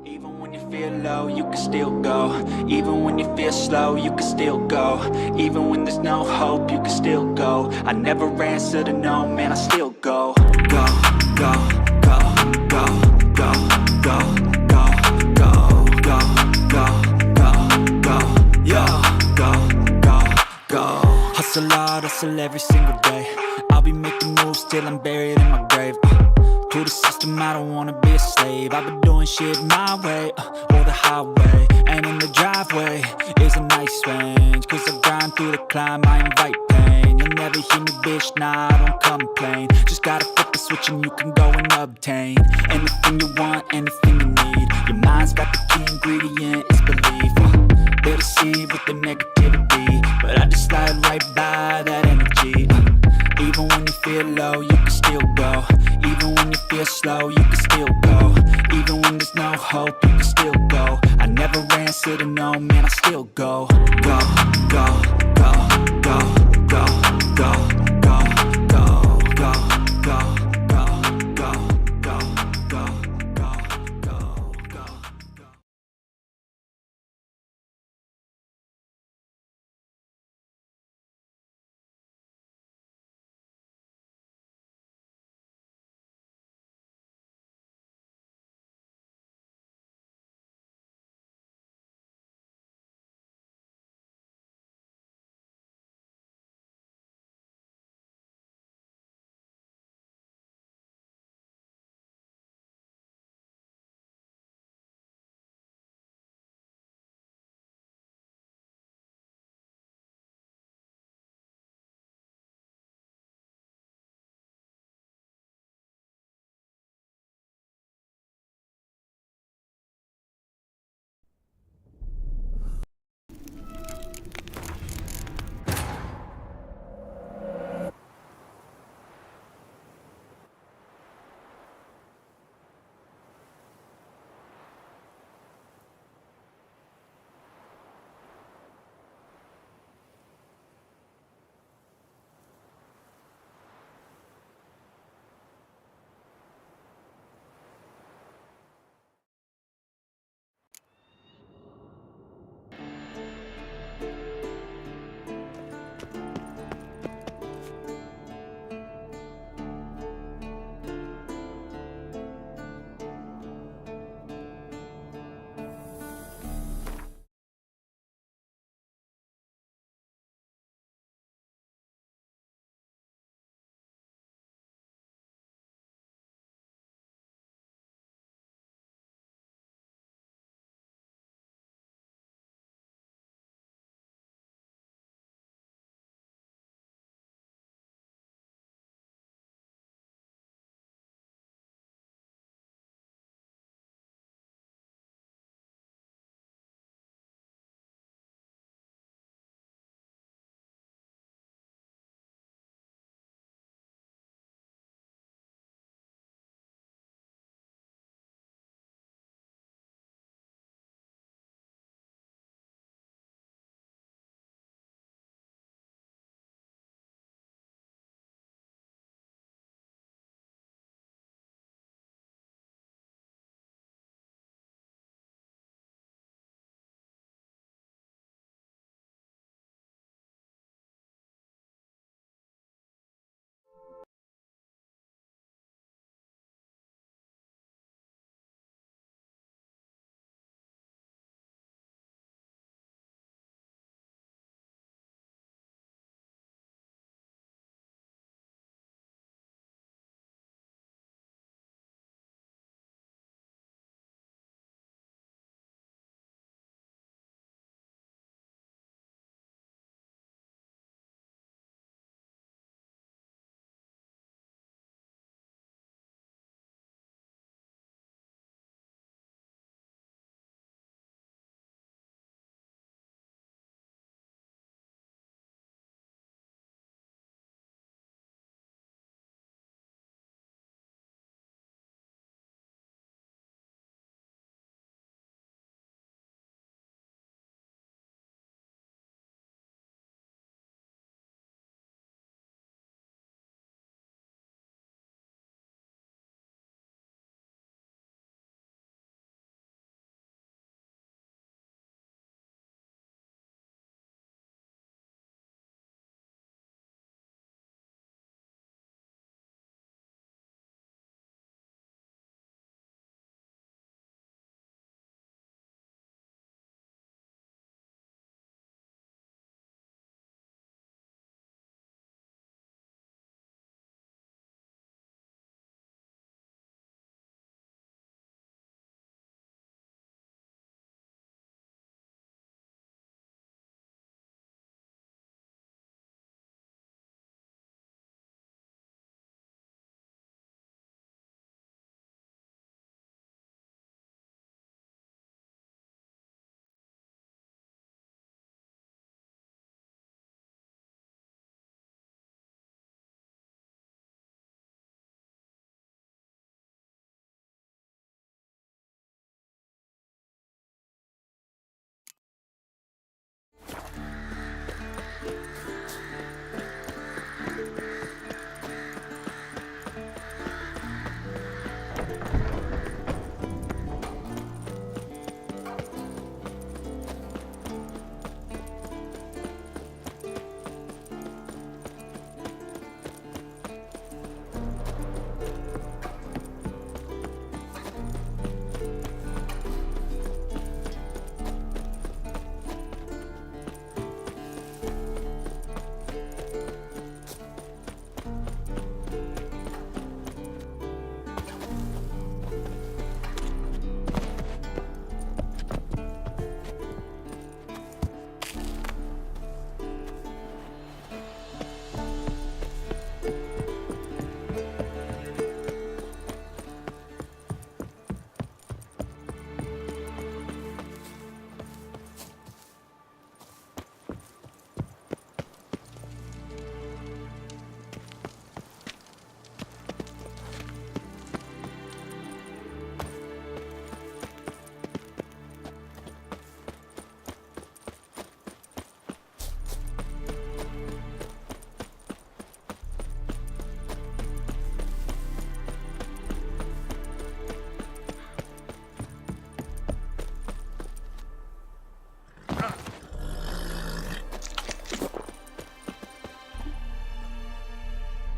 Even when you feel low, you can still go. Even when you feel slow, you can still go. Even when there's no hope, you can still go. I never answer to no, man, I still go. Go, go, go, go, go, go, go, go, go, go, go, go, yo, go, go, go. Hustle hard, hustle every single day. I'll be making moves till I'm buried in my grave. To the system, I don't wanna be a slave. I've been doing shit my way, or the highway. And in the driveway is a nice range. Cause I grind through the climb, I invite pain. You'll never hear me, bitch, nah, I don't complain. Just gotta flip the switch and you can go and obtain anything you want, anything you need. Your mind's got the key ingredient, it's belief. They deceive with the negativity, but I just slide right by that energy. Even when you feel low, you can still go. Even when you feel slow, you can still go. Even when there's no hope, you can still go. I never answer to no, man, I still go. Go, go, go, go, go, go.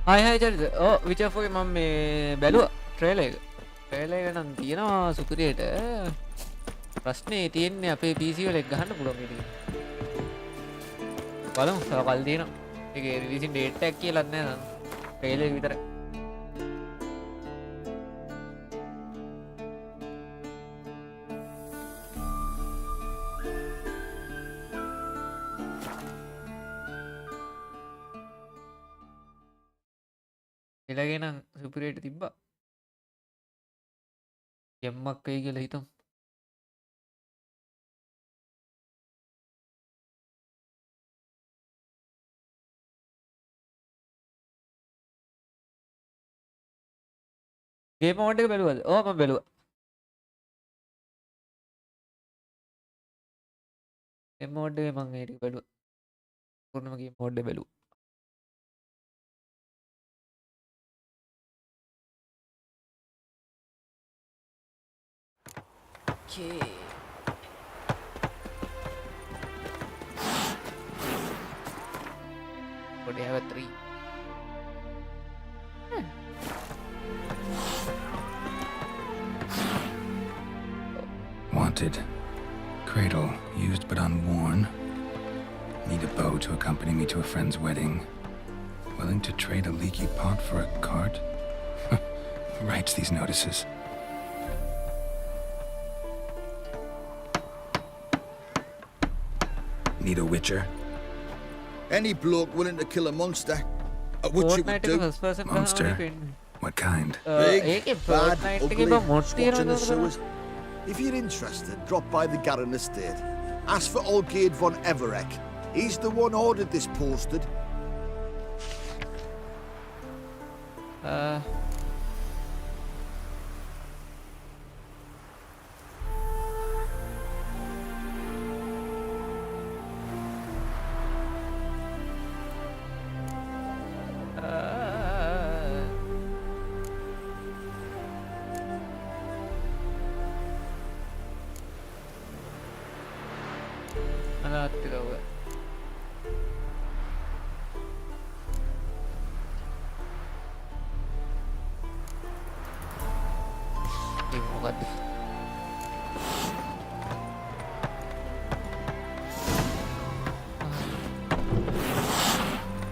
හයි හයි චරිත විචාෆෝගේ මම මේ බැලුවා trailer එක නම් තියෙනවා සුපිරියට ප්‍රශ්නේ තියෙන්නේ අපේ PC වල එක ගහන්න පුළුවන් මේක බලමු තව කල් තියෙනවා ඒකේ රිලීසින් ඩේට් එකක් කියලා නැහැ නේද ට්‍රේලර් විතරයි එලගේ නම් සුපිරියට තිබ්බා යම්මක් වෙයි කියලා හිතමු ගේම් මෝඩ් එක බැලුවද? ඔව් මම බැලුවා. ගේම් මෝඩ් එකේ මම ඒ ටික බැලුවා. පූර්ණම ගේම් මෝඩ් එක බැලුවා. Okay. What do you have a 3? Wanted. Cradle, used but unworn. Need a bow to accompany me to a friend's wedding. Willing to trade a leaky pot for a cart? Who writes these notices? Need a witcher? Any bloke willing to kill a monster, a witcher would do. Monster? What kind? Big, bad, Fortnite ugly, එකේ mode squatching in the තියෙනවද? sewers. If you're interested, drop by the Garren estate. Ask for Olgerd von Everek. He's the one ordered this posted.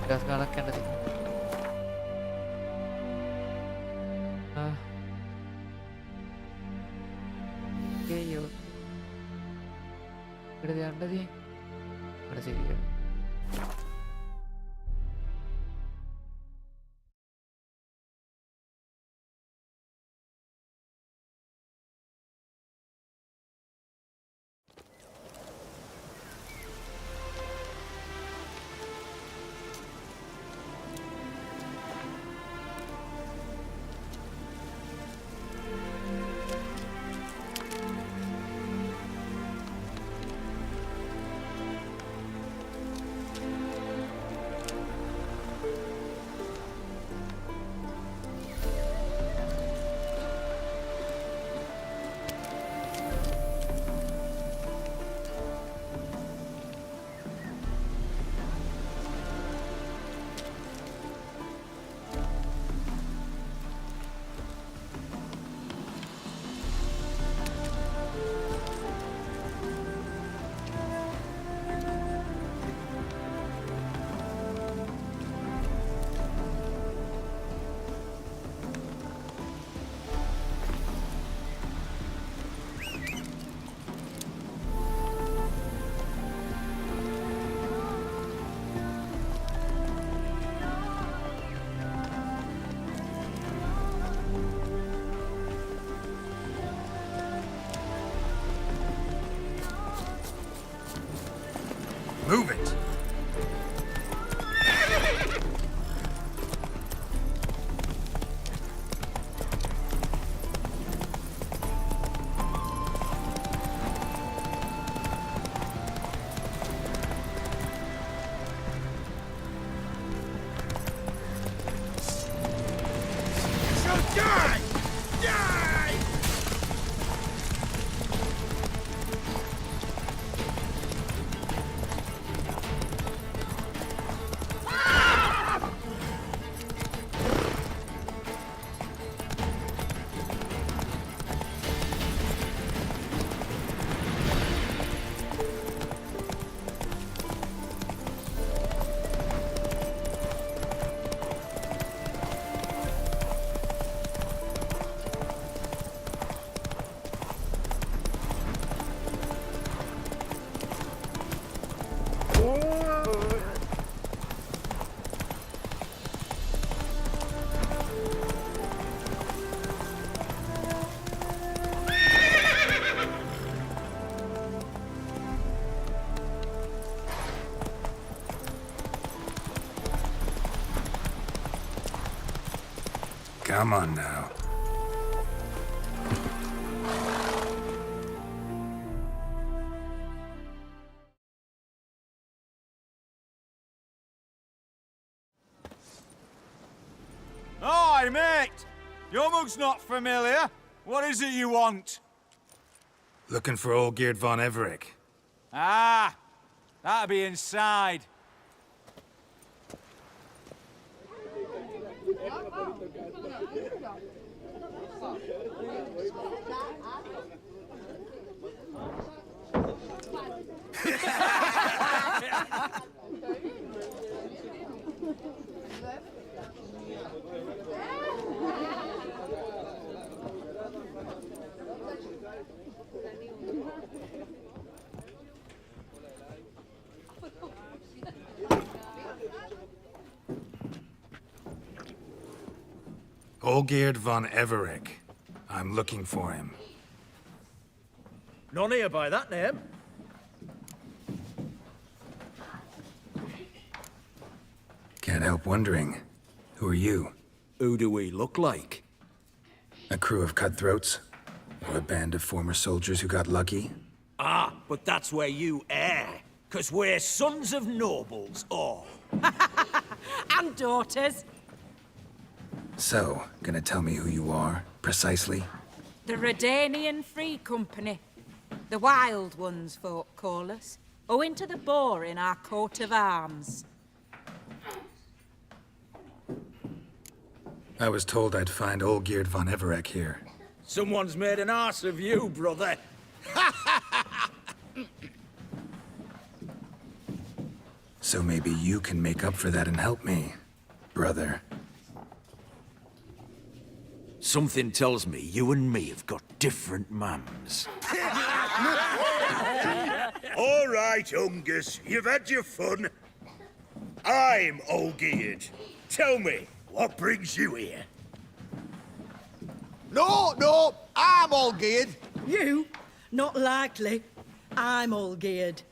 gas galak kan tadi. Oke, yuk. Udah di anda sih. Mana sih dia? Move it! Come on now. Hi, mate! Your mug's not familiar. What is it you want? Looking for old Geert von Everec. Ah, that'll be inside. Old Geert von Everec. I'm looking for him. None here by that name. Can't help wondering. Who are you? Who do we look like? A crew of cutthroats? Or a band of former soldiers who got lucky? Ah, but that's where you err. 'Cause we're sons of nobles, all. And daughters. So, gonna tell me who you are, precisely? The Redanian Free Company. The Wild Ones, folk call us. Owing to the boar in our coat of arms. I was told I'd find old Geert von Everec here. Someone's made an arse of you, brother. So maybe you can make up for that and help me, brother. Something tells me you and me have got different mums. All right, Ungus, you've had your fun. I'm old Geert. Tell me, what brings you here? No, I'm all geared. You? Not likely. I'm all geared.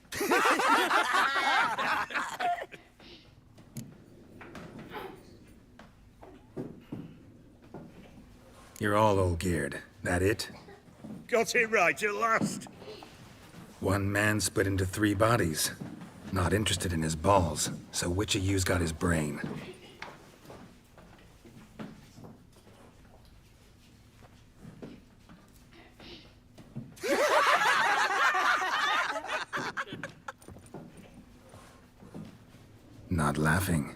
You're all old Geert. That it? Got it right at last. One man split into 3 bodies. Not interested in his balls, so which of you's got his brain? Not laughing.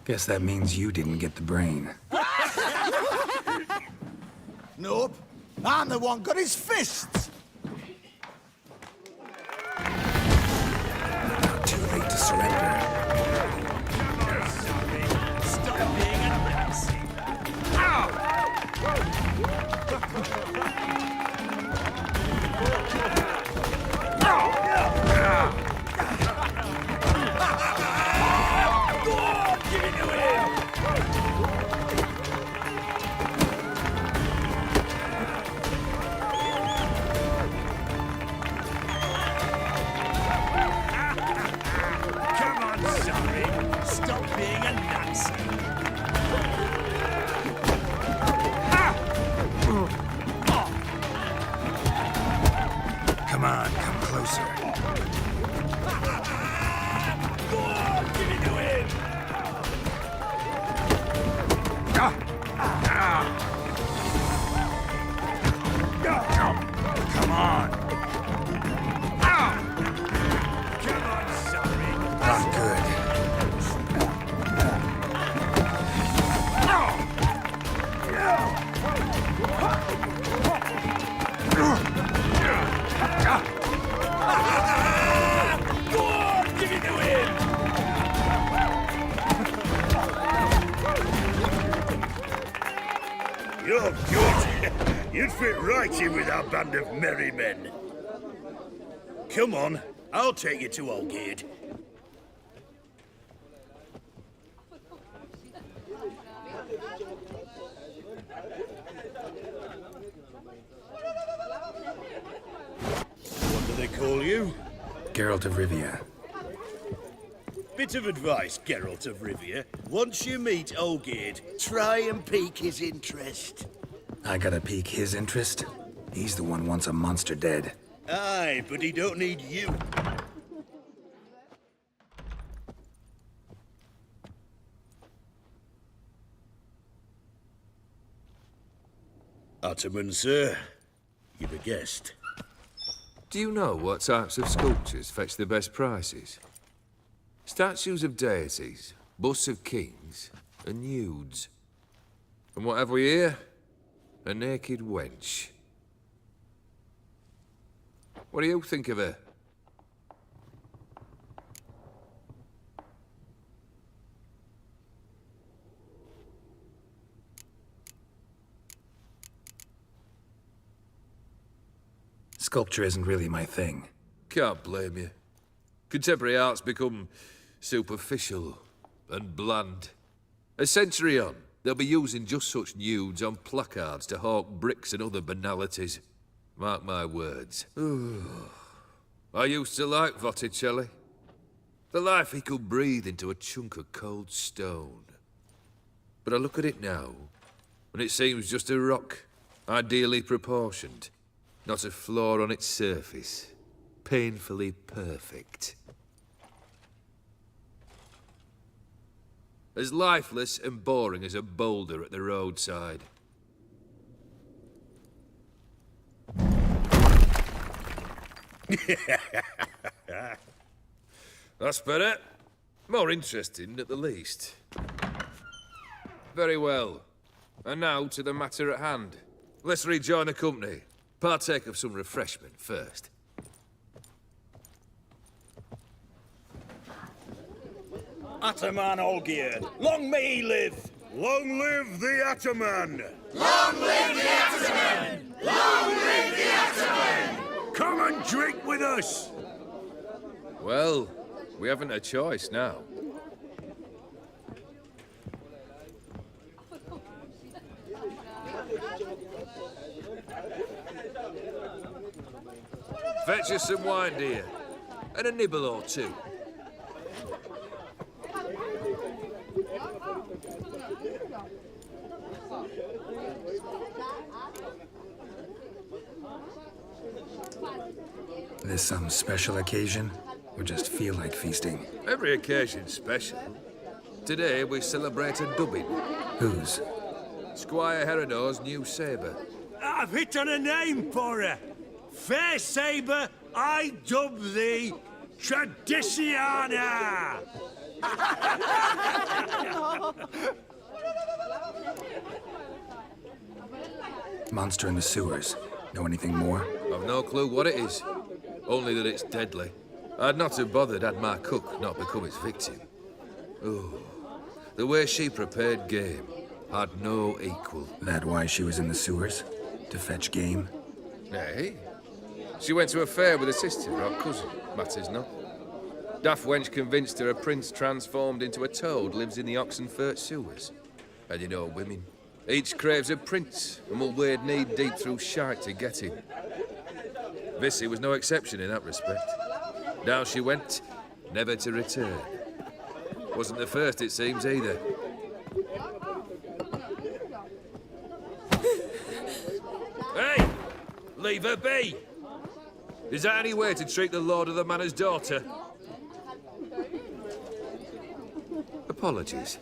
Guess that means you didn't get the brain. Nope. I'm the one got his fists. Not too late to surrender. Stop being a Nazi. Come on, sorry. Stop being a Nazi. Come on, come closer. Go on, give it to him. Come on. Come on, sorry. Not good. Go on, give it to him. You're good. You'd fit right in with our band of merry men. Come on, I'll take you to Old Geert. What do they call you? Geralt of Rivia. Bit of advice, Geralt of Rivia. Once you meet Olgierd, try and pique his interest. I gotta pique his interest? He's the one wants a monster dead. Aye, but he don't need you. Ottoman, sir. You've a guest. Do you know what types of sculptures fetch the best prices? Statues of deities, busts of kings, and nudes. And what have we here? A naked wench. What do you think of her? Sculpture isn't really my thing. Can't blame you. Contemporary art's become superficial and bland. A century on, they'll be using just such nudes on placards to hawk bricks and other banalities. Mark my words. I used to like Botticelli. The life he could breathe into a chunk of cold stone. But I look at it now, and it seems just a rock, ideally proportioned. Not a flaw on its surface. Painfully perfect. As lifeless and boring as a boulder at the roadside. That's better. More interesting, at the least. Very well. And now to the matter at hand. Let's rejoin the company. Partake of some refreshment first. Ataman Olgierd, long may he live! Long live the Ataman! Long live the Ataman! Long live the Ataman! Come and drink with us! Well, we haven't a choice now. Fetch us some wine, dear. And a nibble or two. This some special occasion? Or just feel like feasting? Every occasion's special. Today we celebrate a dubbing. Whose? Squire Herodor's new sabre. I've hit on a name for her. Fair sabre, I dub thee Tradiciana. Monster in the sewers. Know anything more? I've no clue what it is. Only that it's deadly. I'd not have bothered had my cook not become its victim. Oh, the way she prepared game had no equal. That why she was in the sewers? To fetch game? Nay. She went to a fair with a sister or cousin. Matters not. Daft wench convinced her a prince transformed into a toad lives in the Oxenfurt sewers. And you know women. Each craves a prince and will wade knee-deep through shite to get him. Vissy was no exception in that respect. Down she went, never to return. Wasn't the first, it seems, either. Hey! Leave her be! Is that any way to treat the lord of the manor's daughter? Apologies.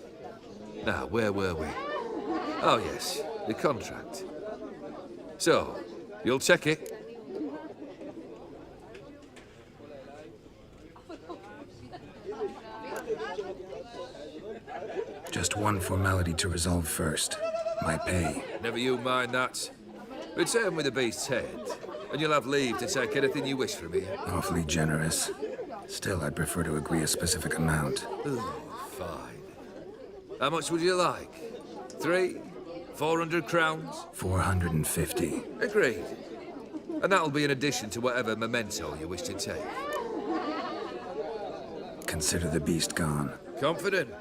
Now, where were we? Oh, yes, the contract. So, you'll check it? Just one formality to resolve first. My pay. Never you mind that. Return with the beast's head, and you'll have leave to take anything you wish from me. Awfully generous. Still, I'd prefer to agree a specific amount. Ooh, fine. How much would you like? 300? 400 crowns? 450. Agreed. And that'll be in addition to whatever memento you wish to take. Consider the beast gone. Confident?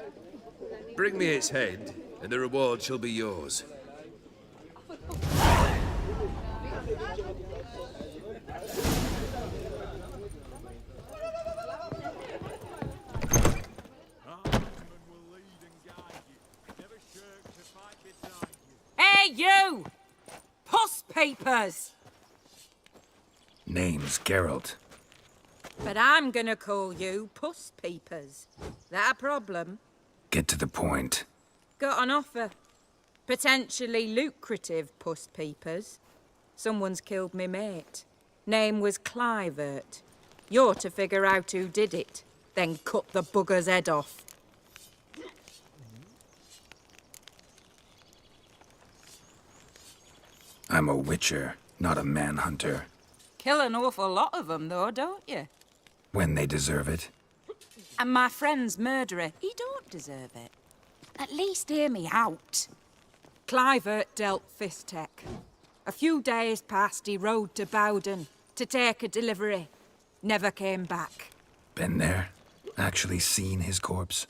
Bring me its head, and the reward shall be yours. Hey, you! Puss papers! Name's Geralt. But I'm gonna call you Puss Peepers. That a problem? Get to the point. Got an offer. Potentially lucrative Puss Peepers. Someone's killed me mate. Name was Clivert. You're to figure out who did it, then cut the bugger's head off. I'm a witcher, not a manhunter. Kill an awful lot of them, though, don't you? When they deserve it. And my friend's murderer, he don't deserve it. At least hear me out. Clivert dealt Fistech. A few days past, he rode to Bowden to take a delivery. Never came back. Been there? Actually seen his corpse?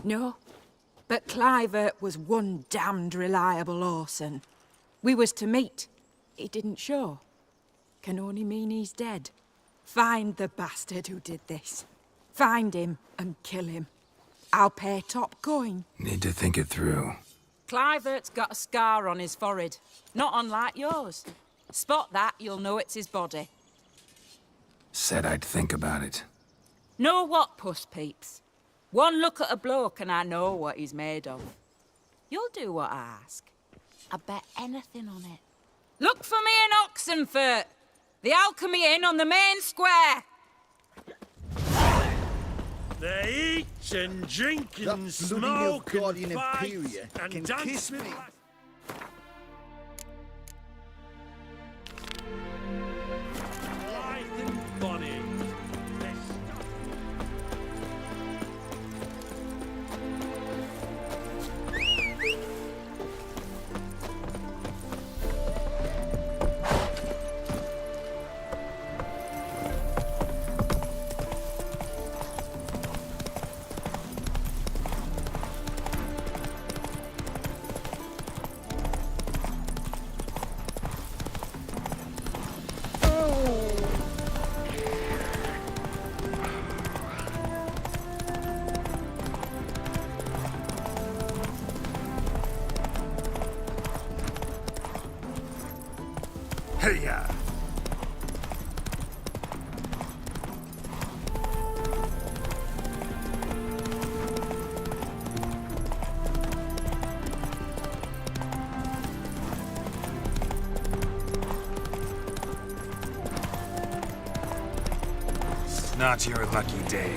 No. But Clivert was one damned reliable Orson. We was to meet. He didn't show. Can only mean he's dead. Find the bastard who did this. Find him and kill him. I'll pay top coin. Need to think it through. Clivert's got a scar on his forehead. Not unlike yours. Spot that, you'll know it's his body. Said I'd think about it. Know what, Puss Peeps? One look at a bloke and I know what he's made of. You'll do what I ask. I bet anything on it. Look for me in Oxenfurt. The Alchemy Inn on the main square. They eat and drink That and bloody smoke and Guardian fight Imperia and can dance kiss with me. life and body. Hey-ya! It's not your lucky day.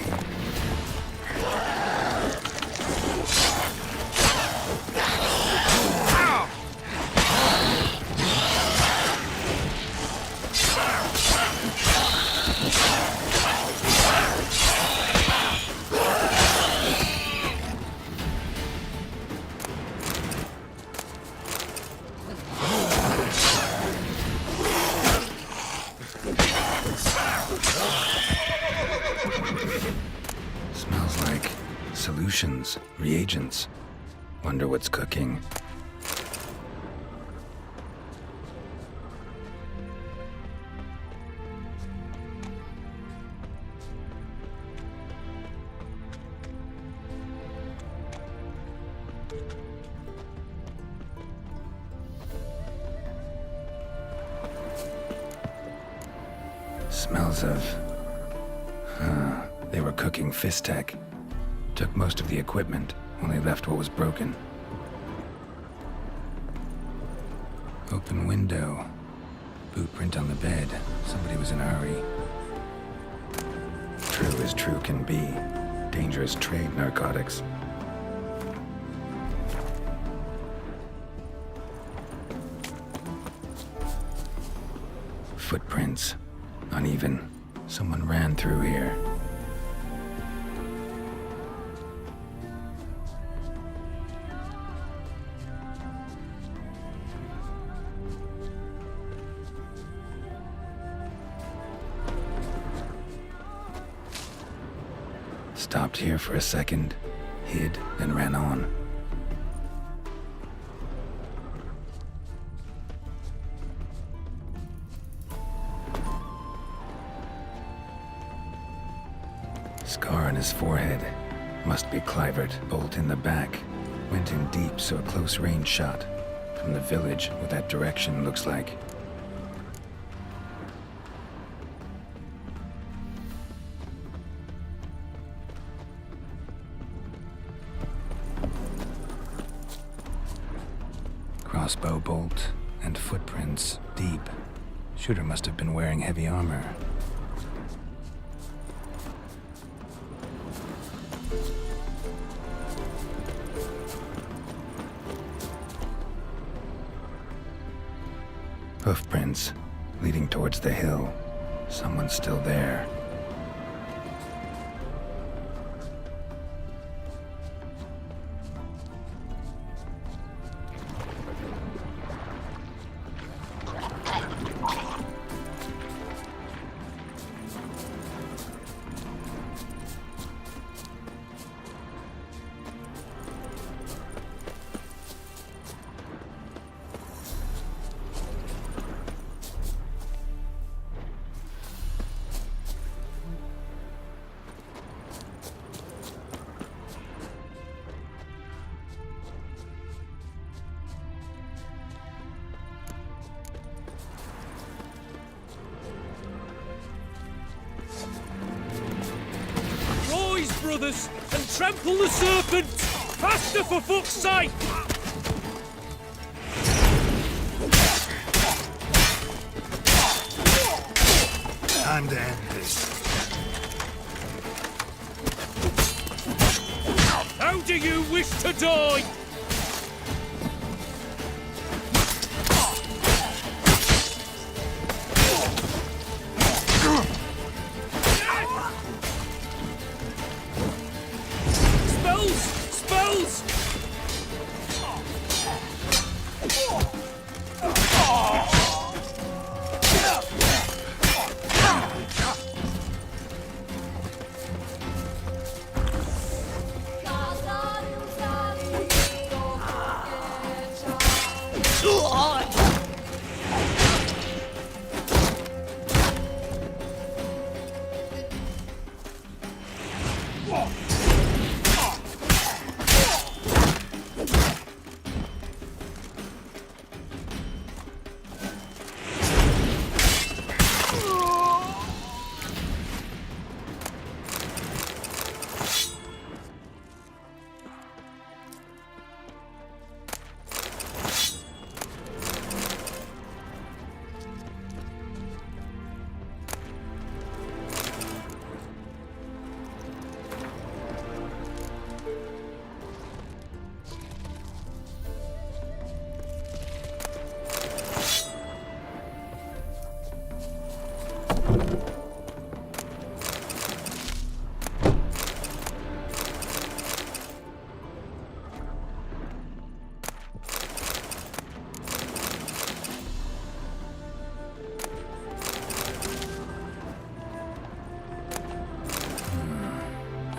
Smells like solutions, reagents. Wonder what's cooking. Smells of... they were cooking Fistech. Took most of the equipment, only left what was broken. Open window. Boot print on the bed. Somebody was in a hurry. True as true can be. Dangerous trade, narcotics. Footprints. Uneven. Someone ran through here. Stopped here for a second, hid, and ran on. Scar on his forehead. Must be Clivert, bolt in the back. Went in deep, so a close range shot. From the village, what that direction looks like. Crossbow bolt and footprints deep. Shooter must have been wearing heavy armor. Hoofprints leading towards the hill. Someone's still there. Brothers, and trample the serpent! Faster, for fuck's sake! Time to end this. How do you wish to die?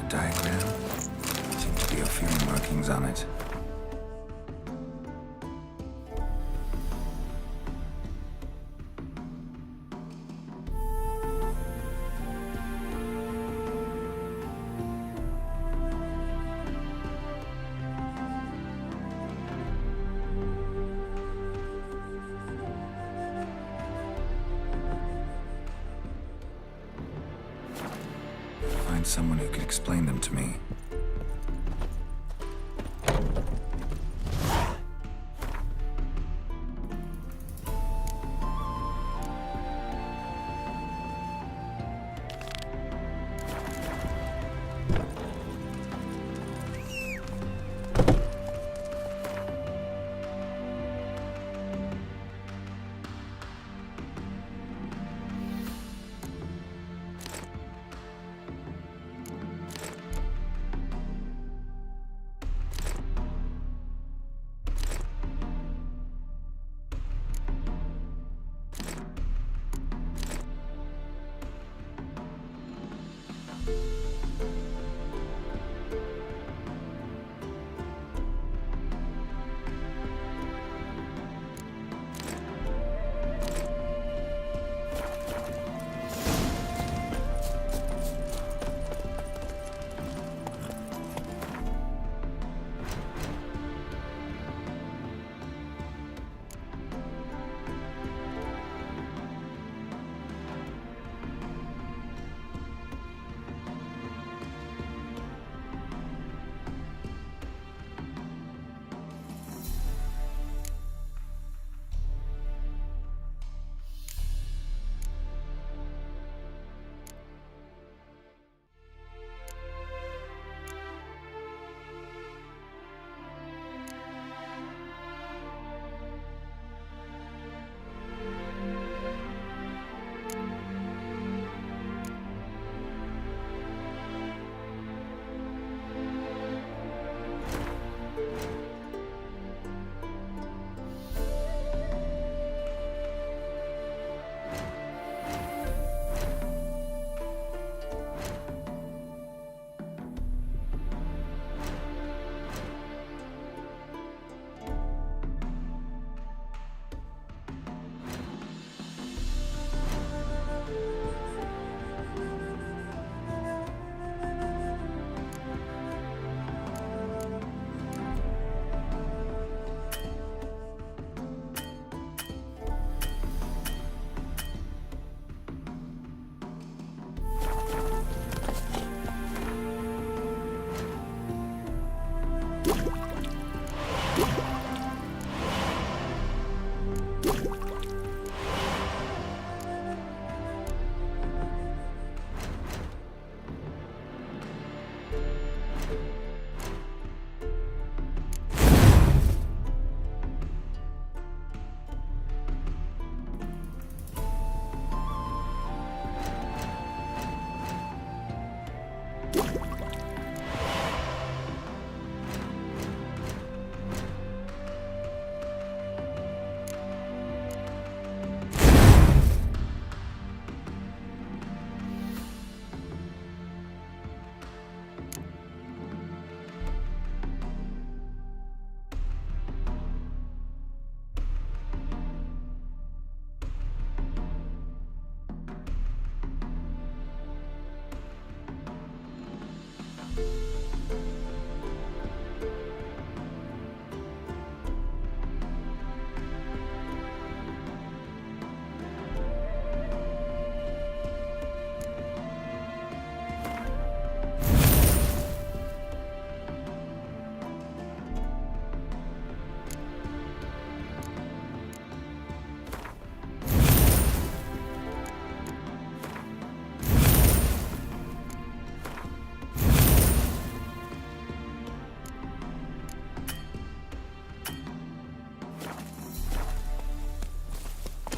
Diagram. Seems to be a few markings on it. Find someone who can explain them to me.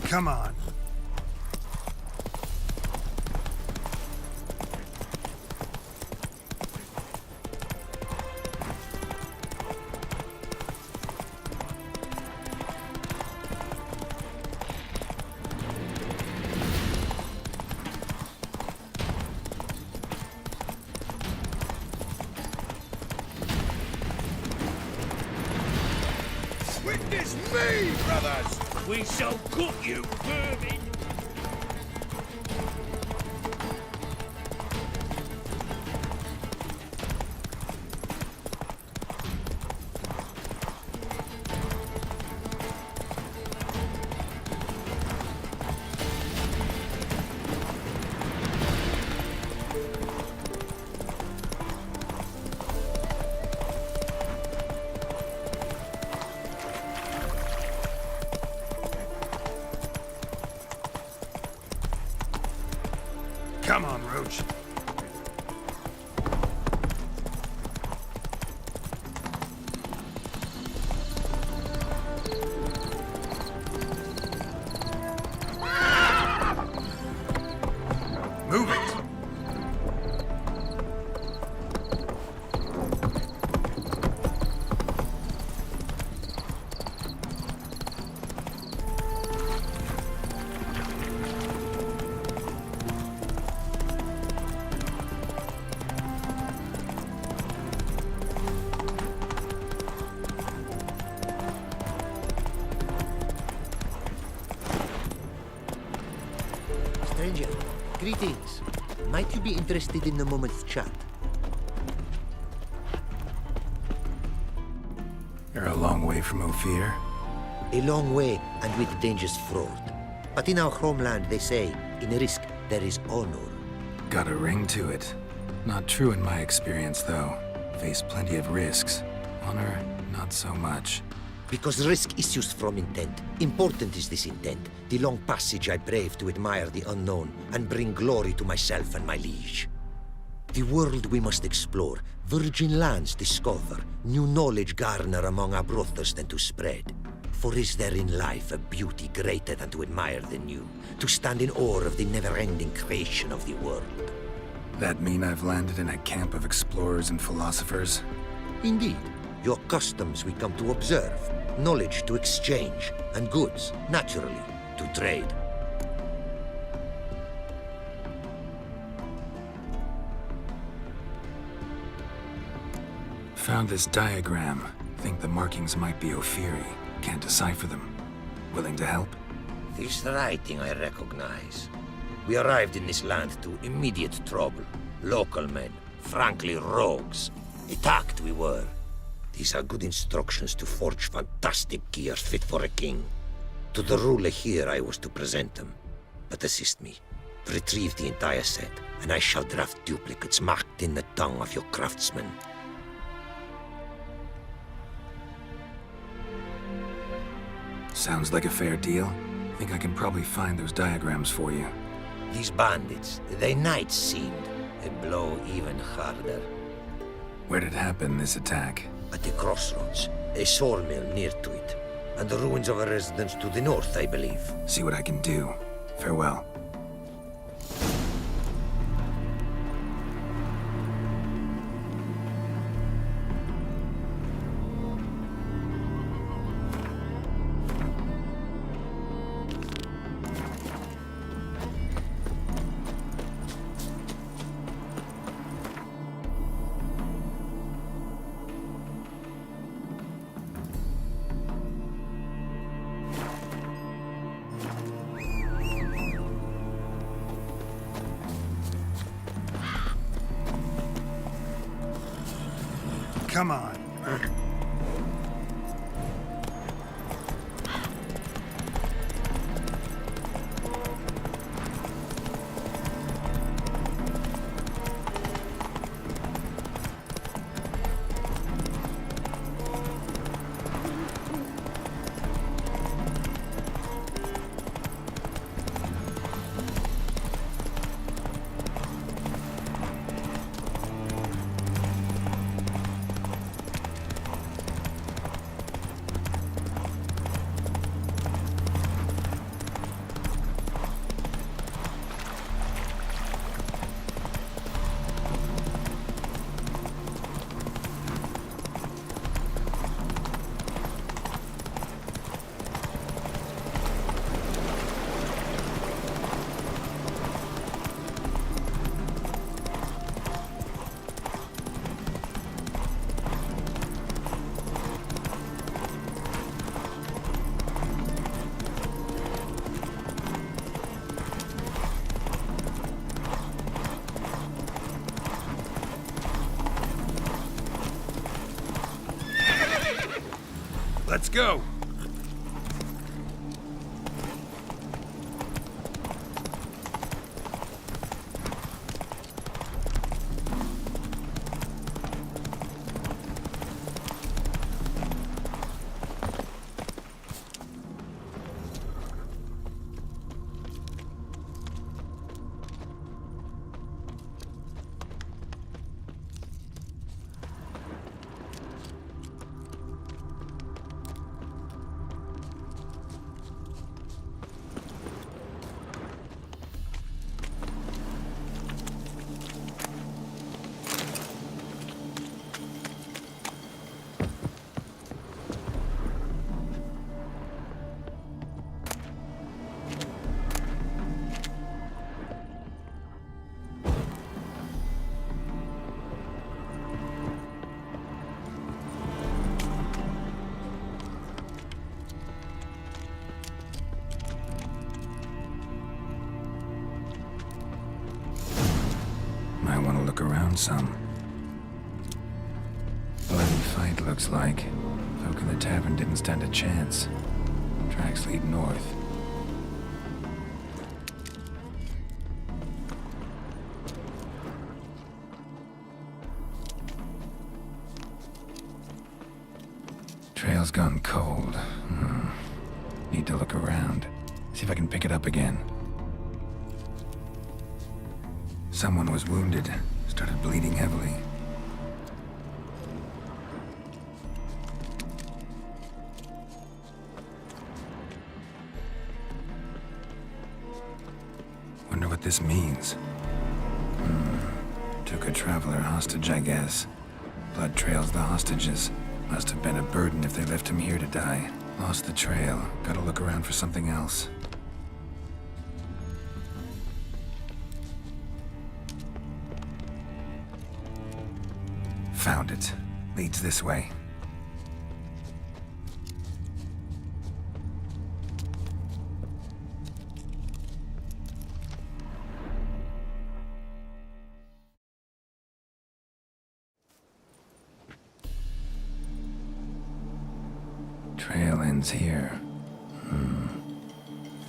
Come on. Witness me, brothers! We shall gut you, vermin! Come on, Roach. Move it. Stranger, greetings. Might you be interested in a moment's chat? You're a long way from Ophir. A long way and with dangers fraught. But in our homeland, they say, in risk there is honor. Got a ring to it. Not true in my experience, though. Faced plenty of risks. Honor, not so much. Because risk issues from intent. Important is this intent. The long passage I brave to admire the unknown and bring glory to myself and my liege. The world we must explore, virgin lands discover, new knowledge garner among our brothers than to spread. For is there in life a beauty greater than to admire the new, to stand in awe of the never-ending creation of the world? That mean I've landed in a camp of explorers and philosophers? Indeed. Your customs we come to observe, knowledge to exchange, and goods, naturally, to trade. Found this diagram. Think the markings might be Ophiri. Can't decipher them. Willing to help? This writing I recognize. We arrived in this land to immediate trouble. Local men, frankly rogues. Attacked we were. These are good instructions to forge fantastic gear fit for a king. To the ruler here I was to present them. But assist me. Retrieve the entire set, and I shall draft duplicates marked in the tongue of your craftsmen. Sounds like a fair deal. Think I can probably find those diagrams for you. These bandits, they knights seemed. A blow even harder. Where'd it happen, this attack? At the crossroads, a sawmill near to it, and the ruins of a residence to the north, I believe. See what I can do. Farewell. Come on. Let's go. Might want to look around some. Bloody fight, looks like. Folk in the tavern didn't stand a chance. Tracks lead north. Trail's gone cold. Need to look around. See if I can pick it up again. Someone was wounded. Started bleeding heavily. Wonder what this means. Took a traveler hostage, I guess. Blood trails the hostages. Must have been a burden if they left him here to die. Lost the trail. Gotta look around for something else. Found it. Leads this way. Trail ends here.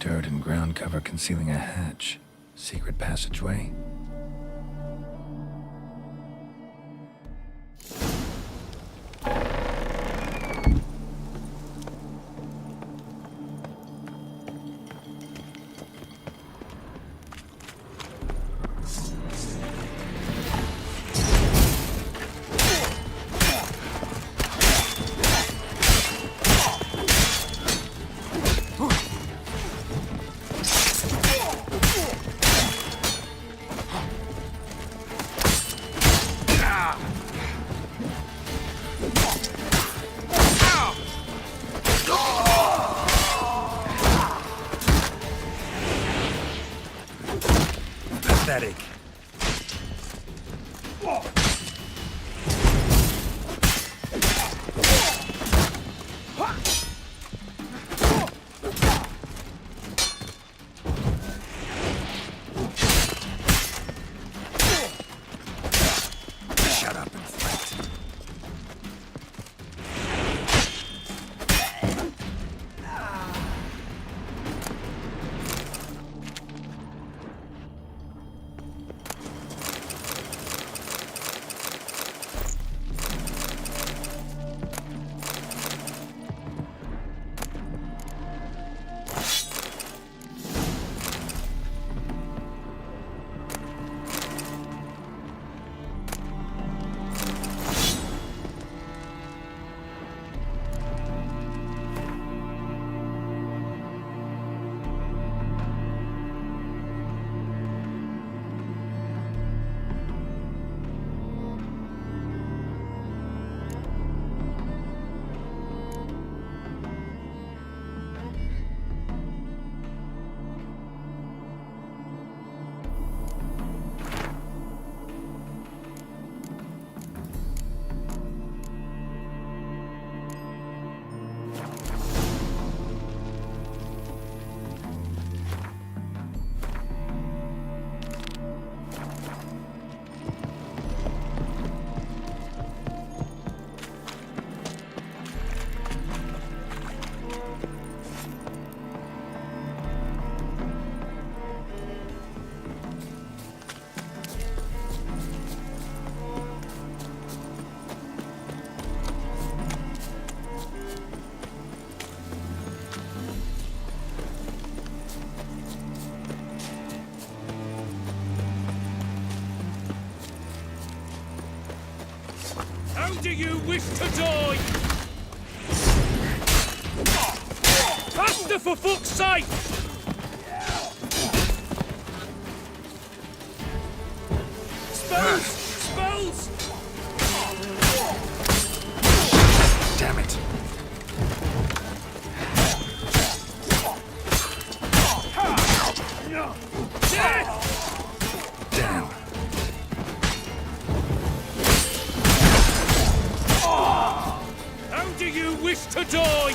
Dirt and ground cover concealing a hatch. Secret passageway. Pathetic. Shut up and fight. do you wish to die? Faster, for fuck's sake! Spells! Spells! Damn it. Death! Damn. How do you wish to die?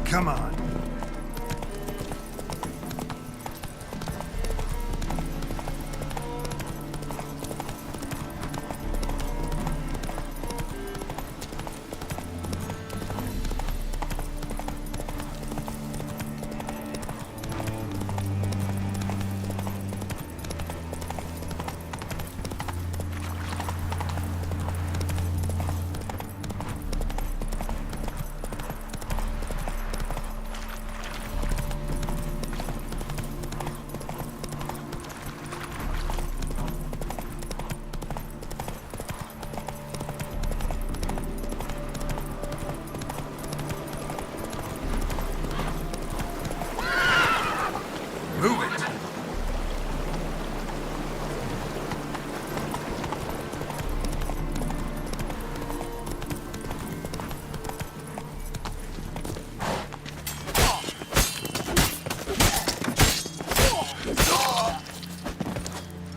Come on. Move it.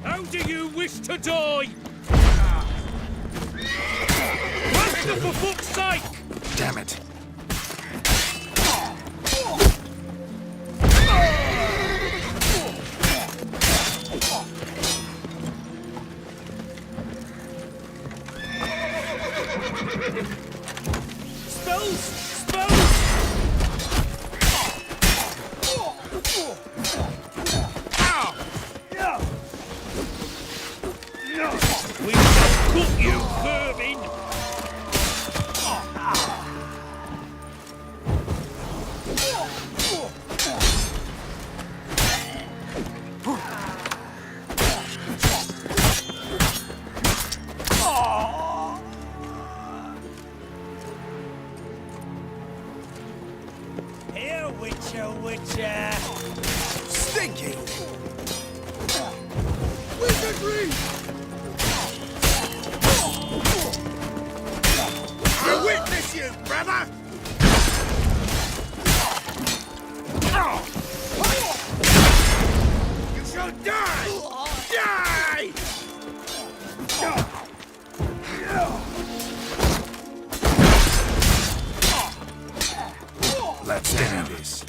How do you wish to die? Faster, for fuck's sake! Damn it. Spells! Spells! We shall cook you, vermin! Here, Witcher, Witcher! Stinky! Wizardry! I witness you, brother! You shall die! Die! Let's end this.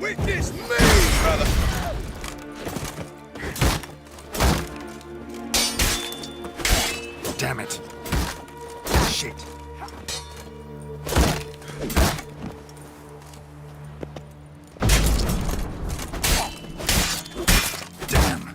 Witness me, brother! Damn it. Shit. Damn.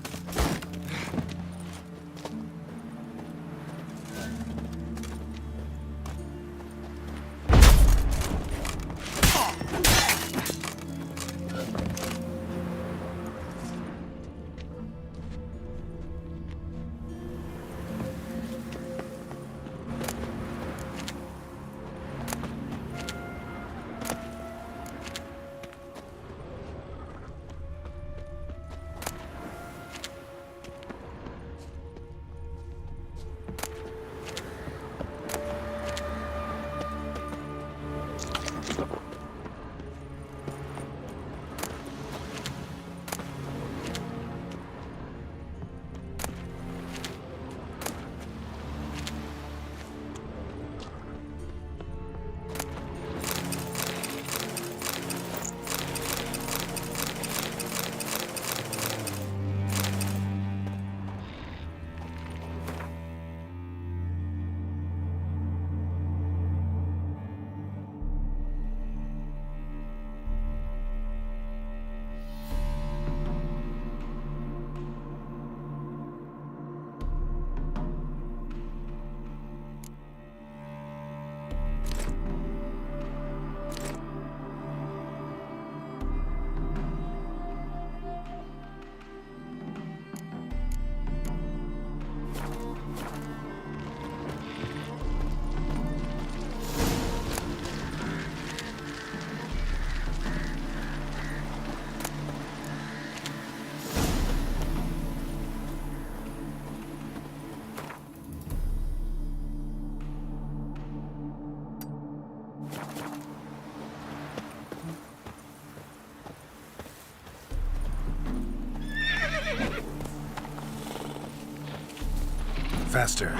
Faster.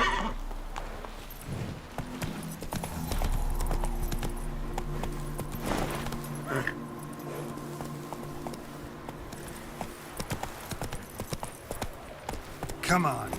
Come on.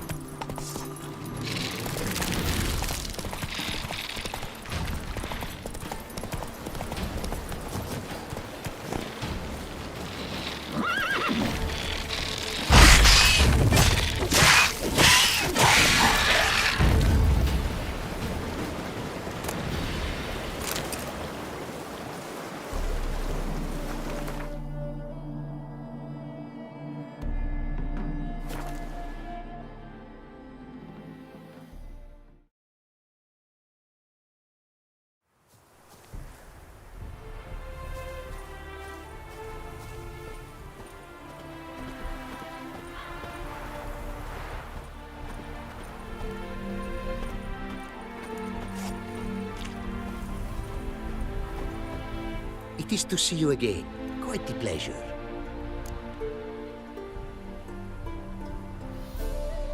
It is to see you again. Quite a pleasure.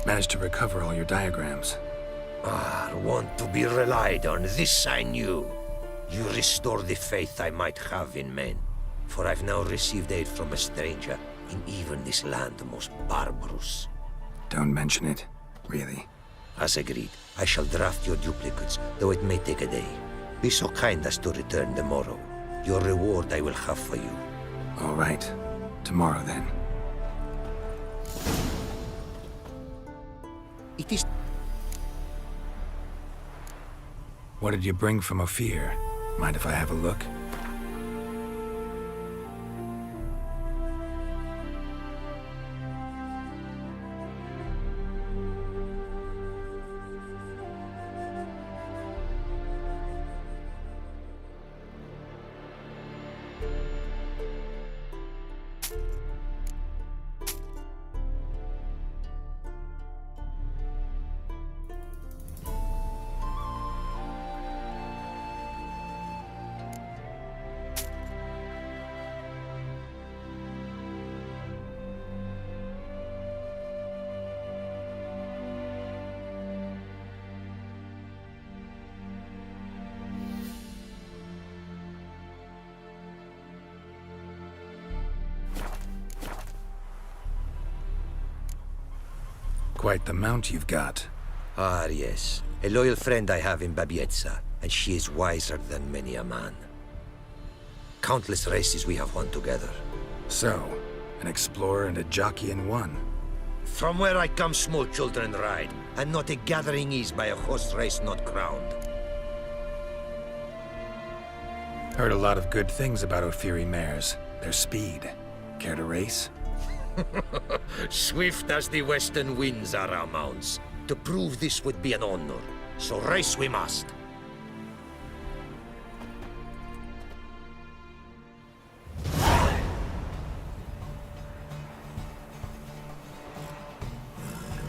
Managed to recover all your diagrams. Want to be relied on, this I knew. You restore the faith I might have in men. For I've now received aid from a stranger, in even this land most barbarous. Don't mention it, really. As agreed, I shall draft your duplicates, though it may take a day. Be so kind as to return tomorrow. Your reward I will have for you. All right. Tomorrow, then. It is... What did you bring from Ophir? Mind if I have a look? Quite the mount you've got. Ah, yes. A loyal friend I have in Babietza, and she is wiser than many a man. Countless races we have won together. So, an explorer and a jockey in one. From where I come, small children ride, and not a gathering is by a horse race not crowned. Heard a lot of good things about Ophiri mares. Their speed. Care to race? Swift as the western winds are our mounts. To prove this would be an honor, so race we must.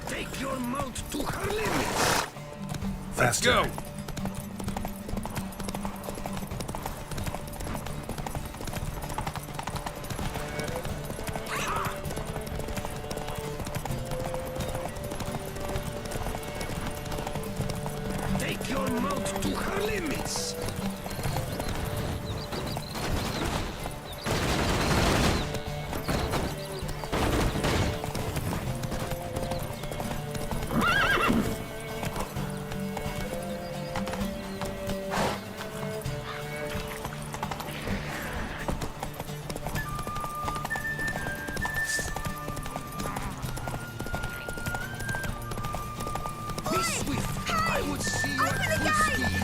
Take your mount to her limits! Faster. Go! Take your mount to her limits! Be swift! I would see you at full speed!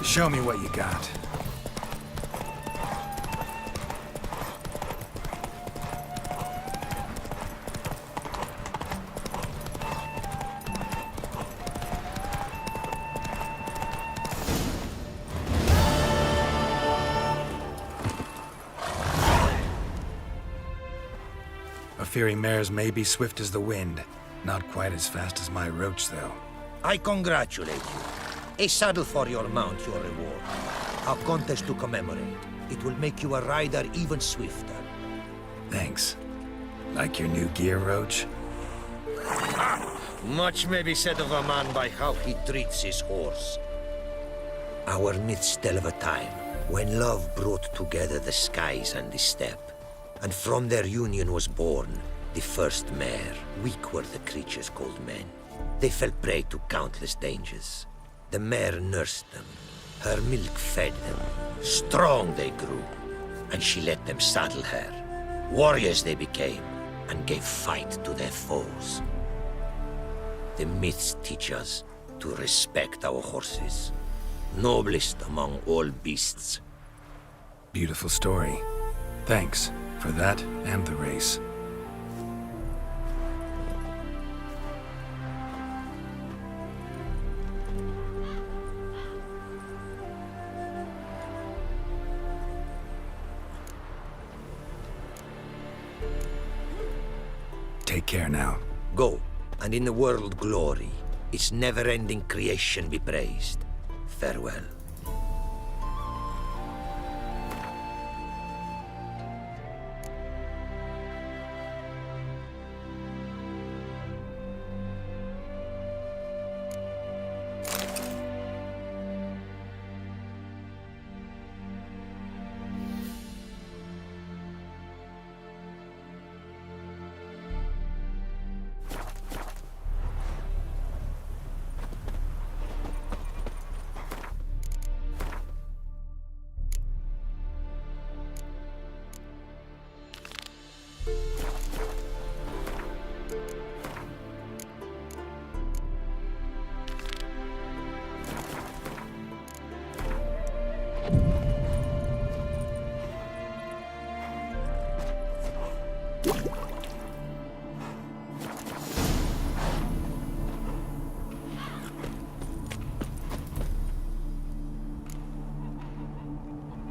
Show me what you got. Ophiri mares may be swift as the wind. Not quite as fast as my roach, though. I congratulate you. A saddle for your mount, your reward. A contest to commemorate. It will make you a rider even swifter. Thanks. Like your new gear, Roach? Much may be said of a man by how he treats his horse. Our myths tell of a time when love brought together the skies and the steppe. And from their union was born the first mare. Weak were the creatures called men. They fell prey to countless dangers. The mare nursed them. Her milk fed them. Strong they grew. And she let them saddle her. Warriors they became, and gave fight to their foes. The myths teach us to respect our horses. Noblest among all beasts. Beautiful story. Thanks for that and the race. Take care now. Go, and in the world glory, its never-ending creation be praised. Farewell.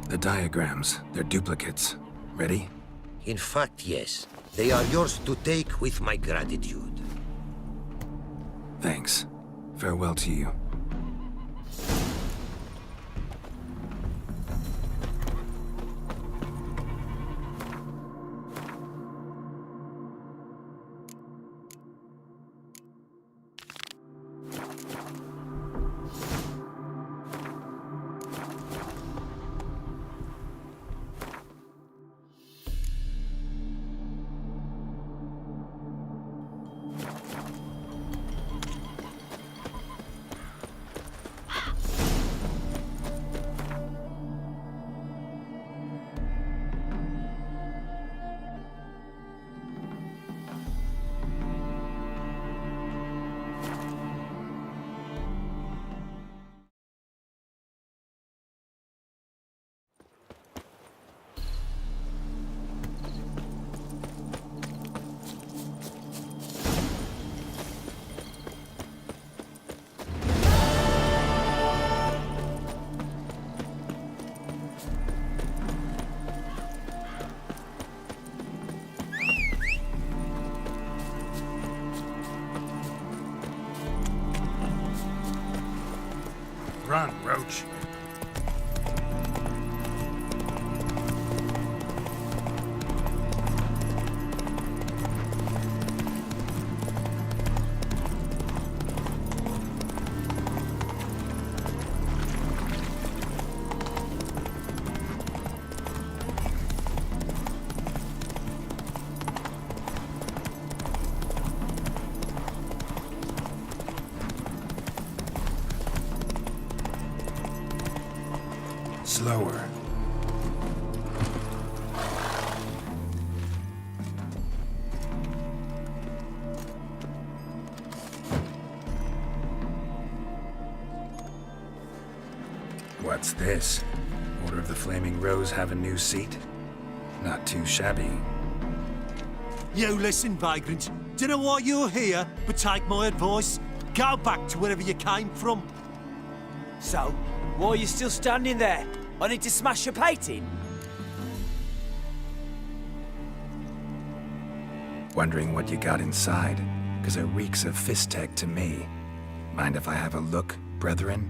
The diagrams, they're duplicates. Ready? In fact, yes. They are yours to take with my gratitude. Thanks. Farewell to you. Run, Roach. Slower. What's this? Order of the Flaming Rose have a new seat? Not too shabby. You listen, vagrant. Dunno why you're here, but take my advice. Go back to wherever you came from. So, why are you still standing there? I need to smash your plate in. Wondering what you got inside? Because it reeks of fist tech to me. Mind if I have a look, brethren?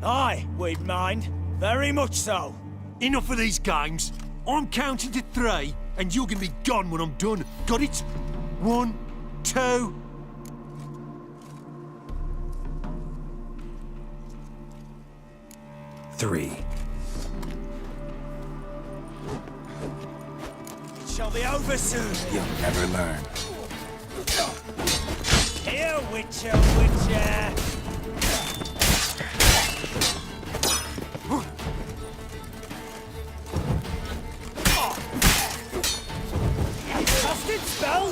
Aye, we'd mind. Very much so. Enough of these games. I'm counting to 3, and you're gonna be gone when I'm done. Got it? 1, 2... 3. It shall be over soon. You'll never learn. Here, Witcher, Witcher. Casted spell.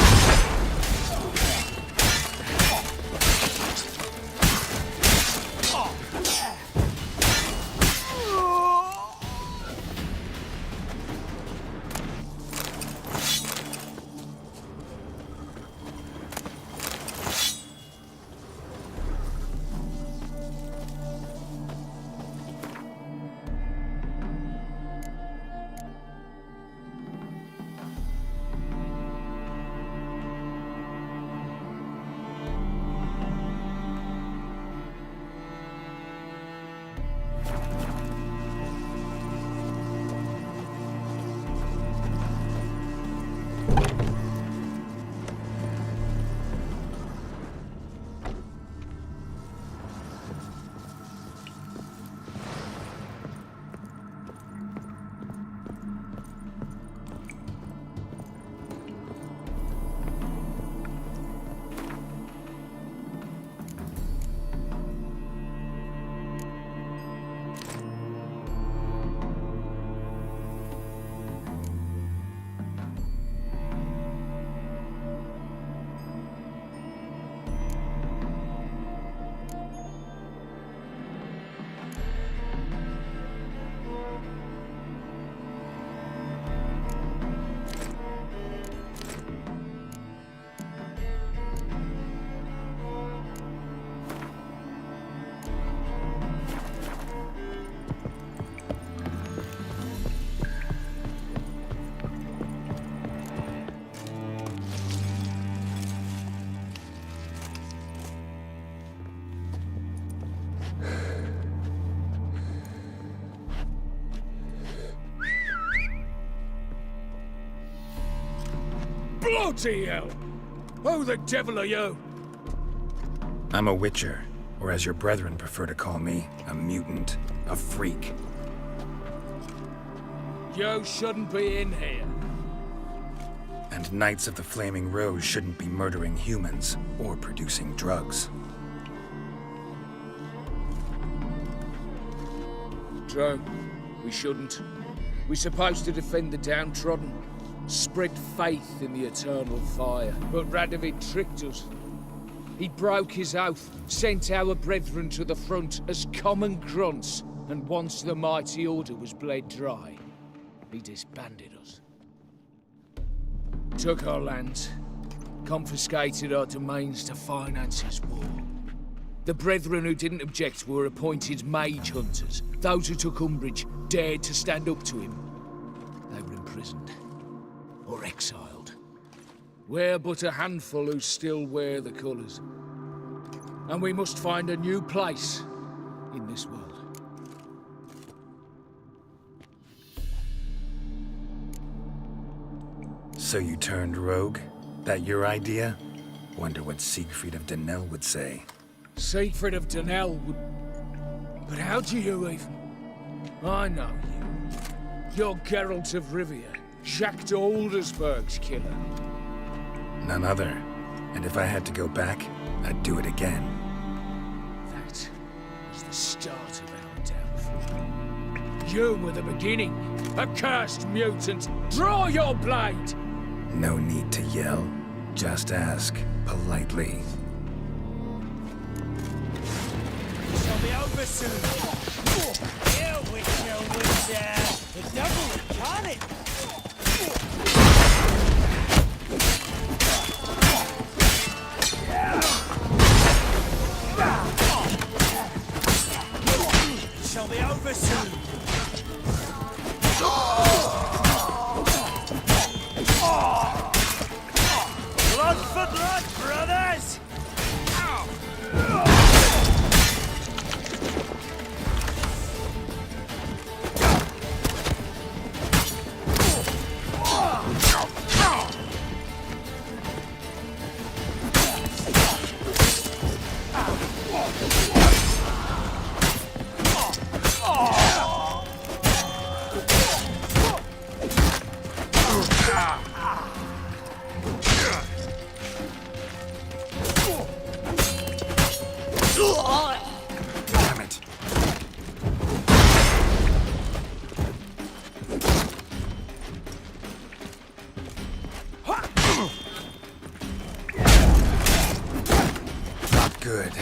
Bloody hell! Who the devil are you? I'm a Witcher, or as your brethren prefer to call me, a mutant, a freak. You shouldn't be in here. And Knights of the Flaming Rose shouldn't be murdering humans or producing drugs. True. We shouldn't. We're supposed to defend the downtrodden, spread faith in the eternal fire. But Radovid tricked us. He broke his oath, sent our brethren to the front as common grunts, and once the mighty order was bled dry, he disbanded us. Took our lands, confiscated our domains to finance his war. The brethren who didn't object were appointed mage hunters. Those who took umbrage dared to stand up to him. They were imprisoned or exiled. We're but a handful who still wear the colours. And we must find a new place in this world. So you turned rogue? That your idea? Wonder what Siegfried of Denel would say. Siegfried of Denel would... But how do you even... I know you. You're Geralt of Rivia, Jacques de Aldersberg's killer. None other. And if I had to go back, I'd do it again. That was the start of our downfall. You were the beginning. Accursed mutant! Draw your blade! No need to yell. Just ask, politely. Shall be over soon. Here we go with the double incarnate. Shall be over soon. Blood for blood, brothers! Damn it. Not good.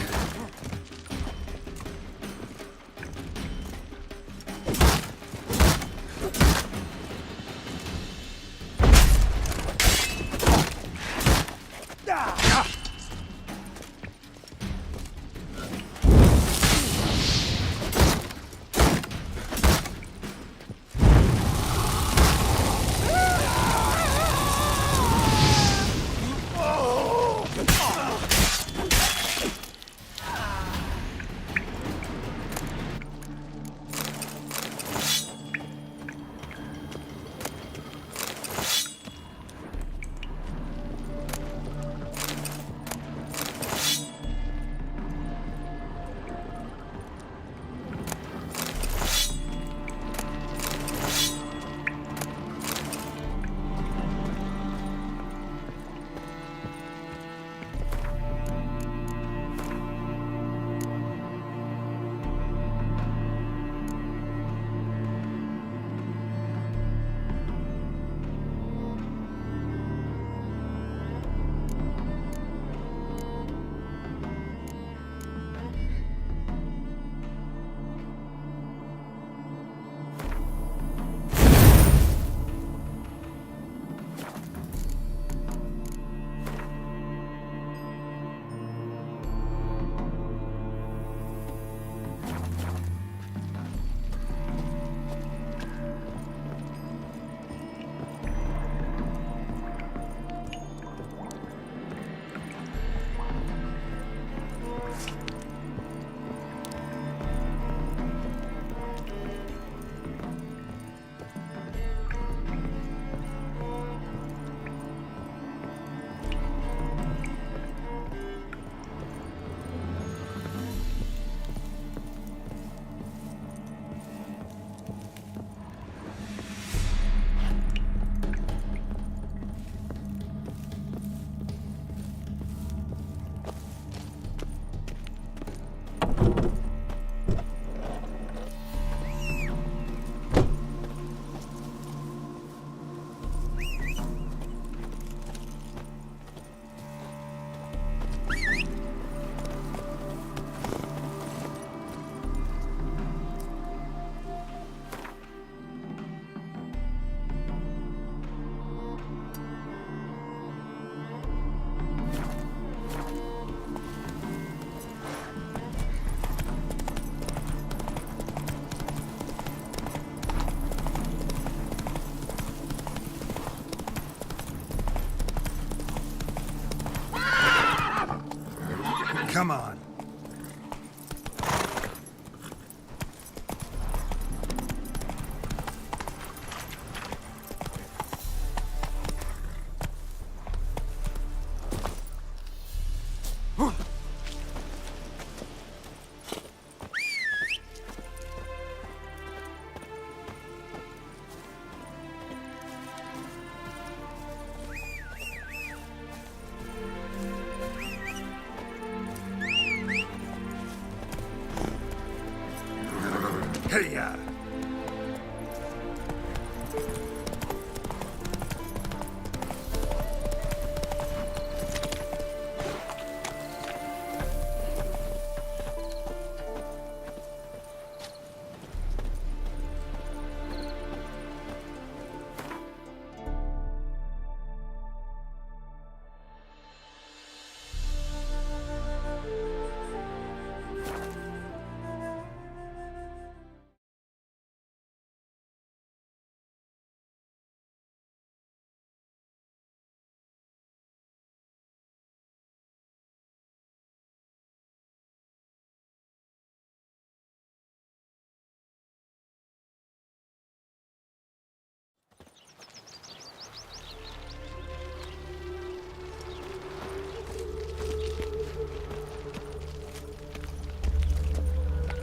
Come on.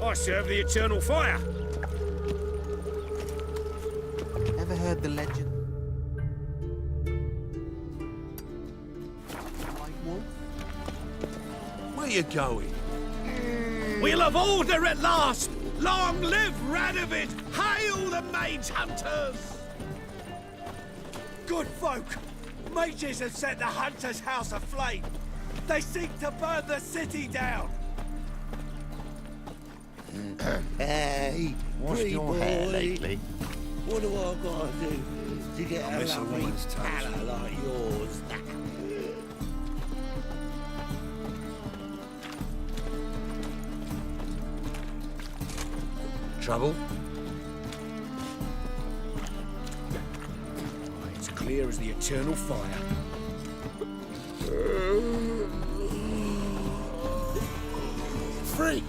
I serve the eternal fire. Ever heard the legend? White wolf? Where you going? We'll have order at last! Long live Radovid! Hail the mage hunters! Good folk! Mages have set the hunter's house aflame! They seek to burn the city down! Hey, What's your hair lately? What do I gotta do to get I'll a miss a lovely woman's touch. pallor like yours? Trouble? It's clear as the eternal fire. Freak!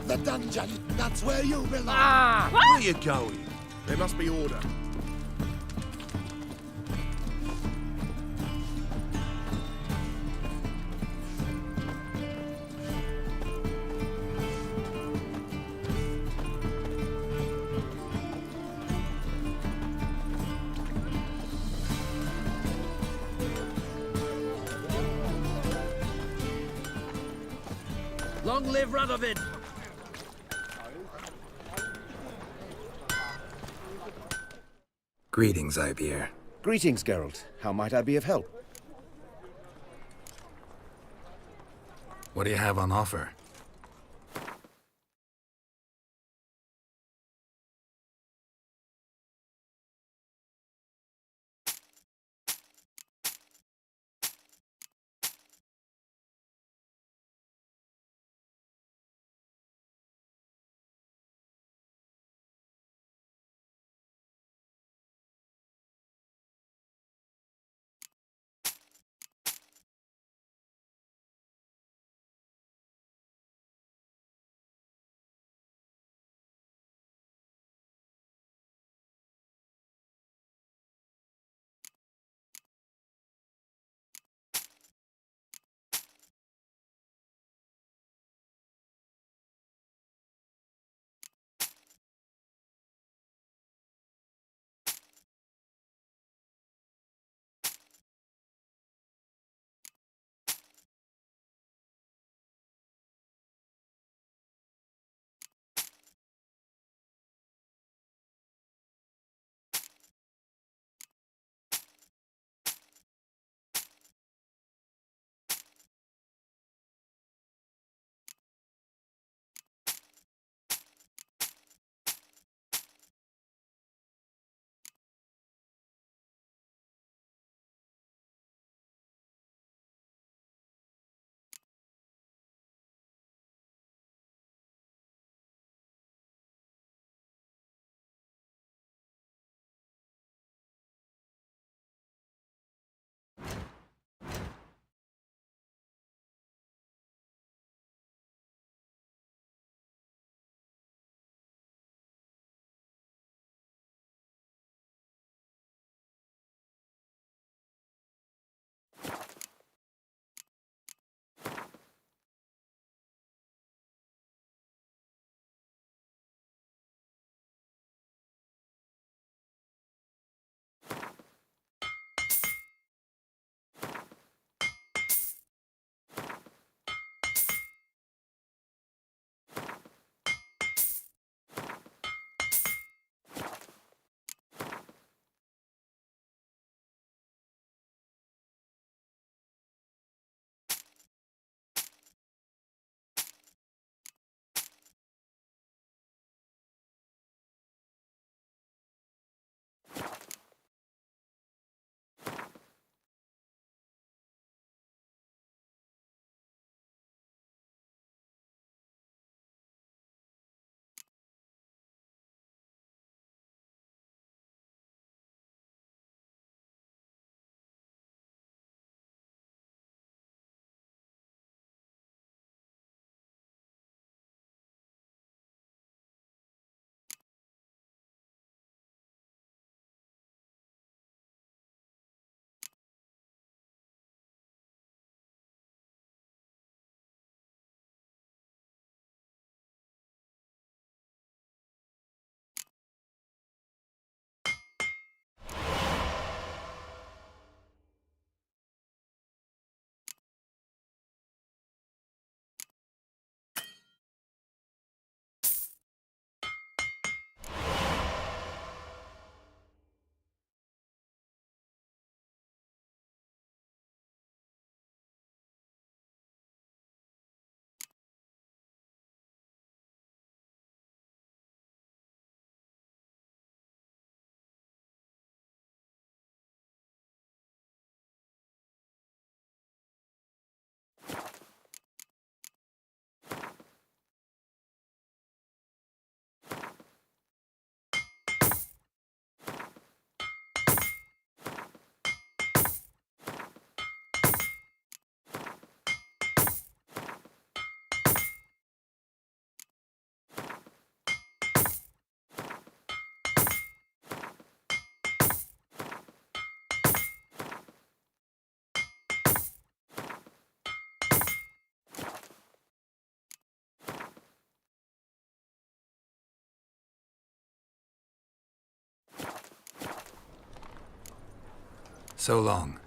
The dungeon! That's where you belong! Where you going? There must be order. Long live Radovid! Greetings, Ibier. Greetings, Geralt. How might I be of help? What do you have on offer? So long.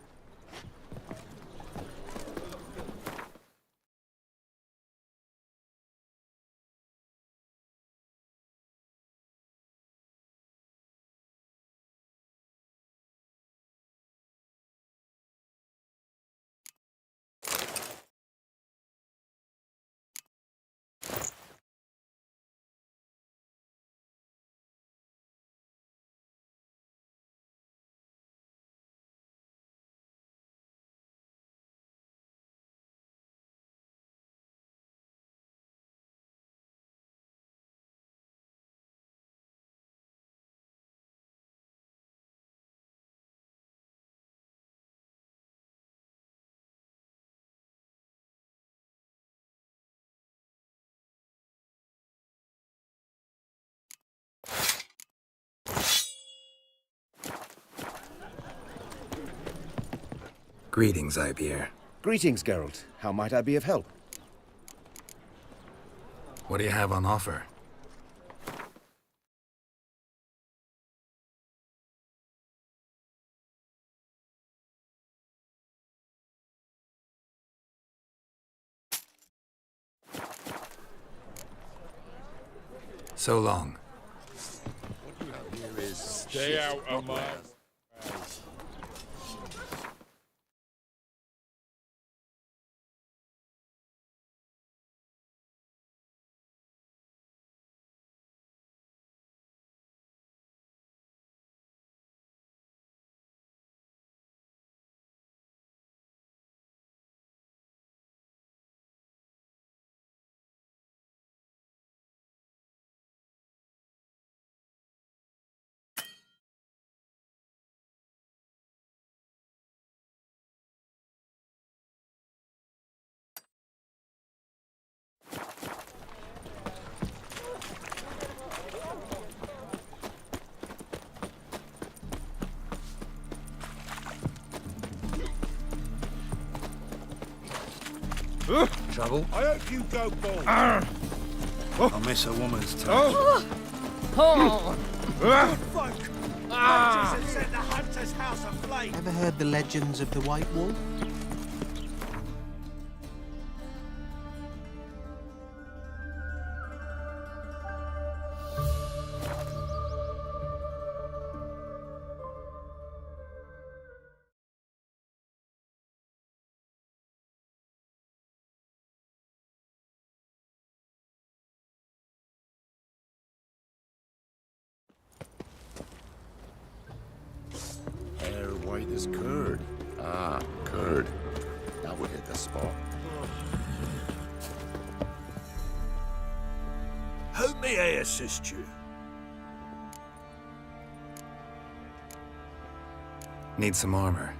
Greetings, Ipier. Greetings, Geralt. How might I be of help? What do you have on offer? So long. What you have here is stay out of my... Trouble? I hope you go bald. I miss a woman's touch. Good folk! Hunters have set the hunter's house aflame! Ever heard the legends of the White Wolf? Hair white as curd. Ah, curd. That would hit the spot. How may I assist you? Need some armor.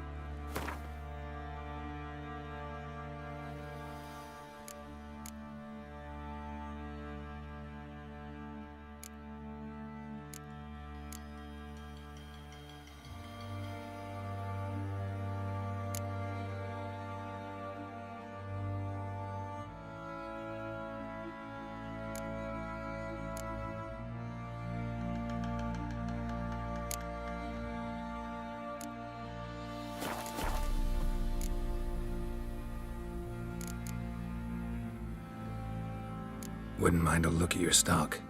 Wouldn't mind a look at your stock.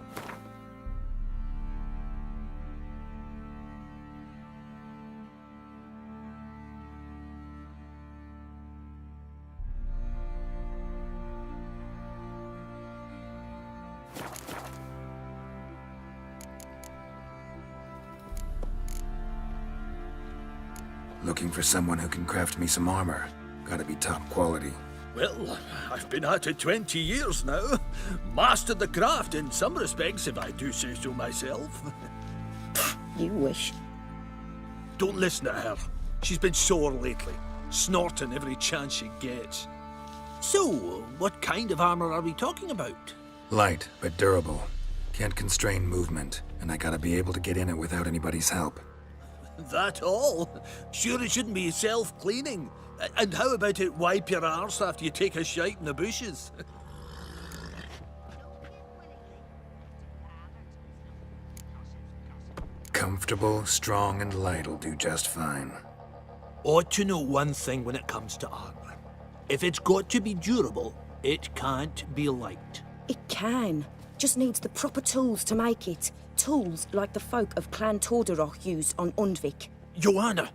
Looking for someone who can craft me some armor. Gotta be top quality. Well, I've been at it 20 years now. Mastered the craft in some respects, if I do say so myself. You wish. Don't listen to her. She's been sore lately, snorting every chance she gets. So, what kind of armor are we talking about? Light, but durable. Can't constrain movement, and I gotta be able to get in it without anybody's help. That all? Sure it shouldn't be self-cleaning. And how about it wipe your arse after you take a shite in the bushes? Comfortable, strong, and light'll do just fine. ought to know one thing when it comes to armor. If it's got to be durable, it can't be light. It can. Just needs the proper tools to make it. Tools like the folk of Clan Tordarroch used on Undvik. Joanna,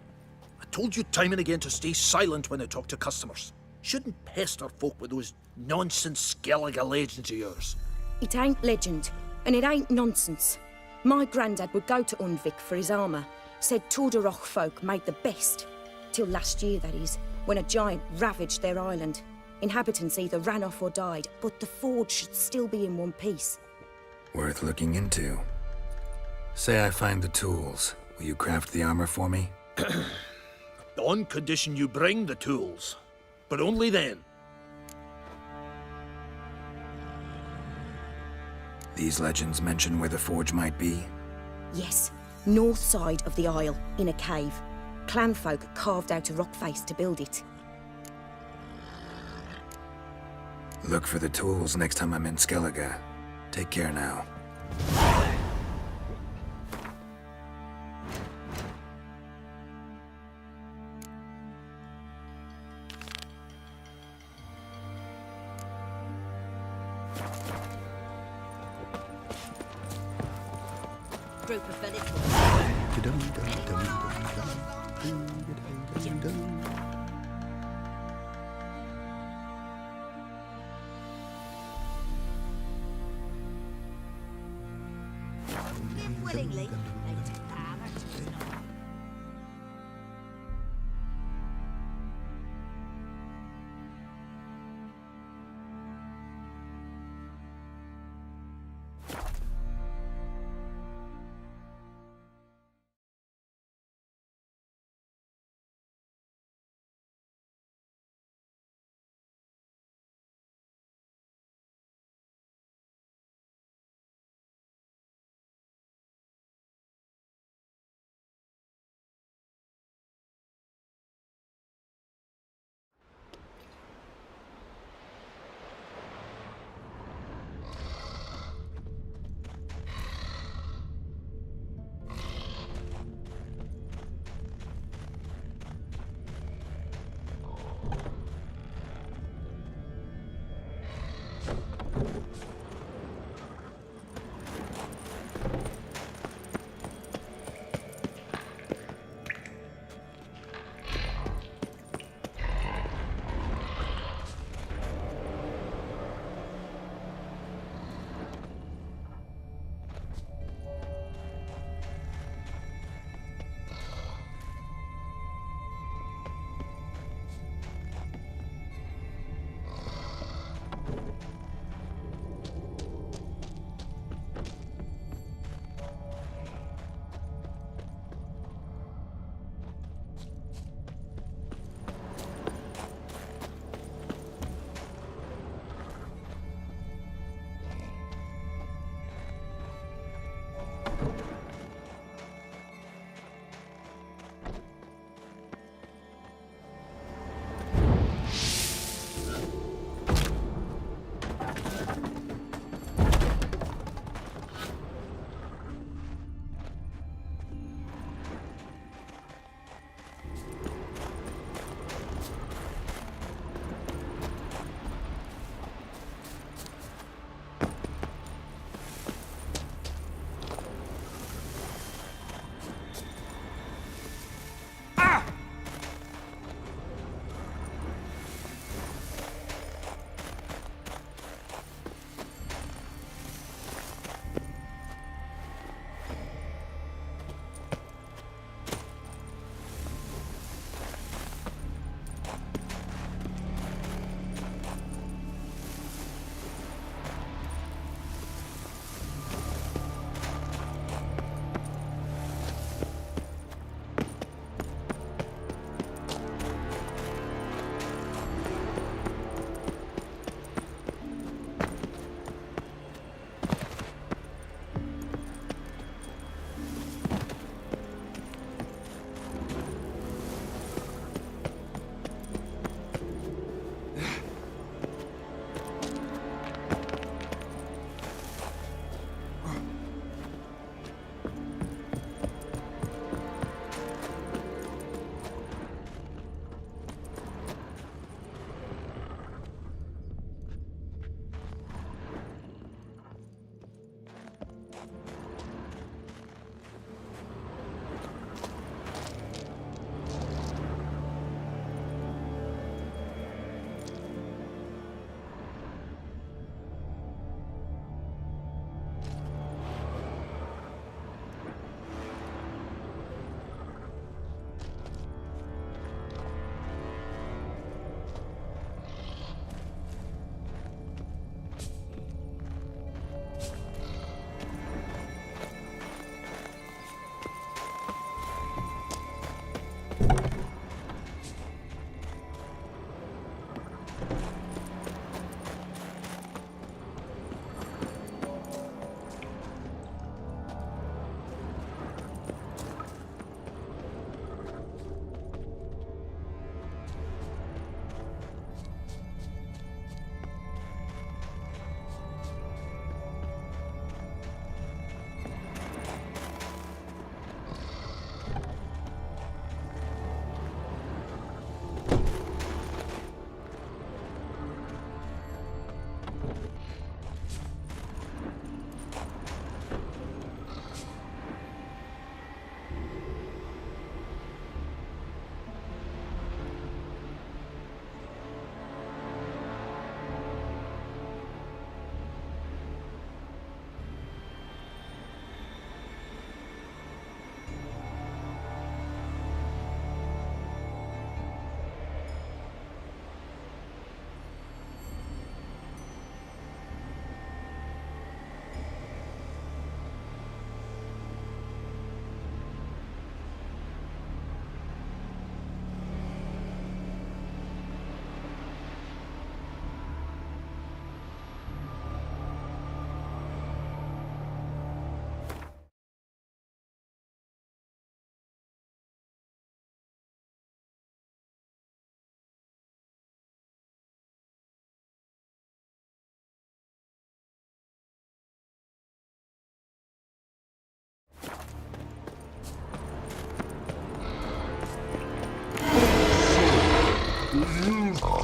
I told you time and again to stay silent when I talk to customers. Shouldn't pester folk with those nonsense Skellige legends of yours. It ain't legend, and it ain't nonsense. My granddad would go to Undvik for his armour. Said Tordarroch folk made the best. Till last year, that is, when a giant ravaged their island. Inhabitants either ran off or died, but the forge should still be in one piece. Worth looking into. Say I find the tools. Will you craft the armor for me? On condition you bring the tools. But only then. These legends mention where the forge might be? Yes, north side of the isle, in a cave. Clanfolk carved out a rock face to build it. Look for the tools next time I'm in Skellige. Take care now. Group of village. Live willingly.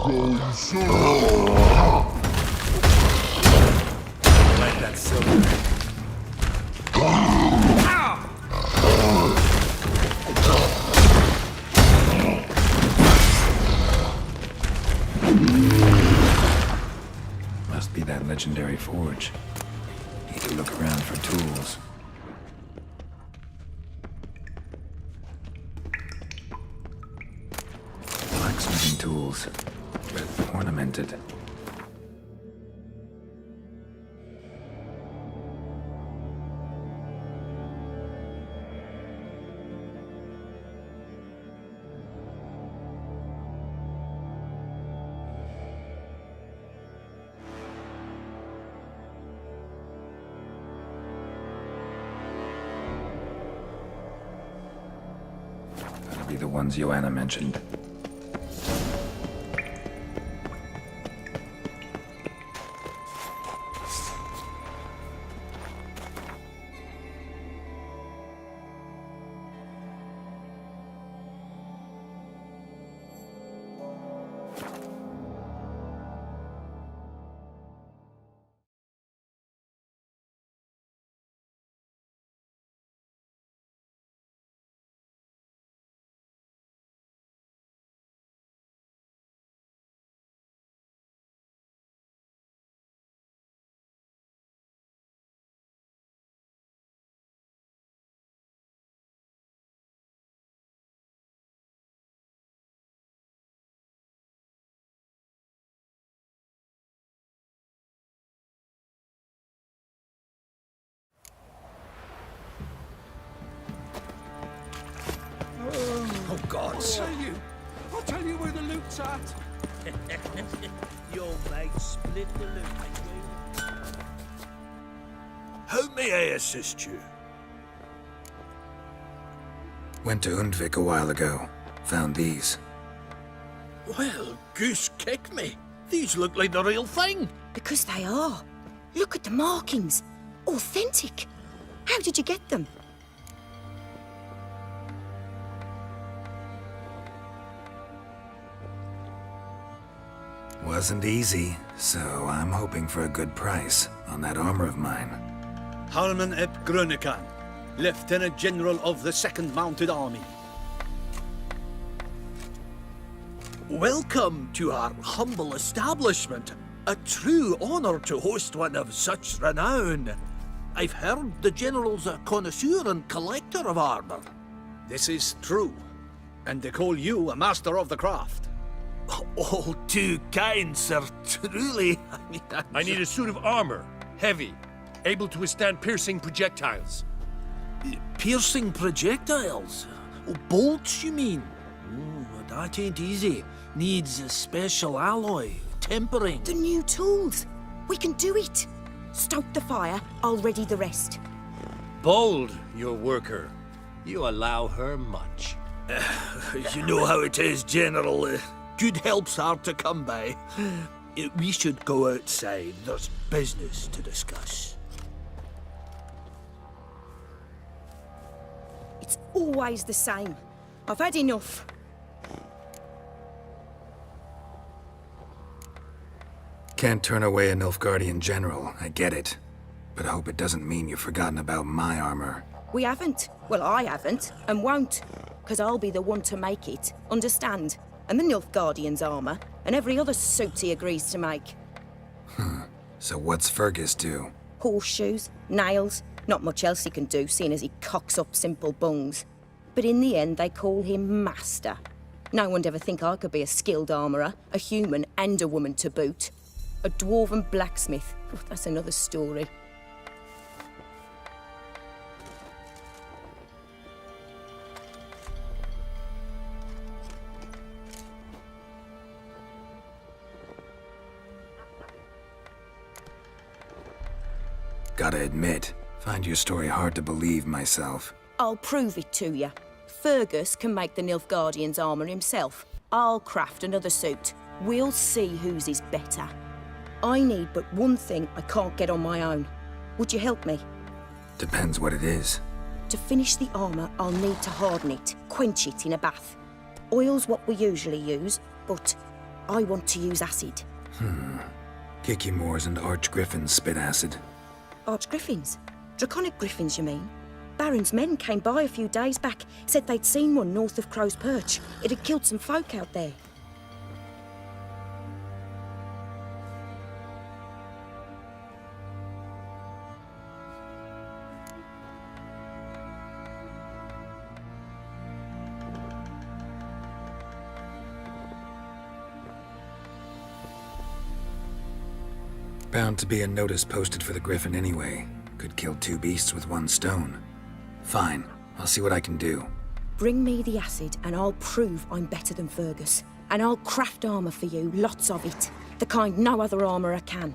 Like that silver. Must be that legendary forge. Need to look around for tools. Blacksmithing tools, but ornamented. That'll be the ones Joanna mentioned. Oh, gods. I'll tell you where the loot's at. Your mate split the loot. How may I assist you? Went to Undvik a while ago. Found these. Well, goose kick me. These look like the real thing. Because they are. Look at the markings. Authentic. How did you get them? Wasn't easy, so I'm hoping for a good price on that armor of mine. Harman ep Grönekan, Lieutenant General of the 2nd Mounted Army. Welcome to our humble establishment. A true honor to host one of such renown. I've heard the General's a connoisseur and collector of armor. This is true, and they call you a master of the craft. All too kind, sir. Truly, I need a suit of armor, heavy, able to withstand piercing projectiles. Piercing projectiles? Oh, bolts, you mean? Oh, that ain't easy. Needs a special alloy, tempering. The new tools. We can do it. Stoke the fire, I'll ready the rest. Bold, your worker. You allow her much. You know how it is, General. Good help's hard to come by. We should go outside. There's business to discuss. It's always the same. I've had enough. Can't turn away a Nilfgaardian general, I get it. But I hope it doesn't mean you've forgotten about my armor. We haven't. Well, I haven't, and won't. Because I'll be the one to make it, understand? And the Nilfgaardian's armor, and every other suit he agrees to make. So what's Fergus do? Horseshoes, nails, not much else he can do, seeing as he cocks up simple bungs. But in the end, they call him Master. No one'd ever think I could be a skilled armourer, a human and a woman to boot. A dwarven blacksmith, that's another story. Gotta admit, find your story hard to believe myself. I'll prove it to you. Fergus can make the Nilfgaardian's armour himself. I'll craft another suit. We'll see whose is better. I need but one thing I can't get on my own. Would you help me? Depends what it is. To finish the armour, I'll need to harden it, quench it in a bath. Oil's what we usually use, but I want to use acid. Kikimores and archgriffins spit acid. Archgriffins? Draconic griffins, you mean? Baron's men came by a few days back, said they'd seen one north of Crow's Perch. It had killed some folk out there. Bound to be a notice posted for the griffin anyway. Could kill two beasts with one stone. Fine, I'll see what I can do. Bring me the acid and I'll prove I'm better than Fergus. And I'll craft armour for you, lots of it. The kind no other armourer can.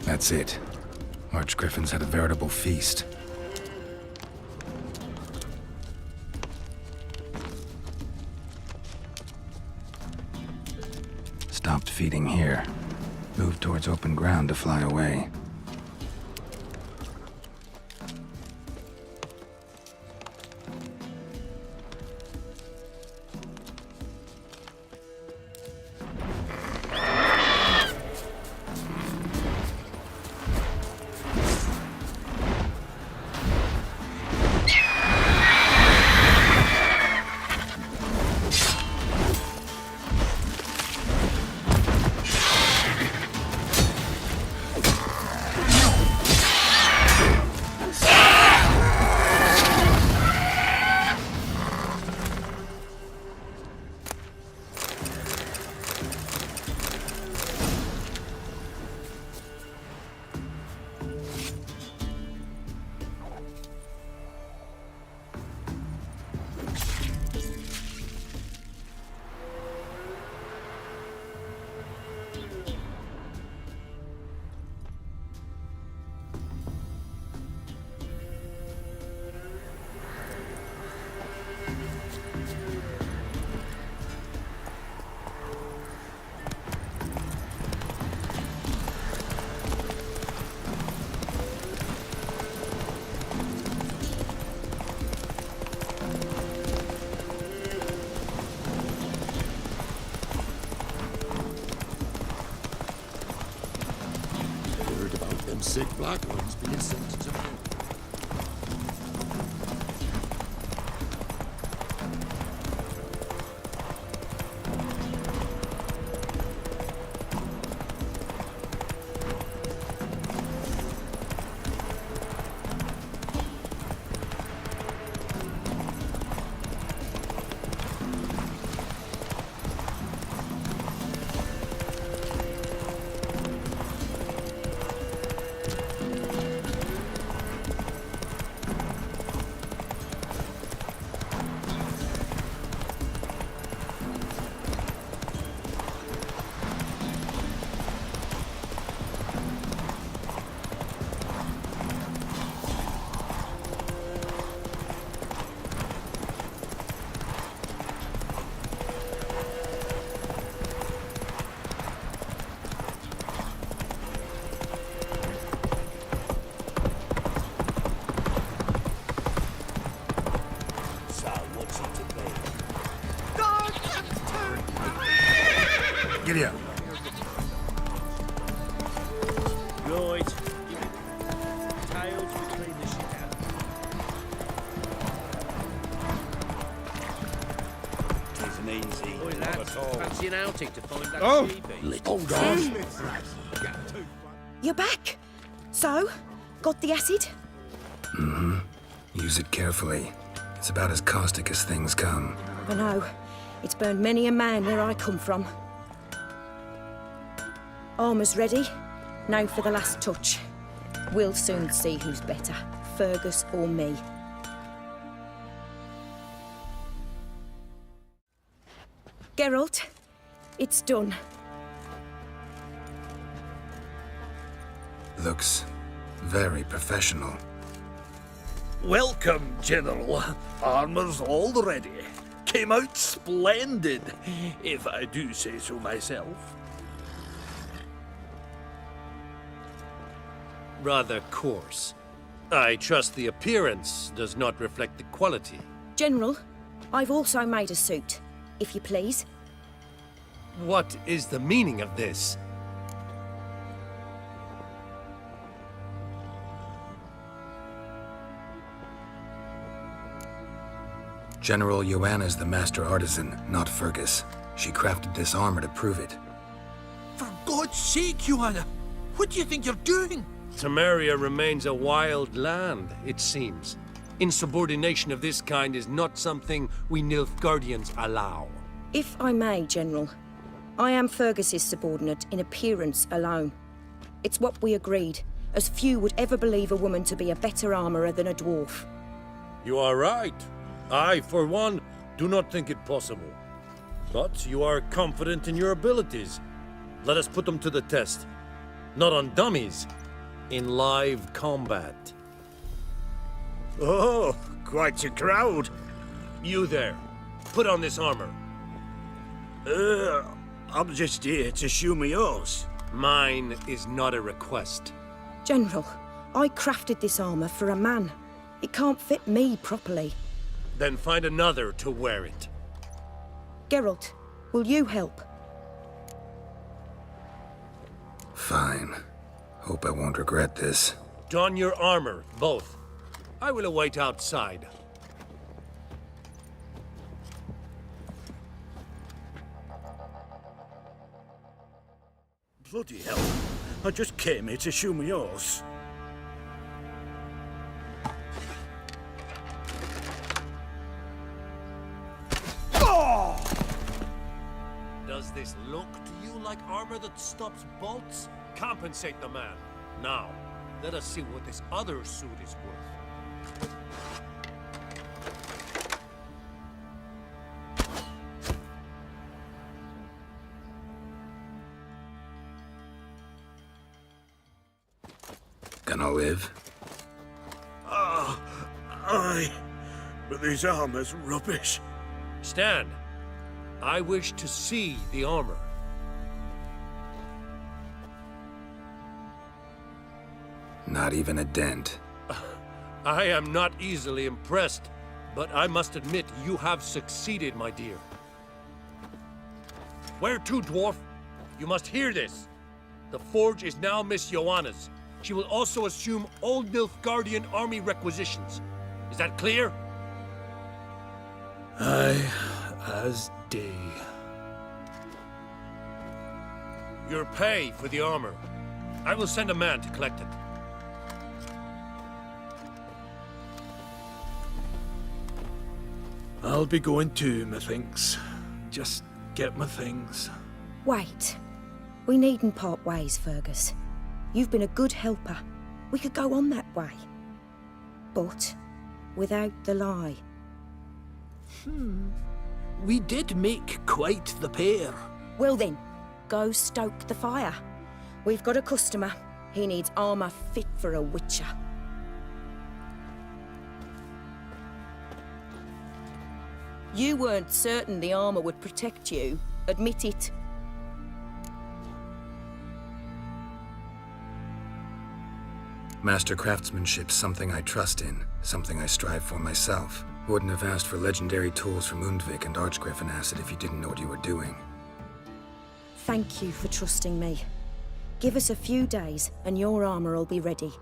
That's it. Archgriffins had a veritable feast. Stopped feeding here. Moved towards open ground to fly away. Sick black ones being sent to me. Giddy up. Right. Tails between the shit out. Isn't easy. Oi, lads, fancy an outing to find that Oh. GB? Hold on. You're back. So, got the acid? Mm-hmm. Use it carefully. It's about as caustic as things come. I know. It's burned many a man where I come from. Armour's ready. Now for the last touch. We'll soon see who's better, Fergus or me. Geralt, it's done. Looks very professional. Welcome, General. Armour's all ready. Came out splendid, if I do say so myself. Rather coarse. I trust the appearance does not reflect the quality. General, I've also made a suit, if you please. What is the meaning of this? General Joanna's the master artisan, not Fergus. She crafted this armor to prove it. For God's sake, Joanna, what do you think you're doing? Temeria remains a wild land, it seems. Insubordination of this kind is not something we Nilfgaardians allow. If I may, General, I am Fergus's subordinate in appearance alone. It's what we agreed, as few would ever believe a woman to be a better armourer than a dwarf. You are right. I, for one, do not think it possible. But you are confident in your abilities. Let us put them to the test. Not on dummies, in live combat. Oh, quite a crowd. You there, put on this armor. I'm just here to show me yours. Mine is not a request. General, I crafted this armour for a man. It can't fit me properly. Then find another to wear it. Geralt, will you help? Fine. Hope I won't regret this. Don your armor, both. I will await outside. Bloody hell. I just came here to show me yours. Does this look to you like armor that stops bolts? Compensate the man. Now, let us see what this other suit is worth. Gonna live? Aye. But this armor's rubbish. Stand. I wish to see the armor. Not even a dent. I am not easily impressed, but I must admit you have succeeded, my dear. Where to, dwarf? You must hear this. The forge is now Miss Joanna's. She will also assume all Nilfgaardian army requisitions. Is that clear? Aye, as day. Your pay for the armor. I will send a man to collect it. I'll be going too, methinks. Just get my things. Wait. We needn't part ways, Fergus. You've been a good helper. We could go on that way. But without the lie. We did make quite the pair. Well then, go stoke the fire. We've got a customer. He needs armour fit for a witcher. You weren't certain the armour would protect you. Admit it. Master craftsmanship's something I trust in, something I strive for myself. Wouldn't have asked for legendary tools from Undvik and Archgriffin acid if you didn't know what you were doing. Thank you for trusting me. Give us a few days and your armor will be ready.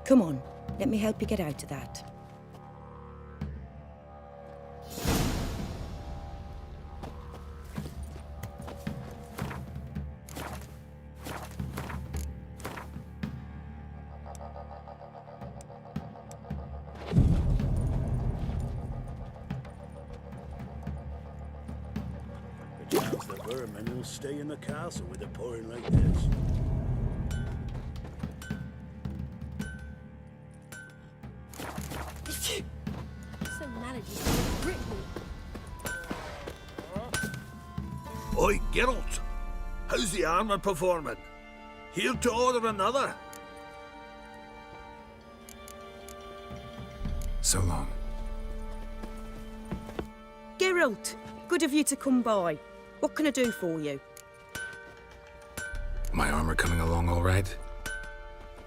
Come on, let me help you get out of that. Perchance the vermin will stay in the castle with a pouring like this. Oi, Geralt! How's the armor performing? Here to order another? So long. Geralt, good of you to come by. What can I do for you? My armor coming along all right?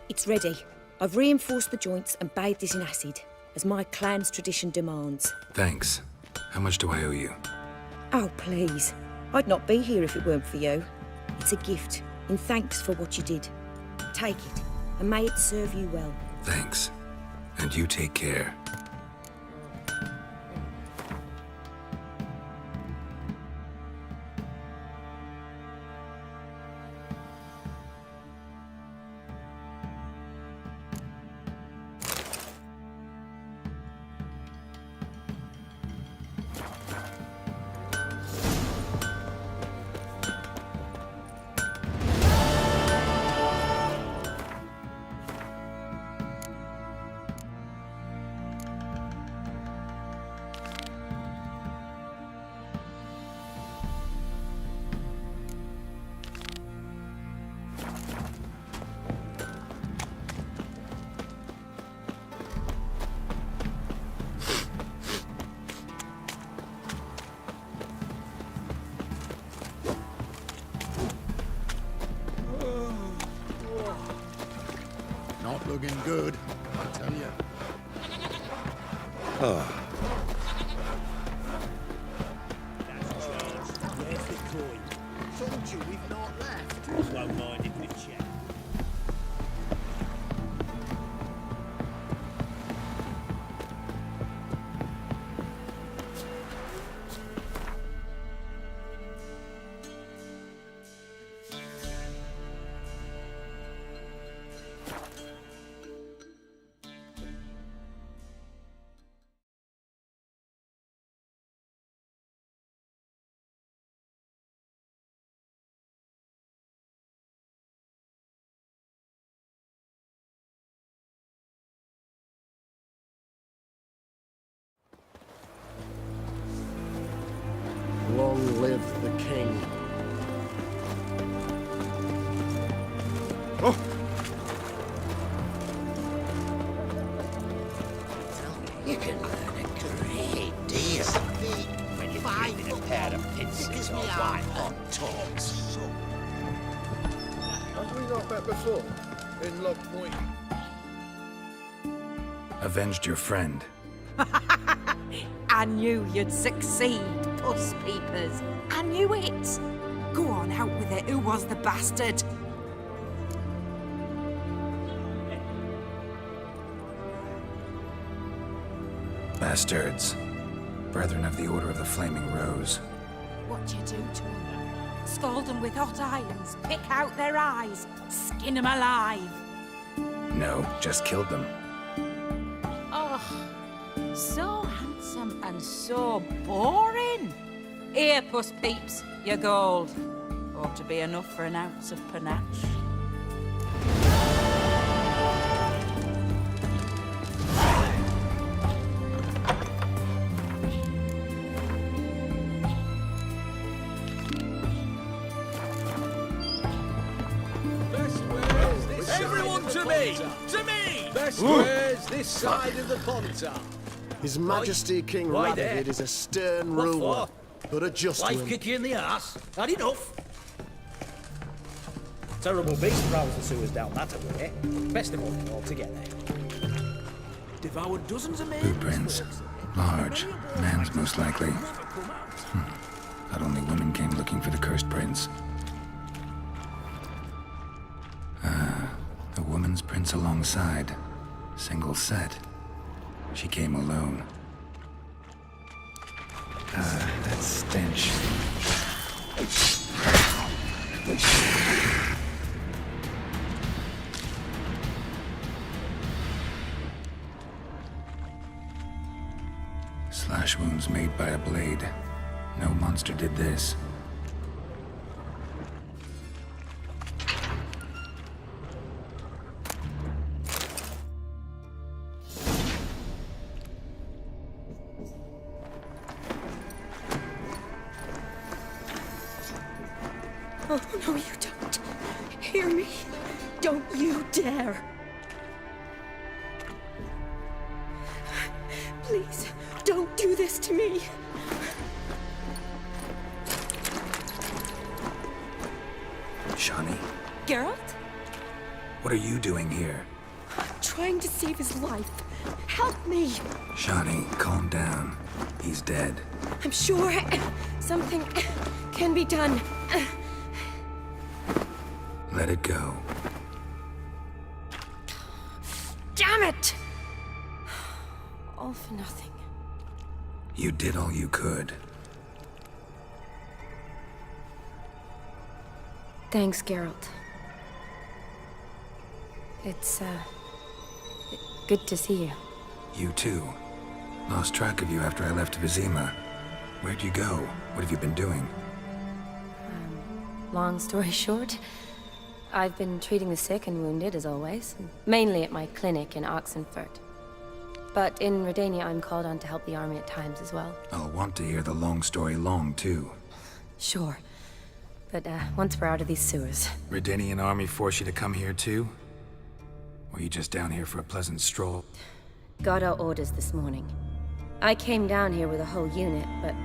It's ready. I've reinforced the joints and bathed it in acid, as my clan's tradition demands. Thanks. How much do I owe you? Oh, please. I'd not be here if it weren't for you. It's a gift, in thanks for what you did. Take it, and may it serve you well. Thanks. And you take care. Not looking good, I tell you. Where's the coin? Told you we've not left. Won't mind if we check. Long live the king. Oh! You can learn a great deal when you find a pair of pincers or white hot talks. Have we not met before? In Lock Point? Avenged your friend. I knew you'd succeed, puss peepers. I knew it. Go on, out with it. Who was the bastard? Bastards. Brethren of the Order of the Flaming Rose. What'd you do to them? Scald them with hot irons, pick out their eyes, skin them alive. No, just killed them. Oh, so handsome and so boring. Here, puss peeps, your gold. Ought to be enough for an ounce of panache. Everyone to me! To me! Best wares this side of the Pontar. His Majesty King Right there. Radovid is a stern What ruler, for? but a just Life one. kick you in the ass. Had enough. Terrible beast prowls the sewers down that way. Best of all altogether. Devoured dozens of men. Blueprints. Large. Man's most likely. Thought only women came looking for the cursed prince. A woman's prince alongside. Single set. She came alone. That stench. Slash wounds made by a blade. No monster did this. Oh, no, you don't. Hear me? Don't you dare. Please, don't do this to me. Shani, Geralt? what are you doing here? Trying to save his life. Help me. Shani, calm down. He's dead. I'm sure something can be done. Let it go. Damn it! All for nothing. You did all you could. Thanks, Geralt. It's, good to see you. You too. Lost track of you after I left Vizima. Where'd you go? What have you been doing? Long story short, I've been treating the sick and wounded, as always. Mainly at my clinic in Oxenfurt. But in Redania, I'm called on to help the army at times as well. I'll want to hear the long story long, too. Sure. But, once we're out of these sewers. Redanian army force you to come here, too? Or are you just down here for a pleasant stroll? Got our orders this morning. I came down here with a whole unit, but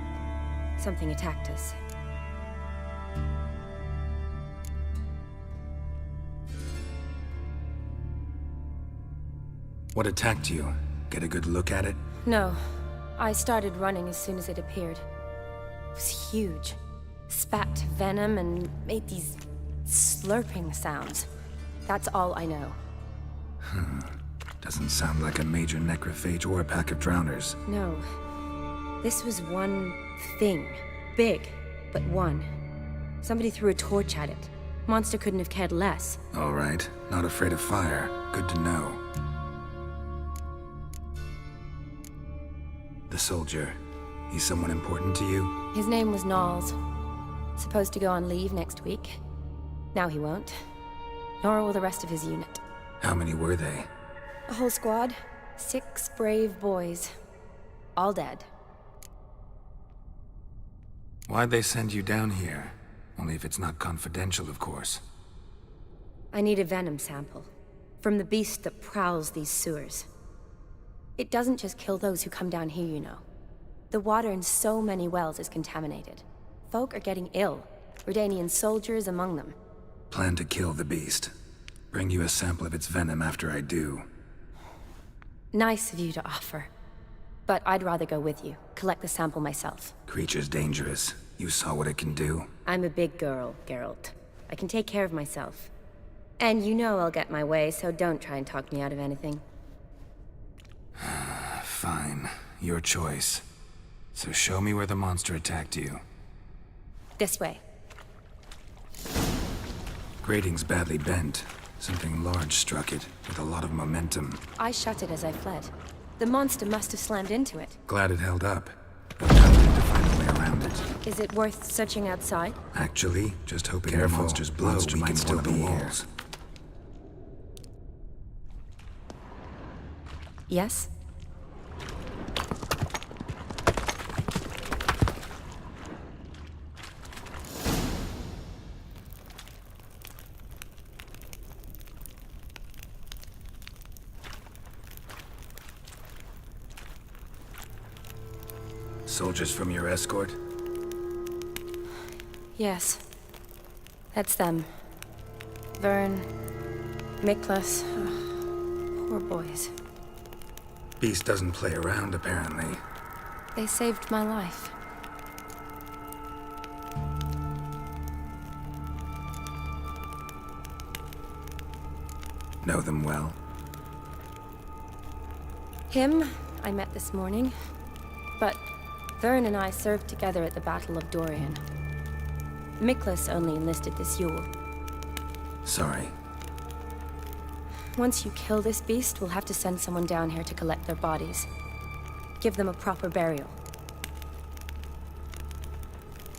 something attacked us. What attacked you? Get a good look at it? No. I started running as soon as it appeared. It was huge. Spat venom and made these slurping sounds. That's all I know. Doesn't sound like a major necrophage or a pack of drowners. No. This was one thing. Big, but one. Somebody threw a torch at it. Monster couldn't have cared less. All right. Not afraid of fire. Good to know. The soldier. He's someone important to you? His name was Knowles. Supposed to go on leave next week. Now he won't. Nor will the rest of his unit. How many were they? A whole squad. 6 brave boys. All dead. Why'd they send you down here? Only if it's not confidential, of course. I need a venom sample. From the beast that prowls these sewers. It doesn't just kill those who come down here, you know. The water in so many wells is contaminated. Folk are getting ill. Redanian soldiers among them. Plan to kill the beast. Bring you a sample of its venom after I do. Nice of you to offer. But I'd rather go with you. Collect the sample myself. Creature's dangerous. You saw what it can do. I'm a big girl, Geralt. I can take care of myself. And you know I'll get my way, so don't try and talk me out of anything. Fine. Your choice. So show me where the monster attacked you. This way. Grating's badly bent. Something large struck it, with a lot of momentum. I shut it as I fled. The monster must have slammed into it. Glad it held up. But now we need to find a way around it. Is it worth searching outside? Actually, just hoping the monster's blow weakens one of the walls. Yes? Soldiers from your escort? Yes. That's them. Vern, Miklas. Poor boys. Beast doesn't play around, apparently. They saved my life. Know them well? Him, I met this morning. But Vern and I served together at the Battle of Dorian. Miklas only enlisted this Yule. Sorry. Once you kill this beast, we'll have to send someone down here to collect their bodies. Give them a proper burial.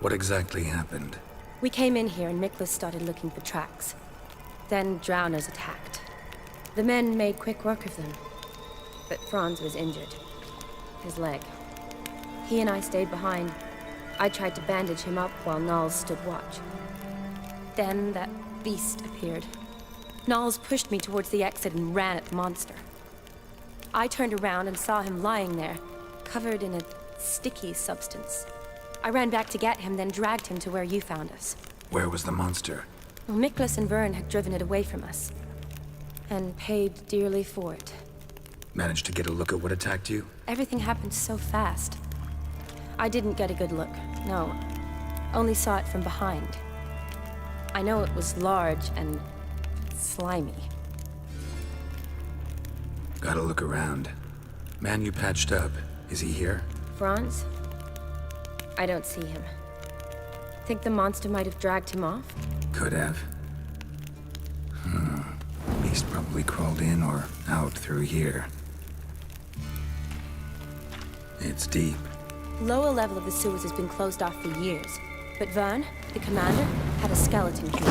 What exactly happened? We came in here and Miklas started looking for tracks. Then drowners attacked. The men made quick work of them. But Franz was injured. His leg. He and I stayed behind. I tried to bandage him up while Nals stood watch. Then that beast appeared. Nals pushed me towards the exit and ran at the monster. I turned around and saw him lying there, covered in a sticky substance. I ran back to get him, then dragged him to where you found us. Where was the monster? Well, Miklas and Vern had driven it away from us. And paid dearly for it. Managed to get a look at what attacked you? Everything happened so fast. I didn't get a good look, no. Only saw it from behind. I know it was large and slimy. Gotta look around. Man you patched up, is he here? Franz? I don't see him. Think the monster might have dragged him off? Could have. Beast probably crawled in or out through here. It's deep. Lower level of the sewers has been closed off for years. But Vern, the commander, had a skeleton key.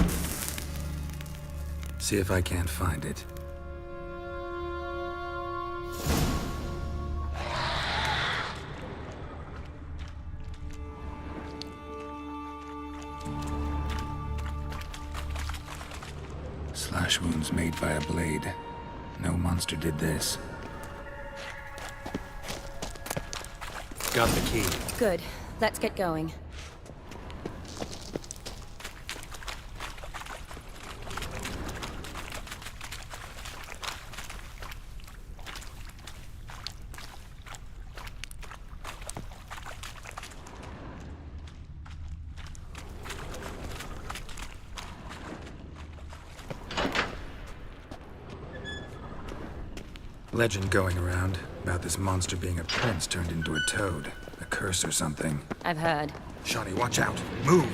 See if I can't find it. Slash wounds made by a blade. No monster did this. Got the key. Good. Let's get going. Legend going around about this monster being a prince turned into a toad. A curse or something. I've heard. Shawnee, watch out! Move!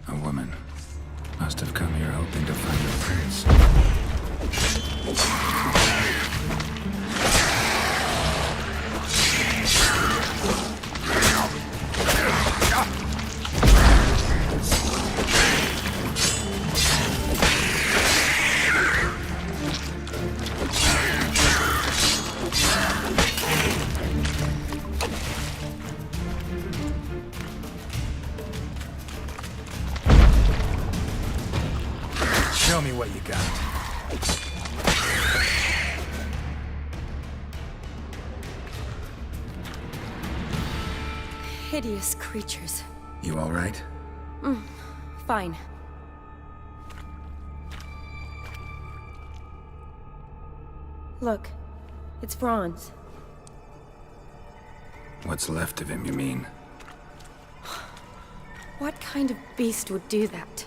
A woman. Must have come here hoping to find her prince. Show me what you got. Hideous creatures. You all right? Fine. Look, it's Franz. What's left of him, you mean? What kind of beast would do that?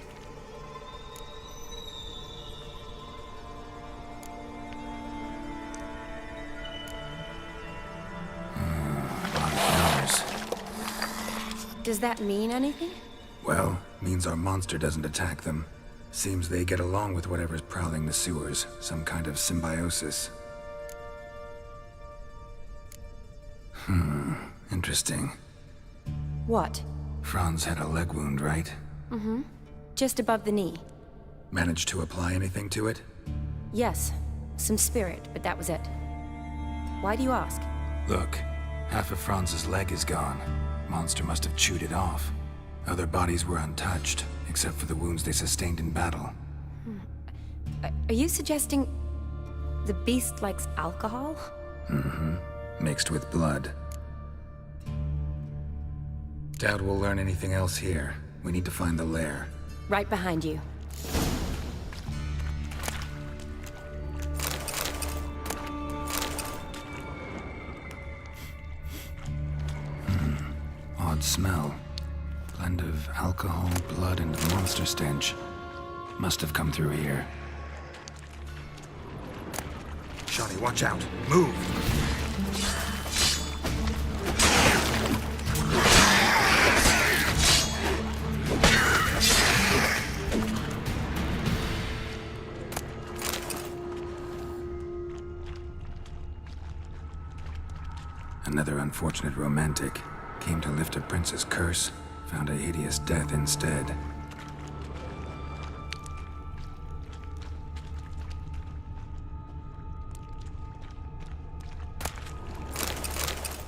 Does that mean anything? Well, means our monster doesn't attack them. Seems they get along with whatever's prowling the sewers. Some kind of symbiosis. Interesting. What? Franz had a leg wound, right? Mm-hmm. Just above the knee. Managed to apply anything to it? Yes. Some spirit, but that was it. Why do you ask? Look, half of Franz's leg is gone. Monster must have chewed it off. Other bodies were untouched, except for the wounds they sustained in battle. Are you suggesting the beast likes alcohol? Mm-hmm. Mixed with blood. Doubt we'll learn anything else here. We need to find the lair. Right behind you. Odd smell. Blend of alcohol, blood, and monster stench. Must have come through here. Shawnee, watch out. Move. Another unfortunate romantic. Came to lift a prince's curse, found a hideous death instead.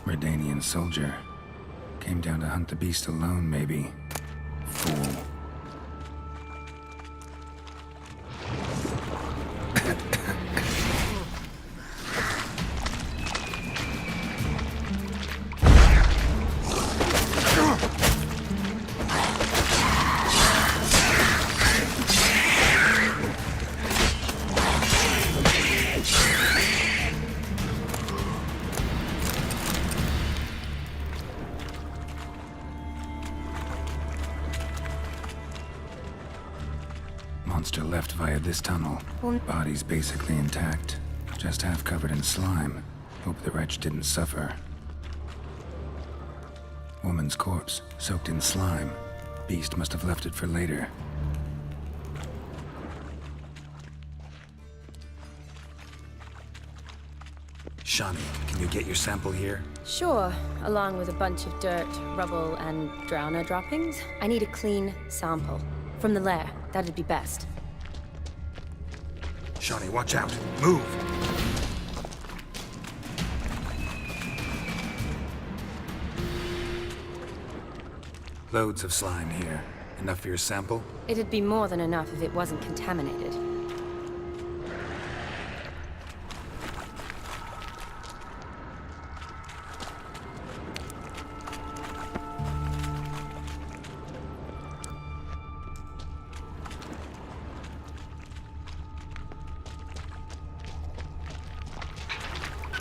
Redanian soldier. Came down to hunt the beast alone, maybe. Fool. Monster left via this tunnel. Body's basically intact. Just half covered in slime. Hope the wretch didn't suffer. Woman's corpse, soaked in slime. Beast must have left it for later. Shawnee, can you get your sample here? Sure, along with a bunch of dirt, rubble, and drowner droppings. I need a clean sample. From the lair, that'd be best. Shawnee, watch out. Move. Loads of slime here. Enough for your sample? It'd be more than enough if it wasn't contaminated.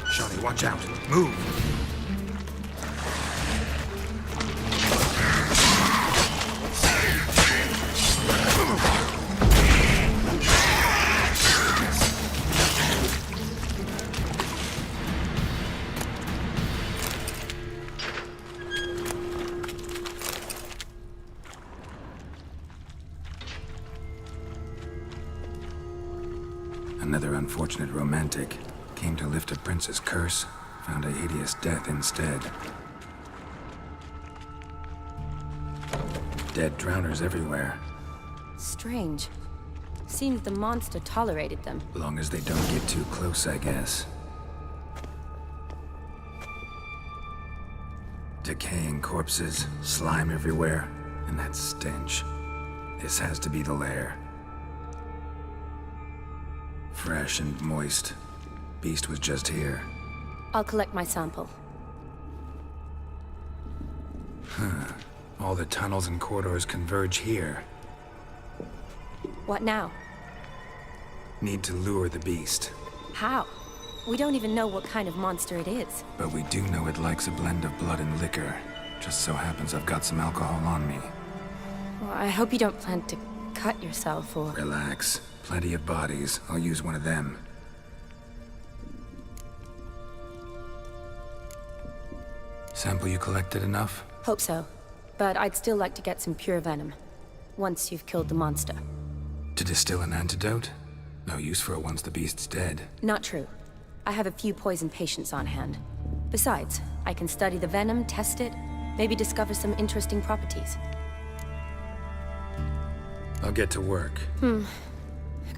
Shawnee, watch out. Move. Another unfortunate romantic. Came to lift a prince's curse, found a hideous death instead. Dead drowners everywhere. Strange. Seems the monster tolerated them. Long as they don't get too close, I guess. Decaying corpses, slime everywhere, and that stench. This has to be the lair. Fresh and moist. Beast was just here. I'll collect my sample. Huh. All the tunnels and corridors converge here. What now? Need to lure the beast. How? We don't even know what kind of monster it is. But we do know it likes a blend of blood and liquor. Just so happens I've got some alcohol on me. Well, I hope you don't plan to cut yourself or... Relax. Plenty of bodies. I'll use one of them. Sample you collected enough? Hope so. But I'd still like to get some pure venom. Once you've killed the monster. To distill an antidote? No use for it once the beast's dead. Not true. I have a few poison patients on hand. Besides, I can study the venom, test it, maybe discover some interesting properties. I'll get to work.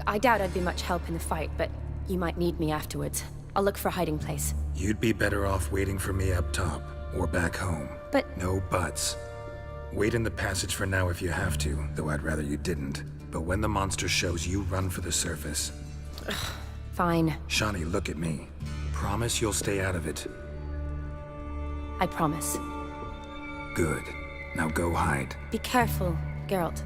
I doubt I'd be much help in the fight, but you might need me afterwards. I'll look for a hiding place. You'd be better off waiting for me up top, or back home. But... No buts. Wait in the passage for now if you have to, though I'd rather you didn't. But when the monster shows, you run for the surface. Fine. Shawnee, look at me. Promise you'll stay out of it. I promise. Good. Now go hide. Be careful, Geralt.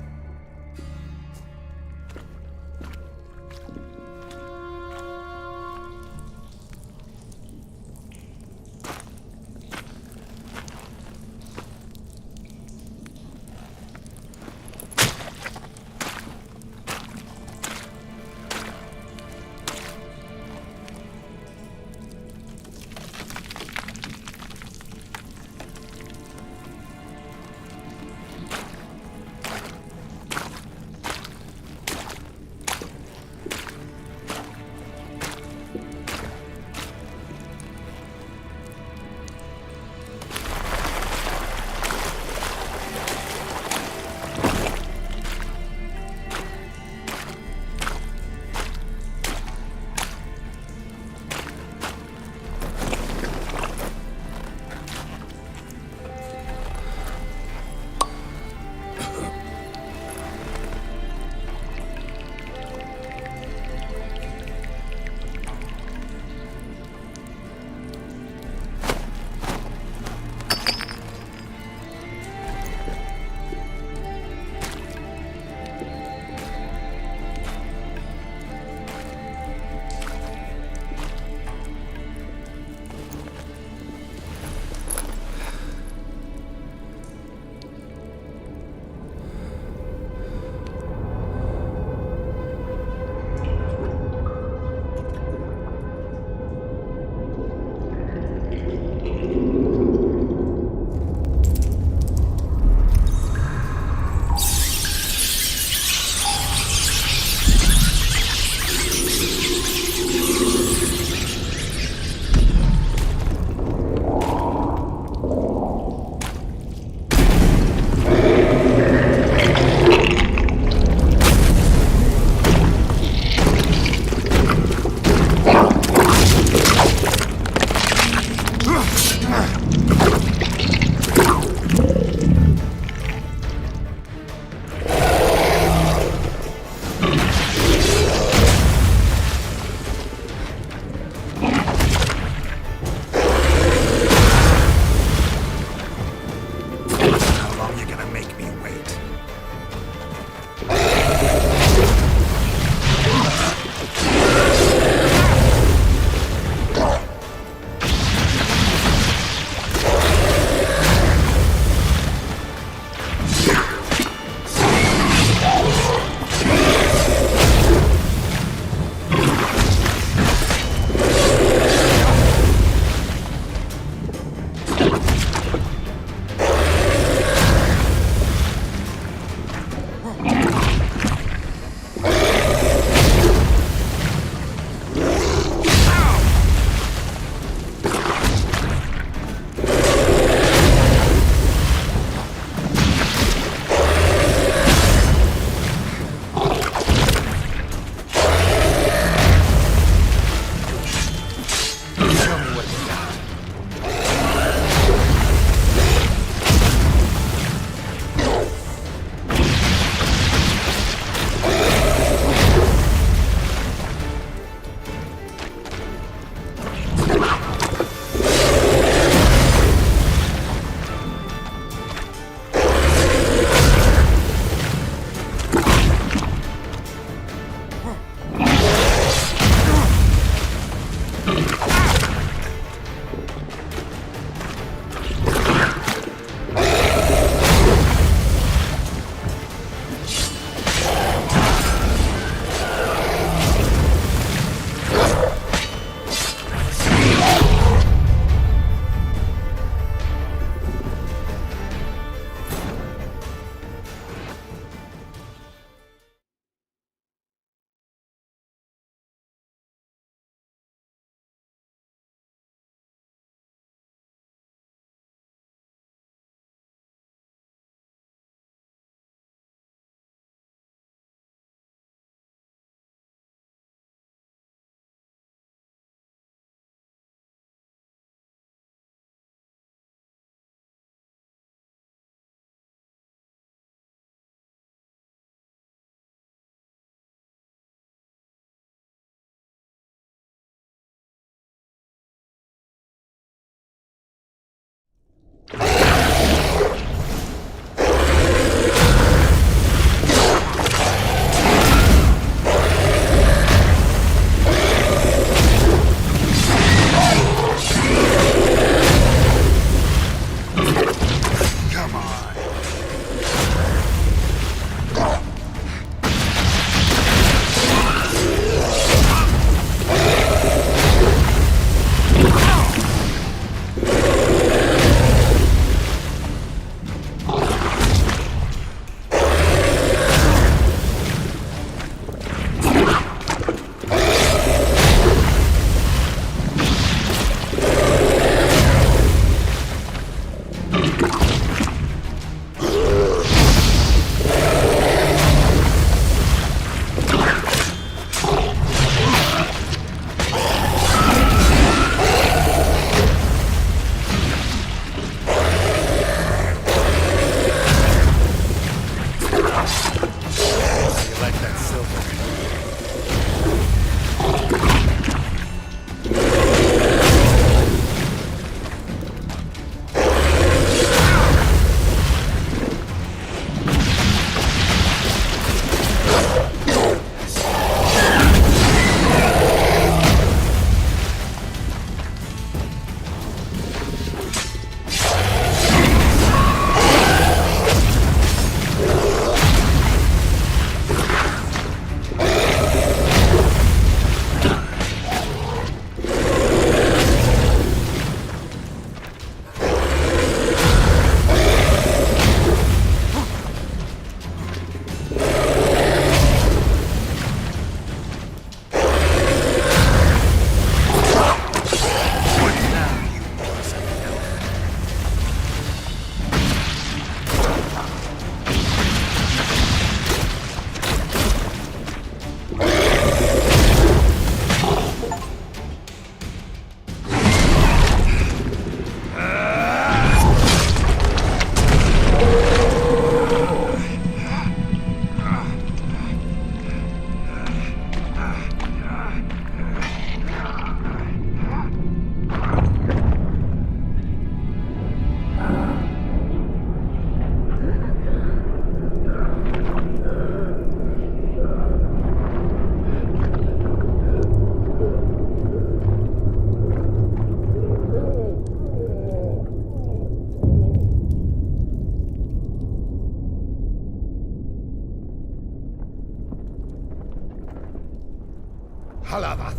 Halavath,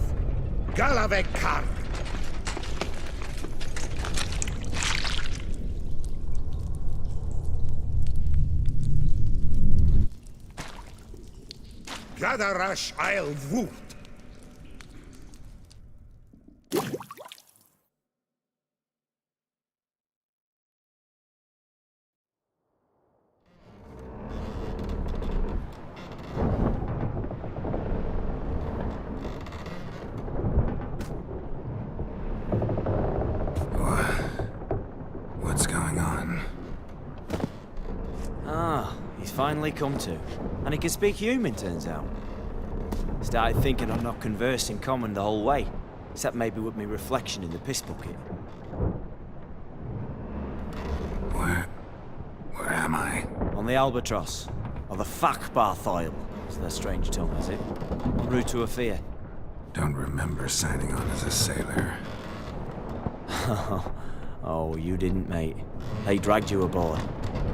Galavek Kar. Gadarash I'll Voot. What's going on? Ah, he's finally come to. And he can speak human, turns out. Started thinking I'm not conversed in common the whole way, except maybe with me reflection in the piss bucket. Where am I? On the Albatross, or the Fakbarth Isle, as their strange tongue has it. En route to Afir. Don't remember signing on as a sailor. Oh, you didn't, mate. They dragged you aboard.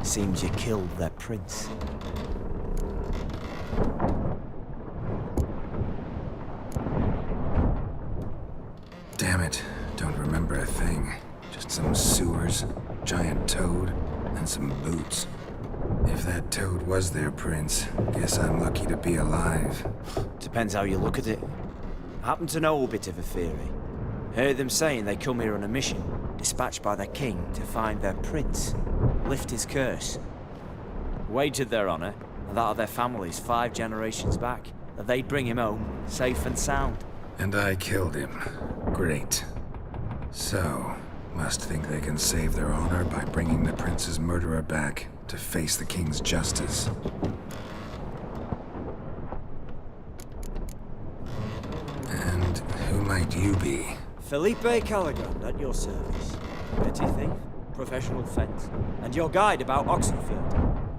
Seems you killed their prince. Damn it, don't remember a thing. Just some sewers, giant toad, and some boots. If that toad was their prince, guess I'm lucky to be alive. Depends how you look at it. I happen to know a bit of a theory. Heard them saying they come here on a mission, dispatched by their king to find their prince, lift his curse. Wagered their honor, and that of their families 5 generations back, that they'd bring him home, safe and sound. And I killed him. Great. So, must think they can save their honor by bringing the prince's murderer back to face the king's justice. And who might you be? Felipe Caligrand at your service. Petty thief, professional fence, and your guide about Oxenford.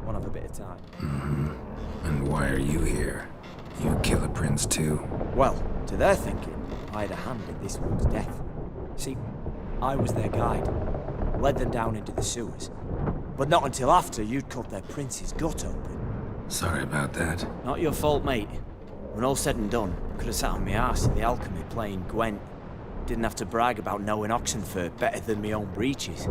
One of a bit of time. Mm-hmm. And why are you here? You kill a prince too? Well, to their thinking, I had a hand in this one's death. See, I was their guide, led them down into the sewers. But not until after you'd cut their prince's gut open. Sorry about that. Not your fault, mate. When all said and done, could have sat on my arse in the alchemy playing Gwent. Didn't have to brag about knowing Oxenford better than my own breeches.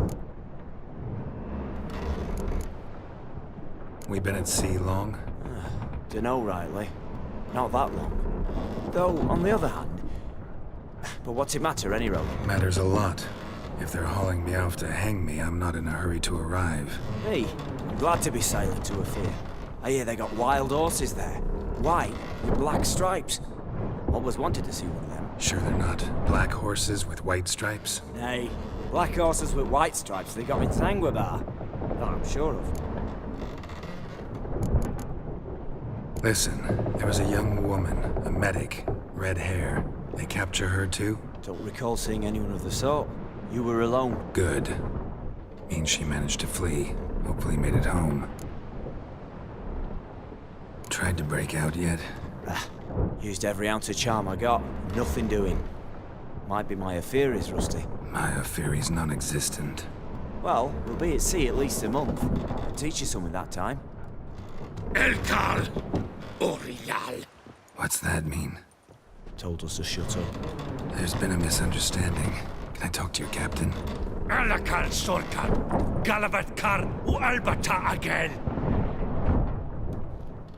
We been at sea long? Dunno rightly. Not that long. Though, on the other hand... But what's it matter, any road? Matters a lot. If they're hauling me off to hang me, I'm not in a hurry to arrive. Hey, I'm glad to be sailing to Afir. I hear they got wild horses there. White, with black stripes. Always wanted to see one of them. Sure they're not black horses with white stripes? Nay, black horses with white stripes they got in Sanguibar. That I'm sure of. Listen, there was a young woman, a medic, red hair. They capture her too? Don't recall seeing anyone of the sort. You were alone. Good. Means she managed to flee. Hopefully made it home. Tried to break out yet? Used every ounce of charm I got. Nothing doing. Might be my Afiri's rusty. My Afiri's non-existent. Well, we'll be at sea at least a month. I'll teach you something that time. Elkal! Orial! What's that mean? Told us to shut up. There's been a misunderstanding. Can I talk to your captain? Alakal Sorkan! Galavat Kar u Albata again!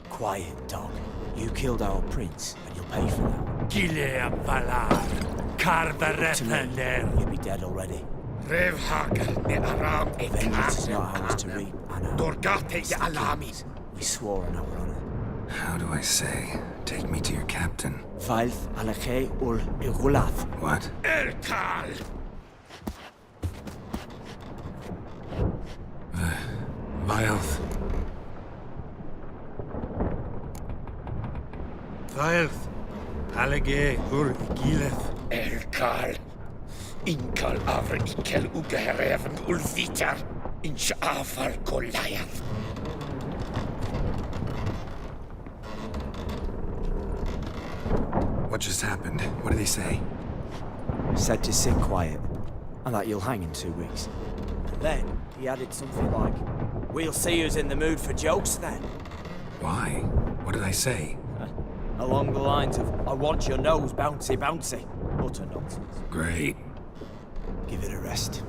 Quiet, dog. You killed our prince, and you'll pay for that. Gileam Valar! Karvarethaner! You'll be dead already. Rev Hagar ne Aram e Vengeance is not ours to reap, Anna. Dorgate ya Alami! We swore on our honor. How do I say? Take me to your captain. Valth alake ul igulath. What? Elkal! Vilth. Vilth. Alage ur Gileth. Elkal. Inkal avre ikel ugehereven ulvitar. Inch afal Goliath. What just happened? What did he say? Said to sit quiet, and that you'll hang in 2 weeks. And then he added something like, "We'll see who's in the mood for jokes then." Why? What did I say? Along the lines of, I want your nose bouncy bouncy. Utter nonsense. Great. Give it a rest.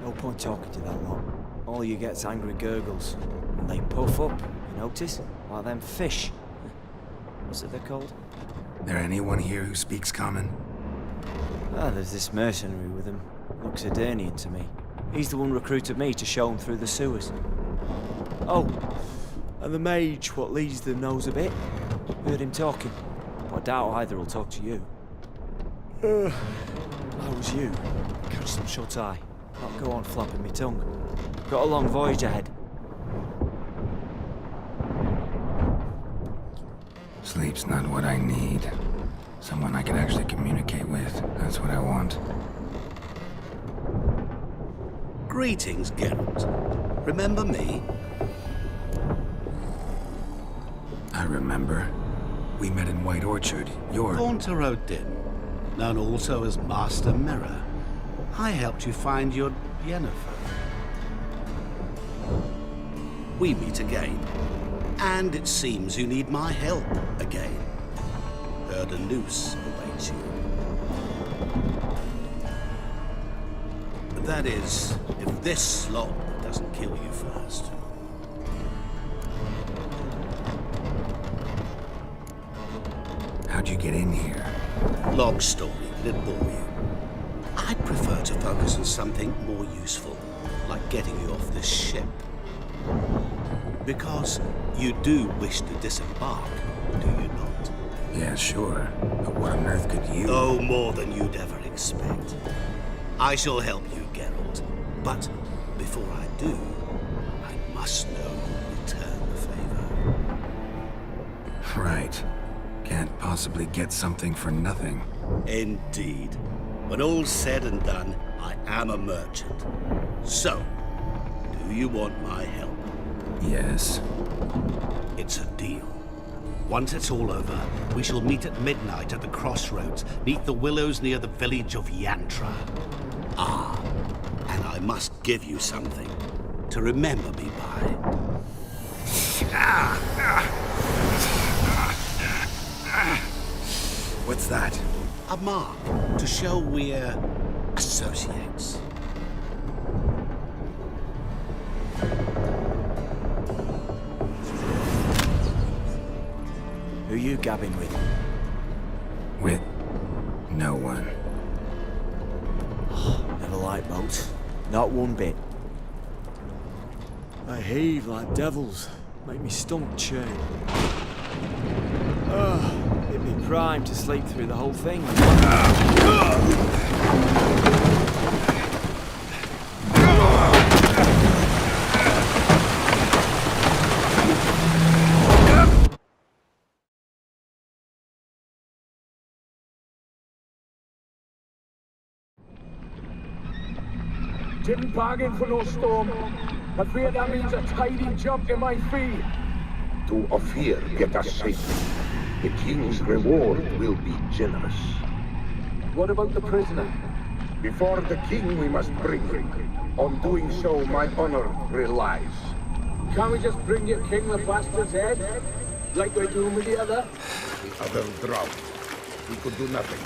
No point talking to that lot. All you get's angry gurgles. And they puff up, you notice? Like them fish. What's it they're called? There anyone here who speaks common? Ah, there's this mercenary with him. Looks Edirnian to me. He's the one recruited me to show him through the sewers. Oh, and the mage what leads them knows a bit. Heard him talking. But I doubt either will talk to you. How was you? Catch some shut-eye. Not go on flapping me tongue. Got a long voyage ahead. Sleep's not what I need. Someone I can actually communicate with. That's what I want. Greetings, Geralt. Remember me? I remember. We met in White Orchard. You're... Haunter Odin, known also as Master Mirror. I helped you find your Yennefer. We meet again. And it seems you need my help again. Heard a noose awaits you. That is, if this slob doesn't kill you first. How'd you get in here? Long story, did it bore you? I'd prefer to focus on something more useful, like getting you off this ship. Because you do wish to disembark, do you not? Yeah, sure. But what on earth could you... Oh, more than you'd ever expect. I shall help you, Geralt. But before I do, I must know who returned the favor. Right. Can't possibly get something for nothing. Indeed. When all's said and done, I am a merchant. So, do you want my help? Yes. It's a deal. Once it's all over, we shall meet at midnight at the crossroads, neath the willows near the village of Yantra. Ah, and I must give you something to remember me by. What's that? A mark to show we're associates. Who you gabbing with? With no one. Never liked boats. Not one bit. They heave like devils. Make me stomach churn. Hit me primed to sleep through the whole thing. Didn't bargain for no storm. I fear that means a tidy jump in my fee. To Ophir, get us safely. The king's reward will be generous. What about the prisoner? Before the king we must bring him. On doing so, my honor relies. Can't we just bring your king the bastard's head? Like we're doing with the other? The other drowned. We could do nothing.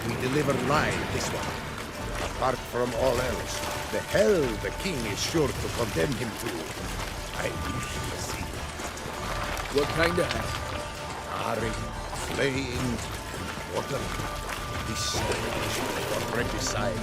We deliver live this one. Apart from all else, the hell the king is sure to condemn him to. I wish to see. What kind of hell? Charring, flaying, water. This stage for regicide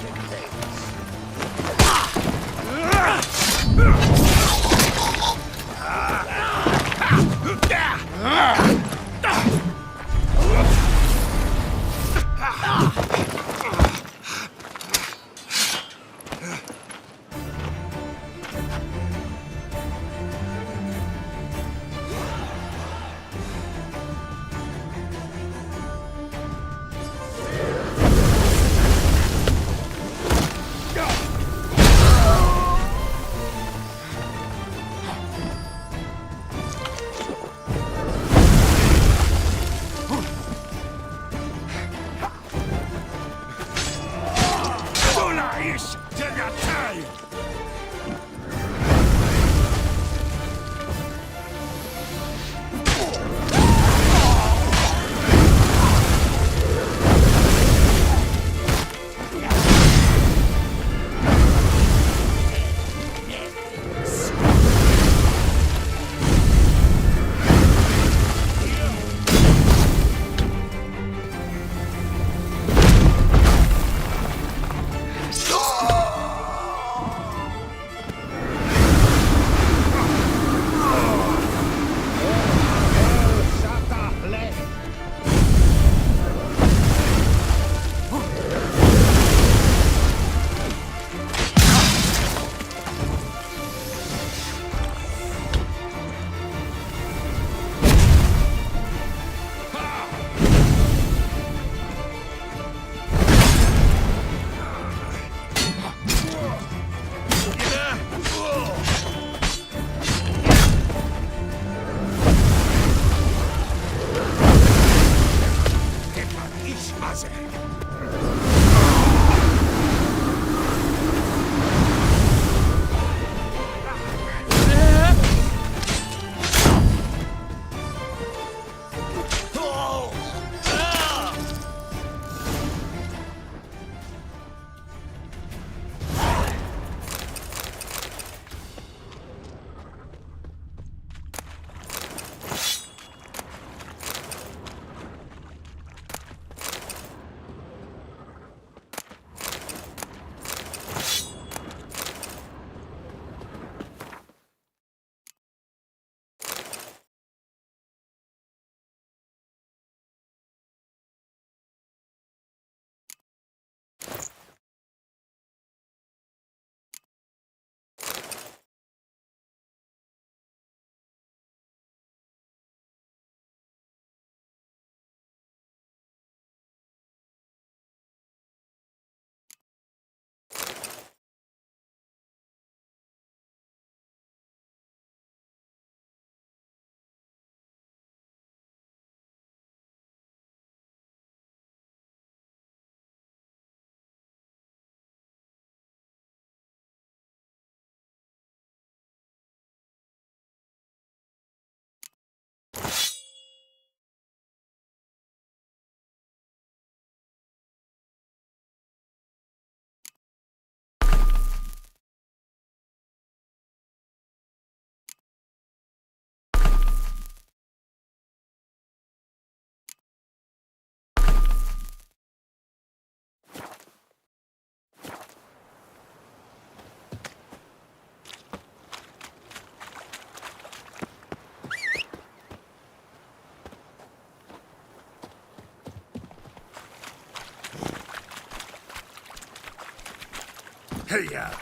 Hey, yeah.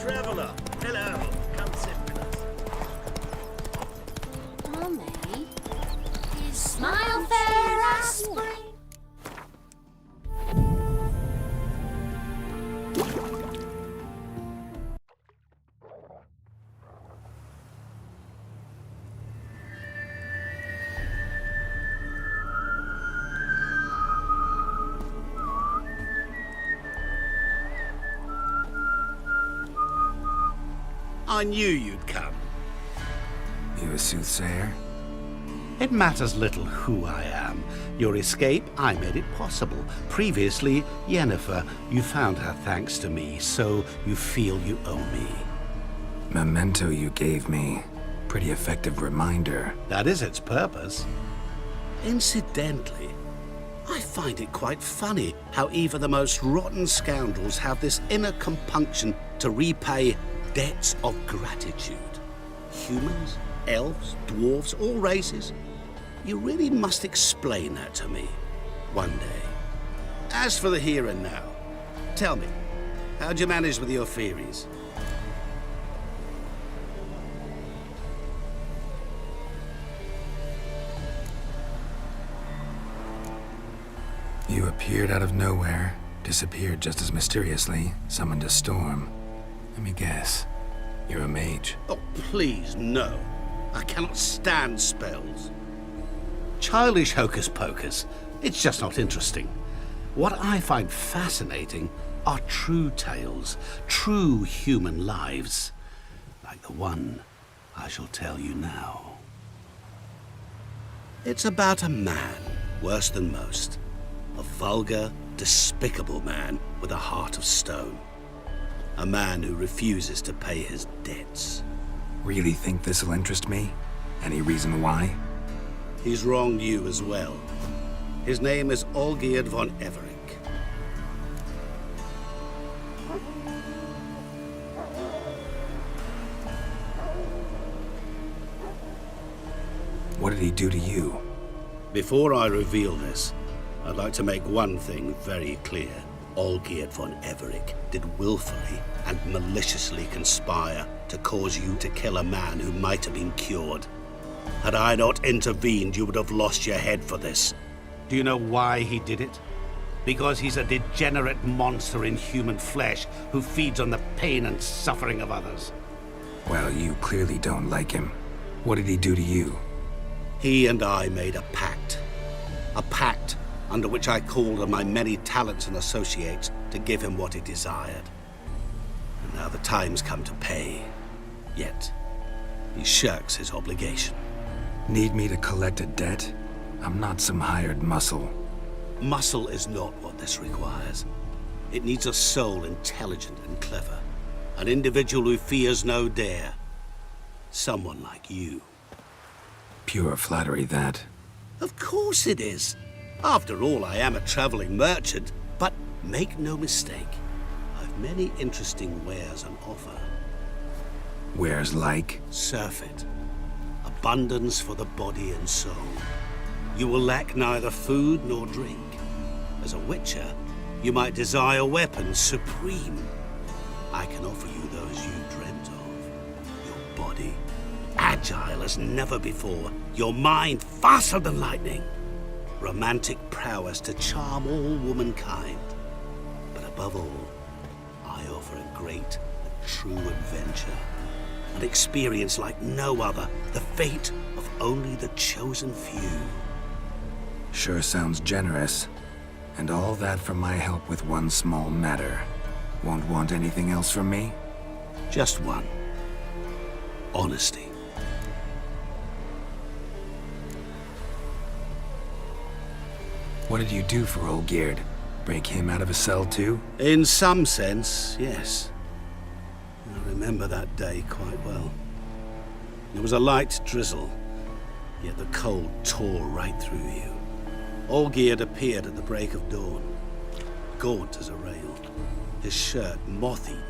Traveler, hello. Come sit with us. Mummy, is smile fair aspirin? I knew you'd come. You a soothsayer? It matters little who I am. Your escape, I made it possible. Previously, Yennefer, you found her thanks to me, so you feel you owe me. Memento you gave me. Pretty effective reminder. That is its purpose. Incidentally, I find it quite funny how even the most rotten scoundrels have this inner compunction to repay debts of gratitude. Humans, elves, dwarves, all races. You really must explain that to me one day. As for the here and now, tell me, how'd you manage with your theories? You appeared out of nowhere, disappeared just as mysteriously, summoned a storm. Let me guess. You're a mage. Oh, please, no. I cannot stand spells. Childish hocus pocus. It's just not interesting. What I find fascinating are true tales, true human lives, like the one I shall tell you now. It's about a man, worse than most. A vulgar, despicable man with a heart of stone. A man who refuses to pay his debts. Really think this'll interest me? Any reason why? He's wronged you as well. His name is Olgierd von Everec. What did he do to you? Before I reveal this, I'd like to make one thing very clear. Olgierd von Everec did willfully and maliciously conspire to cause you to kill a man who might have been cured. Had I not intervened, you would have lost your head for this. Do you know why he did it? Because he's a degenerate monster in human flesh who feeds on the pain and suffering of others. Well, you clearly don't like him. What did he do to you? He and I made a pact. A pact under which I called on my many talents and associates to give him what he desired. And now the time's come to pay. Yet, he shirks his obligation. Need me to collect a debt? I'm not some hired muscle. Muscle is not what this requires. It needs a soul intelligent and clever. An individual who fears no dare. Someone like you. Pure flattery, that. Of course it is. After all, I am a traveling merchant. But make no mistake, I've many interesting wares on offer. Wares like? Surfeit. Abundance for the body and soul. You will lack neither food nor drink. As a witcher, you might desire weapons supreme. I can offer you those you dreamt of. Your body, agile as never before. Your mind, faster than lightning. Romantic prowess to charm all womankind. But above all, I offer a great and true adventure. An experience like no other. The fate of only the chosen few. Sure sounds generous. And all that for my help with one small matter. Won't want anything else from me? Just one. Honesty. What did you do for Olgierd? Break him out of a cell too? In some sense, yes. I remember that day quite well. There was a light drizzle, yet the cold tore right through you. Olgierd appeared at the break of dawn, gaunt as a rail, his shirt moth-eaten.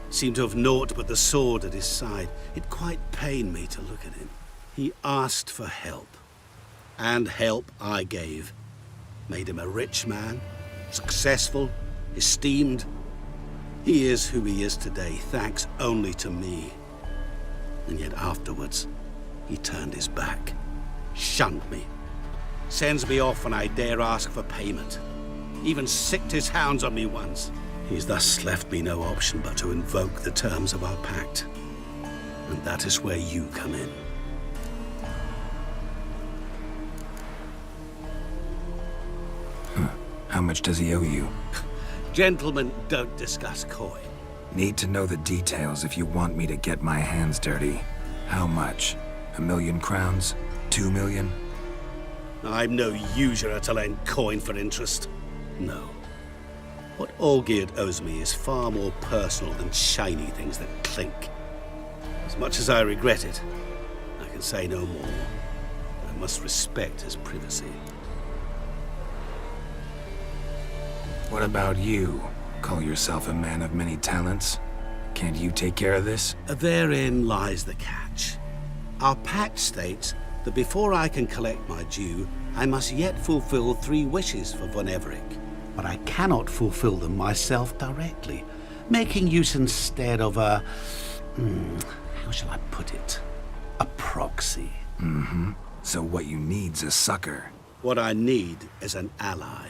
Seemed to have naught but the sword at his side. It quite pained me to look at him. He asked for help, and help I gave. Made him a rich man, successful, esteemed. He is who he is today, thanks only to me. And yet afterwards, he turned his back, shunned me, sends me off when I dare ask for payment. Even sicked his hounds on me once. He's thus left me no option but to invoke the terms of our pact. And that is where you come in. How much does he owe you? Gentlemen don't discuss coin. Need to know the details if you want me to get my hands dirty. How much? 1,000,000 crowns? 2 million? I'm no usurer to lend coin for interest. No. What Olgierd owes me is far more personal than shiny things that clink. As much as I regret it, I can say no more. I must respect his privacy. What about you? Call yourself a man of many talents? Can't you take care of this? Therein lies the catch. Our pact states that before I can collect my due, I must yet fulfill 3 wishes for von Everec. But I cannot fulfill them myself directly, making use instead of a... how shall I put it? A proxy. Mm-hmm. So what you need's a sucker. What I need is an ally.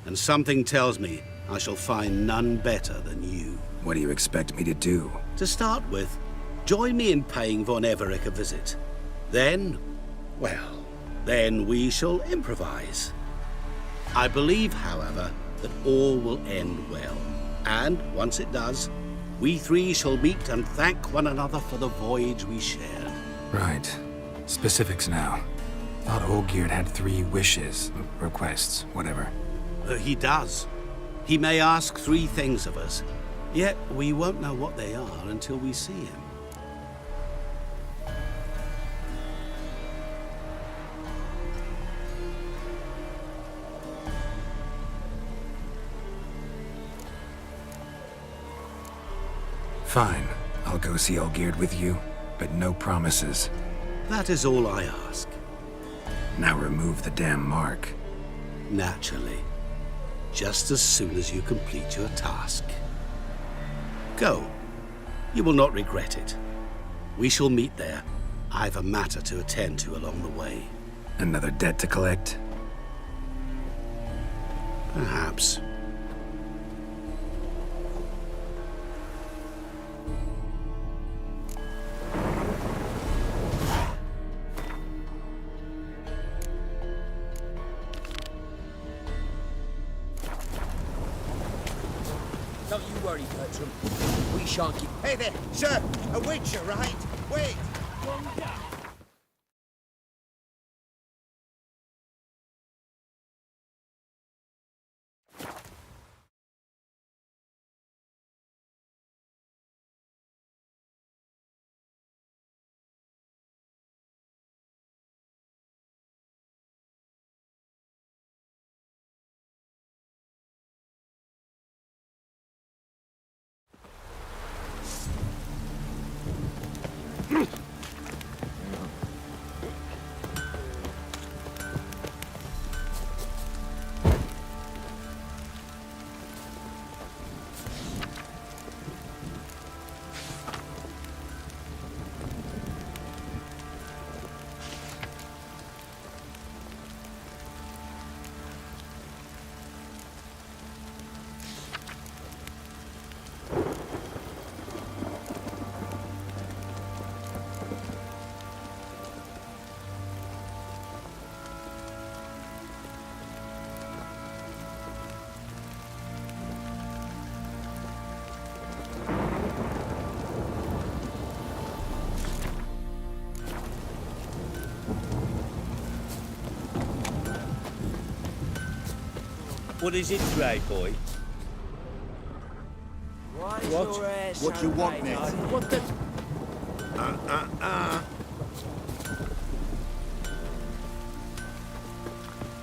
And something tells me I shall find none better than you. What do you expect me to do? To start with, join me in paying von Everec a visit. Then, well, then we shall improvise. I believe, however, that all will end well. And once it does, We three shall meet and thank one another for the voyage we shared. Right. Specifics now. Thought Olgierd had 3 wishes, requests, whatever. He does. He may ask 3 things of us, yet we won't know what they are until we see him. Fine. I'll go see Olgierd with you, but no promises. That is all I ask. Now remove the damn mark. Naturally. Just as soon as you complete your task. Go. You will not regret it. We shall meet there. I've a matter to attend to along the way. Another debt to collect? Perhaps. Don't you worry, Bertram. We shan't keep... Hey there, sir! A witcher, right? Wait! What is it, Grey Boy? What you want, mate? What the...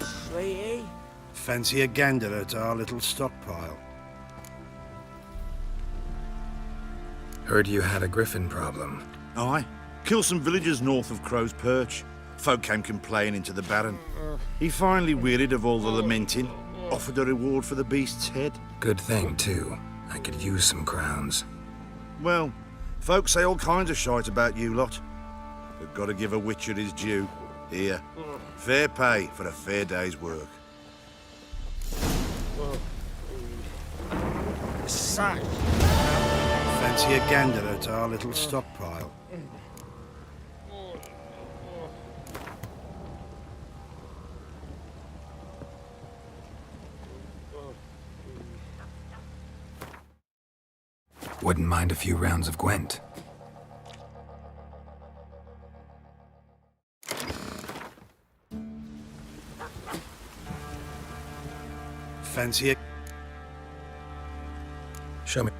Sweetie? Fancy a gander at our little stockpile. Heard you had a griffin problem. Aye. Killed some villagers north of Crow's Perch. Folk came complaining to the Baron. He finally wearied of all the lamenting, offered a reward for the beast's head. Good thing, too. I could use some crowns. Well, folk say all kinds of shite about you lot. But gotta give a witcher his due. Here, fair pay for a fair day's work. Sack! Fancy a gander at our little stockpile. Wouldn't mind a few rounds of Gwent. Fancy a... Show me.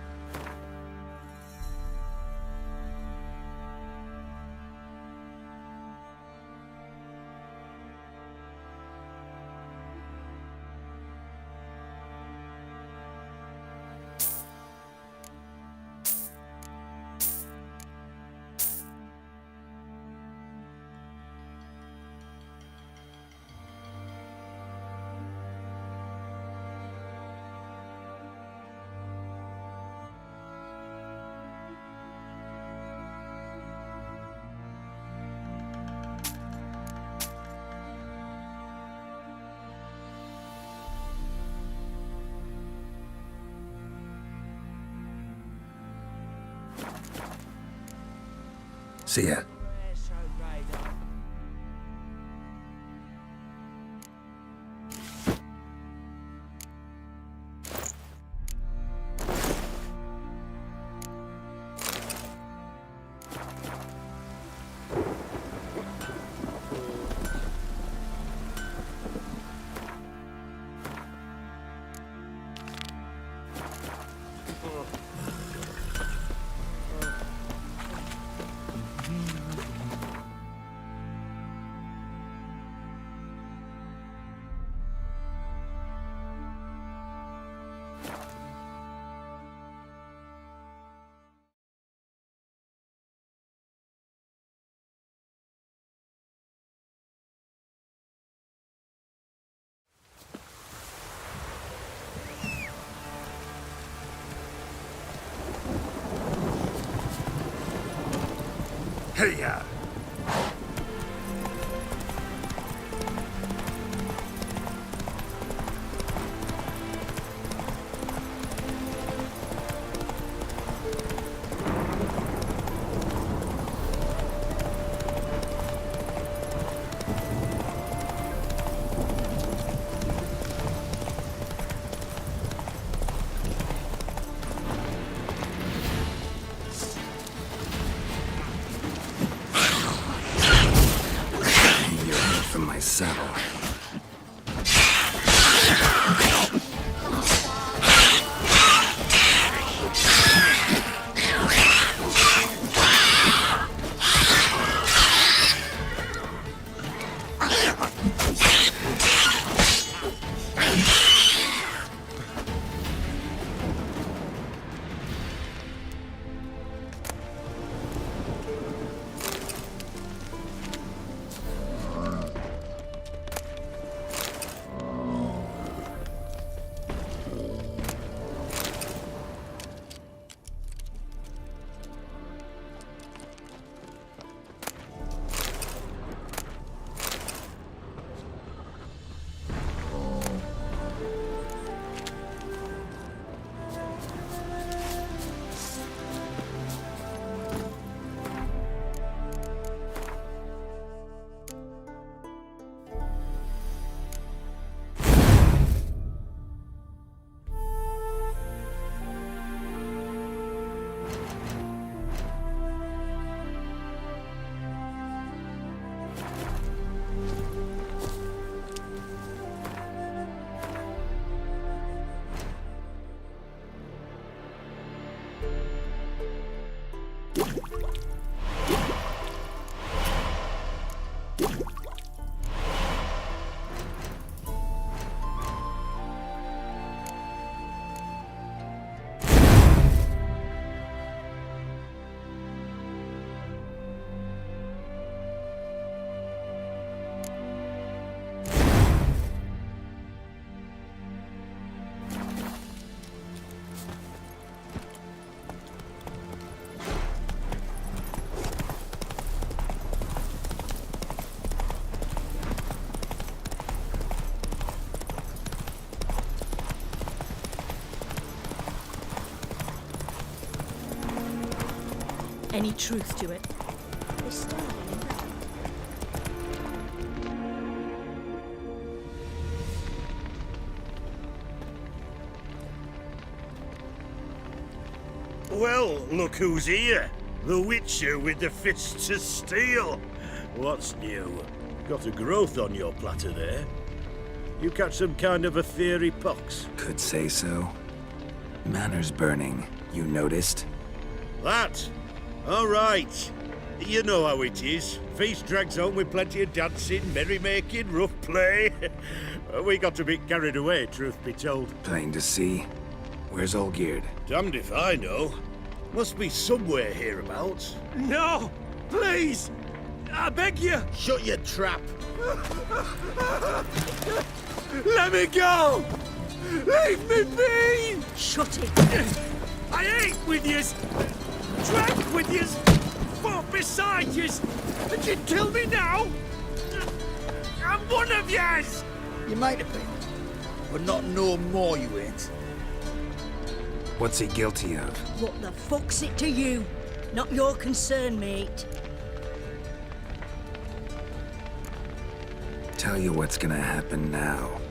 See ya. Hey-ya! From my saddle. Any truth to it? Well, look who's here. The Witcher with the fists of steel. What's new? Got a growth on your platter there. You catch some kind of a theory pox? Could say so. Manners burning, you noticed? That? All right. You know how it is. Feast drags on with plenty of dancing, merrymaking, rough play. We got a bit carried away, truth be told. Plain to see. Where's Olgierd? Damned if I know. Must be somewhere hereabouts. No! Please! I beg you! Shut your trap! Let me go! Leave me be! Shut it! I ate with yous! Drank with yous! Fought beside yous! And you kill me now? I'm one of yous! You might have been, but not no more you ain't. What's he guilty of? What the fuck's it to you? Not your concern, mate. Tell you what's gonna happen now.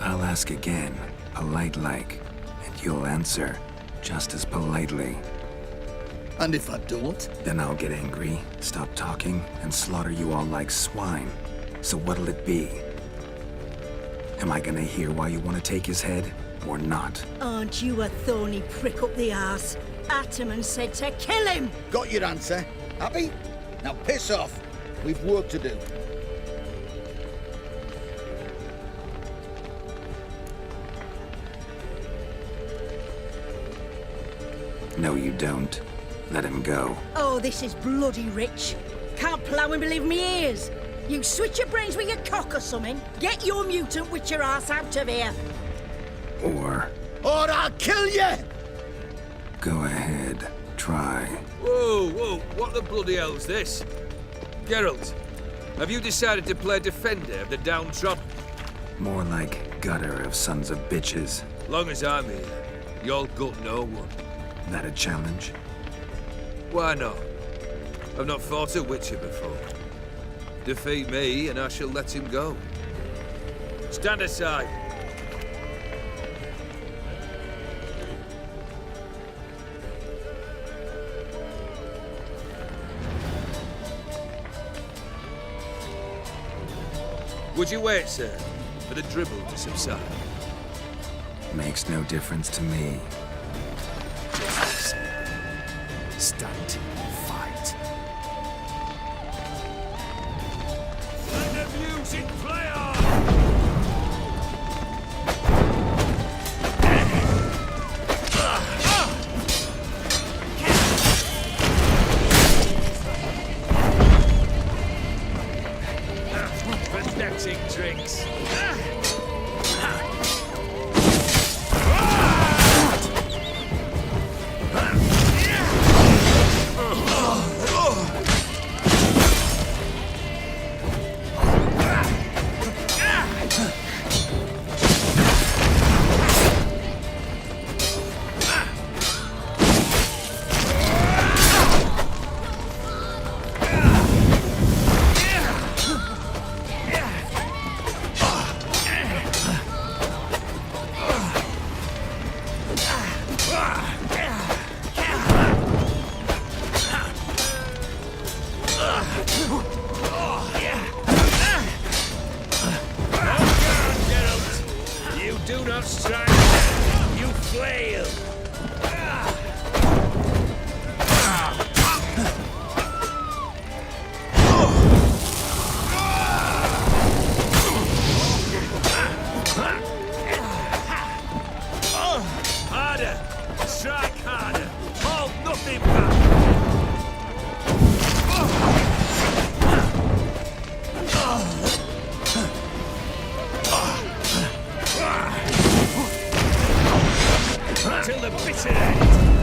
I'll ask again, polite-like, and you'll answer just as politely. And if I don't? Then I'll get angry, stop talking, and slaughter you all like swine. So what'll it be? Am I gonna hear why you want to take his head? or not. Aren't you a thorny prick up the arse? Ataman said to kill him! Got your answer. Happy? Now piss off. We've work to do. No, you don't. Let him go. Oh, this is bloody rich. Can't plough and believe me ears. You switch your brains with your cock or something. Get your mutant with your ass out of here. Or I'll kill you! go ahead. Try. Whoa, whoa, what the bloody hell's this? Geralt, have you decided to play defender of the downtrodden? More like gutter of sons of bitches. Long as I'm here, you'll gut no one. That a challenge? Why not? I've not fought a Witcher before. Defeat me and I shall let him go. Stand aside. Would you wait, sir, for the dribble to subside? Makes no difference to me. Stand. Fight. Let the music play on! Pathetic drinks. Do not strike, you flail! Harder! Strike harder! Hold nothing back! Till the bitter end!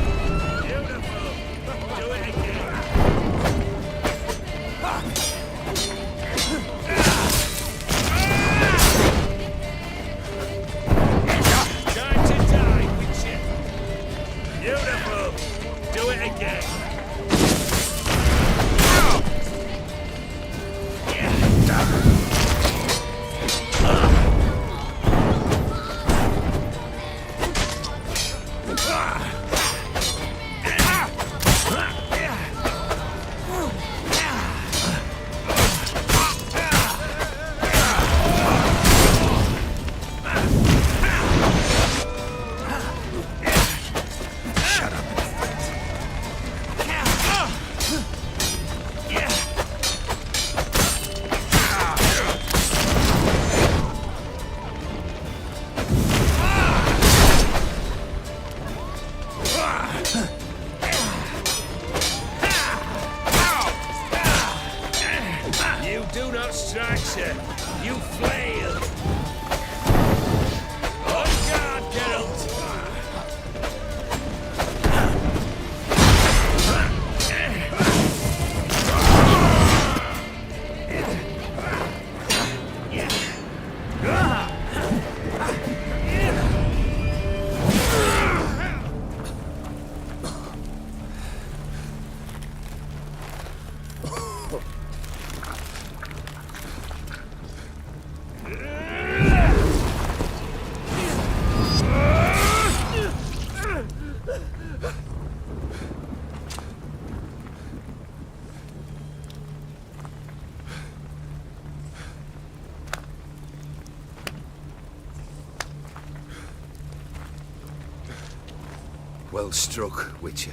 Well struck, Witcher.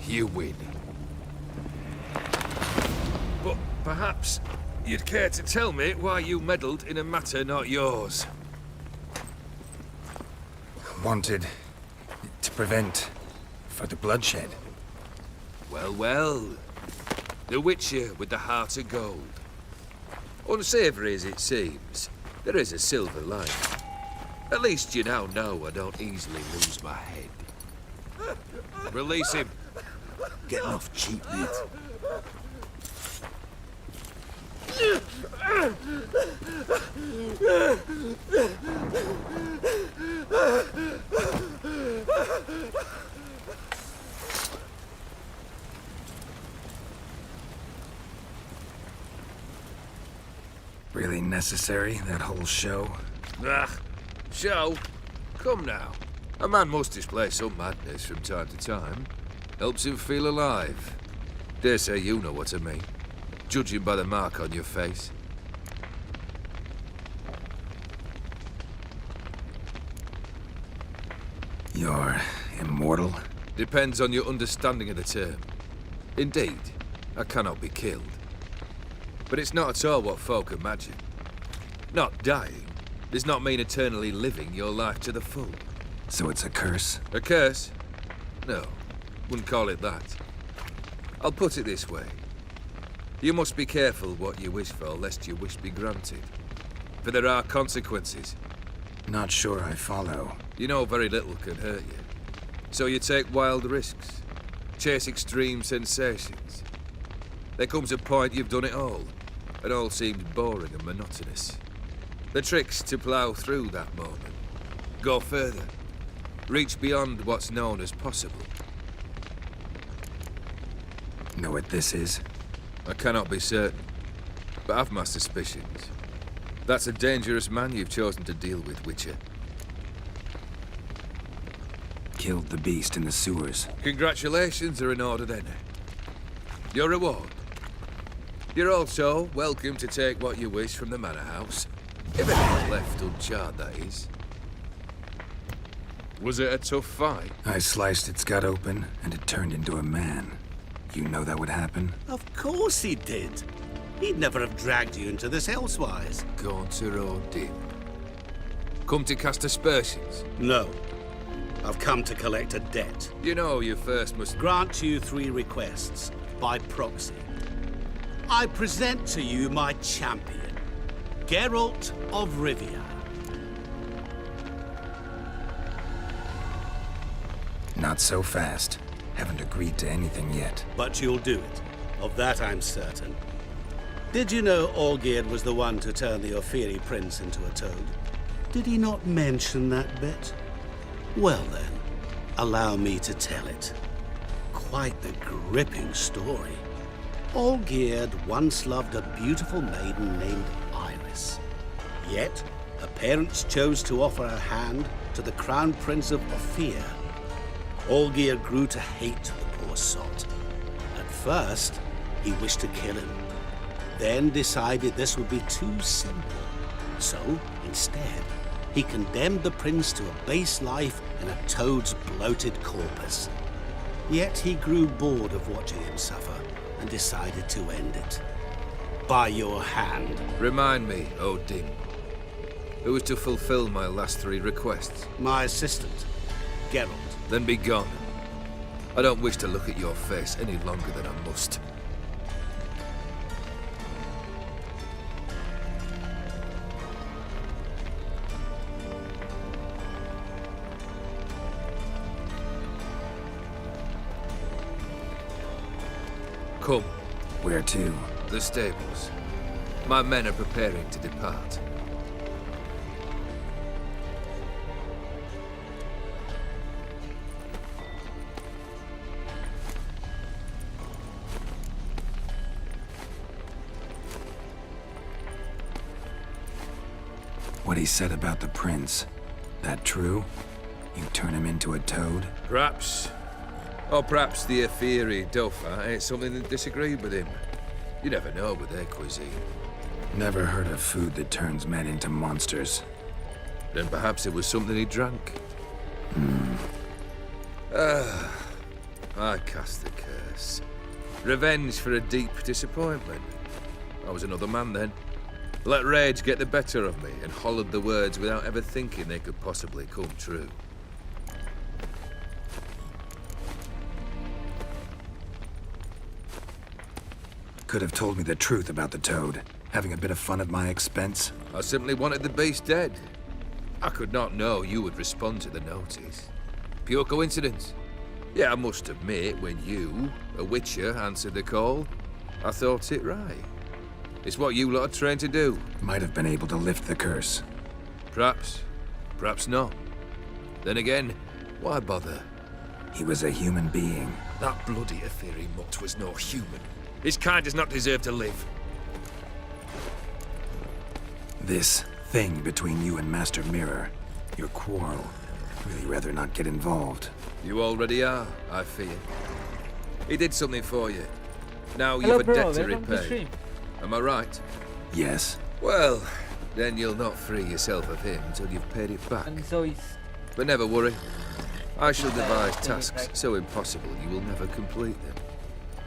You win. But perhaps you'd care to tell me why you meddled in a matter not yours. Wanted to prevent further bloodshed. Well, well. The Witcher with the heart of gold. Unsavory as it seems, there is a silver lining. At least you now know I don't easily lose my head. Release him. Getting off cheap, mate. Really necessary, that whole show? Ah, show? Come now. A man must display some madness from time to time. Helps him feel alive. Dare say you know what I mean. Judging by the mark on your face. You're immortal? Depends on your understanding of the term. Indeed, I cannot be killed. But it's not at all what folk imagine. Not dying does not mean eternally living your life to the full. So it's a curse? A curse? No, wouldn't call it that. I'll put it this way. You must be careful what you wish for, lest your wish be granted. For there are consequences. Not sure I follow. You know very little can hurt you. So you take wild risks. Chase extreme sensations. There comes a point you've done it all, and all seems boring and monotonous. The trick's to plough through that moment. Go further. Reach beyond what's known as possible. Know what this is? I cannot be certain, but I've my suspicions. That's a dangerous man you've chosen to deal with, Witcher. Killed the beast in the sewers. Congratulations are in order then. Your reward. You're also welcome to take what you wish from the manor house. If anything's left uncharred, that is. Was it a tough fight? I sliced its gut open, and it turned into a man. You know that would happen? Of course he did. He'd never have dragged you into this elsewise. Gaunter or dim. Come to cast aspersions? No. I've come to collect a debt. You know you first must grant you 3 requests, by proxy. I present to you my champion, Geralt of Rivia. Not so fast. Haven't agreed to anything yet. But you'll do it. Of that I'm certain. Did you know Olgierd was the one to turn the Ophiri prince into a toad? Did he not mention that bit? Well then, allow me to tell it. Quite the gripping story. Olgierd once loved a beautiful maiden named Iris. Yet, her parents chose to offer her hand to the Crown Prince of Ophir. Olgierd grew to hate the poor sot. At first, he wished to kill him. Then decided this would be too simple. So, instead, he condemned the prince to a base life in a toad's bloated corpus. Yet he grew bored of watching him suffer and decided to end it. By your hand. Remind me, Odin. Who was to fulfill my last 3 requests? My assistant, Geralt. Then be gone. I don't wish to look at your face any longer than I must. Come. Where to? The stables. My men are preparing to depart. What he said about the prince, that true? You turn him into a toad? Perhaps. Or perhaps the Ophiri Dauphin ate something that disagreed with him. You never know with their cuisine. Never heard of food that turns men into monsters. Then perhaps it was something he drank. I cast the curse. Revenge for a deep disappointment. I was another man then. Let rage get the better of me and hollered the words without ever thinking they could possibly come true. Could have told me the truth about the toad, having a bit of fun at my expense. I simply wanted the beast dead. I could not know you would respond to the notice. Pure coincidence. Yeah, I must admit, when you, a witcher, answered the call, I thought it right. It's what you lot are trained to do. Might have been able to lift the curse. Perhaps. Perhaps not. Then again, why bother? He was a human being. That bloody Aetheri mutt was no human. His kind does not deserve to live. This thing between you and Master Mirror, your quarrel, really rather not get involved. You already are, I fear. He did something for you. Now you've a debt to repay. Am I right? Yes. Well, then you'll not free yourself of him till you've paid it back. But never worry. I shall devise tasks so impossible you will never complete them.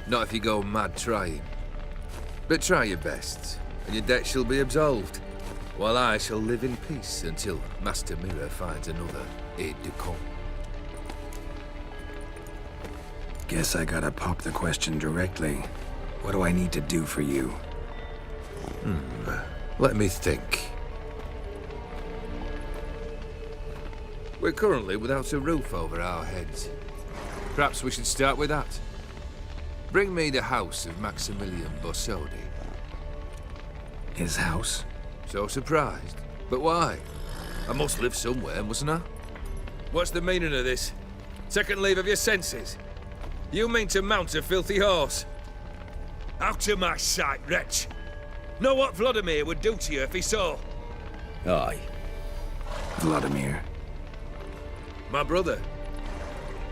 Not if you go mad trying. But try your best, and your debt shall be absolved, while I shall live in peace until Master Mirror finds another aide-de-camp. Guess I gotta pop the question directly. What do I need to do for you? Let me think. We're currently without a roof over our heads. Perhaps we should start with that. Bring me the house of Maximilian Borsodi. His house? So surprised. But why? I must live somewhere, mustn't I? What's the meaning of this? Second leave of your senses? You mean to mount a filthy horse? Out of my sight, wretch! Know what Vladimir would do to you if he saw? Aye. Vladimir. My brother.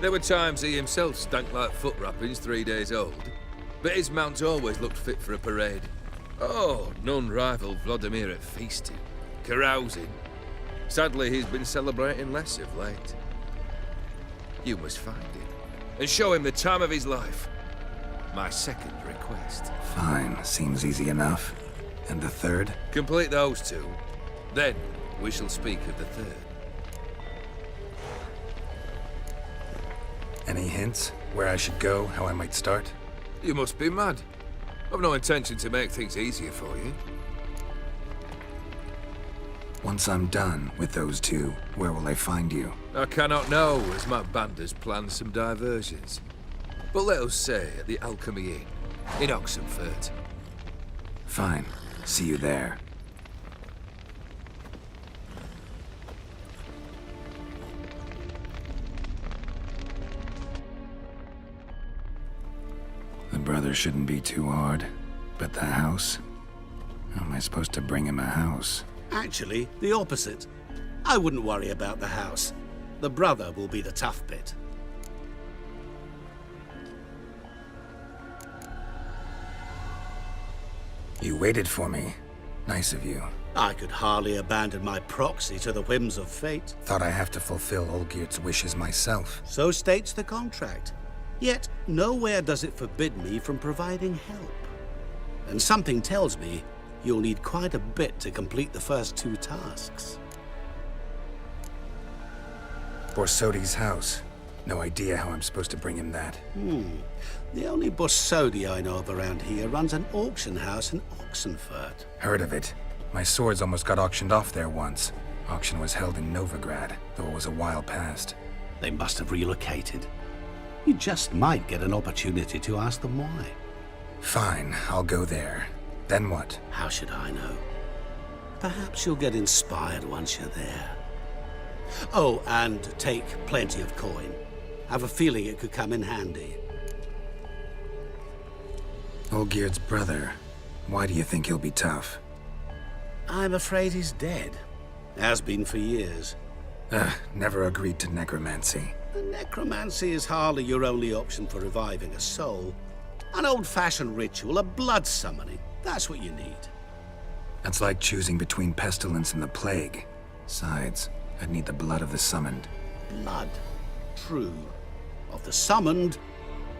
There were times he himself stank like foot wrappings 3 days old, but his mount always looked fit for a parade. Oh, none rivaled Vladimir at feasting, carousing. Sadly, he's been celebrating less of late. You must find him, and show him the time of his life. My second request. Fine, seems easy enough. And the third? Complete those two, then we shall speak of the third. Any hints? Where I should go, how I might start? You must be mad. I've no intention to make things easier for you. Once I'm done with those two, where will I find you? I cannot know, as my band has planned some diversions. But let us say at the Alchemy Inn, in Oxenfurt. Fine. See you there. The brother shouldn't be too hard, but the house? How am I supposed to bring him a house? Actually, the opposite. I wouldn't worry about the house. The brother will be the tough bit. You waited for me. Nice of you. I could hardly abandon my proxy to the whims of fate. Thought I have to fulfill Olgierd's wishes myself. So states the contract. Yet, nowhere does it forbid me from providing help. And something tells me you'll need quite a bit to complete the first two tasks. Borsodi's house. No idea how I'm supposed to bring him that. The only Borsodi I know of around here runs an auction house in Oxenfurt. Heard of it. My swords almost got auctioned off there once. Auction was held in Novigrad, though it was a while past. They must have relocated. You just might get an opportunity to ask them why. Fine, I'll go there. Then what? How should I know? Perhaps you'll get inspired once you're there. Oh, and take plenty of coin. Have a feeling it could come in handy. Olgierd's brother. Why do you think he'll be tough? I'm afraid he's dead. Has been for years. Never agreed to necromancy. Necromancy is hardly your only option for reviving a soul. An old-fashioned ritual, a blood summoning. That's what you need. That's like choosing between pestilence and the plague. Besides, I'd need the blood of the summoned. Blood. True. Of the summoned,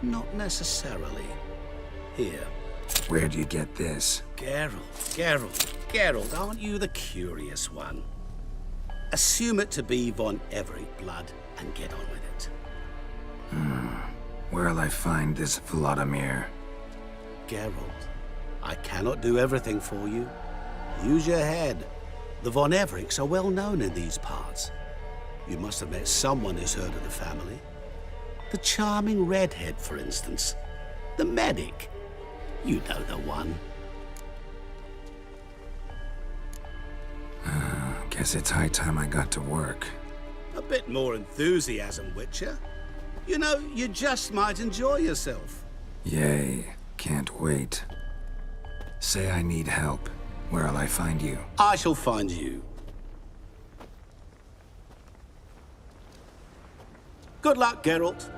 not necessarily. Here. Where'd you get this? Geralt, aren't you the curious one? Assume it to be von Everett blood and get on with it. Where'll I find this Vladimir? Geralt, I cannot do everything for you. Use your head. The von Evericks are well known in these parts. You must have met someone who's heard of the family. The charming redhead, for instance. The medic. You know the one. Guess it's high time I got to work. A bit more enthusiasm, Witcher. You know, you just might enjoy yourself. Yay, can't wait. Say I need help. Where'll I find you? I shall find you. Good luck, Geralt.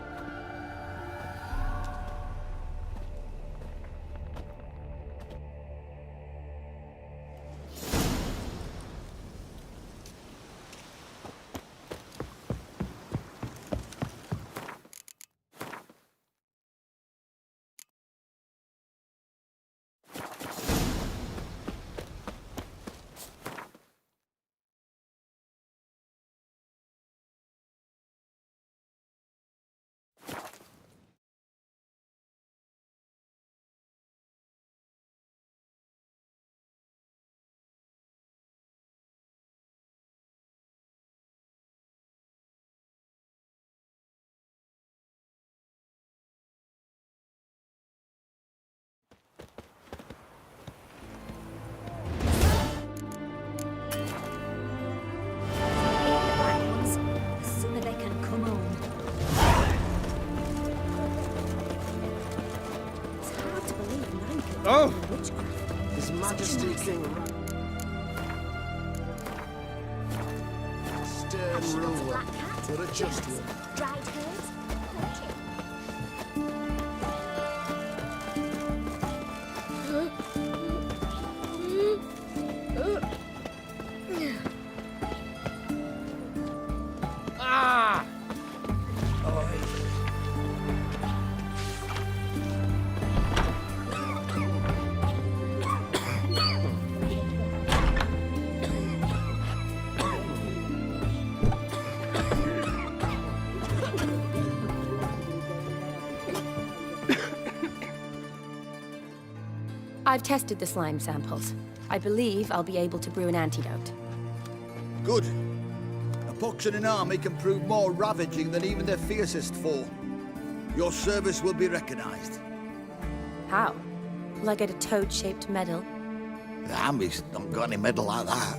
Oh! His Majesty King. Stern ruler, but a just one. Dried herbs, poetry. Ah! I've tested the slime samples. I believe I'll be able to brew an antidote. Good. A pox in an army can prove more ravaging than even their fiercest foe. Your service will be recognized. How? Will I get a toad-shaped medal? The army's not got any medal like that.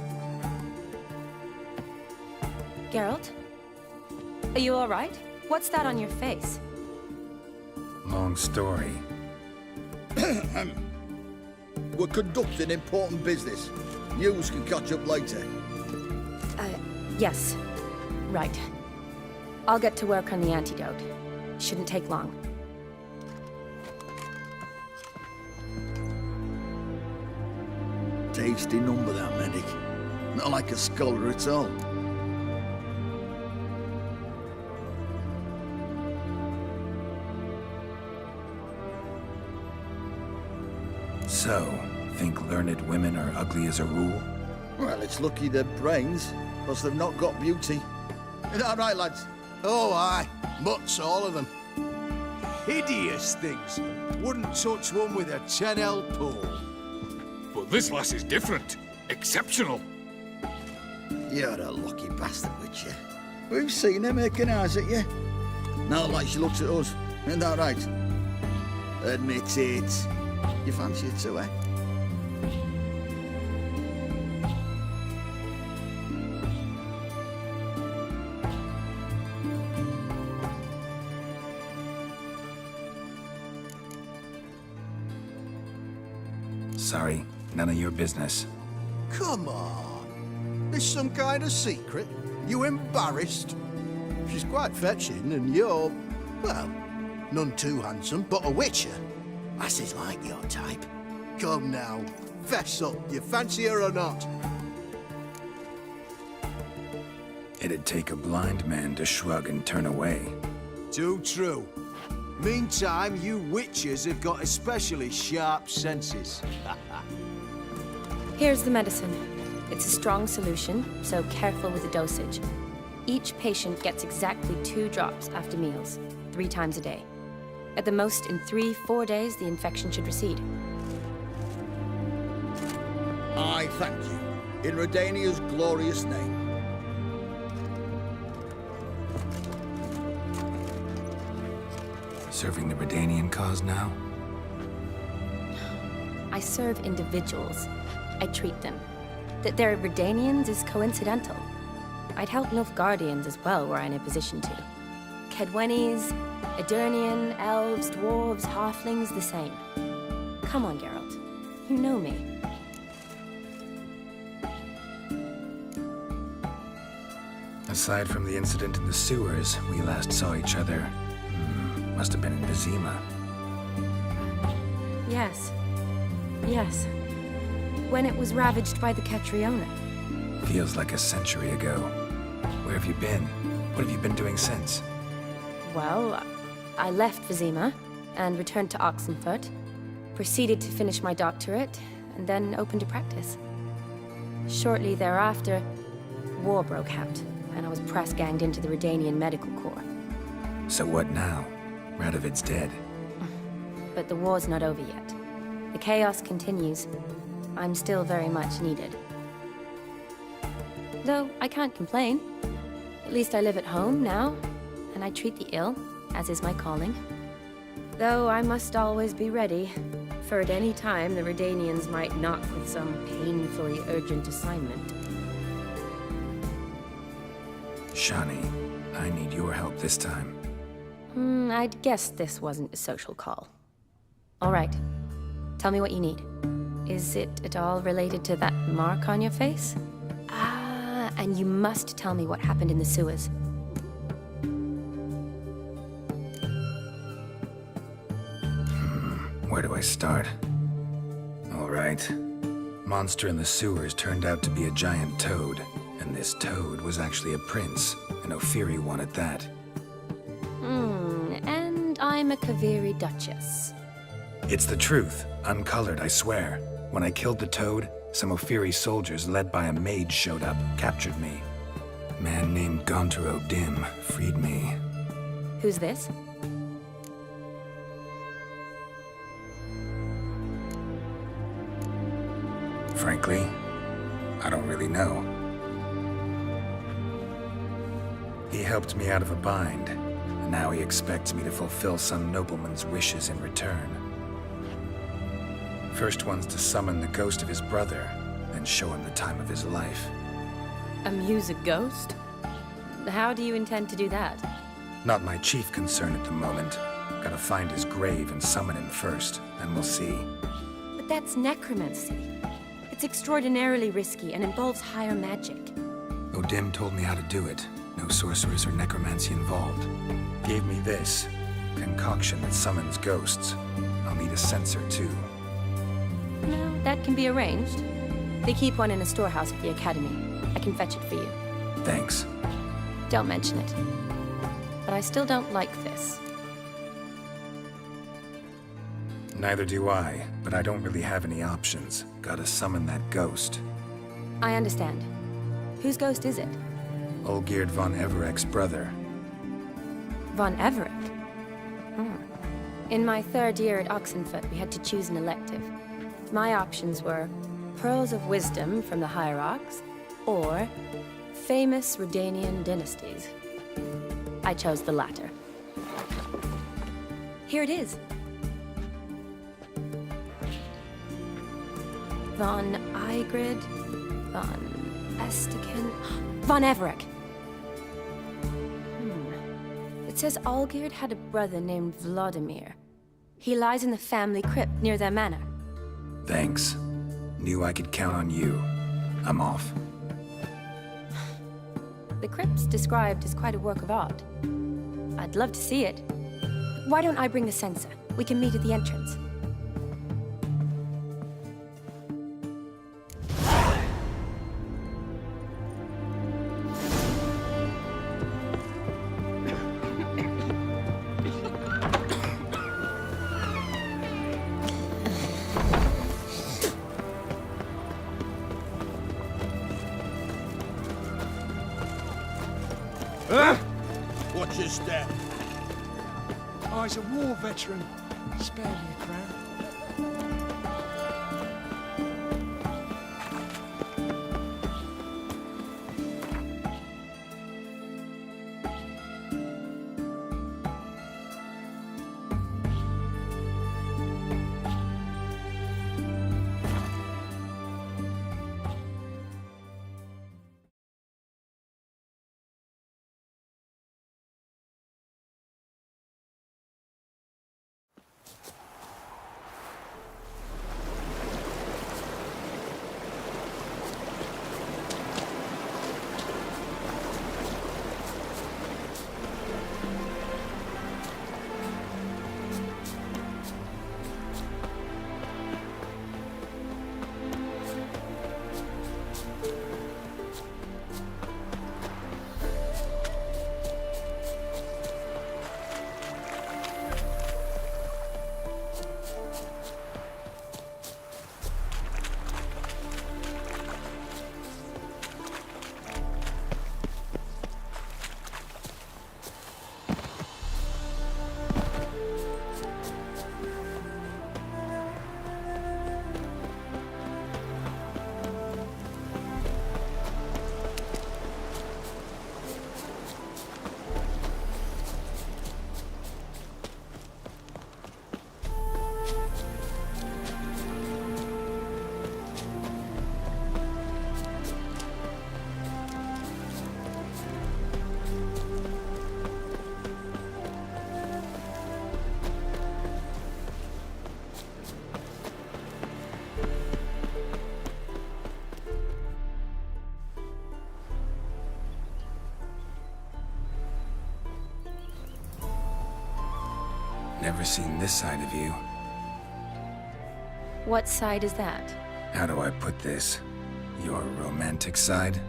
Geralt? Are you all right? What's that on your face? Long story. We're conducting important business. News can catch up later. Yes. Right. I'll get to work on the antidote. Shouldn't take long. Tasty number, that medic. Not like a scholar at all. So, think learned women are ugly as a rule? Well, it's lucky they're brains, plus they've not got beauty. Is that right, lads? Oh, aye. Mutts, all of them. Hideous things. Wouldn't touch one with a 10L pole. But this lass is different. Exceptional. You're a lucky bastard, Witcher. We've seen her making eyes at you. Not like she looks at us. Isn't that right? Admit it. You fancy it too, eh? Sorry, none of your business. Come on. This some kind of secret? You embarrassed? She's quite fetching, and you're, well, none too handsome, but a witcher. Lasses like your type. Come now, fess up. You fancy her or not? It'd take a blind man to shrug and turn away. Too true. Meantime, you witches have got especially sharp senses. Here's the medicine. It's a strong solution, so careful with the dosage. Each patient gets exactly 2 drops after meals, 3 times a day. At the most, in 3-4 days, the infection should recede. I thank you. In Redania's glorious name. Serving the Redanian cause now? I serve individuals. I treat them. That they're Redanians is coincidental. I'd help Nilfgaardians as well were I in a position to. Kedwenis, Edirnian, elves, dwarves, halflings, the same. Come on, Geralt. You know me. Aside from the incident in the sewers, we last saw each other. Must have been in Vizima. Yes. Yes. When it was ravaged by the Catriona. Feels like a century ago. Where have you been? What have you been doing since? Well, I left Vizima and returned to Oxenfurt, proceeded to finish my doctorate, and then opened a practice. Shortly thereafter, war broke out, and I was press-ganged into the Redanian Medical Corps. So what now? Radovid's dead. But the war's not over yet. The chaos continues. I'm still very much needed. Though I can't complain. At least I live at home now, and I treat the ill, as is my calling. Though I must always be ready, for at any time the Redanians might knock with some painfully urgent assignment. Shani, I need your help this time. I'd guessed this wasn't a social call. All right. Tell me what you need. Is it at all related to that mark on your face? Ah, and you must tell me what happened in the sewers. Where do I start? All right. Monster in the sewers turned out to be a giant toad, and this toad was actually a prince, an Ophiri one at that. And I'm a Kaviri Duchess. It's the truth, uncolored, I swear. When I killed the toad, some Ophiri soldiers led by a mage showed up, captured me. A man named Gontaro Dim freed me. Who's this? Frankly, I don't really know. He helped me out of a bind, and now he expects me to fulfill some nobleman's wishes in return. First one's to summon the ghost of his brother, then show him the time of his life. Amuse a ghost? How do you intend to do that? Not my chief concern at the moment. Gotta find his grave and summon him first, then we'll see. But that's necromancy. It's extraordinarily risky and involves higher magic. Odim told me how to do it. No sorcerers or necromancy involved. Gave me this concoction that summons ghosts. I'll need a censer too. No, that can be arranged. They keep one in a storehouse at the academy. I can fetch it for you. Thanks. Don't mention it. But I still don't like this. Neither do I, but I don't really have any options. Gotta summon that ghost. I understand. Whose ghost is it? Olgierd von Everek's brother. Von Everek? In my 3rd year at Oxenfurt, we had to choose an elective. My options were Pearls of Wisdom from the Hierarchs, or famous Redanian dynasties. I chose the latter. Here it is. Von Igrid, Von Estiken, Von Everek. It says Olgierd had a brother named Vladimir. He lies in the family crypt near their manor. Thanks. Knew I could count on you. I'm off. The crypt's described as quite a work of art. I'd love to see it. Why don't I bring the censer? We can meet at the entrance. Watch your step. I's a war veteran. Spare me a crown. Never seen this side of you. What side is that? How do I put this? Your romantic side?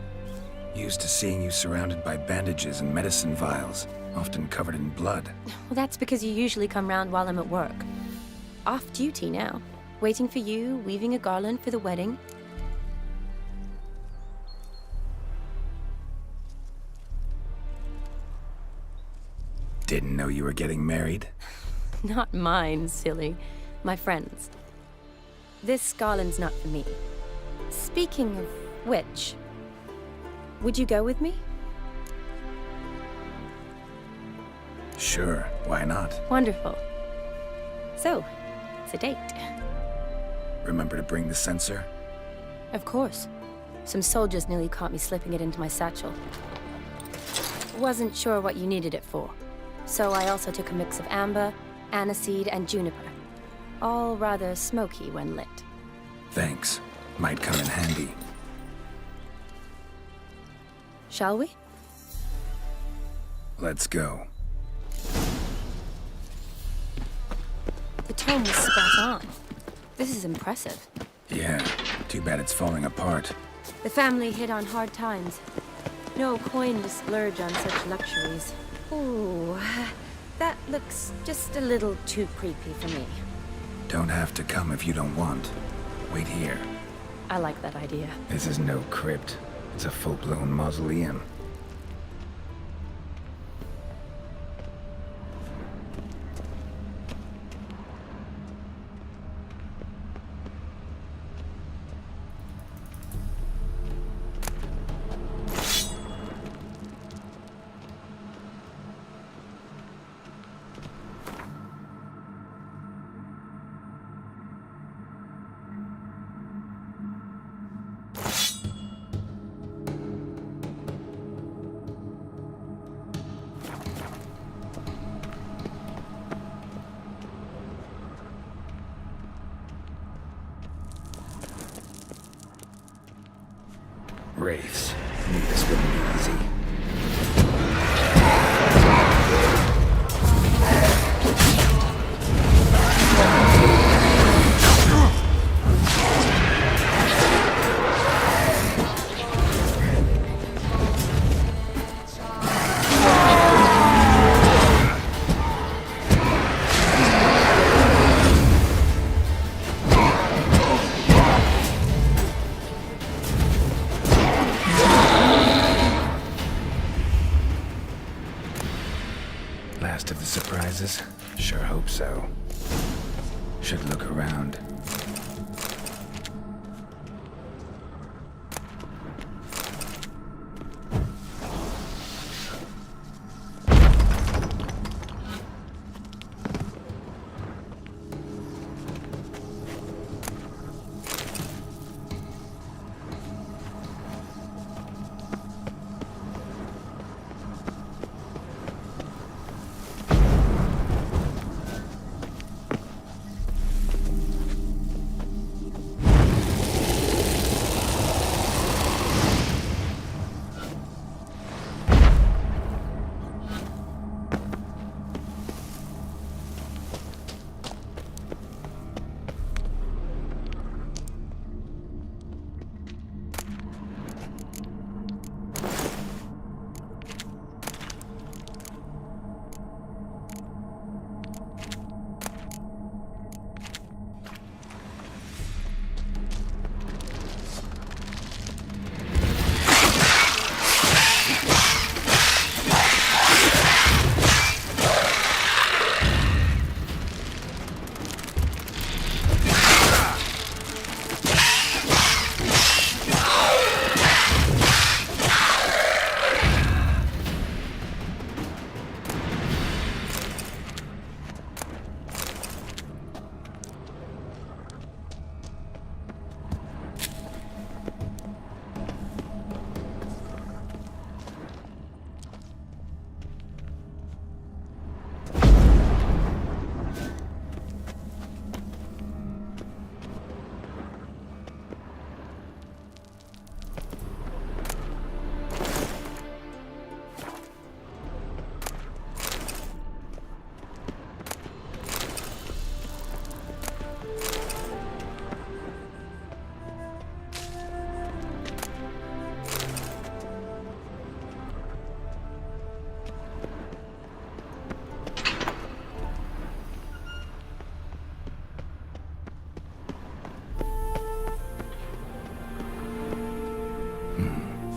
Used to seeing you surrounded by bandages and medicine vials, often covered in blood. Well, that's because you usually come round while I'm at work. Off duty now. Waiting for you, weaving a garland for the wedding. Didn't know you were getting married? Not mine, silly. My friend's. This garland's not for me. Speaking of which, would you go with me? Sure, why not? Wonderful. So, it's a date. Remember to bring the sensor? Of course. Some soldiers nearly caught me slipping it into my satchel. Wasn't sure what you needed it for. So I also took a mix of amber, aniseed, and juniper. All rather smoky when lit. Thanks. Might come in handy. Shall we? Let's go. The tone was spot on. This is impressive. Yeah, too bad it's falling apart. The family hit on hard times. No coin to splurge on such luxuries. Ooh, that looks just a little too creepy for me. Don't have to come if you don't want. Wait here. I like that idea. This is no crypt. It's a full-blown mausoleum. Wraiths. Knew this wouldn't be easy. Last of the surprises? Sure hope so. Should look around.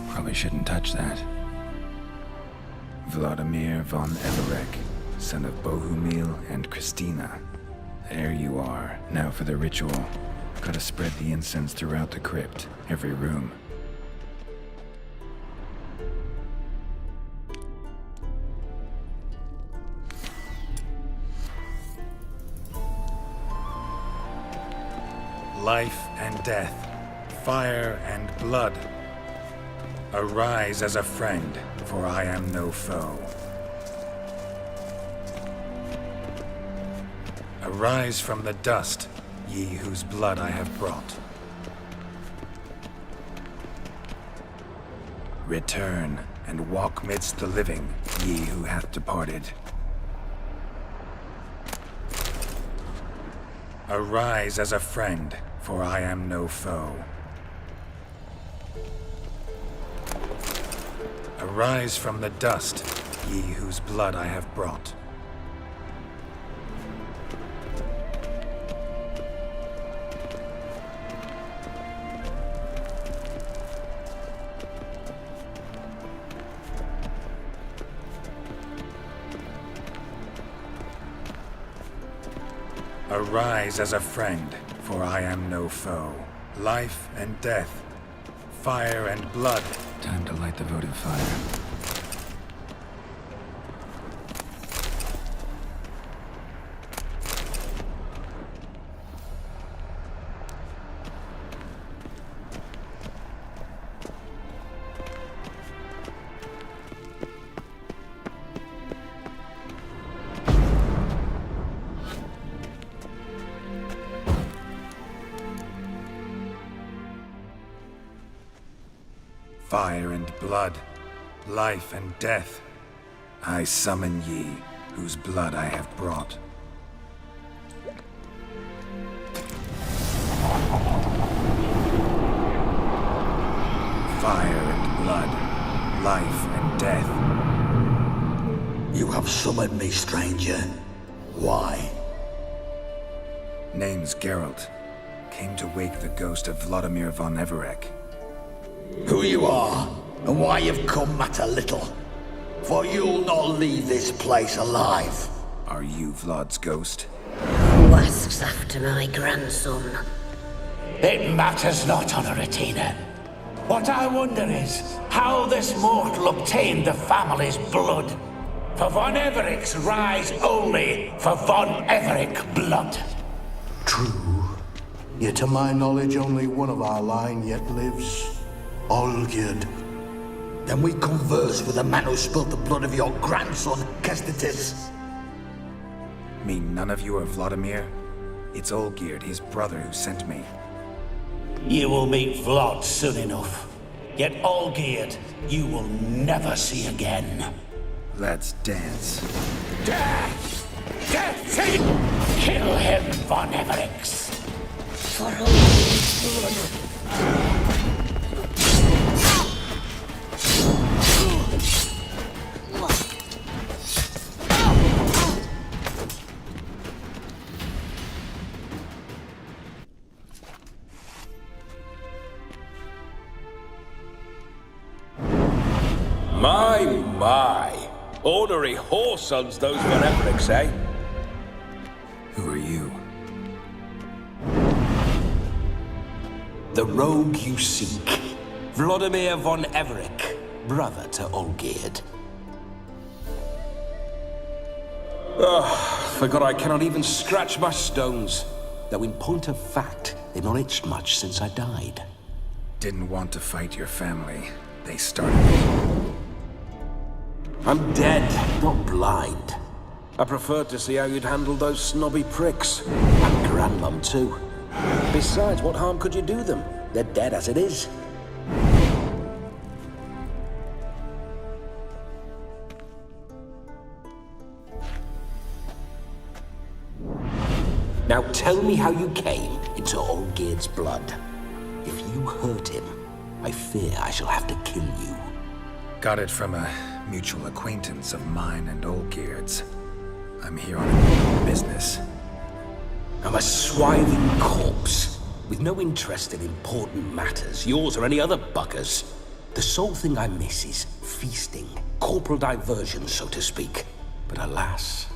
Probably shouldn't touch that. Vladimir von Everek, son of Bohumil and Christina. There you are. Now for the ritual. Gotta spread the incense throughout the crypt, every room. Life and death, fire and blood. Arise as a friend, for I am no foe. Arise from the dust, ye whose blood I have brought. Return and walk midst the living, ye who hath departed. Arise as a friend, for I am no foe. Arise from the dust, ye whose blood I have brought. Arise as a friend, for I am no foe. Life and death, fire and blood. Time to light the votive fire. Fire and blood, life and death, I summon ye, whose blood I have brought. Fire and blood, life and death. You have summoned me, stranger. Why? Name's Geralt. Came to wake the ghost of Vladimir von Everek. Who you are, and why you've come matter little. for you'll not leave this place alive. Are you Vlad's ghost? Who asks after my grandson? It matters not, Honoratina. What I wonder is how this mortal obtained the family's blood. For von Evericks rise only for von Everik blood. True. Yet to my knowledge, only one of our line yet lives. Olgierd. Then we converse with the man who spilt the blood of your grandson, Kestitis. Mean none of you are Vladimir? It's Olgierd, his brother, who sent me. You will meet Vlad soon enough. Yet Olgierd, you will never see again. Let's dance. Death! Death! Kill him, von Evericks! For Olgierd's blood. My. Ornery whoresons those von Evericks, eh? Who are you? The rogue you seek. Vladimir von Everik, brother to Olgierd. Forgot I cannot even scratch my stones. Though in point of fact, they've not itched much since I died. Didn't want to fight your family. They started it. I'm dead, not blind. I preferred to see how you'd handle those snobby pricks. And Grandmum too. Besides, what harm could you do them? They're dead as it is. Now tell me how you came into Olgierd's blood. If you hurt him, I fear I shall have to kill you. Got it from a mutual acquaintance of mine and Olgierd's. I'm here on business. I'm a swiving corpse, with no interest in important matters, yours or any other buggers. The sole thing I miss is feasting, corporal diversion, so to speak. But alas...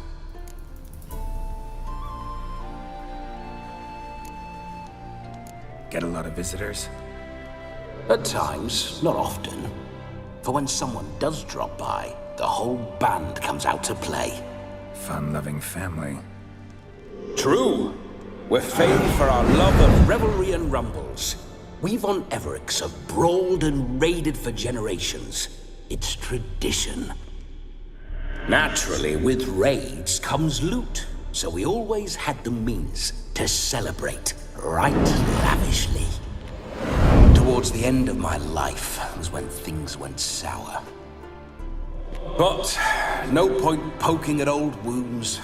Get a lot of visitors? At times, not often. For when someone does drop by, the whole band comes out to play. Fun-loving family. True. We're famed for our love of revelry and rumbles. We von Evericks have brawled and raided for generations. It's tradition. Naturally, with raids comes loot, so we always had the means to celebrate right lavishly. Towards the end of my life was when things went sour. But no point poking at old wounds.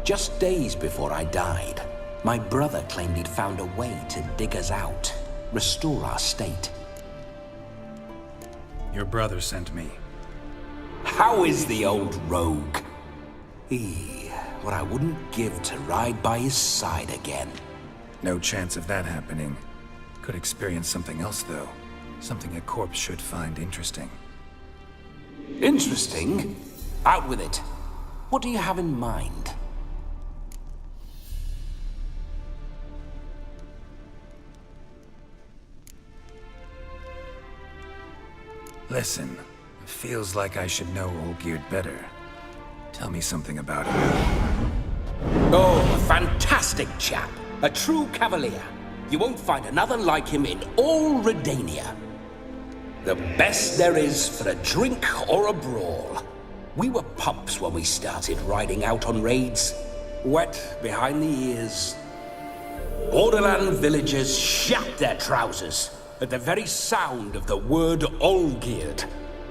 Just days before I died, my brother claimed he'd found a way to dig us out, restore our state. Your brother sent me. How is the old rogue? What I wouldn't give to ride by his side again. No chance of that happening. Could experience something else, though. Something a corpse should find interesting. Interesting? Out with it. What do you have in mind? Listen, it feels like I should know Olgierd better. Tell me something about him. Oh, a fantastic chap. A true cavalier. You won't find another like him in all Redania. The best there is for a drink or a brawl. We were pups when we started riding out on raids. Wet behind the ears. Borderland villagers shat their trousers at the very sound of the word Olgierd.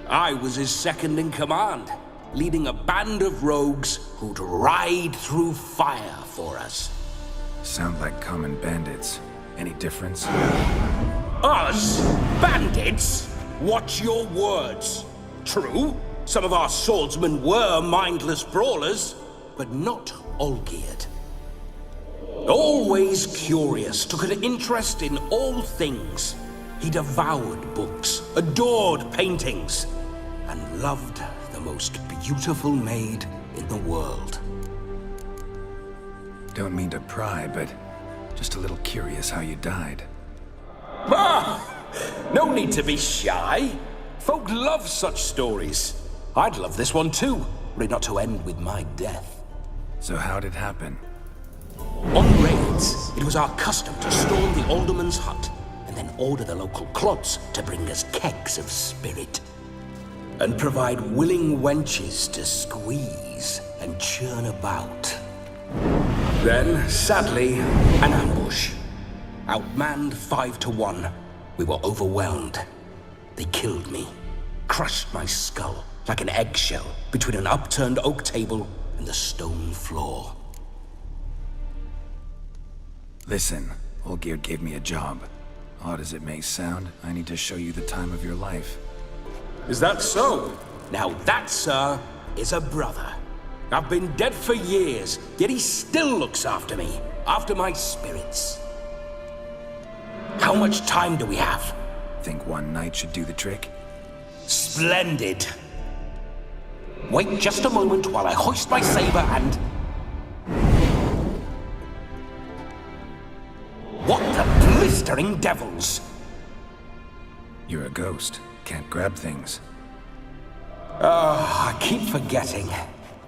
I was his second in command, leading a band of rogues who'd ride through fire for us. Sound like common bandits. Any difference? Us? Bandits? Watch your words. True, some of our swordsmen were mindless brawlers, but not Olgierd. Always curious, took an interest in all things. He devoured books, adored paintings, and loved the most beautiful maid in the world. Don't mean to pry, but just a little curious how you died. Ah! No need to be shy. Folk love such stories. I'd love this one too, were it not to end with my death. So how'd it happen? On raids, it was our custom to storm the alderman's hut and then order the local clods to bring us kegs of spirit. And provide willing wenches to squeeze and churn about. Then, sadly, an ambush. Outmanned 5 to 1. We were overwhelmed. They killed me. Crushed my skull like an eggshell between an upturned oak table and the stone floor. Listen, Olgierd gave me a job. Odd as it may sound, I need to show you the time of your life. Is that so? Now that, sir, is a brother. I've been dead for years, yet he still looks after me, after my spirits. How much time do we have? Think one night should do the trick? Splendid. Wait just a moment while I hoist my saber and... What the blistering devils? You're a ghost. Can't grab things. I keep forgetting.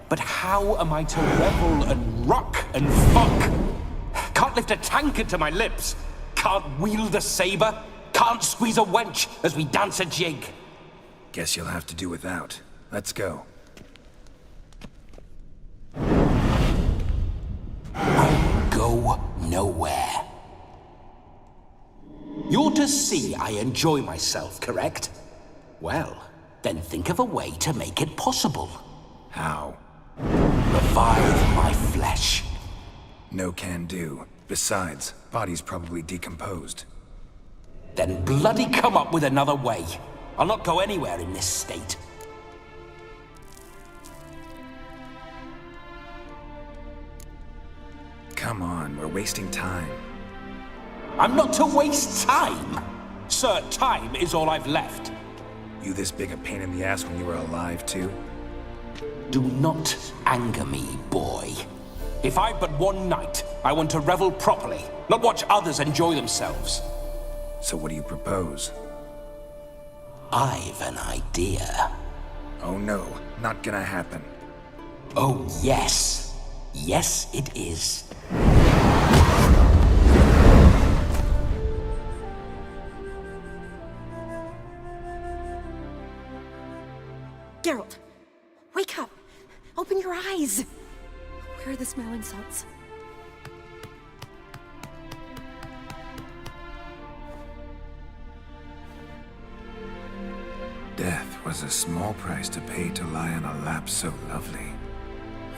But how am I to revel and rock and fuck? Can't lift a tankard to my lips. Can't wield a saber. Can't squeeze a wench as we dance a jig. Guess you'll have to do without. Let's go. I'll go nowhere. You're to see I enjoy myself, correct? Well, then think of a way to make it possible. How? Revive my flesh. No can do. Besides, body's probably decomposed. Then bloody come up with another way. I'll not go anywhere in this state. Come on, we're wasting time. I'm not to waste time. Sir, time is all I've left. You this big a pain in the ass when you were alive, too? Do not anger me, boy. If I've but one night, I want to revel properly, not watch others enjoy themselves. So what do you propose? I've an idea. Oh no, not gonna happen. Oh yes. Yes, it is. Geralt, wake up! Open your eyes! Where are the smelling salts? Death was a small price to pay to lie on a lap so lovely,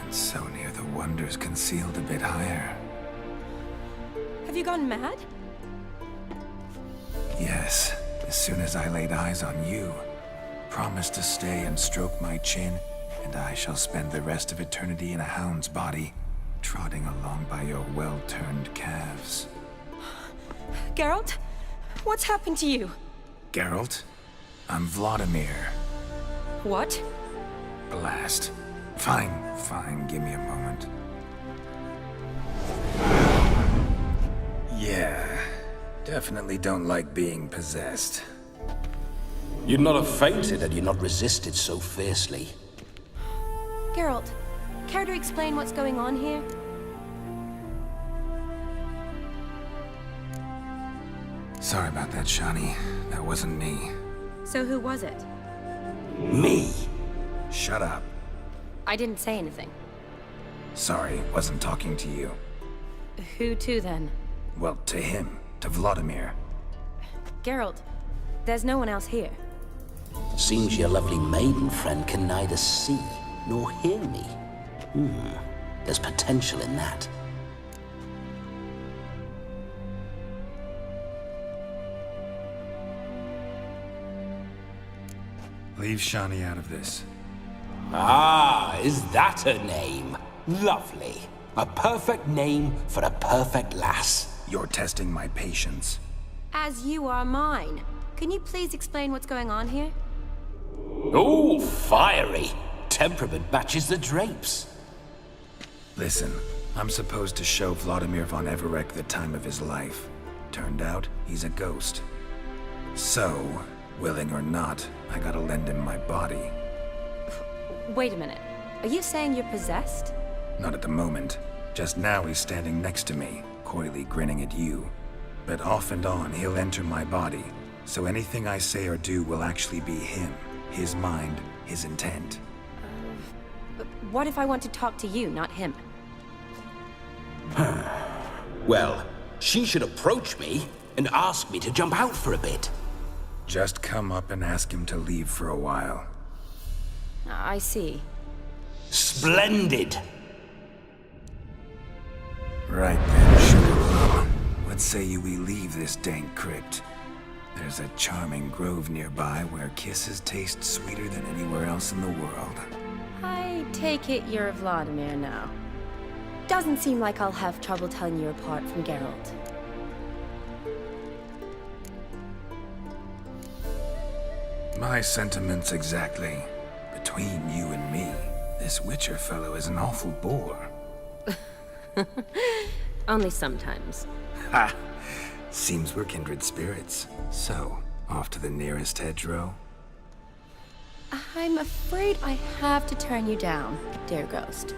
and so near the wonders concealed a bit higher. Have you gone mad? Yes, as soon as I laid eyes on you, promised to stay and stroke my chin, and I shall spend the rest of eternity in a hound's body, trotting along by your well-turned calves. Geralt? What's happened to you? Geralt? I'm Vladimir. What? Blast. Fine, give me a moment. Yeah, definitely don't like being possessed. You'd not have fainted had you not resisted so fiercely. Geralt, care to explain what's going on here? Sorry about that, Shani. That wasn't me. So who was it? Me. Shut up. I didn't say anything. Sorry, wasn't talking to you. Who to then? Well, to him. To Vladimir. Geralt, there's no one else here. Seems your lovely maiden friend can neither see nor hear me. There's potential in that. Leave Shani out of this. Ah, is that her name? Lovely. A perfect name for a perfect lass. You're testing my patience. As you are mine. Can you please explain what's going on here? Oh, fiery. temperament matches the drapes. Listen, I'm supposed to show Vladimir von Everec the time of his life. Turned out, he's a ghost. So, willing or not, I gotta lend him my body. Wait a minute. Are you saying you're possessed? Not at the moment. Just now he's standing next to me, coyly grinning at you. But off and on, he'll enter my body. So anything I say or do will actually be him. His mind, his intent. But what if I want to talk to you, not him? Well, she should approach me and ask me to jump out for a bit. Just come up and ask him to leave for a while. I see. Splendid! Right then, sugar plum. What say you we leave this dank crypt? There's a charming grove nearby where kisses taste sweeter than anywhere else in the world. I take it you're Vladimir now. Doesn't seem like I'll have trouble telling you apart from Geralt. My sentiments exactly. Between you and me, this Witcher fellow is an awful bore. Only sometimes. Ha! Seems we're kindred spirits. So, off to the nearest hedgerow? I'm afraid I have to turn you down, dear ghost.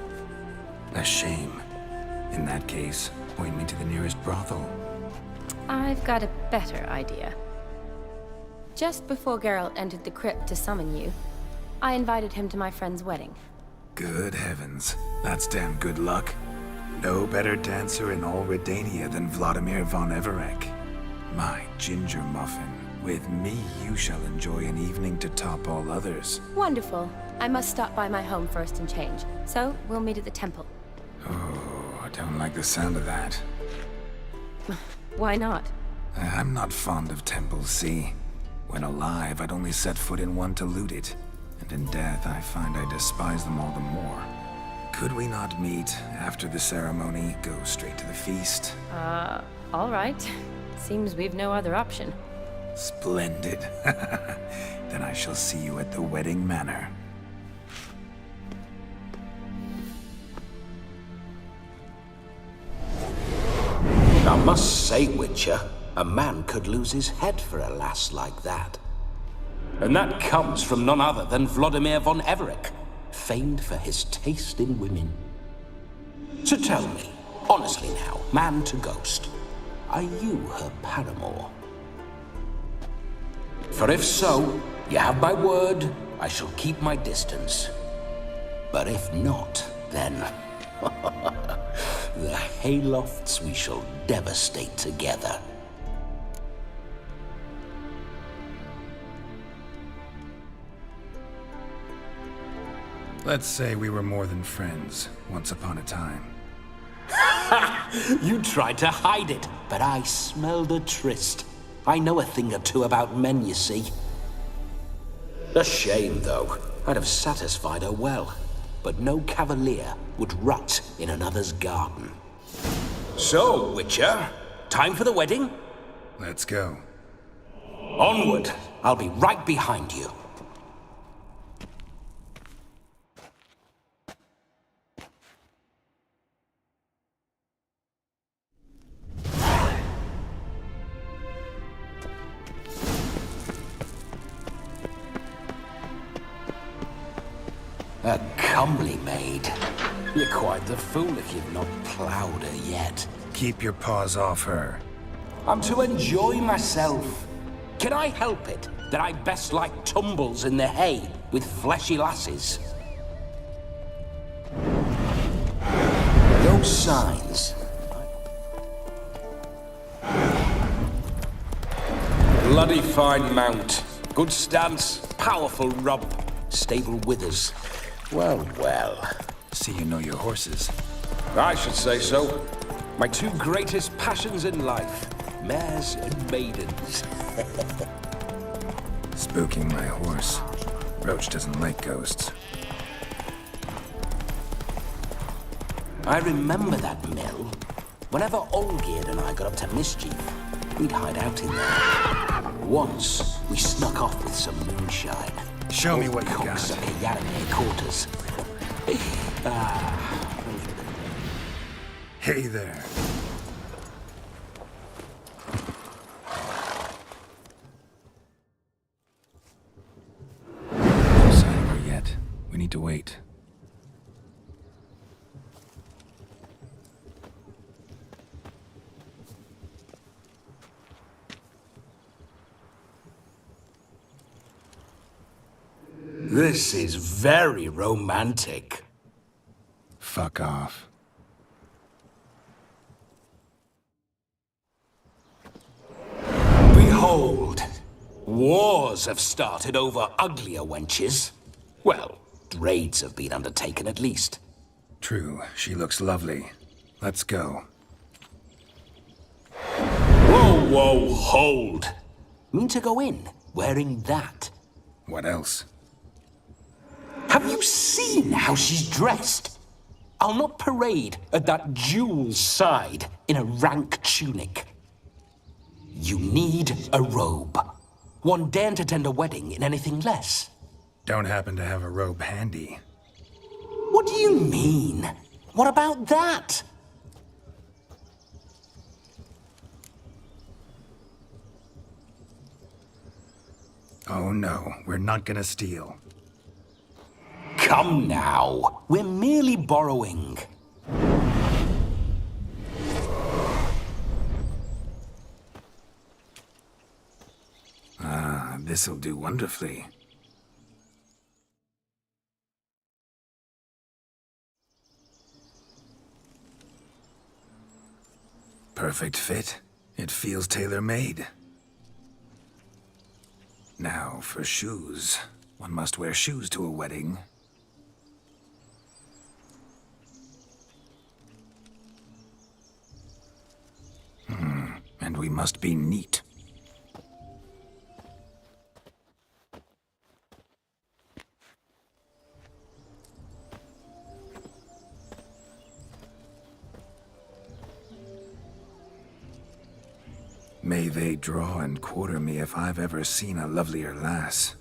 A shame. In that case, point me to the nearest brothel. I've got a better idea. Just before Geralt entered the crypt to summon you, I invited him to my friend's wedding. Good heavens. That's damn good luck. No better dancer in all Redania than Vladimir von Everec. My ginger muffin. With me, you shall enjoy an evening to top all others. Wonderful. I must stop by my home first and change. So, we'll meet at the temple. Oh, I don't like the sound of that. Why not? I'm not fond of temples, see? When alive, I'd only set foot in one to loot it. And in death, I find I despise them all the more. Could we not meet after the ceremony, go straight to the feast? All right. Seems we've no other option. Splendid. Then I shall see you at the wedding manor. I must say, Witcher, a man could lose his head for a lass like that. And that comes from none other than Vladimir von Everec, famed for his taste in women. So tell me, honestly now, man to ghost, are you her paramour? For if so, you have my word, I shall keep my distance. But if not, then the haylofts we shall devastate together. Let's say we were more than friends, once upon a time. You tried to hide it, but I smelled a tryst. I know a thing or two about men, you see. A shame, though. I'd have satisfied her well. But no cavalier would rot in another's garden. So, Witcher, time for the wedding? Let's go. Onward! I'll be right behind you. A comely maid. You're quite the fool if you've not ploughed her yet. Keep your paws off her. I'm to enjoy myself. Can I help it that I best like tumbles in the hay with fleshy lasses? Those signs. Bloody fine mount. Good stance, powerful rump, stable withers. Well, well. See you know your horses. I should say so. My two greatest passions in life, mares and maidens. Spooking my horse. Roach doesn't like ghosts. I remember that mill. Whenever Olgierd and I got up to mischief, we'd hide out in there. Once, we snuck off with some moonshine. Show me what you Cooks got. at the Yaramir quarters. Hey there. No sign of her yet. We need to wait. This is very romantic. Fuck off. Behold, wars have started over uglier wenches. Well, raids have been undertaken at least. True, she looks lovely. Let's go. Whoa, whoa, hold. Mean to go in wearing that? What else? Have you seen how she's dressed? I'll not parade at that jewel's side in a rank tunic. You need a robe. One daren't attend a wedding in anything less. Don't happen to have a robe handy. What do you mean? What about that? Oh no, we're not gonna steal. Come now, we're merely borrowing. Ah, this'll do wonderfully. Perfect fit. It feels tailor-made. Now for shoes. One must wear shoes to a wedding. And we must be neat. May they draw and quarter me if I've ever seen a lovelier lass.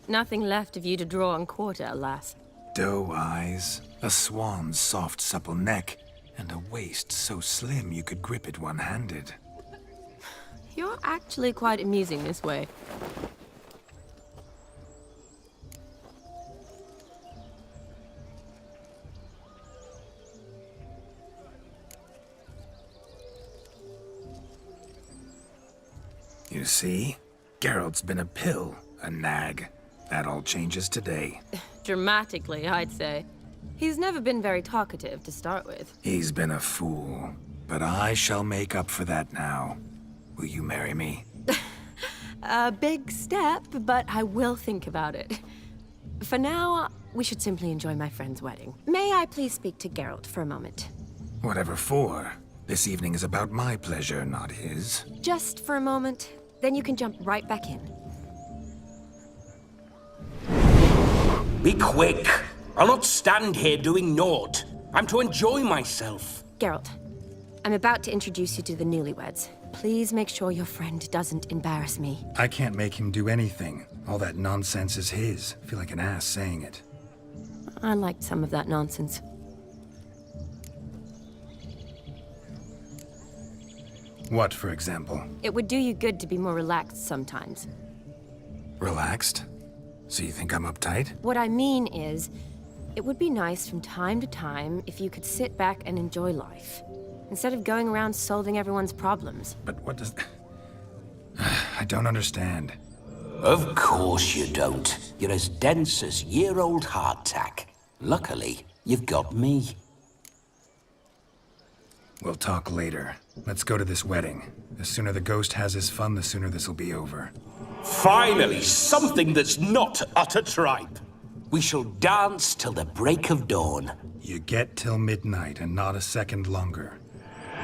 Nothing left of you to draw and quarter, alas. Doe eyes, a swan's soft supple neck, and a waist so slim you could grip it one-handed. You're actually quite amusing this way. You see? Geralt's been a pill, a nag. That all changes today. Dramatically, I'd say. He's never been very talkative to start with. He's been a fool, but I shall make up for that now. Will you marry me? A big step, but I will think about it. For now, we should simply enjoy my friend's wedding. May I please speak to Geralt for a moment? Whatever for. This evening is about my pleasure, not his. Just for a moment, then you can jump right back in. Be quick. I'll not stand here doing naught. I'm to enjoy myself. Geralt, I'm about to introduce you to the newlyweds. Please make sure your friend doesn't embarrass me. I can't make him do anything. All that nonsense is his. I feel like an ass saying it. I liked some of that nonsense. What, for example? It would do you good to be more relaxed sometimes. Relaxed? So you think I'm uptight? What I mean is, it would be nice from time to time if you could sit back and enjoy life, instead of going around solving everyone's problems. But what does... I don't understand. Of course you don't. You're as dense as year-old hardtack. Luckily, you've got me. We'll talk later. Let's go to this wedding. The sooner the ghost has his fun, the sooner this'll be over. Finally, something that's not utter tripe. We shall dance till the break of dawn. You get till midnight and not a second longer.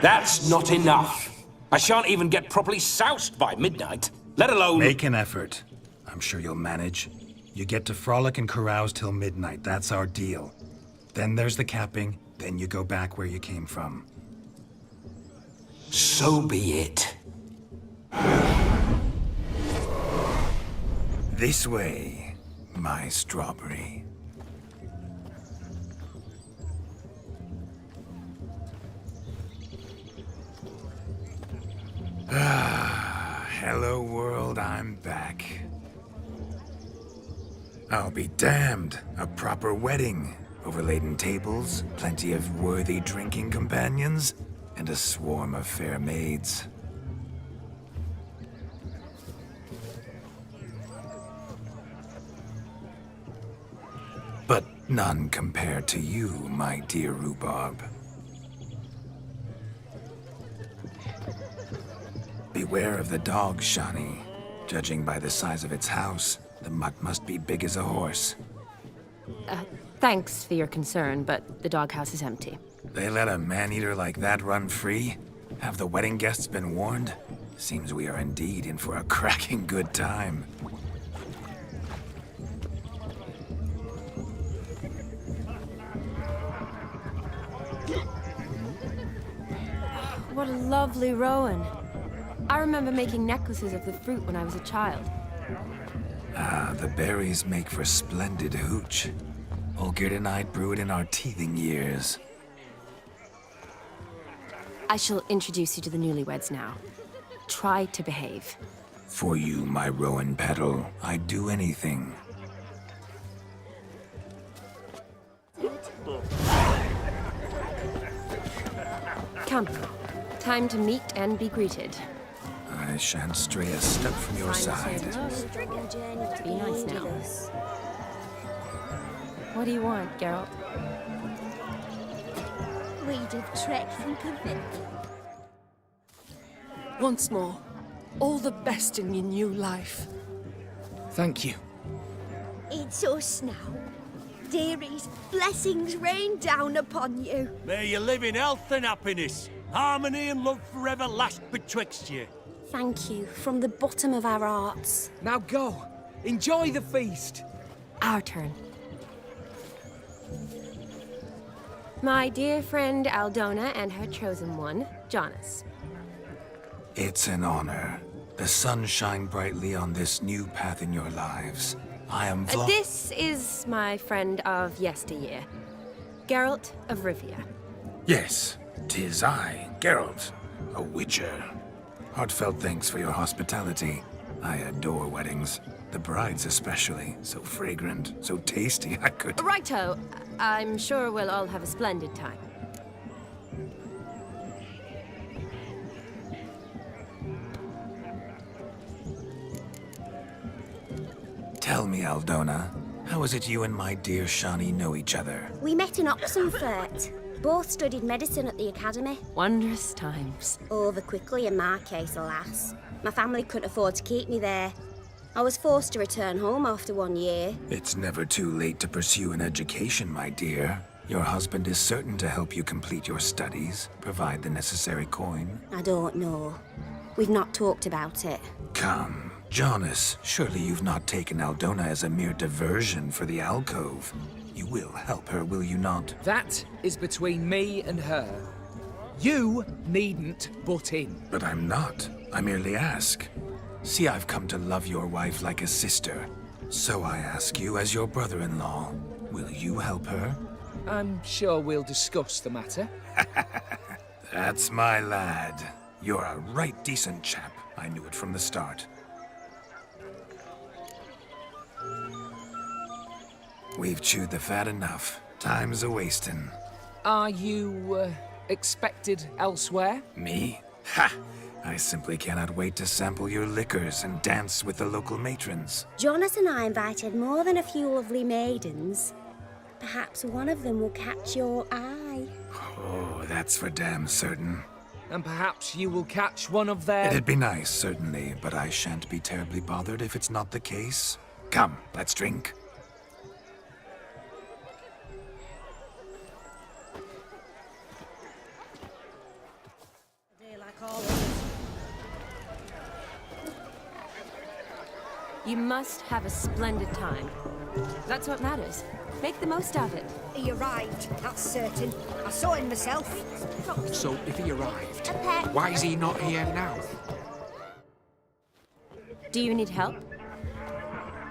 That's not enough. I shan't even get properly soused by midnight, let alone... Make an effort. I'm sure you'll manage. You get to frolic and carouse till midnight. That's our deal. Then there's the capping, then you go back where you came from. So be it. This way. my strawberry. Ah, hello world, I'm back. I'll be damned. A proper wedding. Overladen tables, plenty of worthy drinking companions, and a swarm of fair maids. But none compared to you, my dear rhubarb. Beware of the dog, Shani. Judging by the size of its house, the mutt must be big as a horse. Thanks for your concern, but the doghouse is empty. They let a man-eater like that run free? Have the wedding guests been warned? Seems we are indeed in for a cracking good time. What a lovely rowan. I remember making necklaces of the fruit when I was a child. Ah, the berries make for splendid hooch. Olgerd and I brewed in our teething years. I shall introduce you to the newlyweds now. Try to behave. For you, my rowan petal, I'd do anything. Come. Time to meet and be greeted. I shan't stray a step from your side. Be nice now. What do you want, Geralt? We'd have trekked from Pavilion. Once more, all the best in your new life. Thank you. It's us now. Dearies, blessings rain down upon you. May you live in health and happiness. Harmony and love forever last betwixt you. Thank you, from the bottom of our hearts. Now go. Enjoy the feast. Our turn. My dear friend Aldona and her chosen one, Jonas. It's an honor. The sun shine brightly on this new path in your lives. I am This is my friend of yesteryear, Geralt of Rivia. Yes, 'tis I, Geralt, a witcher. Heartfelt thanks for your hospitality. I adore weddings. The brides especially. So fragrant, so tasty, I could... Righto. I'm sure we'll all have a splendid time. Tell me, Aldona, how is it you and my dear Shani know each other? We met in Oxenfurt. Both studied medicine at the academy. Wondrous times. Over quickly in my case, alas. My family couldn't afford to keep me there. I was forced to return home after 1 year. It's never too late to pursue an education, my dear. Your husband is certain to help you complete your studies, provide the necessary coin. I don't know. We've not talked about it. Come, Jonas, surely you've not taken Aldona as a mere diversion for the alcove. You will help her, will you not? That is between me and her. You needn't butt in. But I'm not. I merely ask. See, I've come to love your wife like a sister. So I ask you, as your brother-in-law, will you help her? I'm sure we'll discuss the matter. That's my lad. You're a right decent chap. I knew it from the start. We've chewed the fat enough. Time's a-wasting. Are you, expected elsewhere? Me? Ha! I simply cannot wait to sample your liquors and dance with the local matrons. Jonas and I invited more than a few lovely maidens. Perhaps one of them will catch your eye. Oh, that's for damn certain. And perhaps you will catch one of their... It'd be nice, certainly, but I shan't be terribly bothered if it's not the case. Come, let's drink. You must have a splendid time. That's what matters. Make the most of it. He arrived, that's certain. I saw him myself. So, if he arrived, why is he not here now? Do you need help?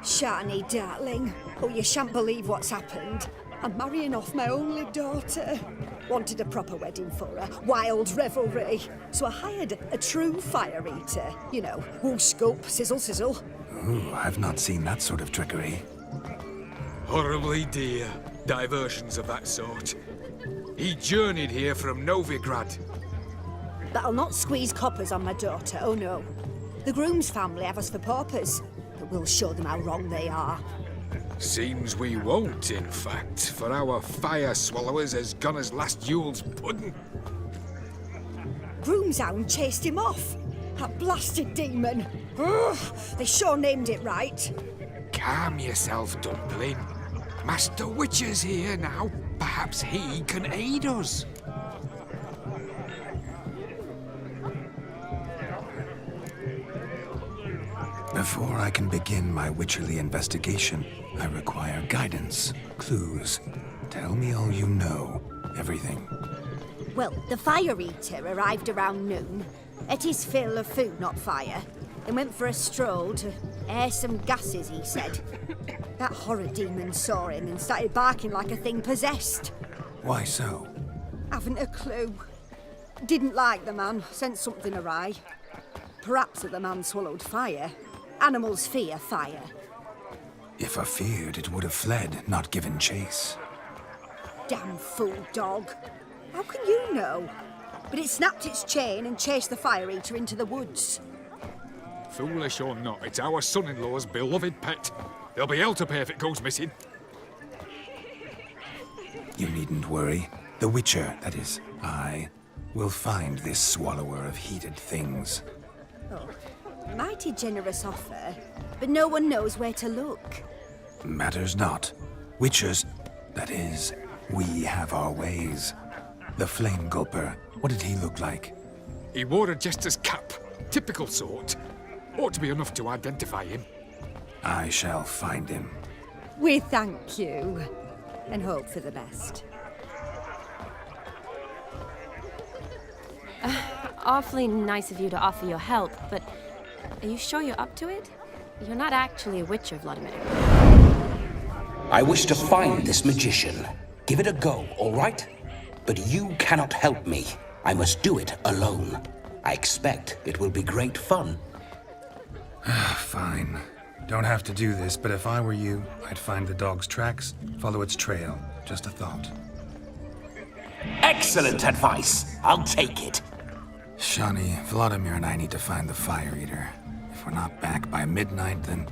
Shani, darling. Oh, you shan't believe what's happened. I'm marrying off my only daughter. Wanted a proper wedding for her, wild revelry. So I hired a true fire eater. You know, woo scoop, sizzle sizzle. Ooh, I've not seen that sort of trickery. Horribly dear diversions of that sort. He journeyed here from Novigrad. But I'll not squeeze coppers on my daughter, oh no. The groom's family have us for paupers, but we'll show them how wrong they are. Seems we won't, in fact, for our fire swallowers has gone as last Yule's pudding. Groom's hound chased him off. That blasted demon. Ugh, they sure named it right. Calm yourself, Dumpling. Master Witcher's here now. Perhaps he can aid us. Before I can begin my witcherly investigation, I require guidance, clues. Tell me all you know, everything. Well, the fire eater arrived around noon, ate his fill of food, not fire, and went for a stroll to air some gases, he said. That horror demon saw him and started barking like a thing possessed. Why so? Haven't a clue. Didn't like the man, sensed something awry. Perhaps that the man swallowed fire. Animals fear fire. If I feared, it would have fled, not given chase. Damn fool dog. How can you know? But it snapped its chain and chased the fire eater into the woods. Foolish or not, it's our son-in-law's beloved pet. There'll be hell to pay if it goes missing. You needn't worry. The Witcher, that is, I, will find this swallower of heated things. Oh, mighty generous offer, but no one knows where to look. Matters not. Witchers, that is, we have our ways. The Flame Gulper, what did he look like? He wore a jester's cap. Typical sort. Ought to be enough to identify him. I shall find him. We thank you, and hope for the best. Awfully nice of you to offer your help, but are you sure you're up to it? You're not actually a Witcher, Vladimir. I wish to find this magician. Give it a go, all right? But you cannot help me. I must do it alone. I expect it will be great fun. Fine. Don't have to do this, but if I were you, I'd find the dog's tracks, follow its trail. Just a thought. Excellent advice. I'll take it. Shani, Vladimir and I need to find the fire eater. If we're not back by midnight, then...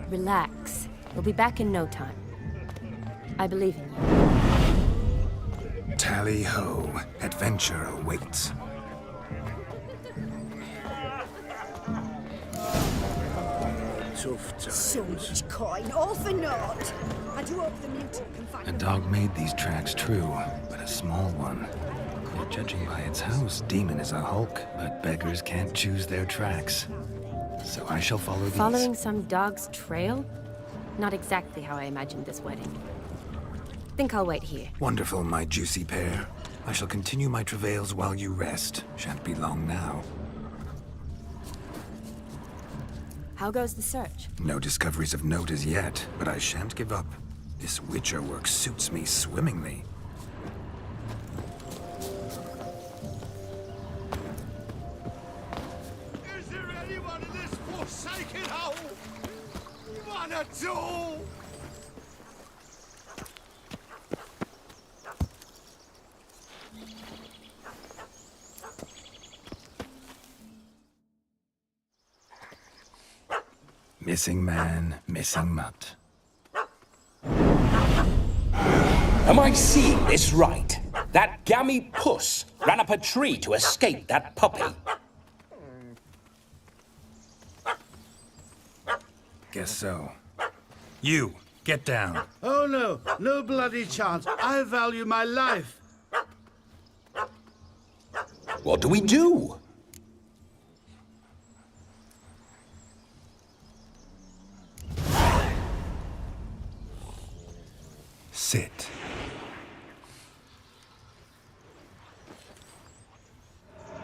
Relax. We'll be back in no time. I believe in you. Tally-ho. Adventure awaits. Tough times. So much coin, all for naught. I do hope the mutant can find A dog made these tracks true, but a small one. Judging by its house, Demon is a hulk, but beggars can't choose their tracks. So I shall follow these. Following some dog's trail? Not exactly how I imagined this wedding. Think I'll wait here. Wonderful, my juicy pair. I shall continue my travails while you rest. Shan't be long now. How goes the search? No discoveries of note as yet, but I shan't give up. This Witcher work suits me swimmingly. Is there anyone in this forsaken hole? One at all? Missing man, missing mutt. Am I seeing this right? That gammy puss ran up a tree to escape that puppy. Guess so. You, get down. Oh no, no bloody chance. I value my life. What do we do? Sit.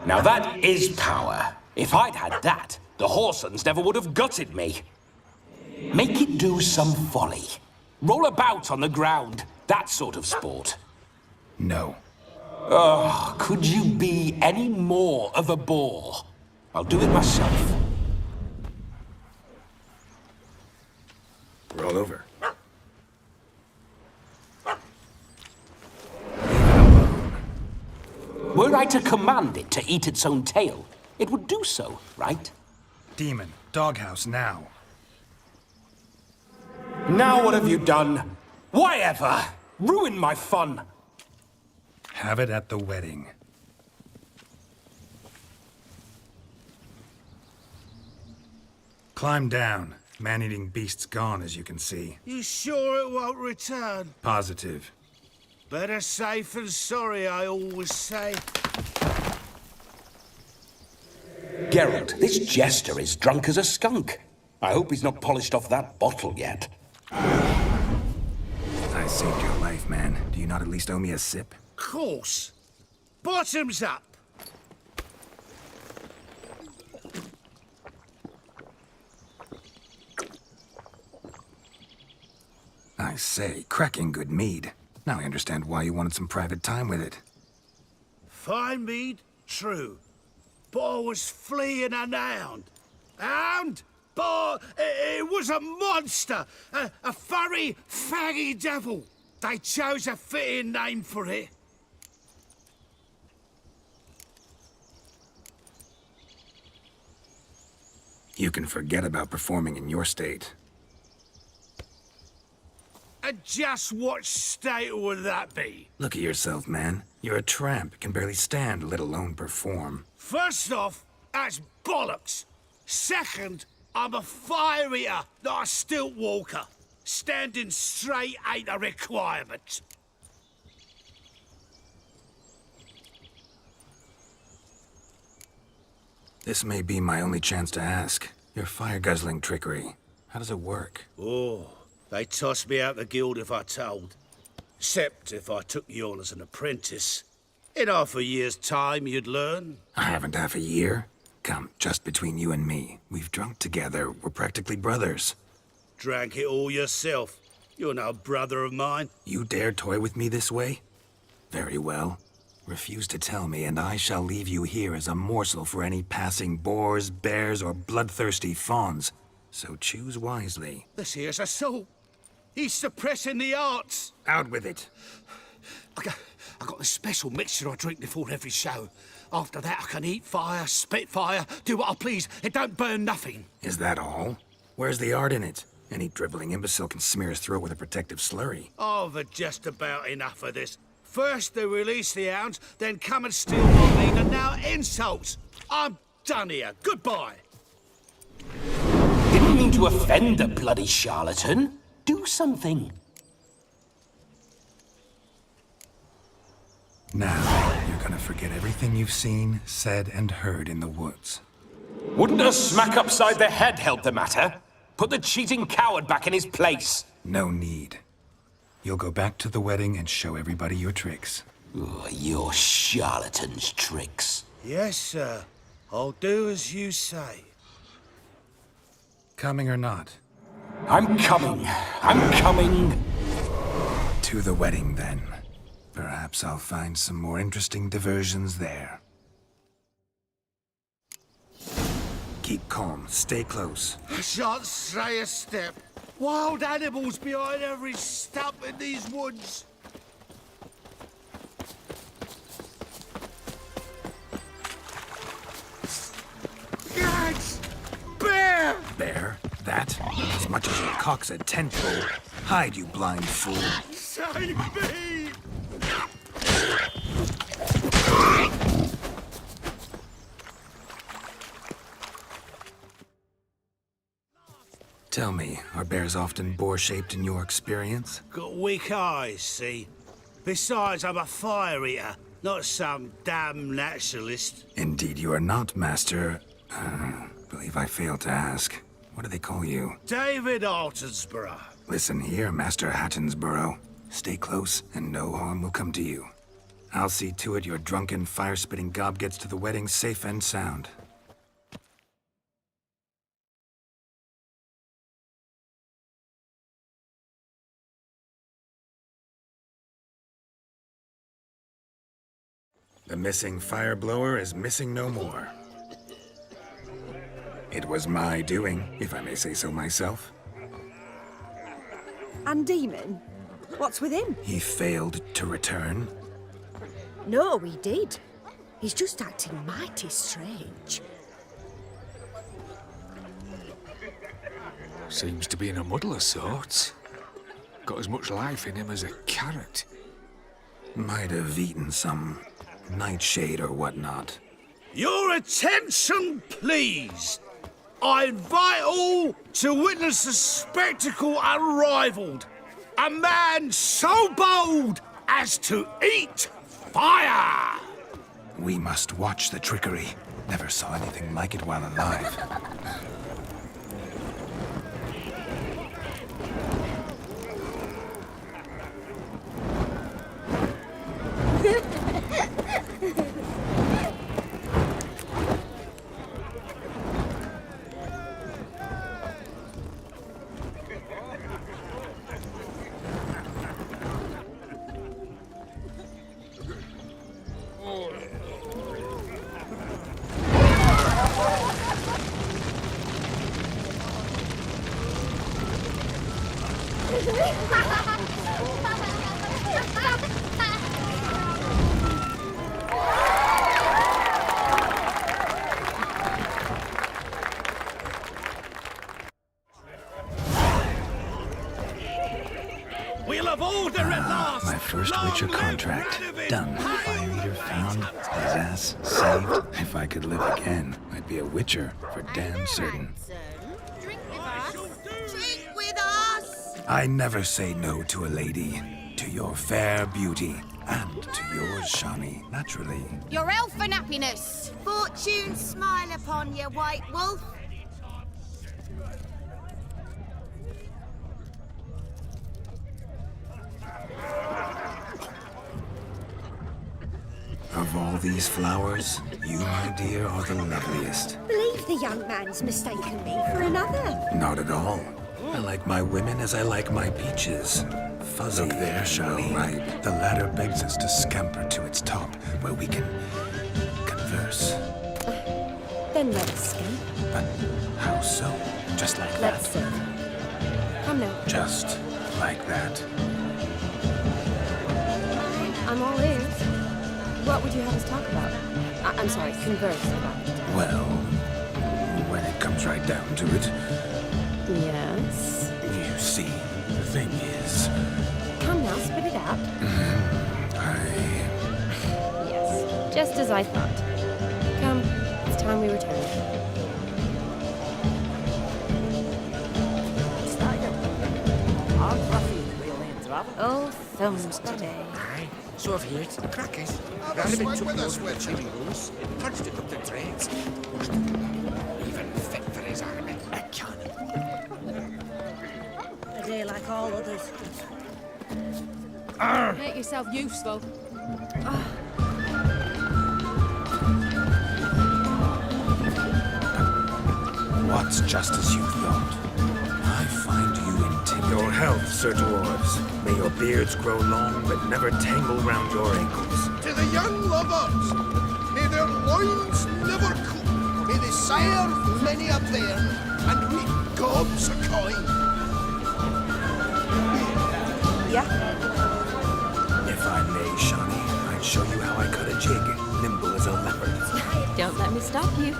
Now that is power. If I'd had that, the Horsons never would have gutted me. Make it do some folly. Roll about on the ground. That sort of sport. No. Oh, could you be any more of a bore? I'll do it myself. Roll over. Were I to command it to eat its own tail, it would do so, right? Demon, doghouse now. Now what have you done? Why ever? Ruin my fun. Have it at the wedding. Climb down. Man-eating beast's gone, as you can see. You sure it won't return? Positive. Better safe than sorry, I always say. Geralt, this jester is drunk as a skunk. I hope he's not polished off that bottle yet. I saved your life, man. Do you not at least owe me a sip? Course. Bottoms up. I say, cracking good mead. Now I understand why you wanted some private time with it. Fine mead, true. But I was fleeing an hound. Hound? But it was a monster. A furry, faggy devil. They chose a fitting name for it. You can forget about performing in your state. And just what state would that be? Look at yourself, man. You're a tramp, can barely stand, let alone perform. First off, that's bollocks. Second, I'm a fire eater, not a stilt walker. Standing straight ain't a requirement. This may be my only chance to ask. Your fire-guzzling trickery. How does it work? Oh, they toss me out the guild if I told. Except if I took you on as an apprentice. In half a year's time, you'd learn. I haven't half a year. Come, just between you and me. We've drunk together. We're practically brothers. Drank it all yourself. You're no brother of mine. You dare toy with me this way? Very well. Refuse to tell me, and I shall leave you here as a morsel for any passing boars, bears, or bloodthirsty fawns. So choose wisely. This here's assault. He's suppressing the arts. Out with it. I got this special mixture I drink before every show. After that, I can eat fire, spit fire, do what I please. It don't burn nothing. Is that all? Where's the art in it? Any dribbling imbecile can smear his throat with a protective slurry. I've had just about enough of this. First they release the hounds, then come and steal my meat, and now insults. I'm done here. Goodbye. Didn't mean to offend the bloody charlatan. Do something. Now, you're gonna forget everything you've seen, said, and heard in the woods. Wouldn't a smack upside the head help the matter? Put the cheating coward back in his place. No need. You'll go back to the wedding and show everybody your tricks. Oh, your charlatan's tricks. Yes, sir. I'll do as you say. Coming or not? I'm coming. I'm coming. To the wedding, then. Perhaps I'll find some more interesting diversions there. Keep calm. Stay close. I shan't stray a step. Wild animals behind every stump in these woods. Yes! Bear! Bear? That? As much as your cock's a tentpole. Hide, you blind fool. Save me! Tell me, are bears often boar-shaped in your experience? Got weak eyes, see? Besides, I'm a fire eater, not some damn naturalist. Indeed you are not, Master... believe I failed to ask. What do they call you? David Altonsborough. Listen here, Master Hattonsborough. Stay close, and no harm will come to you. I'll see to it your drunken, fire-spitting gob gets to the wedding safe and sound. The missing fire blower is missing no more. It was my doing, if I may say so myself. And Demon? What's with him? He failed to return. No, he did. He's just acting mighty strange. Seems to be in a muddle of sorts. Got as much life in him as a carrot. Might have eaten some nightshade or whatnot. Your attention, please. I invite all to witness a spectacle unrivaled. A man so bold as to eat fire! We must watch the trickery. Never saw anything like it while alive. We'll have order at last! My first Witcher contract. Done. Fire Eater found. His ass saved. If I could live again, I'd be a Witcher for damn certain. Drink with us. Drink with us. I never say no to a lady. To your fair beauty. And to yours, Shani, naturally. Your elfin happiness. Fortune smile upon you, White Wolf. Of all these flowers, you, my dear, are the loveliest. Believe the young man's mistaken me for another. Not at all. I like my women as I like my peaches. Fuzzy. Look there, Shani. Right. The ladder begs us to scamper to its top, where we can converse. Then let's scamp. But how so? Just like Let's that? sit. Come now. Just like that. I'm all ears. What would you have us talk about? I'm sorry, converse about. Well, when it comes right down to it, Yes? you see, the thing is... Come now, spit it out. Yes, just as I thought. Come, it's time we return. Oh, thumbs today. Aye, so I've heard. Crackers. Rather been took those with chili rolls, punched it up the dregs. Even fit for his army. A cannon. A day like all others. Make yourself useful. What's just as you thought? I find you intimidating. Your health, Sir Dwarves. May your beards grow long, but never tangle round your ankles. To the young lovers, may their loins never cool. May they sire many a bairn and reap gobs of coin. Yeah? If I may, Shani, I'd show you how I cut a jig, nimble as a leopard. Don't let me stop you.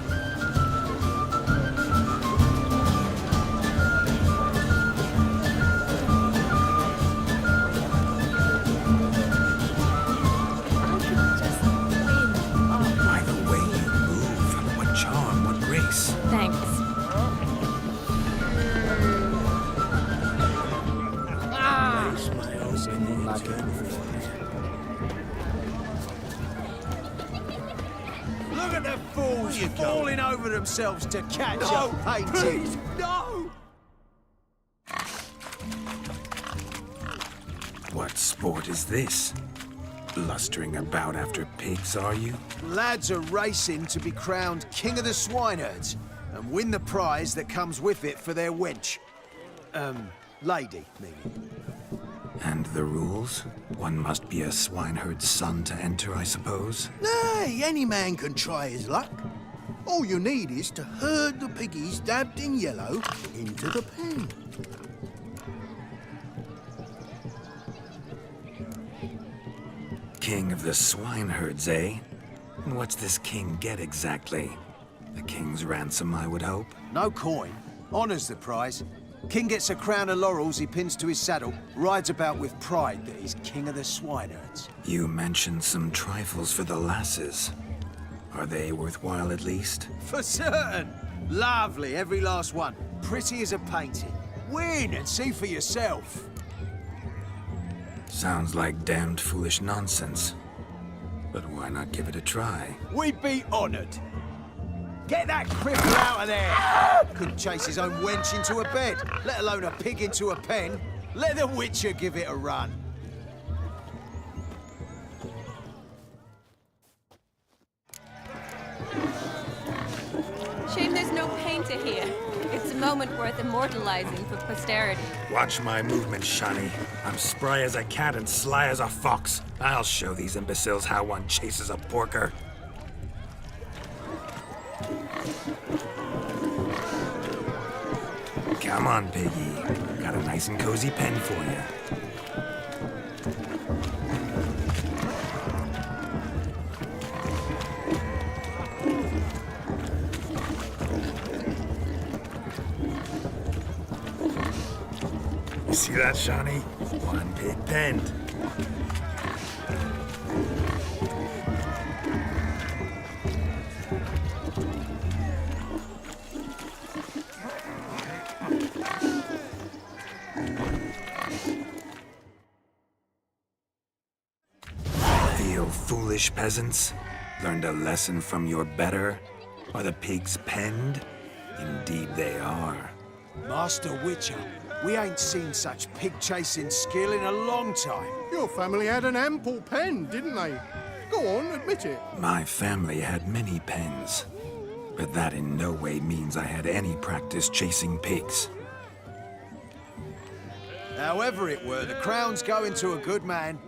By the way you move, what charm, what grace. Thanks. Look at the fools falling over themselves to catch up painting. Please, no! What sport is this? Blustering about after pigs, are you? Lads are racing to be crowned king of the swineherds and win the prize that comes with it for their wench. Lady, meaning. And the rules? One must be a swineherd's son to enter, I suppose? Nay, any man can try his luck. All you need is to herd the piggies dabbed in yellow into the pen. King of the swineherds, eh? And what's this king get exactly? The king's ransom, I would hope? No coin. Honours the prize. King gets a crown of laurels he pins to his saddle, rides about with pride that he's king of the swineherds. You mentioned some trifles for the lasses. Are they worthwhile at least? For certain! Lovely, every last one. Pretty as a painting. Win and see for yourself. Sounds like damned foolish nonsense. But why not give it a try? We'd be honoured. Get that cripple out of there! Couldn't chase his own wench into a bed, let alone a pig into a pen. Let the Witcher give it a run. Shame there's no painter here. It's a moment worth immortalizing for posterity. Watch my movements, Shani. I'm spry as a cat and sly as a fox. I'll show these imbeciles how one chases a porker. Come on, piggy. Got a nice and cozy pen for you. You see that, Shani? One big pen. Feel foolish, peasants? Learned a lesson from your better? Are the pigs penned? Indeed they are. Master Witcher, we ain't seen such pig-chasing skill in a long time. Your family had an ample pen, didn't they? Go on, admit it. My family had many pens, but that in no way means I had any practice chasing pigs. However it were, the crown's going to a good man.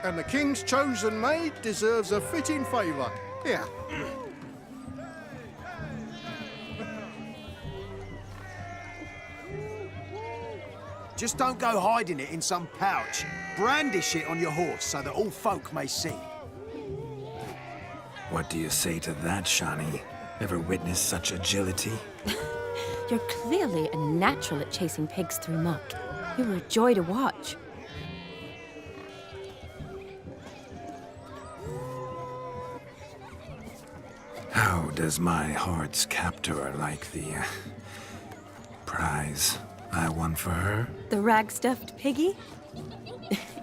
And the king's chosen maid deserves a fitting favour. Here. Just don't go hiding it in some pouch. Brandish it on your horse so that all folk may see. What do you say to that, Shani? Ever witnessed such agility? You're clearly a natural at chasing pigs through muck. You were a joy to watch. How does my heart's captor like the prize I won for her? The rag-stuffed piggy?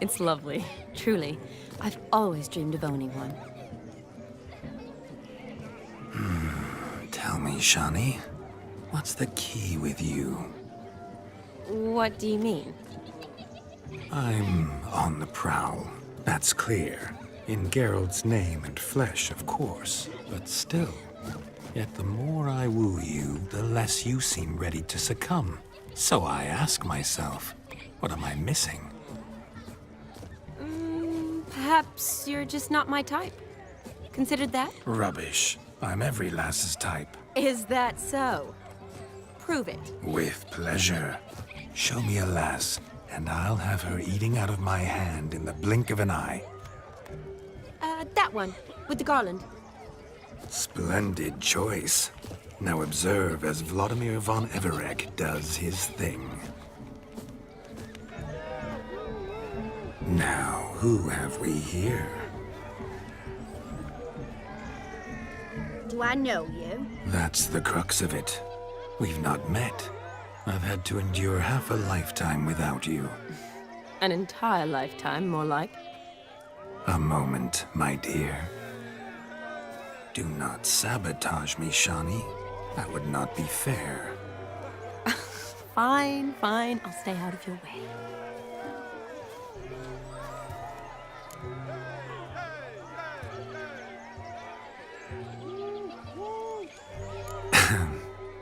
It's lovely, truly. I've always dreamed of owning one. Tell me, Shani, what's the key with you? What do you mean? I'm on the prowl, that's clear. In Geralt's name and flesh, of course, but still. Yet the more I woo you, the less you seem ready to succumb. So I ask myself, what am I missing? Perhaps you're just not my type. Considered that? Rubbish. I'm every lass's type. Is that so? Prove it. With pleasure. Show me a lass, and I'll have her eating out of my hand in the blink of an eye. That one, with the garland. Splendid choice. Now observe as Vladimir von Everek does his thing. Now, who have we here? Do I know you? That's the crux of it. We've not met. I've had to endure half a lifetime without you. An entire lifetime, more like. A moment, my dear. Do not sabotage me, Shani. That would not be fair. Fine, fine. I'll stay out of your way.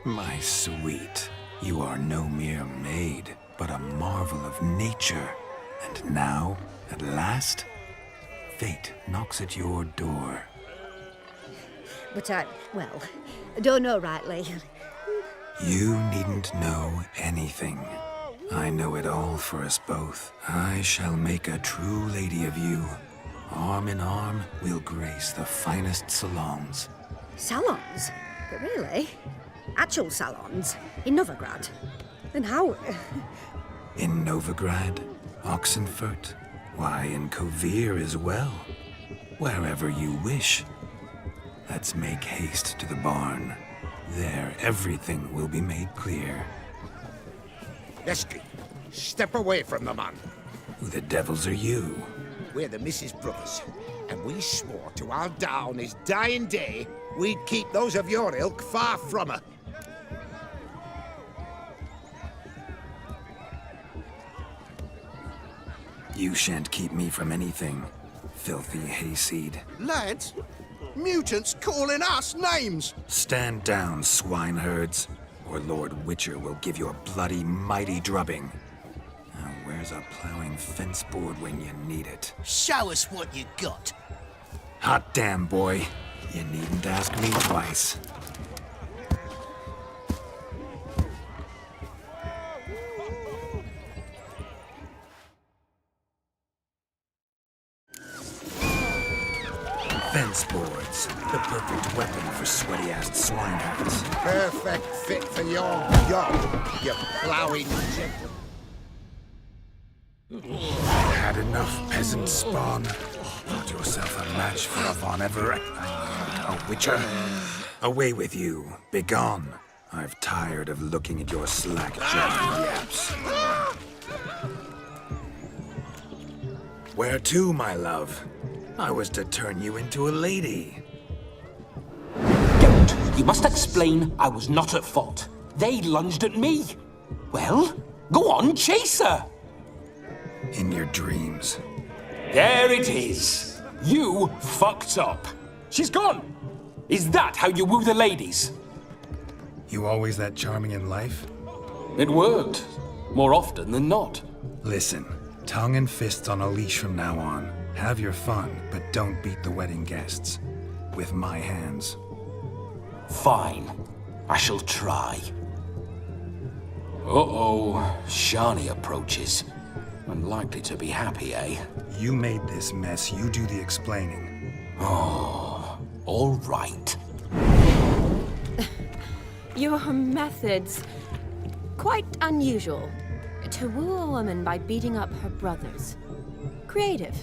My sweet, you are no mere maid, but but a marvel of nature. And now, at last, fate knocks at your door. But I don't know rightly. You needn't know anything. I know it all for us both. I shall make a true lady of you. Arm in arm, we'll grace the finest salons. Salons? But really? Actual salons? In Novigrad? And how? In Novigrad, Oxenfurt, why, in Kovir as well. Wherever you wish. Let's make haste to the barn. There, everything will be made clear. Lesky, step away from the man. Who the devils are you? We're the Mrs. Brothers, and we swore to our da on his dying day we'd keep those of your ilk far from her. You shan't keep me from anything, filthy hayseed. Lads, mutants calling us names. Stand down, swineherds, or Lord Witcher will give you a bloody mighty drubbing. Now, where's a plowing fence board when you need it? Show us what you got. Hot damn, boy. You needn't ask me twice. Fence boards, the perfect weapon for sweaty-assed swineherds. Perfect fit for your job, you plowing gentleman. Had enough, peasant spawn. Thought yourself a match for a Von Everett. A Witcher. Away with you. Begone. I've tired of looking at your slack-jawed yaps. Where to, my love? I was to turn you into a lady. Don't. You must explain I was not at fault. They lunged at me. Well, go on, chase her. In your dreams. There it is. You fucked up. She's gone. Is that how you woo the ladies? You always that charming in life? It worked. More often than not. Listen, tongue and fists on a leash from now on. Have your fun, but don't beat the wedding guests. With my hands. Fine. I shall try. Uh-oh. Shani approaches. Unlikely to be happy, eh? You made this mess. You do the explaining. Oh, all right. Your methods... quite unusual. To woo a woman by beating up her brothers. Creative.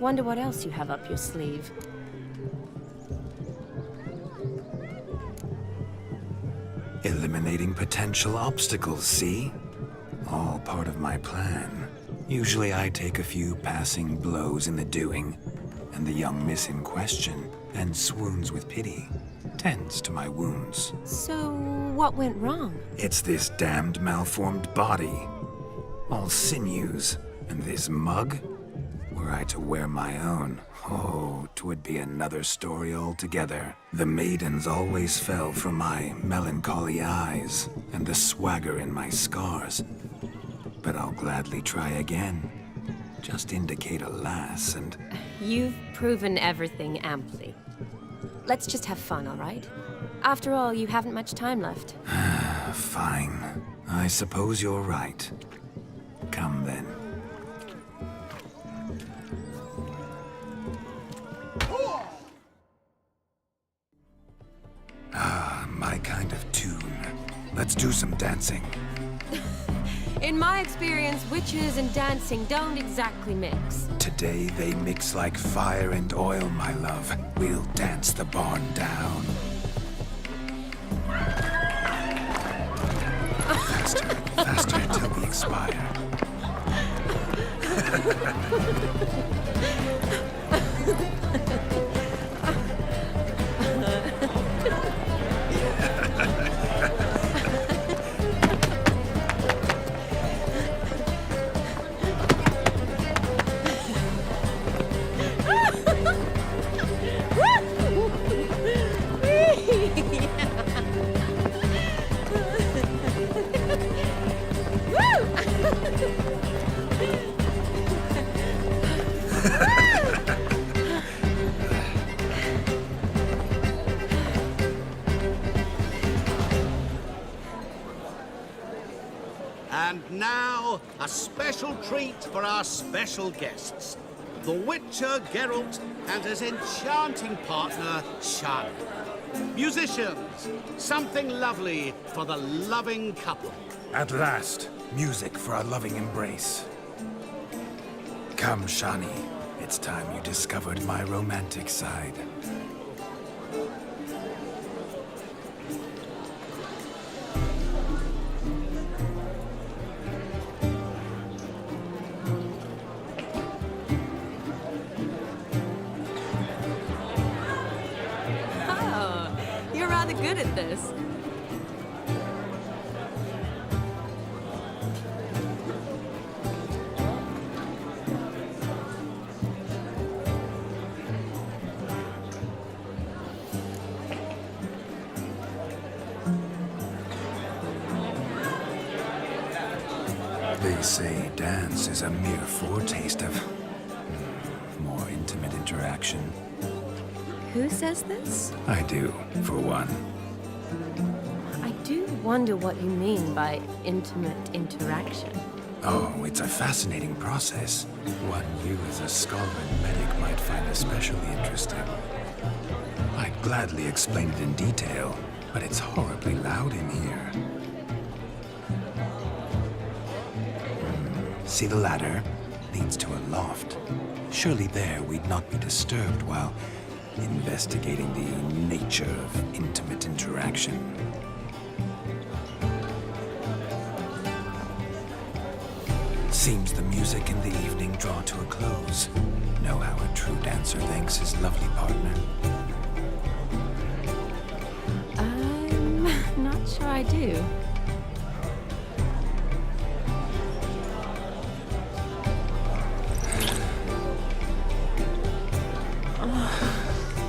Wonder what else you have up your sleeve. Eliminating potential obstacles, see? All part of my plan. Usually I take a few passing blows in the doing, and the young miss in question, and swoons with pity, tends to my wounds. So, what went wrong? It's this damned malformed body. All sinews, and this mug? Were I to wear my own, oh, 'twould be another story altogether. The maidens always fell for my melancholy eyes, and the swagger in my scars. But I'll gladly try again. Just indicate a lass and... You've proven everything amply. Let's just have fun, all right? After all, you haven't much time left. Fine. I suppose you're right. Come then. Ah, my kind of tune. Let's do some dancing. In my experience, witches and dancing don't exactly mix. Today they mix like fire and oil, my love. We'll dance the barn down. Faster, faster until we expire. now, a special treat for our special guests. The Witcher Geralt and his enchanting partner, Shani. Musicians, something lovely for the loving couple. At last, music for our loving embrace. Come, Shani. It's time you discovered my romantic side. Oh, you're rather good at this. They say dance is a mere foretaste of more intimate interaction. Who says this? I do, for one. I do wonder what you mean by intimate interaction. Oh, it's a fascinating process. One you as a scholar and medic might find especially interesting. I'd gladly explain it in detail, but it's horribly loud in here. See the ladder? Leads to a loft. Surely there we'd not be disturbed while investigating the nature of intimate interaction. Seems the music and the evening draw to a close. Know how a true dancer thanks his lovely partner? I'm not sure I do.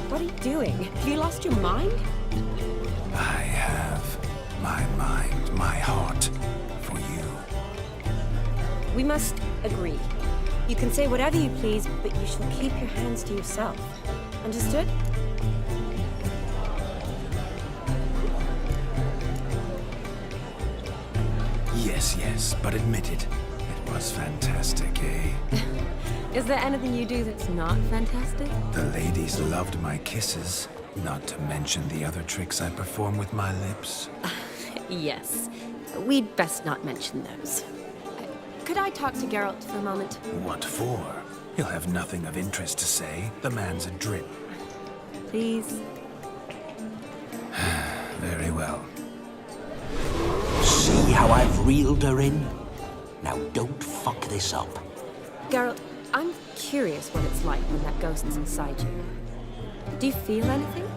What are you doing? Have you lost your mind? I have my mind, my heart for you. We must agree. You can say whatever you please, but you shall keep your hands to yourself. Understood? Yes, yes, but admitted, it was fantastic, eh? Is there anything you do that's not fantastic? The ladies loved my kisses, not to mention the other tricks I perform with my lips. Yes. We'd best not mention those. Could I talk to Geralt for a moment? What for? He'll have nothing of interest to say. The man's a drip. Please? Very well. See how I've reeled her in? Now don't fuck this up. Geralt, I'm curious what it's like when that ghost's inside you. Do you feel anything?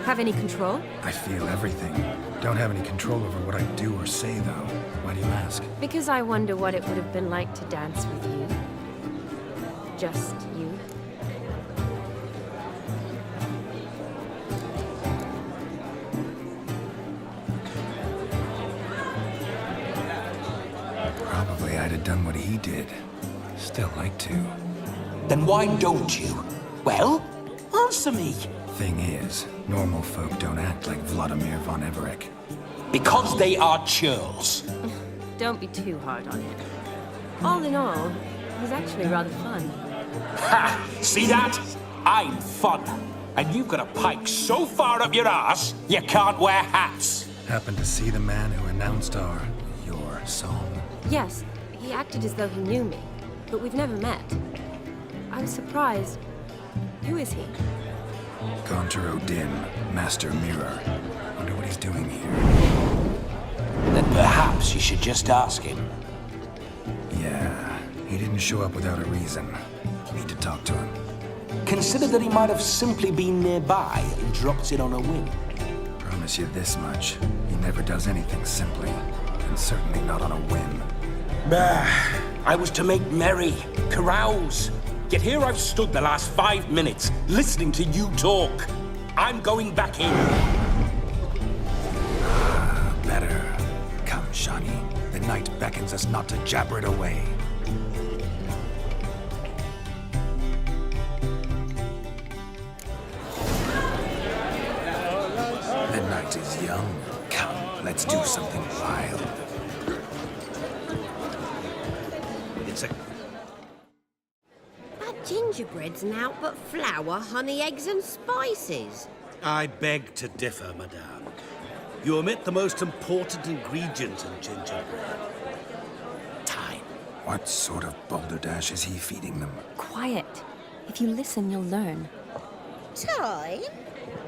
Have any control? I feel everything. Don't have any control over what I do or say, though. Why do you ask? Because I wonder what it would have been like to dance with you. Just you. Probably I'd have done what he did. Still like to. Then why don't you? Well, answer me. Thing is, normal folk don't act like Vladimir von Everett. Because they are churls. Don't be too hard on him. All in all, he's actually rather fun. Ha! See that? I'm fun. And you've got a pike so far up your ass, you can't wear hats. Happened to see the man who announced your song? Yes, he acted as though he knew me, but we've never met. I was surprised. Who is he? Contour Dim, Master Mirror. Wonder what he's doing here. Then perhaps you should just ask him. Yeah, he didn't show up without a reason. Need to talk to him. Consider that he might have simply been nearby and dropped in on a whim. Promise you this much. He never does anything simply. And certainly not on a whim. Bah! I was to make merry, carouse. Yet here I've stood the last 5 minutes, listening to you talk. I'm going back in. Better. Come, Shani. The night beckons us not to jabber it away. The night is young. Come, let's do something wild. gingerbread's naught but flour, honey, eggs and spices. I beg to differ, madame. You omit the most important ingredient in gingerbread. Time. What sort of balderdash is he feeding them? Quiet. If you listen, you'll learn. Time?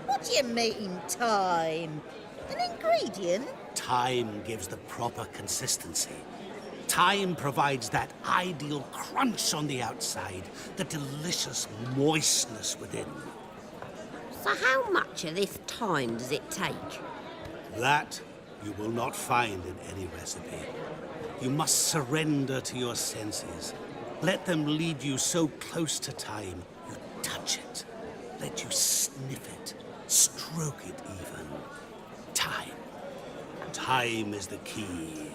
What do you mean, time? An ingredient? Time gives the proper consistency. Time provides that ideal crunch on the outside, the delicious moistness within. So how much of this time does it take? That you will not find in any recipe. You must surrender to your senses. Let them lead you so close to time, you touch it. Let you sniff it, stroke it even. Time. Time is the key.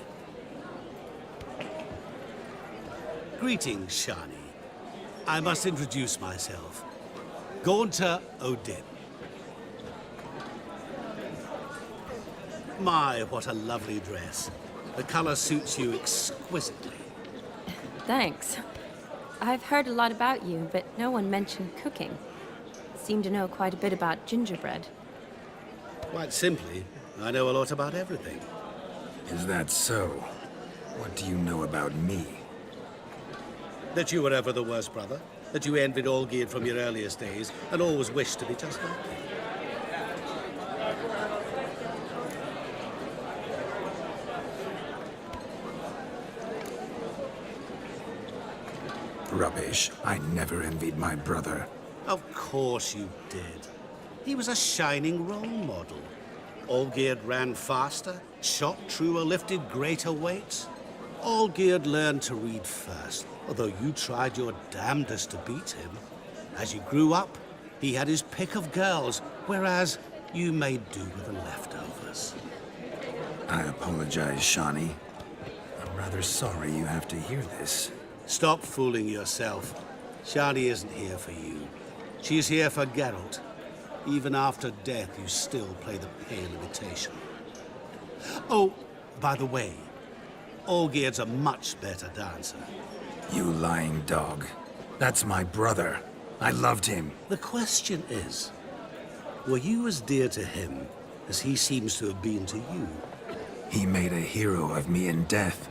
Greetings, Shani. I must introduce myself. Gaunter Odin. My, what a lovely dress. The color suits you exquisitely. Thanks. I've heard a lot about you, but no one mentioned cooking. Seem to know quite a bit about gingerbread. Quite simply, I know a lot about everything. Is that so? What do you know about me? That you were ever the worst brother. That you envied Olgierd from your earliest days and always wished to be just like me. Rubbish. I never envied my brother. Of course you did. He was a shining role model. Olgierd ran faster, shot truer, lifted greater weights. Olgierd learned to read first, although you tried your damnedest to beat him. As you grew up, he had his pick of girls, whereas you made do with the leftovers. I apologize, Shani. I'm rather sorry you have to hear this. Stop fooling yourself. Shani isn't here for you. She's here for Geralt. Even after death, you still play the pale imitation. Oh, by the way, Olgierd's a much better dancer. You lying dog. That's my brother. I loved him. The question is, were you as dear to him as he seems to have been to you? He made a hero of me in death.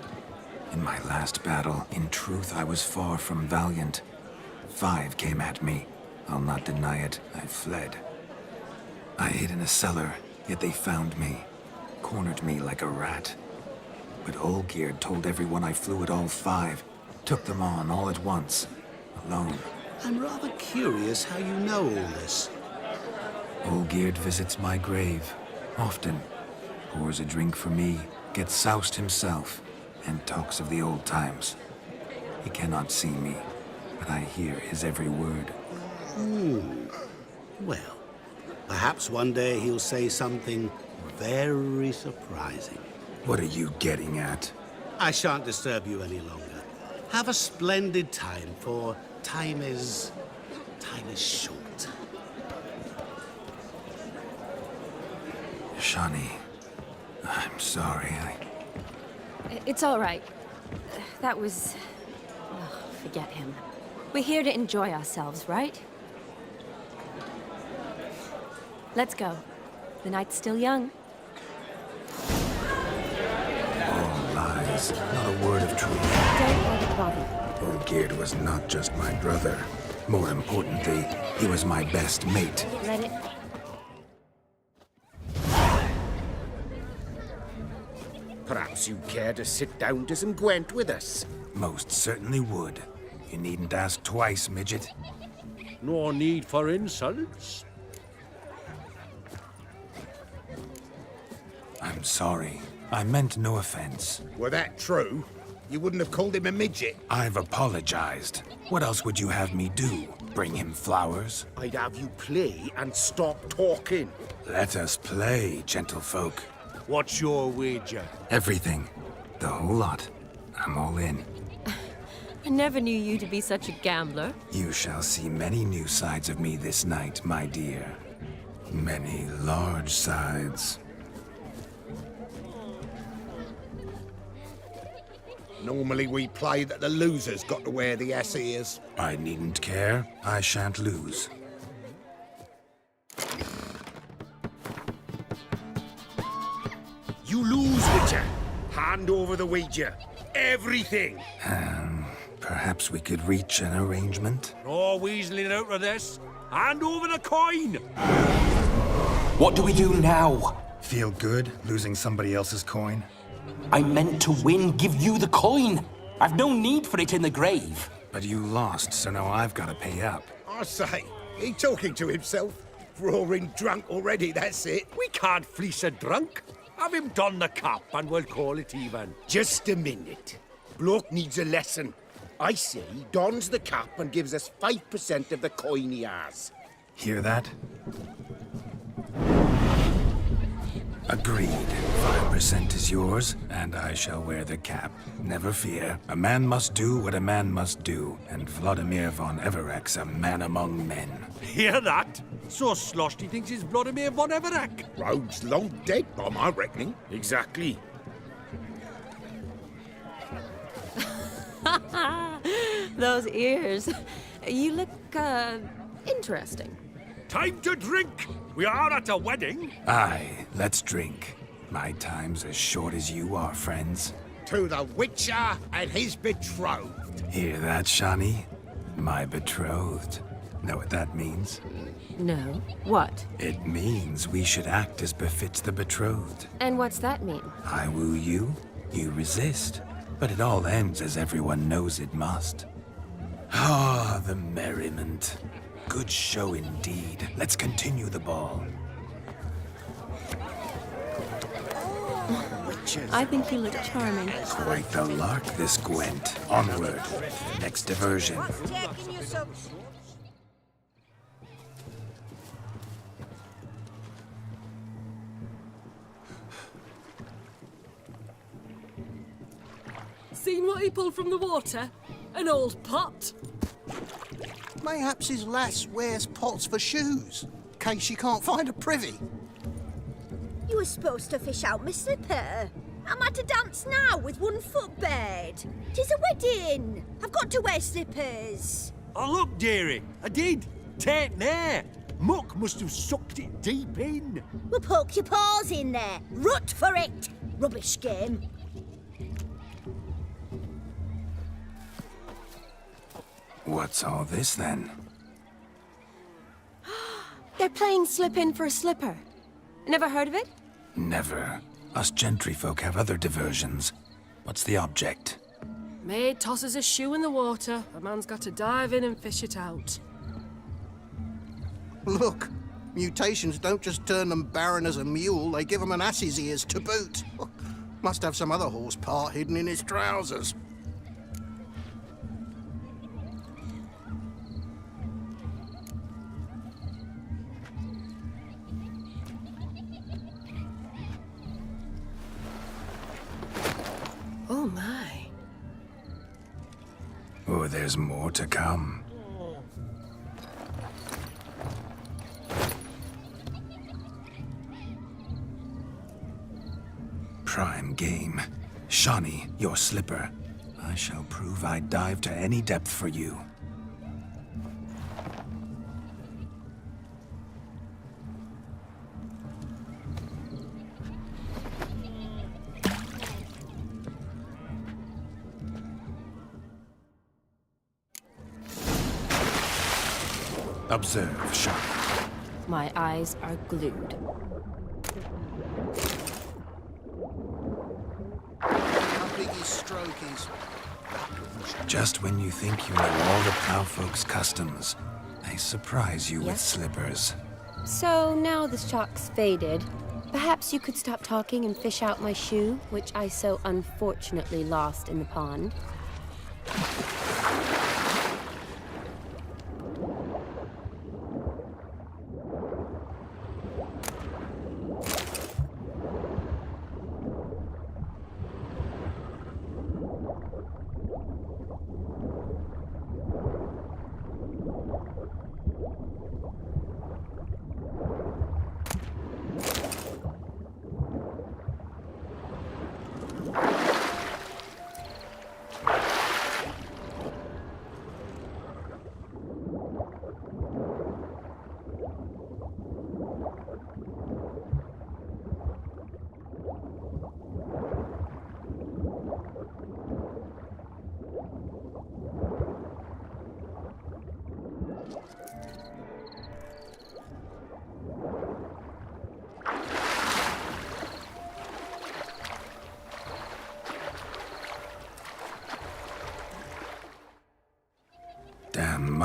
In my last battle, in truth, I was far from valiant. 5 came at me. I'll not deny it. I fled. I hid in a cellar, yet they found me. Cornered me like a rat. But Olgierd told everyone I flew at all 5. Took them on all at once. Alone. I'm rather curious how you know all this. Olgierd visits my grave. Often. Pours a drink for me. Gets soused himself. And talks of the old times. He cannot see me, but I hear his every word. Well, perhaps one day he'll say something very surprising. What are you getting at? I shan't disturb you any longer. Have a splendid time, for time is short. Shani, I'm sorry. It's all right. That was... Oh, forget him. We're here to enjoy ourselves, right? Let's go. The night's still young. All lies. Not a word of truth. Don't bother. Olgierd was not just my brother. More importantly, he was my best mate. Let it... Perhaps you'd care to sit down to some Gwent with us? Most certainly would. You needn't ask twice, midget. No need for insults. I'm sorry. I meant no offense. Were that true, you wouldn't have called him a midget. I've apologized. What else would you have me do? Bring him flowers? I'd have you play and stop talking. Let us play, gentlefolk. What's your wager? Everything. The whole lot. I'm all in. I never knew you to be such a gambler. You shall see many new sides of me this night, my dear. Many large sides. Normally we play that the loser's got to wear the ass ears. I needn't care. I shan't lose. You lose, Witcher. Hand over the wager. Everything. Perhaps we could reach an arrangement? No weaseling out of this. Hand over the coin. What do we do now? Feel good losing somebody else's coin? I meant to win, give you the coin. I've no need for it in the grave. But you lost, so now I've got to pay up. I say, he talking to himself. Roaring drunk already, that's it. We can't fleece a drunk. Have him don the cap and we'll call it even. Just a minute. Bloke needs a lesson. I say he dons the cap and gives us 5% of the coin he has. Hear that? Agreed. 5% is yours, and I shall wear the cap. Never fear. A man must do what a man must do, and Vladimir von Everek's a man among men. Hear that? So sloshed he thinks he's Vladimir von Everek. Rogue's long dead, by my reckoning. Exactly. Those ears. You look, interesting. Time to drink! We are at a wedding. Aye, let's drink. My time's as short as you are, friends. To the Witcher and his betrothed. Hear that, Shani? My betrothed. Know what that means? No. What? It means we should act as befits the betrothed. And what's that mean? I woo you, you resist. But it all ends as everyone knows it must. Ah, the merriment. Good show indeed. Let's continue the ball. I think you look charming. Quite the lark, this Gwent. Onward. Next diversion. Taking you some... Seen what he pulled from the water? An old pot. Mayhaps his lass wears pots for shoes, in case she can't find a privy. You were supposed to fish out my slipper. I'm at a dance now with one foot bed. 'Tis a wedding. I've got to wear slippers. Oh, look, dearie. I did. Take there. Muck must have sucked it deep in. Well, poke your paws in there. Rut for it. Rubbish game. What's all this then? They're playing slip in for a slipper. Never heard of it? Never. Us gentry folk have other diversions. What's the object? Maid tosses a shoe in the water. A man's got to dive in and fish it out. Look, mutations don't just turn them barren as a mule, they give them an ass's ears to boot. Must have some other horse part hidden in his trousers. Oh my. Oh, there's more to come. Prime game. Shani, your slipper. I shall prove I'd dive to any depth for you. Observe, Shani. My eyes are glued. How big his stroke is. Just when you think you know all the plowfolk's customs, they surprise you with slippers. So now the shock's faded. Perhaps you could stop talking and fish out my shoe, which I so unfortunately lost in the pond.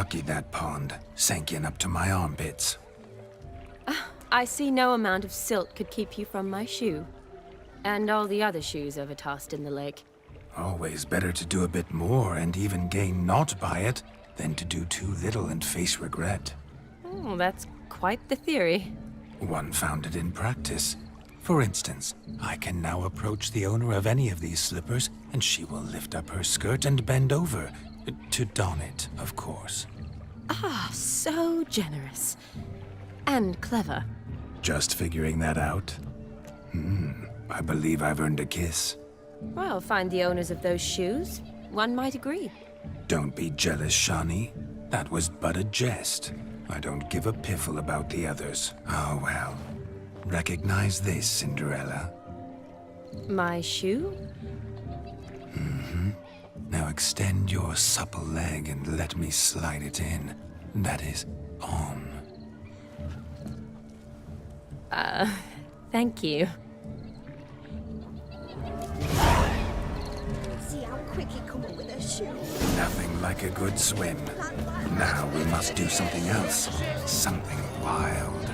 lucky that pond sank in up to my armpits. I see no amount of silt could keep you from my shoe. And all the other shoes overtossed in the lake. Always better to do a bit more and even gain naught by it than to do too little and face regret. Oh, that's quite the theory. One founded in practice. For instance, I can now approach the owner of any of these slippers, and she will lift up her skirt and bend over. To don it, of course. Ah, so generous. And clever. Just figuring that out? I believe I've earned a kiss. Well, find the owners of those shoes. One might agree. Don't be jealous, Shawnee. That was but a jest. I don't give a piffle about the others. Oh, well. Recognize this, Cinderella. My shoe? Now extend your supple leg and let me slide it in. That is, on. Thank you. See how quick he come up with a shoe. Nothing like a good swim. Now we must do something else. Something wild.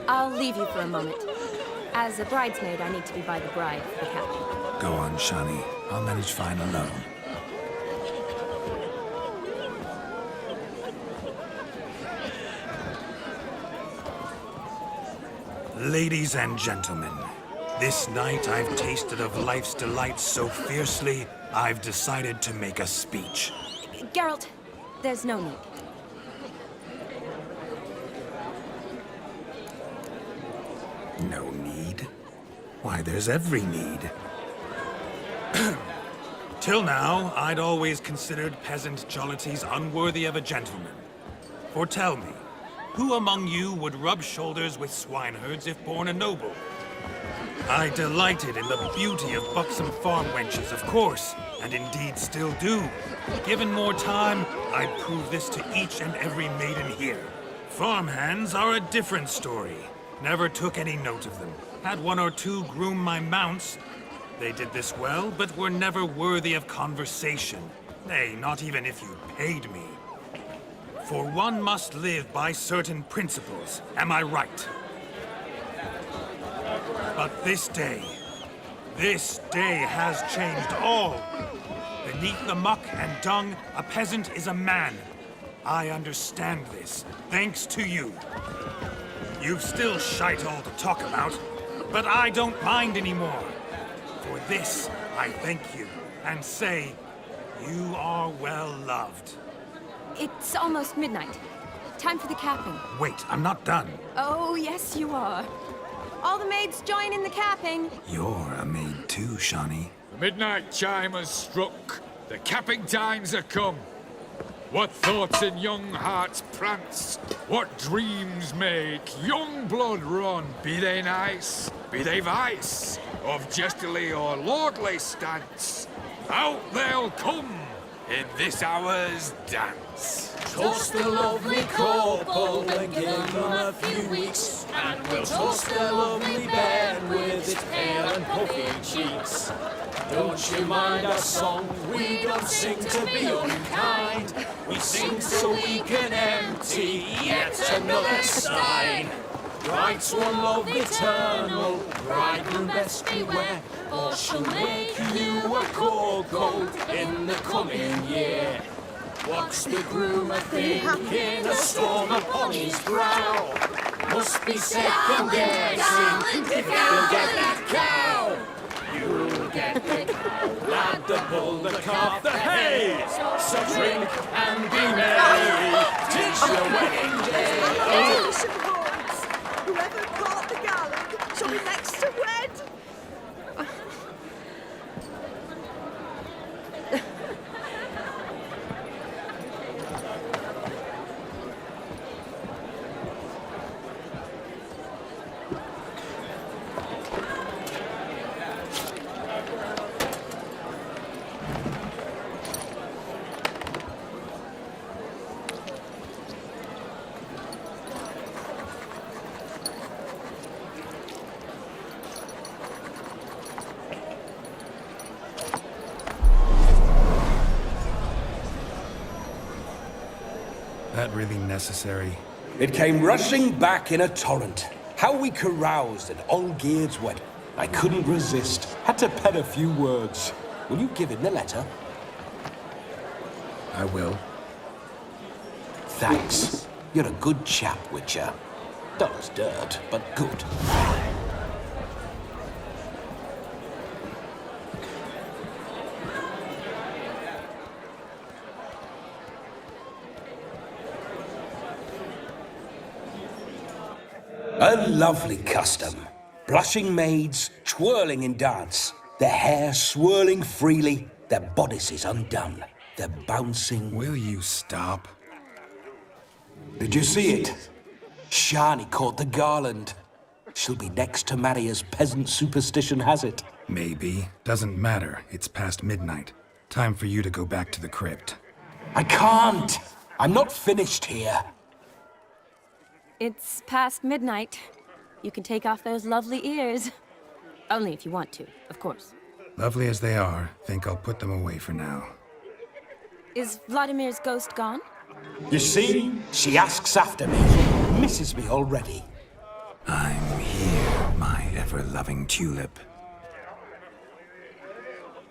I'll leave you for a moment. As a bridesmaid, I need to be by the bride for the captain. Go on, Shawnee. I'll manage fine alone. Ladies and gentlemen, this night I've tasted of life's delights so fiercely, I've decided to make a speech. Geralt, there's no need. No need? Why, there's every need. Till now, I'd always considered peasant jollities unworthy of a gentleman. For tell me, who among you would rub shoulders with swineherds if born a noble? I delighted in the beauty of buxom farm wenches, of course, and indeed still do. Given more time, I'd prove this to each and every maiden here. Farmhands are a different story. Never took any note of them. Had one or two groom my mounts. They did this well, but were never worthy of conversation. Nay, not even if you paid me. For one must live by certain principles, am I right? But this day has changed all. Beneath the muck and dung, a peasant is a man. I understand this, thanks to you. You've still shite all to talk about, but I don't mind anymore. For this, I thank you, and say, you are well loved. It's almost midnight. Time for the capping. Wait, I'm not done. Oh, yes, you are. All the maids join in the capping. You're a maid too, Shawnee. The midnight chime has struck. The capping times are come. What thoughts in young hearts prance? What dreams make young blood run? Be they nice, be they vice, of jestily or lordly stance, out they'll come in this hour's dance. Toast the lovely couple and give them a few weeks, and we'll toast the lovely bed with its pale and puffy cheeks. Don't you mind our song? We don't sing to be unkind. We sing so we can empty yet another stein. Bride's one love eternal, bridegroom best beware, or she'll make you a cold in the coming year. What's the groom a-thinking? A storm upon his brow. Must be second guessing if he'll get that cow. You'll get the cow, lad, the bull, the calf, the hay. So drink and be merry, 'tis your wedding day. Whoever caught the gallop shall be next to wed. that really necessary? It came rushing back in a torrent. How we caroused at Olgierd's wedding. I couldn't resist. Had to pen a few words. Will you give him the letter? I will. Thanks. You're a good chap, Witcher. Dull as dirt, but good. A lovely custom. Blushing maids, twirling in dance. Their hair swirling freely, their bodices undone. They're bouncing... Will you stop? Did you see it? Shani caught the garland. She'll be next to marry as peasant superstition has it. Maybe. Doesn't matter. It's past midnight. Time for you to go back to the crypt. I can't! I'm not finished here. It's past midnight. You can take off those lovely ears. Only if you want to, of course. Lovely as they are, think I'll put them away for now. Is Vladimir's ghost gone? You see? She asks after me. Misses me already. I'm here, my ever-loving tulip.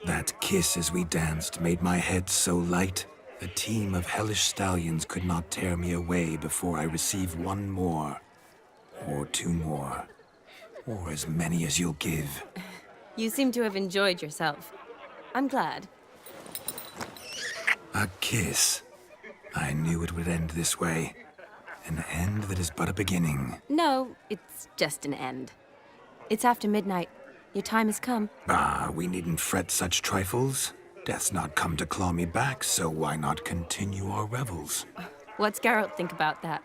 That kiss as we danced made my head so light. A team of hellish stallions could not tear me away before I receive one more. Or two more. Or as many as you'll give. You seem to have enjoyed yourself. I'm glad. A kiss. I knew it would end this way. An end that is but a beginning. No, it's just an end. It's after midnight. Your time has come. Ah, we needn't fret such trifles. Death's not come to claw me back, so why not continue our revels? What's Geralt think about that?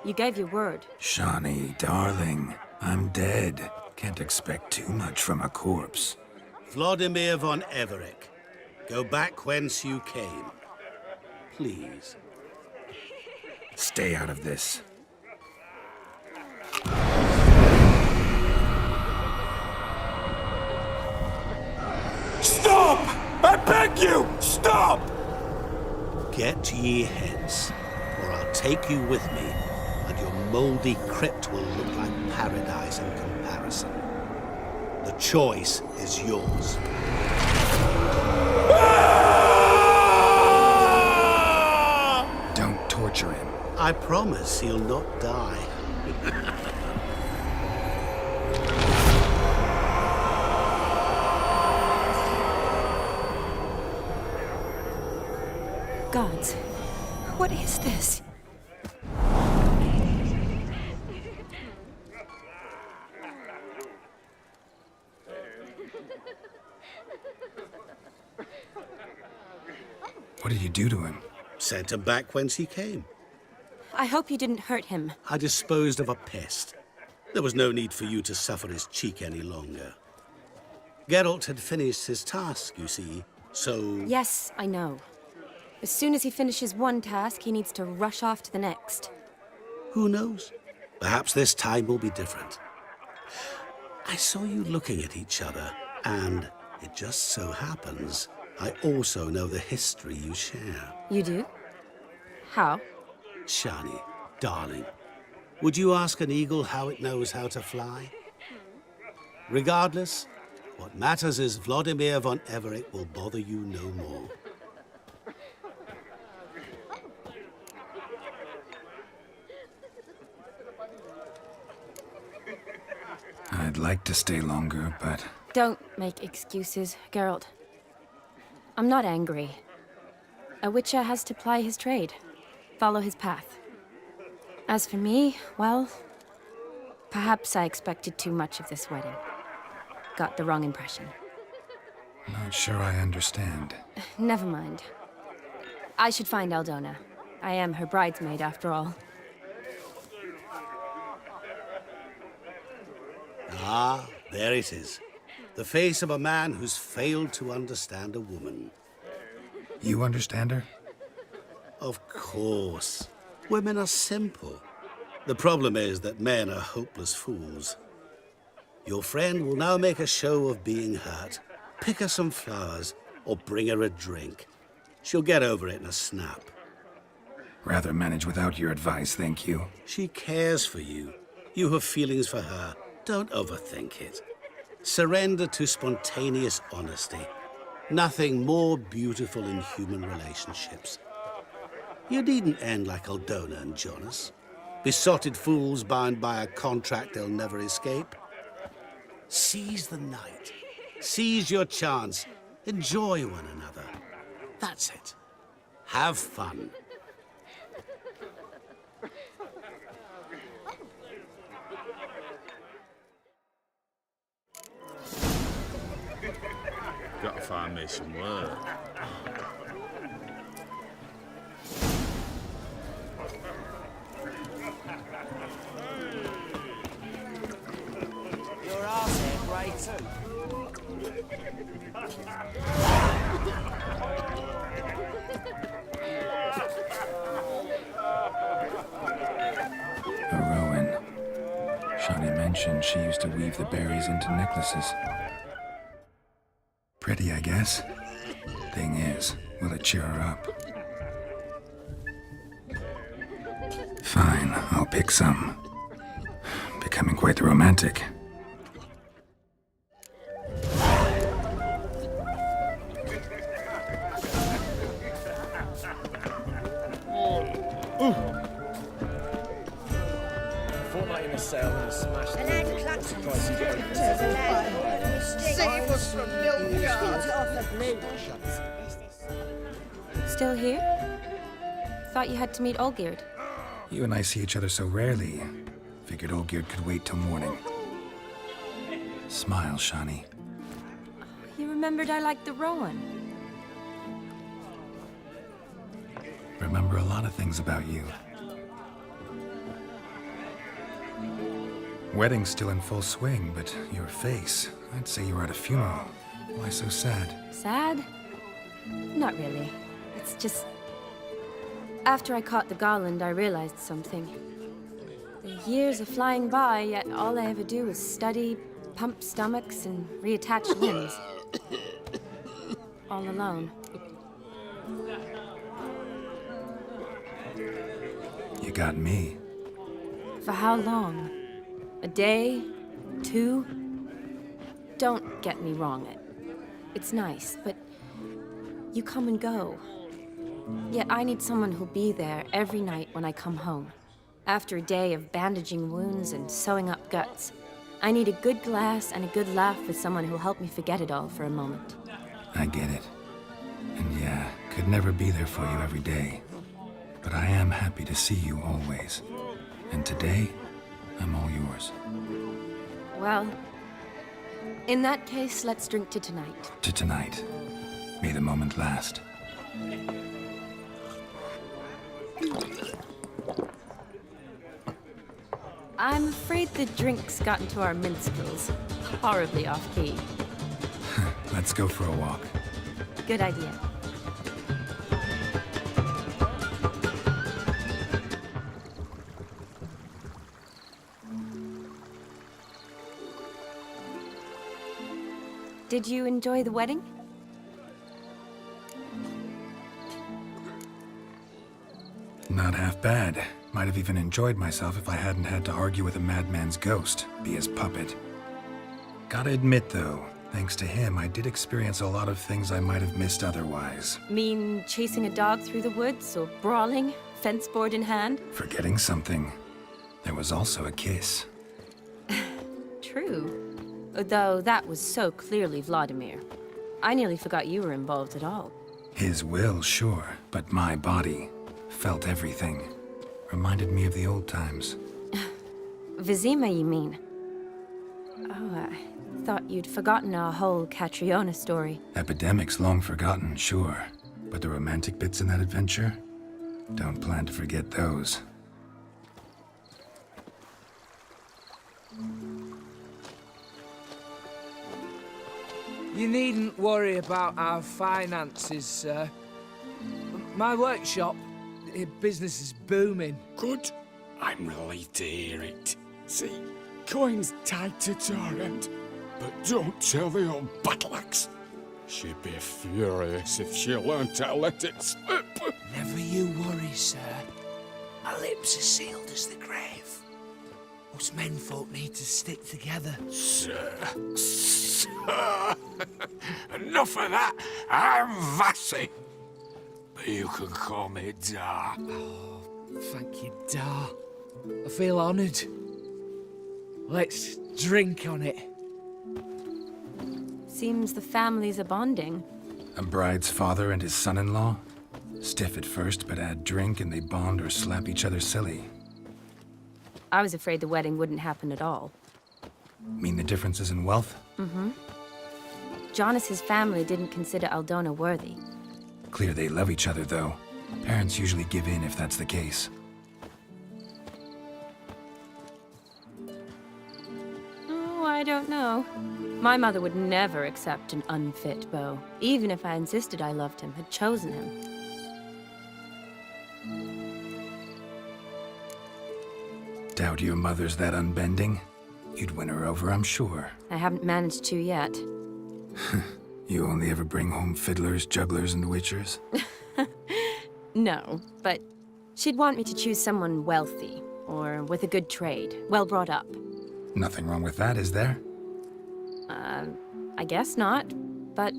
You gave your word. Shani, darling, I'm dead. Can't expect too much from a corpse. Vladimir von Everec, go back whence you came. Please. Stay out of this. Stop! I beg you! Stop! Get ye hence, or I'll take you with me, and your moldy crypt will look like paradise in comparison. The choice is yours. Don't torture him. I promise he'll not die. Gods, what is this? What did you do to him? Sent him back whence he came. I hope you didn't hurt him. I disposed of a pest. There was no need for you to suffer his cheek any longer. Geralt had finished his task, you see, so... Yes, I know. As soon as he finishes one task, he needs to rush off to the next. Who knows? Perhaps this time will be different. I saw you looking at each other, and it just so happens I also know the history you share. You do? How? Shani, darling, would you ask an eagle how it knows how to fly? Regardless, what matters is Vladimir von Everec will bother you no more. I'd like to stay longer, but... Don't make excuses, Geralt. I'm not angry. A witcher has to ply his trade, follow his path. As for me, well, perhaps I expected too much of this wedding. Got the wrong impression. Not sure I understand. Never mind. I should find Aldona. I am her bridesmaid, after all. Ah, there it is. The face of a man who's failed to understand a woman. You understand her? Of course. Women are simple. The problem is that men are hopeless fools. Your friend will now make a show of being hurt, pick her some flowers, or bring her a drink. She'll get over it in a snap. Rather manage without your advice, thank you. She cares for you. You have feelings for her. Don't overthink it. Surrender to spontaneous honesty. Nothing more beautiful in human relationships. You needn't end like Aldona and Jonas. Besotted fools bound by a contract they'll never escape. Seize the night. Seize your chance. Enjoy one another. That's it. Have fun. Gotta find me some work. Your arse hair grey too. A Rowan. Shawnee mentioned she used to weave the berries into necklaces. Pretty, I guess. Thing is, will it cheer her up? Fine, I'll pick some. Becoming quite the romantic. Formatting a sale and smashed And then clutch and strip to the leg. Save us from milk jars. Off the blue. Still here? Thought you had to meet Olgierd. You and I see each other so rarely. Figured Olgierd could wait till morning. Smile, Shawnee. You remembered I liked the Rowan. Remember a lot of things about you. Wedding's still in full swing, but your face, I'd say you were at a funeral. Why so sad? Sad? Not really. It's just... After I caught the garland, I realized something. The years are flying by, yet all I ever do is study, pump stomachs, and reattach limbs. All alone. You got me. For how long? A day? 2? Don't get me wrong. It's nice, but you come and go. Yet I need someone who'll be there every night when I come home. After a day of bandaging wounds and sewing up guts, I need a good glass and a good laugh with someone who'll help me forget it all for a moment. I get it. And yeah, could never be there for you every day. But I am happy to see you always. And today, I'm all yours. Well, in that case, let's drink to tonight. To tonight. May the moment last. I'm afraid the drinks got into our minstrels. Horribly off-key. Let's go for a walk. Good idea. Did you enjoy the wedding? Not half bad. Might have even enjoyed myself if I hadn't had to argue with a madman's ghost, be his puppet. Gotta admit, though, thanks to him, I did experience a lot of things I might have missed otherwise. Mean chasing a dog through the woods, or brawling, fence board in hand? Forgetting something. There was also a kiss. True. Though that was so clearly Vladimir. I nearly forgot you were involved at all. His will, sure, but my body felt everything. Reminded me of the old times. Vizima, you mean? Oh, I thought you'd forgotten our whole Catriona story. Epidemics long forgotten, sure. But the romantic bits in that adventure? Don't plan to forget those. You needn't worry about our finances, sir. My workshop, business is booming. Good. I'm relieved to hear it. See, coin's tight at our end. But don't tell the old battle axe. She'd be furious if she learned to let it slip. Never you worry, sir. My lips are sealed as the grave. Us menfolk need to stick together. Sir. Enough of that. I'm Vassy. But you can call me Dar. Oh, thank you, Dar. I feel honoured. Let's drink on it. Seems the families are bonding. A bride's father and his son-in-law? Stiff at first, but add drink and they bond or slap each other silly. I was afraid the wedding wouldn't happen at all. Mean the differences in wealth? Mm-hmm. Jonas's family didn't consider Aldona worthy. Clear they love each other, though. Parents usually give in if that's the case. Oh, I don't know. My mother would never accept an unfit beau, even if I insisted I loved him, had chosen him. Doubt your mother's that unbending? You'd win her over, I'm sure. I haven't managed to yet. You only ever bring home fiddlers, jugglers, and witchers? No, but she'd want me to choose someone wealthy, or with a good trade, well brought up. Nothing wrong with that, is there? I guess not, but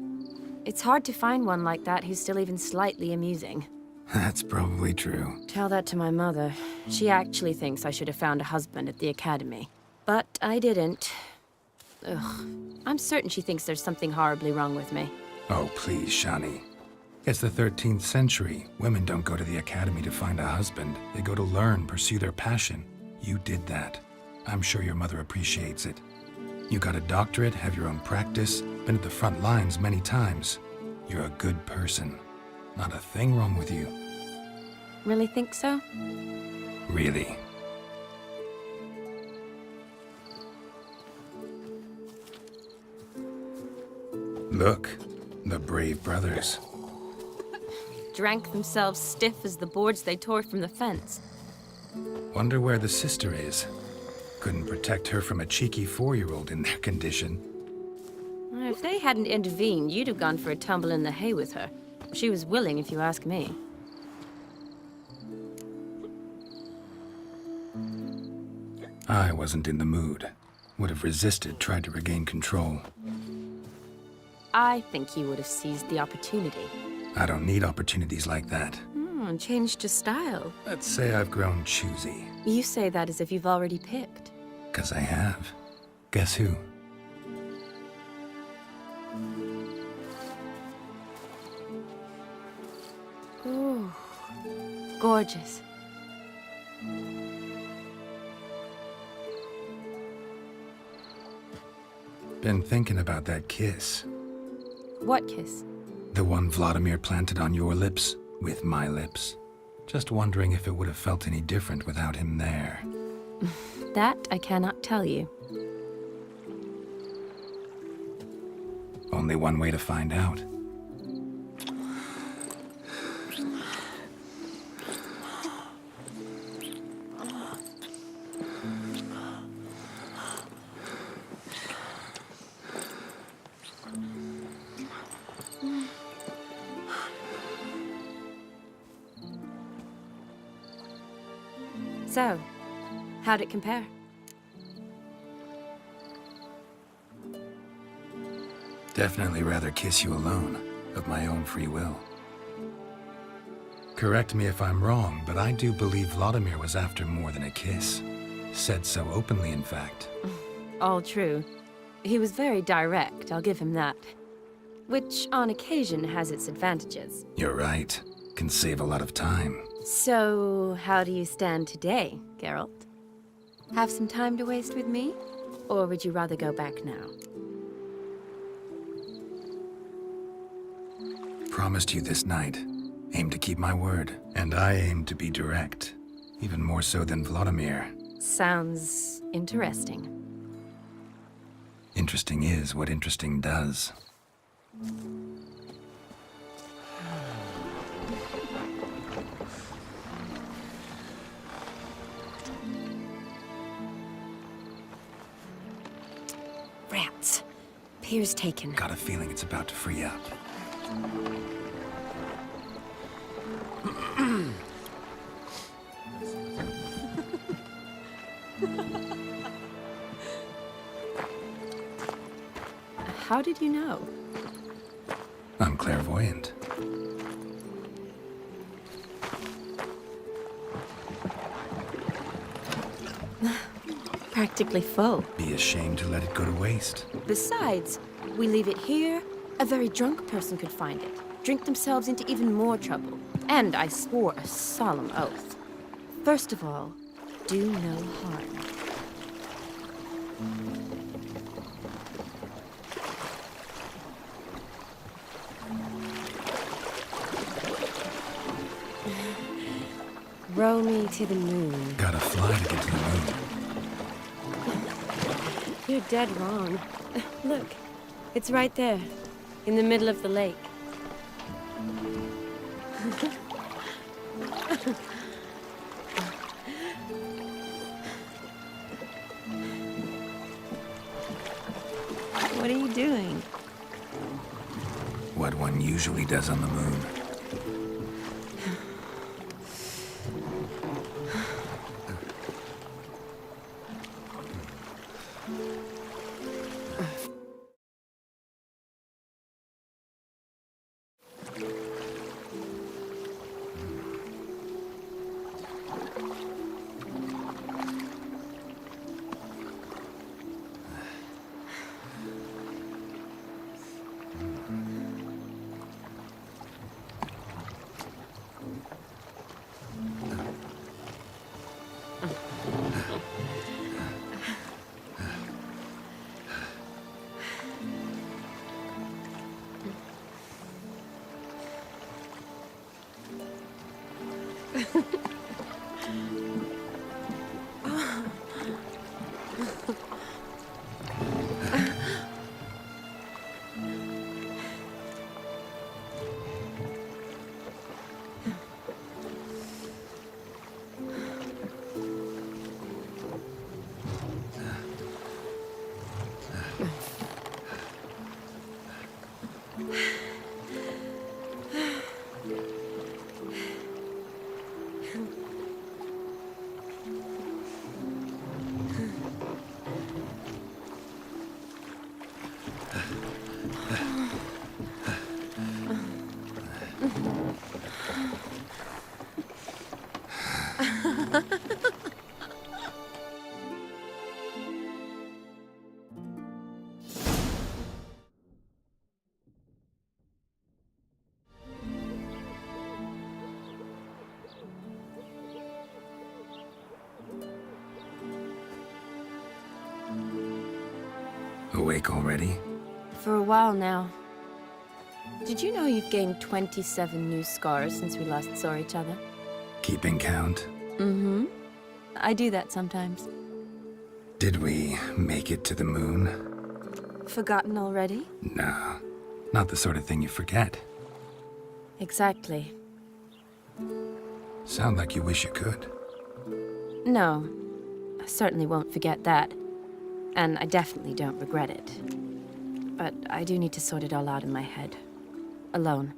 it's hard to find one like that who's still even slightly amusing. That's probably true. Tell that to my mother. She actually thinks I should have found a husband at the academy. But I didn't. Ugh. I'm certain she thinks there's something horribly wrong with me. Oh, please, Shani. It's the 13th century. Women don't go to the academy to find a husband. They go to learn, pursue their passion. You did that. I'm sure your mother appreciates it. You got a doctorate, have your own practice, been at the front lines many times. You're a good person. Not a thing wrong with you. Really think so? Really. Look, the brave brothers. Drank themselves stiff as the boards they tore from the fence. Wonder where the sister is. Couldn't protect her from a cheeky 4-year-old in their condition. If they hadn't intervened, you'd have gone for a tumble in the hay with her. She was willing, if you ask me. I wasn't in the mood. Would have resisted, tried to regain control. I think you would have seized the opportunity. I don't need opportunities like that. Changed your style. Let's say I've grown choosy. You say that as if you've already picked. 'Cause I have. Guess who? Ooh, gorgeous. Been thinking about that kiss. What kiss? The one Vladimir planted on your lips, with my lips. Just wondering if it would have felt any different without him there. That I cannot tell you. Only one way to find out. So, how'd it compare? Definitely rather kiss you alone, of my own free will. Correct me if I'm wrong, but I do believe Vladimir was after more than a kiss. Said so openly, in fact. All true. He was very direct, I'll give him that. Which, on occasion, has its advantages. You're right. Can save a lot of time. So, how do you stand today, Geralt? Have some time to waste with me? Or would you rather go back now? Promised you this night. Aim to keep my word. And I aim to be direct. Even more so than Vladimir. Sounds interesting. Interesting is what interesting does. Here's taken. Got a feeling it's about to free up. How did you know? I'm clairvoyant. Practically full. Be ashamed to let it go to waste. Besides, we leave it here, a very drunk person could find it, drink themselves into even more trouble. And I swore a solemn oath. First of all, do no harm. Row me to the moon. Gotta fly to get to the moon. You're dead wrong. Look, it's right there, in the middle of the lake. What are you doing? What one usually does on the moon. Awake already? For a while now. Did you know you've gained 27 new scars since we last saw each other? Keeping count? Mm-hmm. I do that sometimes. Did we make it to the moon? Forgotten already? No, not the sort of thing you forget. Exactly. Sound like you wish you could. No, I certainly won't forget that. And I definitely don't regret it. But I do need to sort it all out in my head. Alone.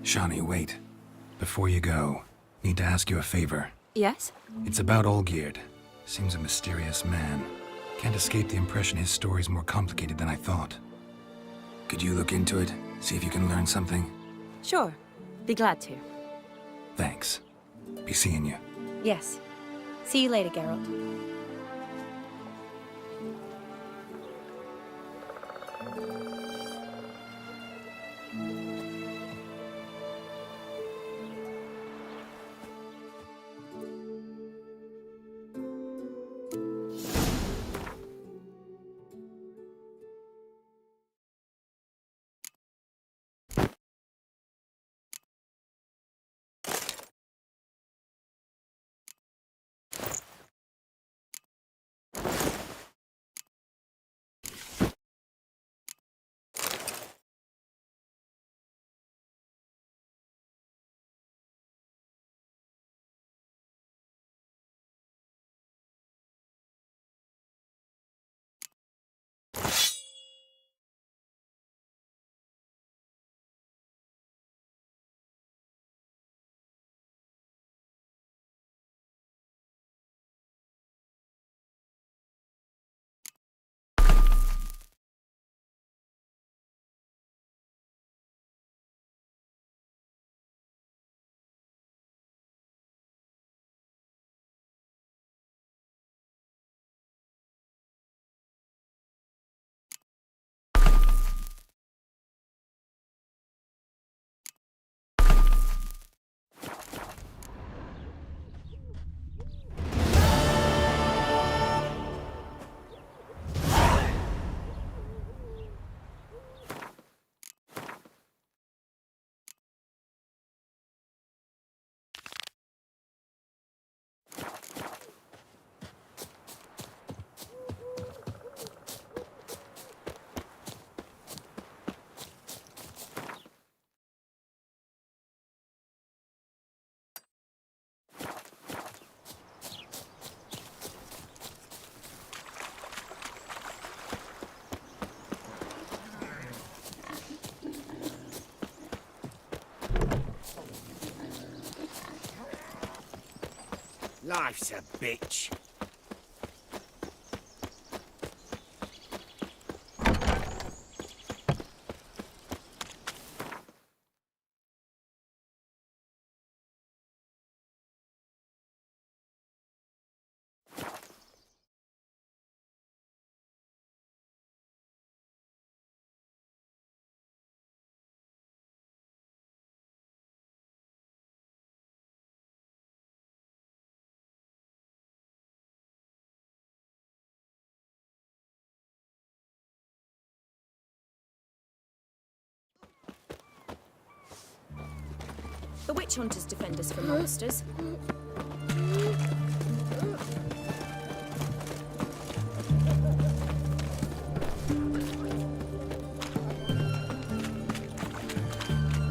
Shawnee, wait. Before you go, need to ask you a favor. Yes? It's about Olgierd. Seems a mysterious man. Can't escape the impression his story's more complicated than I thought. Could you look into it? See if you can learn something? Sure. Be glad to. Thanks. Be seeing you. Yes. See you later, Geralt. Life's a bitch. The witch hunters defend us from monsters.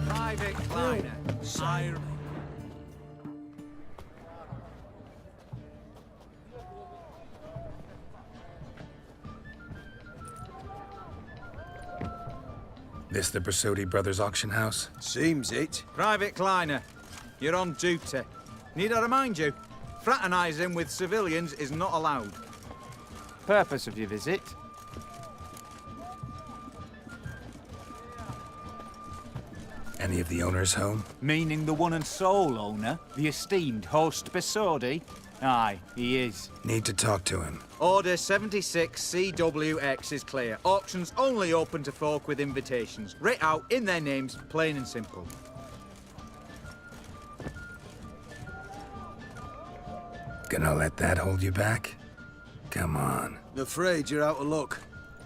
Private Kleiner. Siren. This the Bersotti Brothers auction house? Seems it. Private Kleiner, you're on duty. Need I remind you, fraternising with civilians is not allowed. Purpose of your visit? Any of the owners home? Meaning the one and sole owner, the esteemed host Bersotti? Aye, he is. Need to talk to him. Order 76 CWX is clear. Auctions only open to folk with invitations. Writ out in their names, plain and simple. Gonna let that hold you back? Come on. Afraid you're out of luck.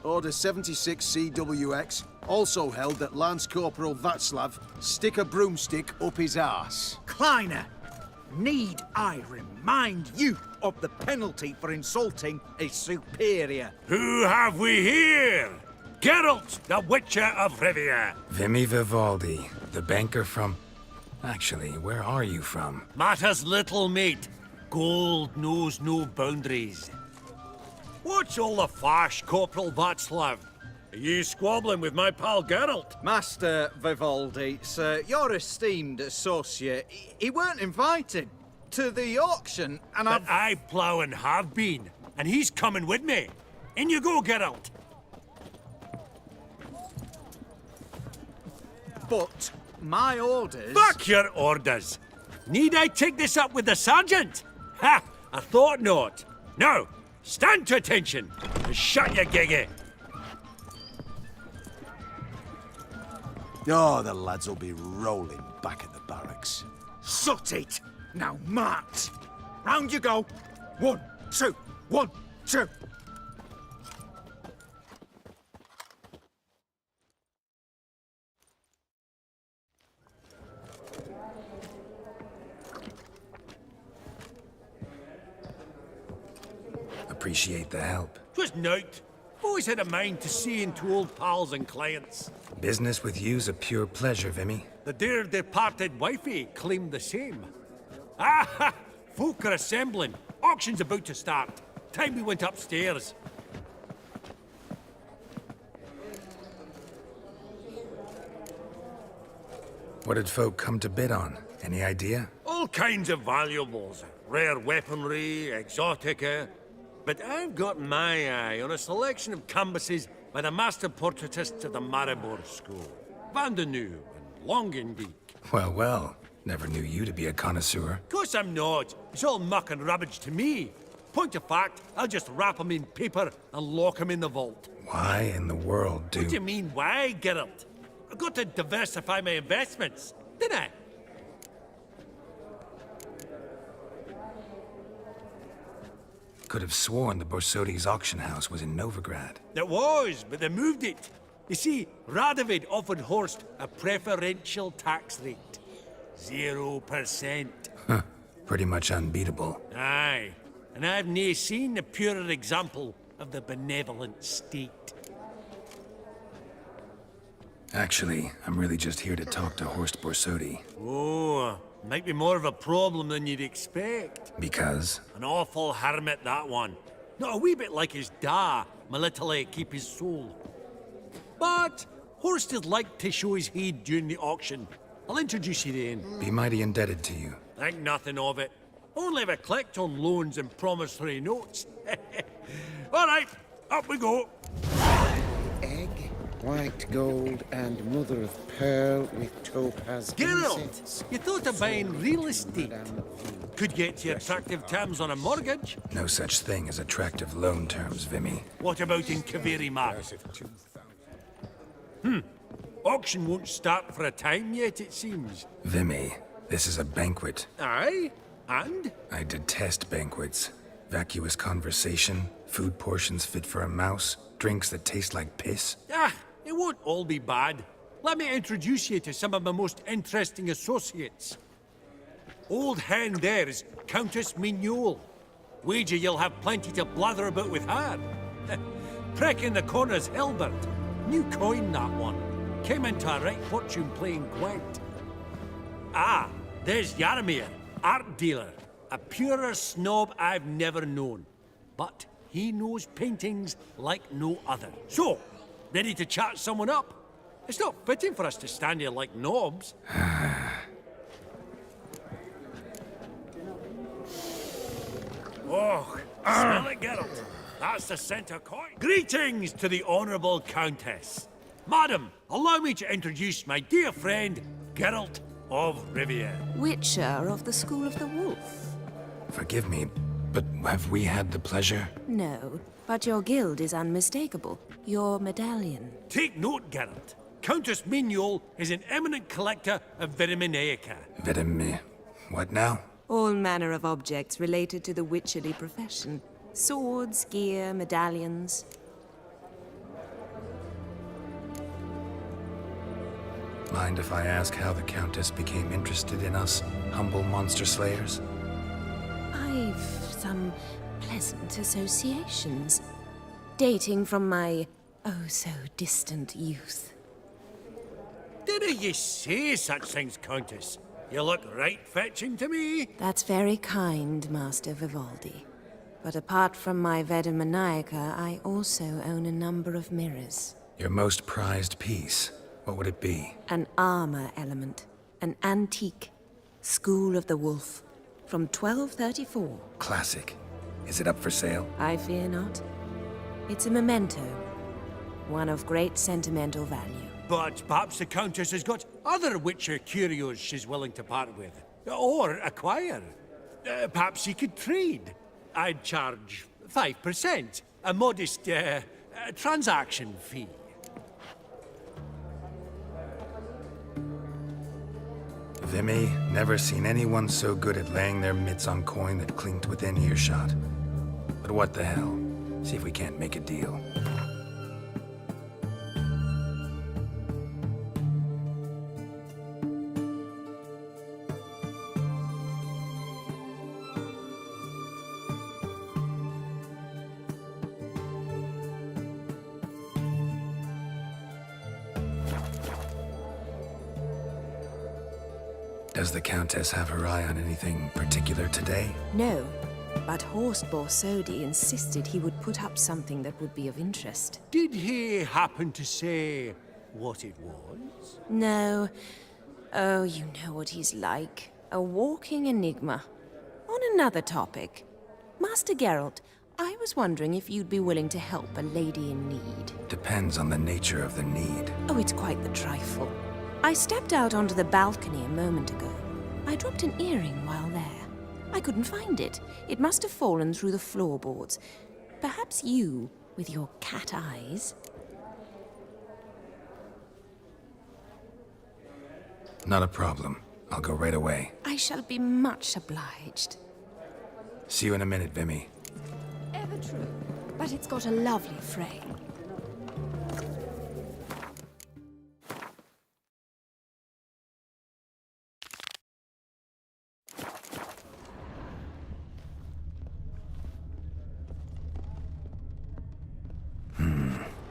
Order 76 CWX also held that Lance Corporal Václav stick a broomstick up his arse. Kleiner, need I remind you of the penalty for insulting a superior? Who have we here? Geralt, the Witcher of Rivia. Vimy Vivaldi, the banker from... Actually, where are you from? Matters little, mate. Gold knows no boundaries. What's all the fash, Corporal Václav? Are you squabbling with my pal Geralt? Master Vivaldi, sir, your esteemed associate, he weren't invited to the auction, and But I plough and have been, and he's coming with me. In you go, Geralt. But my orders... Fuck your orders! Need I take this up with the sergeant? Ha! I thought not. Now, stand to attention and shut your giggy. Oh, the lads will be rolling back at the barracks. Sot it! Now march! Round you go! 1, 2, 1, 2! Appreciate the help. Twas nowt. Always had a mind to see into old pals and clients. Business with you's a pure pleasure, Vimy. The dear departed wifey claimed the same. Ah ha! Folk are assembling. Auction's about to start. Time we went upstairs. What did folk come to bid on? Any idea? All kinds of valuables. Rare weaponry, exotica. But I've got my eye on a selection of canvases by the master portraitists of the Maribor School. Van de Nieuw and Longendijk. Well, well. Never knew you to be a connoisseur. Course I'm not. It's all muck and rubbish to me. Point of fact, I'll just wrap 'em in paper and lock 'em in the vault. Why in the world What do you mean, why, Geralt? I've got to diversify my investments, didn't I? Could have sworn the Borsodi's auction house was in Novigrad. It was, but they moved it. You see, Radovid offered Horst a preferential tax rate. 0%. Huh. Pretty much unbeatable. Aye. And I've nae seen a purer example of the benevolent state. Actually, I'm really just here to talk to Horst Borsodi. Oh, might be more of a problem than you'd expect. Because? An awful hermit, that one. Not a wee bit like his da, my little keep his soul. But Horst is like to show his head during the auction. I'll introduce you then. Be mighty indebted to you. Think nothing of it. Only if I collect on loans and promissory notes. All right, up we go. Egg, white gold, and mother of pearl with topaz. Geralt, you thought of buying real estate. Could get you attractive terms on a mortgage. No such thing as attractive loan terms, Vimy. What about in Kaveri Market? Auction won't start for a time yet, it seems. Vimy, this is a banquet. Aye? And? I detest banquets. Vacuous conversation, food portions fit for a mouse, drinks that taste like piss. Ah, it won't all be bad. Let me introduce you to some of my most interesting associates. Old hen there is Countess Mignole. Wager you'll have plenty to blather about with her. Prick in the corner's Hilbert. New coin, that one. Came into a right fortune playing Gwent. Ah, there's Yarmir, art dealer. A purer snob I've never known. But he knows paintings like no other. So, ready to chat someone up? It's not fitting for us to stand here like knobs. Oh, smell it, Geralt. That's the centre coin. Greetings to the Honourable Countess. Madam, allow me to introduce my dear friend, Geralt of Rivia. Witcher of the School of the Wolf. Forgive me, but have we had the pleasure? No, but your guild is unmistakable. Your medallion. Take note, Geralt. Countess Mignole is an eminent collector of Vitaminaica. What now? All manner of objects related to the witcherly profession. Swords, gear, medallions. Mind if I ask how the Countess became interested in us, humble monster slayers? I've some pleasant associations, dating from my oh-so-distant youth. Didn't you say such things, Countess? You look right fetching to me. That's very kind, Master Vivaldi. But apart from my Vitaminaica, I also own a number of mirrors. Your most prized piece, what would it be? An armor element. An antique. School of the Wolf. From 1234. Classic. Is it up for sale? I fear not. It's a memento. One of great sentimental value. But perhaps the Countess has got other Witcher curios she's willing to part with. Or acquire. Perhaps he could trade. I'd charge 5%. A modest, transaction fee. Vimy, never seen anyone so good at laying their mitts on coin that clinked within earshot. But what the hell? See if we can't make a deal. Does the Countess have her eye on anything particular today? No, but Horst Borsodi insisted he would put up something that would be of interest. Did he happen to say what it was? No. Oh, you know what he's like. A walking enigma. On another topic. Master Geralt, I was wondering if you'd be willing to help a lady in need. Depends on the nature of the need. Oh, it's quite the trifle. I stepped out onto the balcony a moment ago. I dropped an earring while there. I couldn't find it. It must have fallen through the floorboards. Perhaps you, with your cat eyes. Not a problem. I'll go right away. I shall be much obliged. See you in a minute, Vimy. Ever true, but it's got a lovely frame.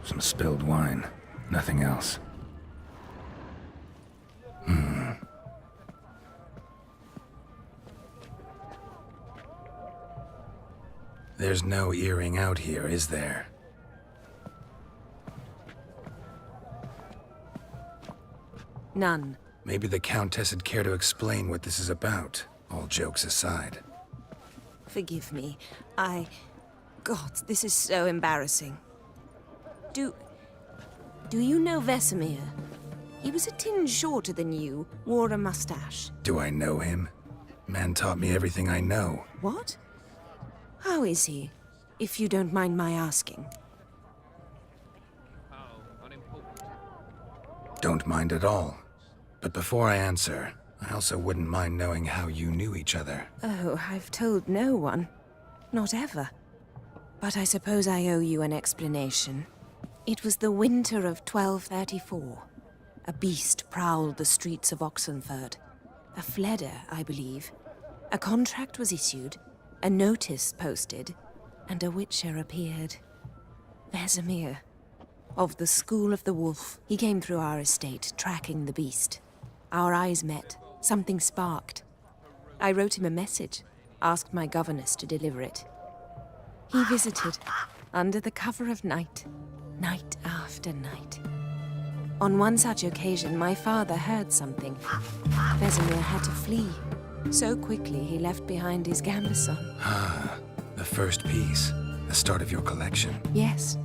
Some spilled wine. Nothing else. There's no earring out here, is there? None. Maybe the Countess would care to explain what this is about, all jokes aside. Forgive me. God, this is so embarrassing. Do you know Vesemir? He was a tinge shorter than you, wore a mustache. Do I know him? Man taught me everything I know. What? How is he, if you don't mind my asking? Don't mind at all. But before I answer, I also wouldn't mind knowing how you knew each other. Oh, I've told no one. Not ever. But I suppose I owe you an explanation. It was the winter of 1234. A beast prowled the streets of Oxenford. A fledder, I believe. A contract was issued, a notice posted, and a witcher appeared. Vesemir. Of the School of the Wolf. He came through our estate, tracking the beast. Our eyes met. Something sparked. I wrote him a message, asked my governess to deliver it. He visited, under the cover of night, night after night. On one such occasion, my father heard something. Vesemir had to flee. So quickly, he left behind his gambeson. Ah, the first piece. The start of your collection. Yes,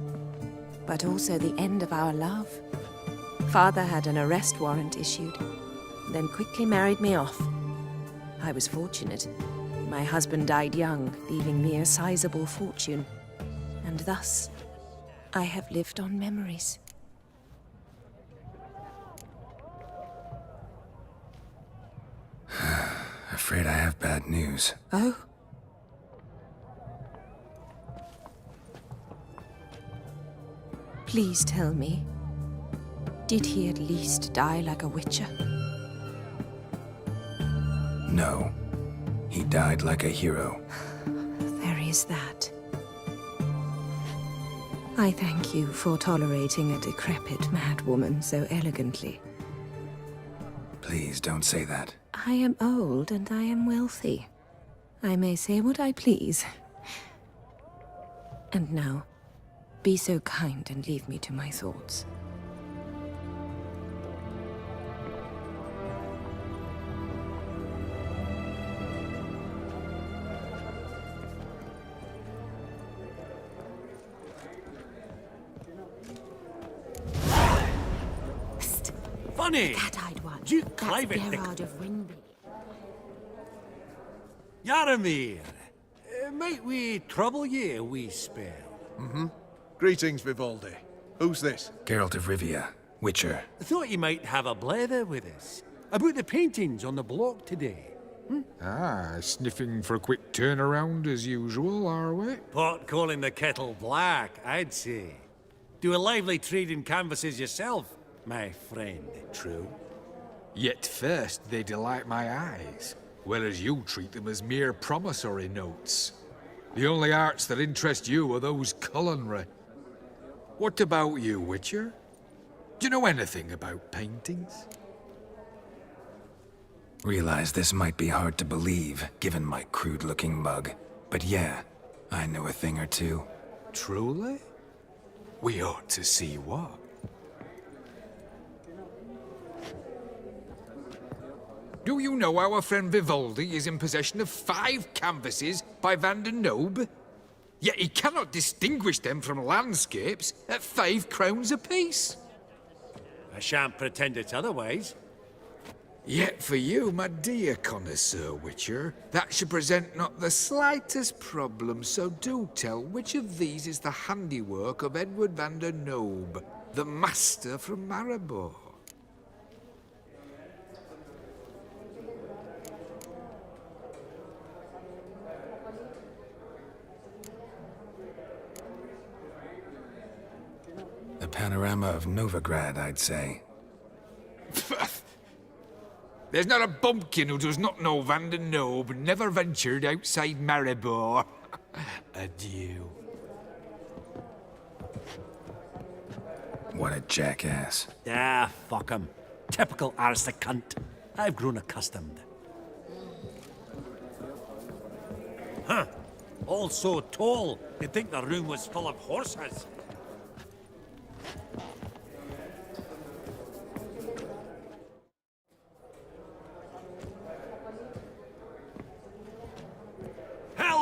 but also the end of our love. Father had an arrest warrant issued, then quickly married me off. I was fortunate. My husband died young, leaving me a sizable fortune. And thus, I have lived on memories. Afraid I have bad news. Oh? Please tell me, did he at least die like a witcher? No. He died like a hero. There is that. I thank you for tolerating a decrepit madwoman so elegantly. Please don't say that. I am old and I am wealthy. I may say what I please. And now, be so kind and leave me to my thoughts. Funny! Cat-eyed one. Duke That's Clive Gerard of Rinby. Yaramir, might we trouble ye a wee spell? Mm-hmm. Greetings, Vivaldi. Who's this? Geralt of Rivia, Witcher. I thought you might have a blather with us. About the paintings on the block today. Ah, sniffing for a quick turnaround as usual, are we? Pot calling the kettle black, I'd say. Do a lively trade in canvases yourself, my friend. True. Yet first they delight my eyes, whereas you treat them as mere promissory notes. The only arts that interest you are those culinary. What about you, Witcher? Do you know anything about paintings? Realize this might be hard to believe, given my crude-looking mug. But yeah, I know a thing or two. Truly? We ought to see what. Do you know our friend Vivaldi is in possession of 5 canvases by Van der Nobe? Yet he cannot distinguish them from landscapes at 5 crowns apiece. I shan't pretend it's otherwise. Yet for you, my dear connoisseur Witcher, that should present not the slightest problem, so do tell which of these is the handiwork of Edward van der Nobe, the master from Maribor. The panorama of Novigrad, I'd say. There's not a bumpkin who does not know Van der Nobe never ventured outside Maribor. Adieu. What a jackass. Ah, fuck him. Typical arse cunt. I've grown accustomed. Huh. All so tall, you'd think the room was full of horses.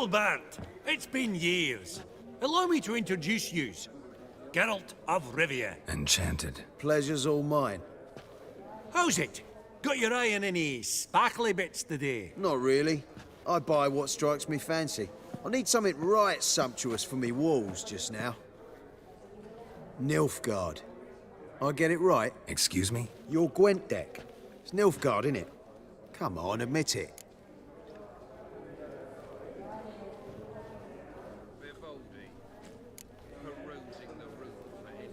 Albert, it's been years. Allow me to introduce yous. Geralt of Rivia. Enchanted. Pleasure's all mine. How's it? Got your eye on any sparkly bits today? Not really. I buy what strikes me fancy. I need something right sumptuous for me walls just now. Nilfgaard. I get it right? Excuse me? Your Gwent deck. It's Nilfgaard, innit? Come on, admit it.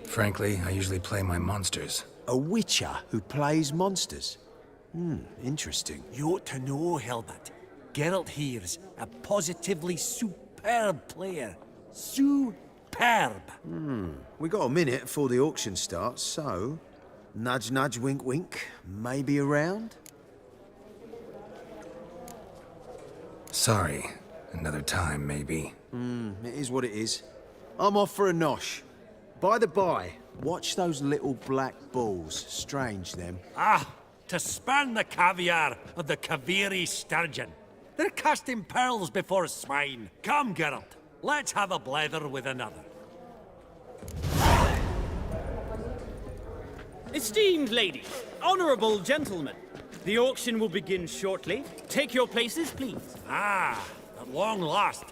Frankly, I usually play my monsters. A witcher who plays monsters? Interesting. You ought to know, Hilbert. Geralt here's a positively superb player. Superb! We got a minute before the auction starts, so... Nudge, nudge, wink, wink. Maybe around? Sorry. Another time, maybe. It is what it is. I'm off for a nosh. By the by, watch those little black balls. Strange, them. Ah, to spurn the caviar of the Kaviri sturgeon. They're casting pearls before swine. Come, Geralt, let's have a blether with another. Esteemed ladies, honorable gentlemen, the auction will begin shortly. Take your places, please. Ah, at long last.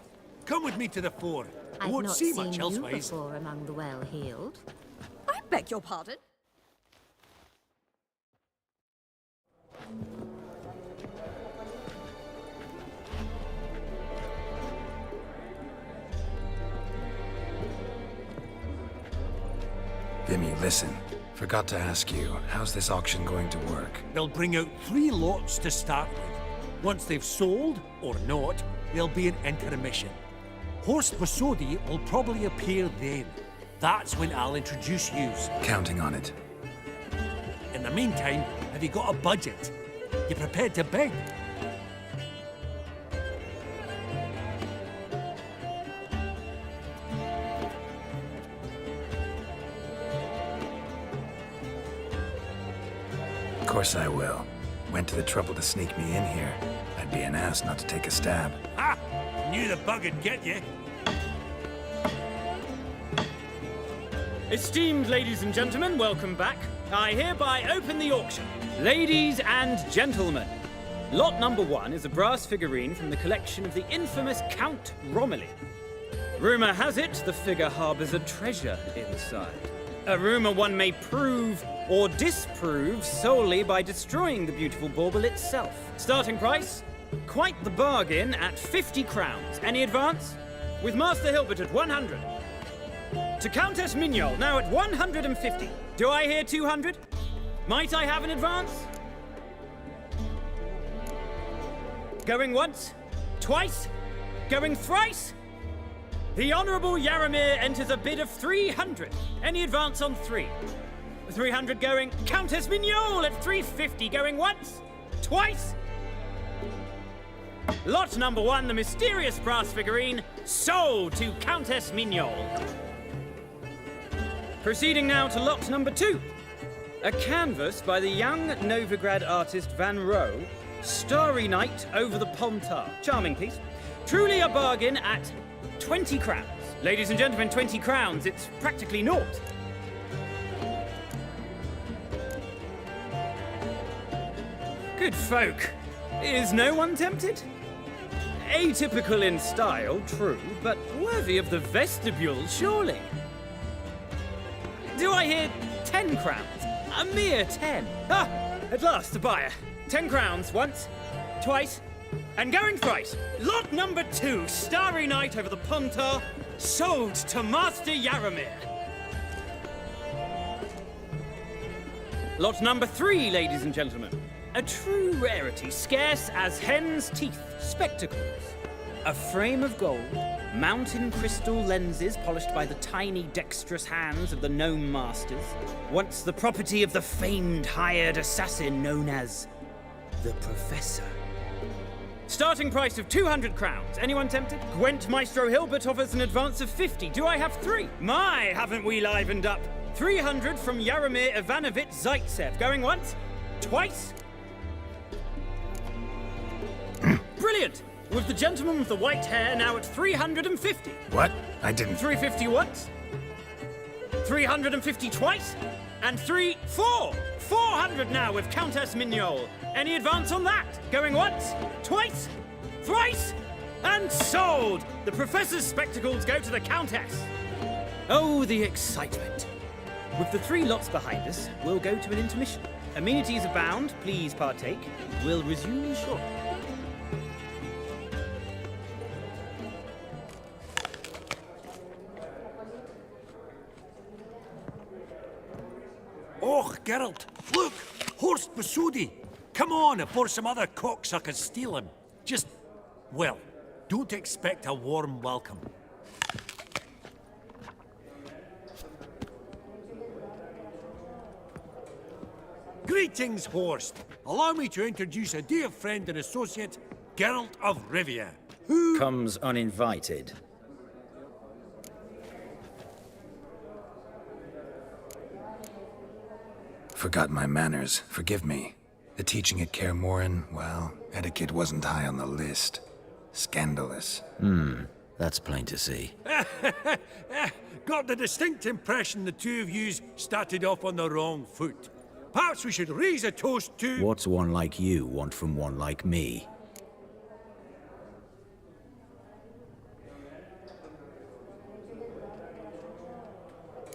Come with me to the fore. I I've won't not see seen much you elsewise. before among the well-heeled. I beg your pardon? Vimy, listen. Forgot to ask you, how's this auction going to work? They'll bring out 3 lots to start with. Once they've sold, or not, there'll be an intermission. Horst Vasodi will probably appear then. That's when I'll introduce yous. Counting on it. In the meantime, have you got a budget? You prepared to bid? Of course I will. Went to the trouble to sneak me in here. I'd be an ass not to take a stab. Ha! Knew the bug would get you. Esteemed ladies and gentlemen, welcome back. I hereby open the auction. Ladies and gentlemen, lot number 1 is a brass figurine from the collection of the infamous Count Romilly. Rumor has it the figure harbors a treasure inside. A rumor one may prove or disprove solely by destroying the beautiful bauble itself. Starting price? Quite the bargain at 50 crowns. Any advance? With Master Hilbert at 100. To Countess Mignol, now at 150. Do I hear 200? Might I have an advance? Going once? Twice? Going thrice? The Honourable Yaramir enters a bid of 300. Any advance on 3? 300 going. Countess Mignol at 350. Going once? Twice? Lot number 1, the mysterious brass figurine, sold to Countess Mignol. Proceeding now to lot number 2. A canvas by the young Novigrad artist Van Rohe, Starry Night over the Pontar. Charming piece. Truly a bargain at 20 crowns. Ladies and gentlemen, 20 crowns, it's practically naught. Good folk. Is no one tempted? Atypical in style, true, but worthy of the vestibule, surely. Do I hear 10 crowns? A mere 10. Ah, at last, a buyer. 10 crowns, once, twice, and going thrice. Lot number 2, Starry Night over the Pontar, sold to Master Yaramir. Lot number 3, ladies and gentlemen. A true rarity, scarce as hen's teeth. Spectacles. A frame of gold, mountain crystal lenses polished by the tiny, dexterous hands of the gnome masters. Once the property of the famed hired assassin known as the Professor. Starting price of 200 crowns. Anyone tempted? Gwent Maestro Hilbert offers an advance of 50. Do I have 3? My, haven't we livened up? 300 from Yaramir Ivanovich Zaitsev. Going once? Twice? Brilliant! with the gentleman with the white hair now at 350. What? I didn't... 350 once, 350 twice, and 400 now with Countess Mignol. Any advance on that? Going once, twice, thrice, and sold! The Professor's spectacles go to the Countess. Oh, the excitement. With the 3 lots behind us, we'll go to an intermission. Amenities abound, please partake. We'll resume shortly. Oh, Geralt, look! Horst Basudi! Come on, before some other cocksuckers steal him. Just, well, don't expect a warm welcome. Greetings, Horst. Allow me to introduce a dear friend and associate, Geralt of Rivia, who... comes uninvited. Forgot my manners. Forgive me. The teaching at Kaer Morhen, well, etiquette wasn't high on the list. Scandalous. That's plain to see. Got the distinct impression the two of yous started off on the wrong foot. Perhaps we should raise a toast to... What's one like you want from one like me?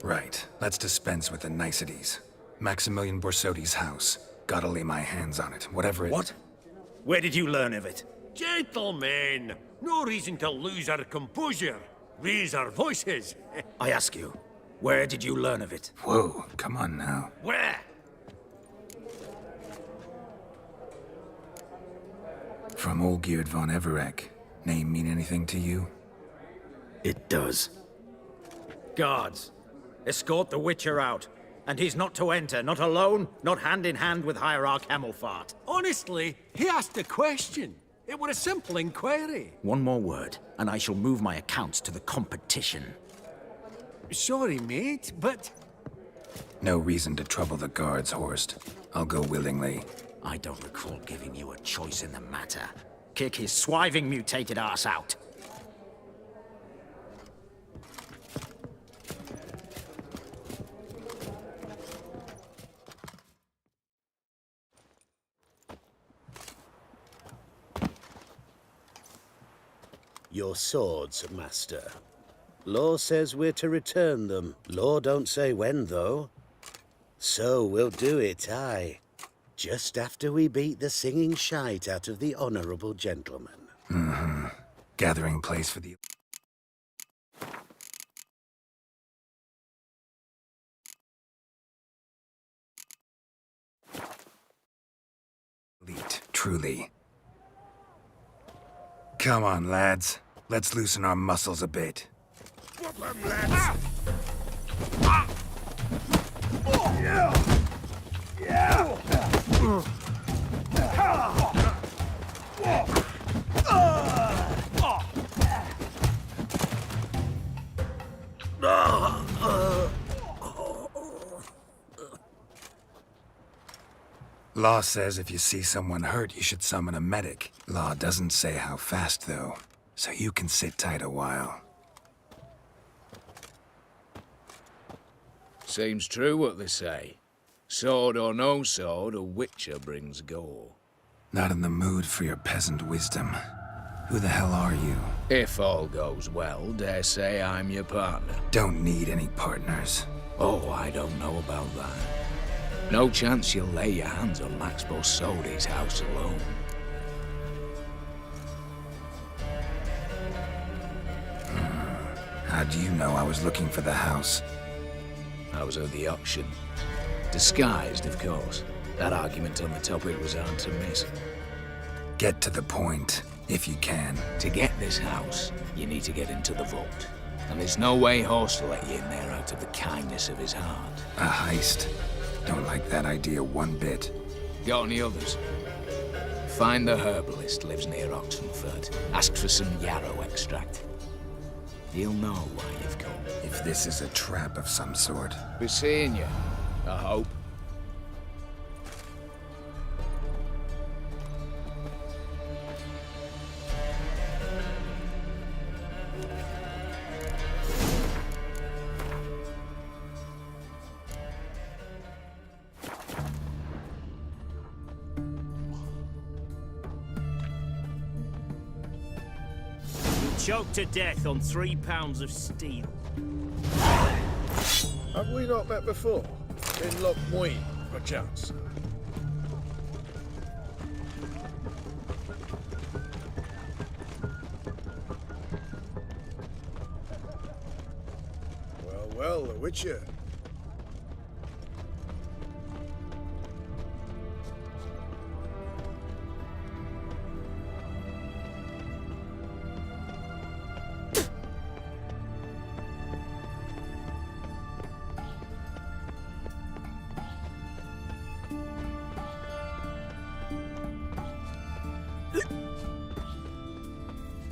Right. Let's dispense with the niceties. Maximilian Borsodi's house. Gotta lay my hands on it, whatever it... What? Where did you learn of it? Gentlemen, no reason to lose our composure. Raise our voices. I ask you, where did you learn of it? Whoa, come on now. Where? From Olgierd von Everek. Name mean anything to you? It does. Guards, escort the Witcher out. And he's not to enter, not alone, not hand in hand with Hierarch Hamilfart. Honestly, he asked a question. It were a simple inquiry. One more word, and I shall move my accounts to the competition. Sorry, mate, but... No reason to trouble the guards, Horst. I'll go willingly. I don't recall giving you a choice in the matter. Kick his swiving mutated ass out. Your swords, master. Law says we're to return them. Law don't say when, though. So we'll do it, aye. Just after we beat the singing shite out of the honorable gentleman. Mm-hmm. Gathering place for the... elite, truly. Come on, lads. Let's loosen our muscles a bit. Whoop 'em, lads! Yeah! Law says if you see someone hurt, you should summon a medic. Law doesn't say how fast, though, so you can sit tight a while. Seems true what they say. Sword or no sword, a witcher brings gore. Not in the mood for your peasant wisdom. Who the hell are you? If all goes well, dare say I'm your partner. Don't need any partners. Oh, I don't know about that. No chance you'll lay your hands on Max Borsodi's house alone. How do you know I was looking for the house? I was at the auction. Disguised, of course. That argument on the topic was hard to miss. Get to the point, if you can. To get this house, you need to get into the vault. And there's no way Horst will let you in there out of the kindness of his heart. A heist? Don't like that idea one bit. Got any others? Find the herbalist, lives near Oxenfurt. Ask for some yarrow extract. He'll know why you've come. If this is a trap of some sort. Be seeing you, I hope. choked to death on 3 pounds of steel. Have we not met before? In Lockmuir, perchance? Well, the Witcher.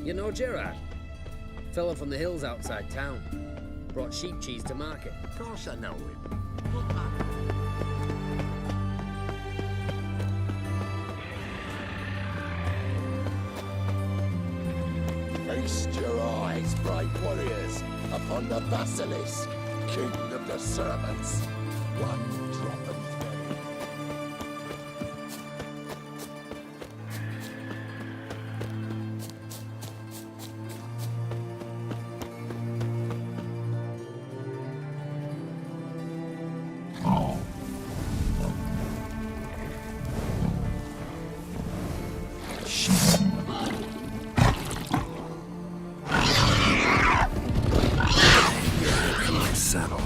You know Gerard? Fella from the hills outside town. Brought sheep cheese to market. Of course I know him. What matter? Feast your eyes, bright warriors, upon the basilisk, king of the servants. One drop of Saddle.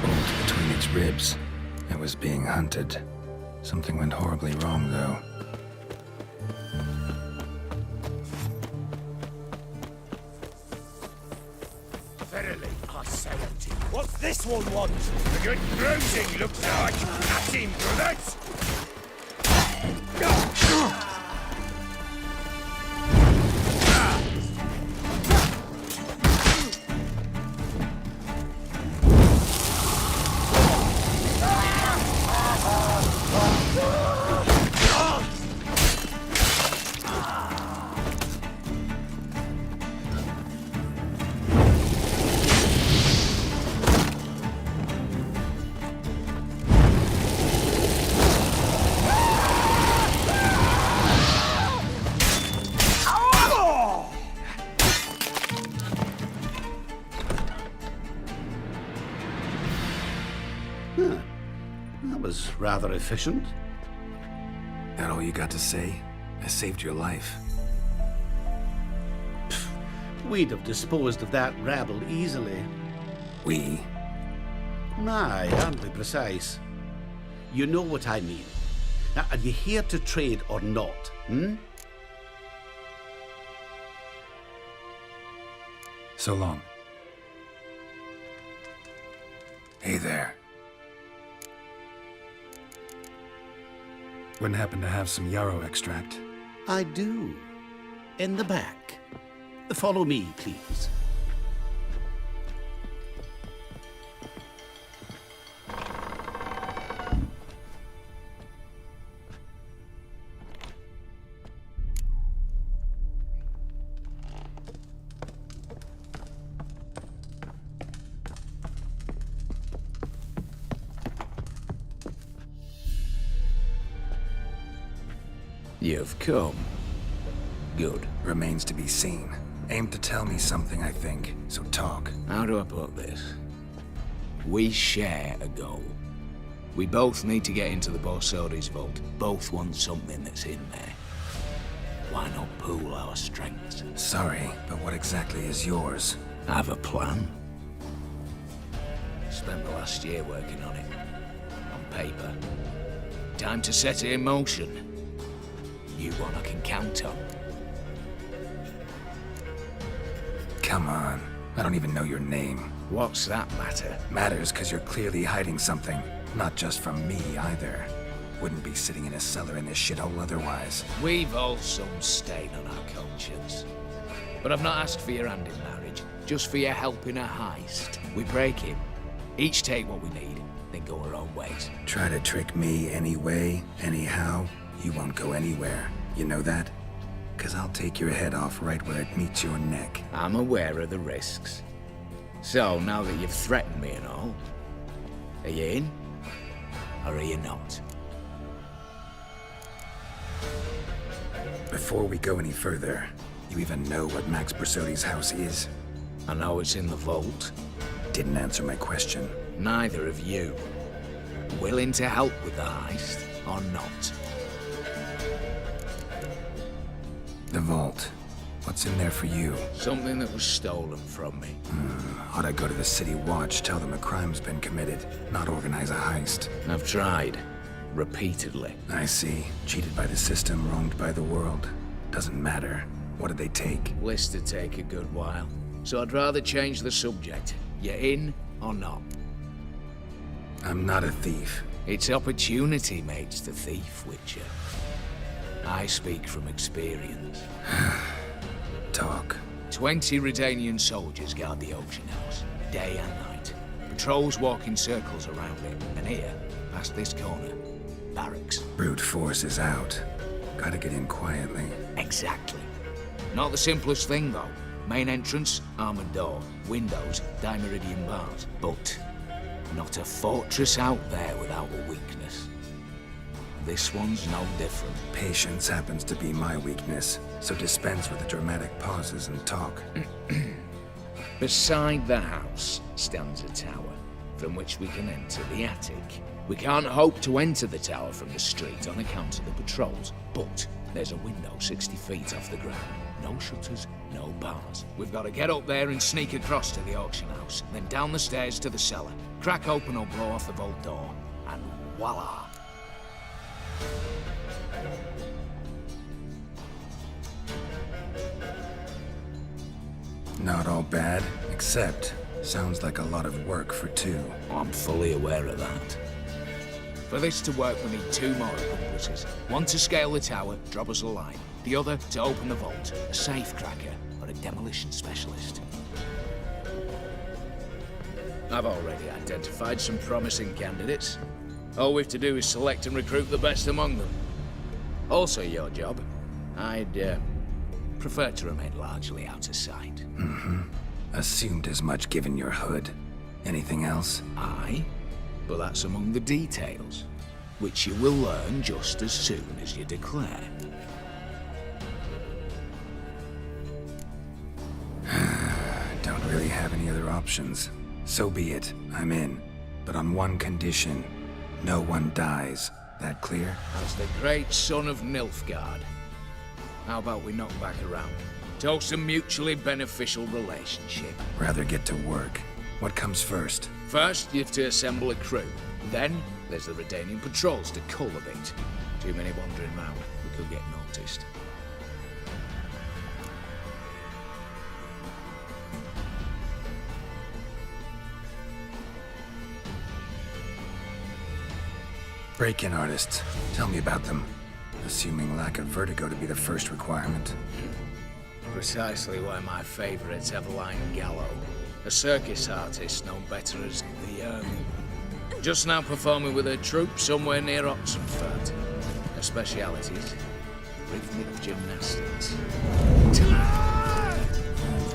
Bolt between its ribs. It was being hunted. Something went horribly wrong, though. Verily, I say unto you. What's this one want? A good bruising looks like. At him, brothers! That was rather efficient. That all you got to say? I saved your life. We'd have disposed of that rabble easily. We? Aye, aren't we precise? You know what I mean. Now, are you here to trade or not, hmm? So long. Hey there. Wouldn't happen to have some yarrow extract? I do. In the back. Follow me, please. You've come. Good. Remains to be seen. Aim to tell me something, I think. So talk. How do I put this? We share a goal. We both need to get into the Borsodi's vault. Both want something that's in there. Why not pool our strengths? Sorry, but what exactly is yours? I have a plan. Spent the last year working on it. On paper. Time to set it in motion. You one I can count on. Come on. I don't even know your name. What's that matter? Matters because you're clearly hiding something. Not just from me, either. Wouldn't be sitting in a cellar in this shithole otherwise. We've all some stain on our conscience. But I've not asked for your hand in marriage, just for your help in a heist. We break in, each take what we need, then go our own ways. Try to trick me anyway, anyhow, you won't go anywhere. You know that? 'Cause I'll take your head off right where it meets your neck. I'm aware of the risks. So, now that you've threatened me and all, are you in? Or are you not? Before we go any further, you even know what Max Brasodi's house is? I know it's in the vault. Didn't answer my question. Neither of you. Willing to help with the heist, or not? The vault. What's in there for you? Something that was stolen from me. Ought I go to the City Watch, tell them a crime's been committed, not organize a heist? I've tried. Repeatedly. I see. Cheated by the system, wronged by the world. Doesn't matter. What did they take? List to take a good while. So I'd rather change the subject. You in or not? I'm not a thief. It's opportunity makes the thief, Witcher. I speak from experience. Talk. 20 Redanian soldiers guard the auction house, day and night. Patrols walk in circles around it, and here, past this corner, barracks. Brute force is out. Gotta get in quietly. Exactly. Not the simplest thing, though. Main entrance, armored door, windows, dimeridian bars. But not a fortress out there without a weakness. This one's no different. Patience happens to be my weakness, so dispense with the dramatic pauses and talk. Beside the house stands a tower, from which we can enter the attic. We can't hope to enter the tower from the street on account of the patrols, but there's a window 60 feet off the ground. No shutters, no bars. We've got to get up there and sneak across to the auction house, then down the stairs to the cellar, crack open or blow off the vault door, and voila! Not all bad, except sounds like a lot of work for two. I'm fully aware of that. For this to work, we need two more accomplices. One to scale the tower, drop us a line. The other to open the vault, a safe cracker or a demolition specialist. I've already identified some promising candidates. All we have to do is select and recruit the best among them. Also your job. I'd prefer to remain largely out of sight. Assumed as much given your hood. Anything else? Aye, but that's among the details, which you will learn just as soon as you declare. Don't really have any other options. So be it, I'm in. But on one condition. No one dies. That clear? As the great son of Nilfgaard. How about we knock back around? Toast a mutually beneficial relationship. Rather get to work. What comes first? First, you have to assemble a crew. Then, there's the Redanian patrols to cull a bit. Too many wandering round. We could get noticed. Break-in artists. Tell me about them. Assuming lack of vertigo to be the first requirement. Precisely why my favorite's Eveline Gallo. A circus artist known better as the just now performing with her troupe somewhere near Oxenfurt. Her specialities, rhythmic gymnastics.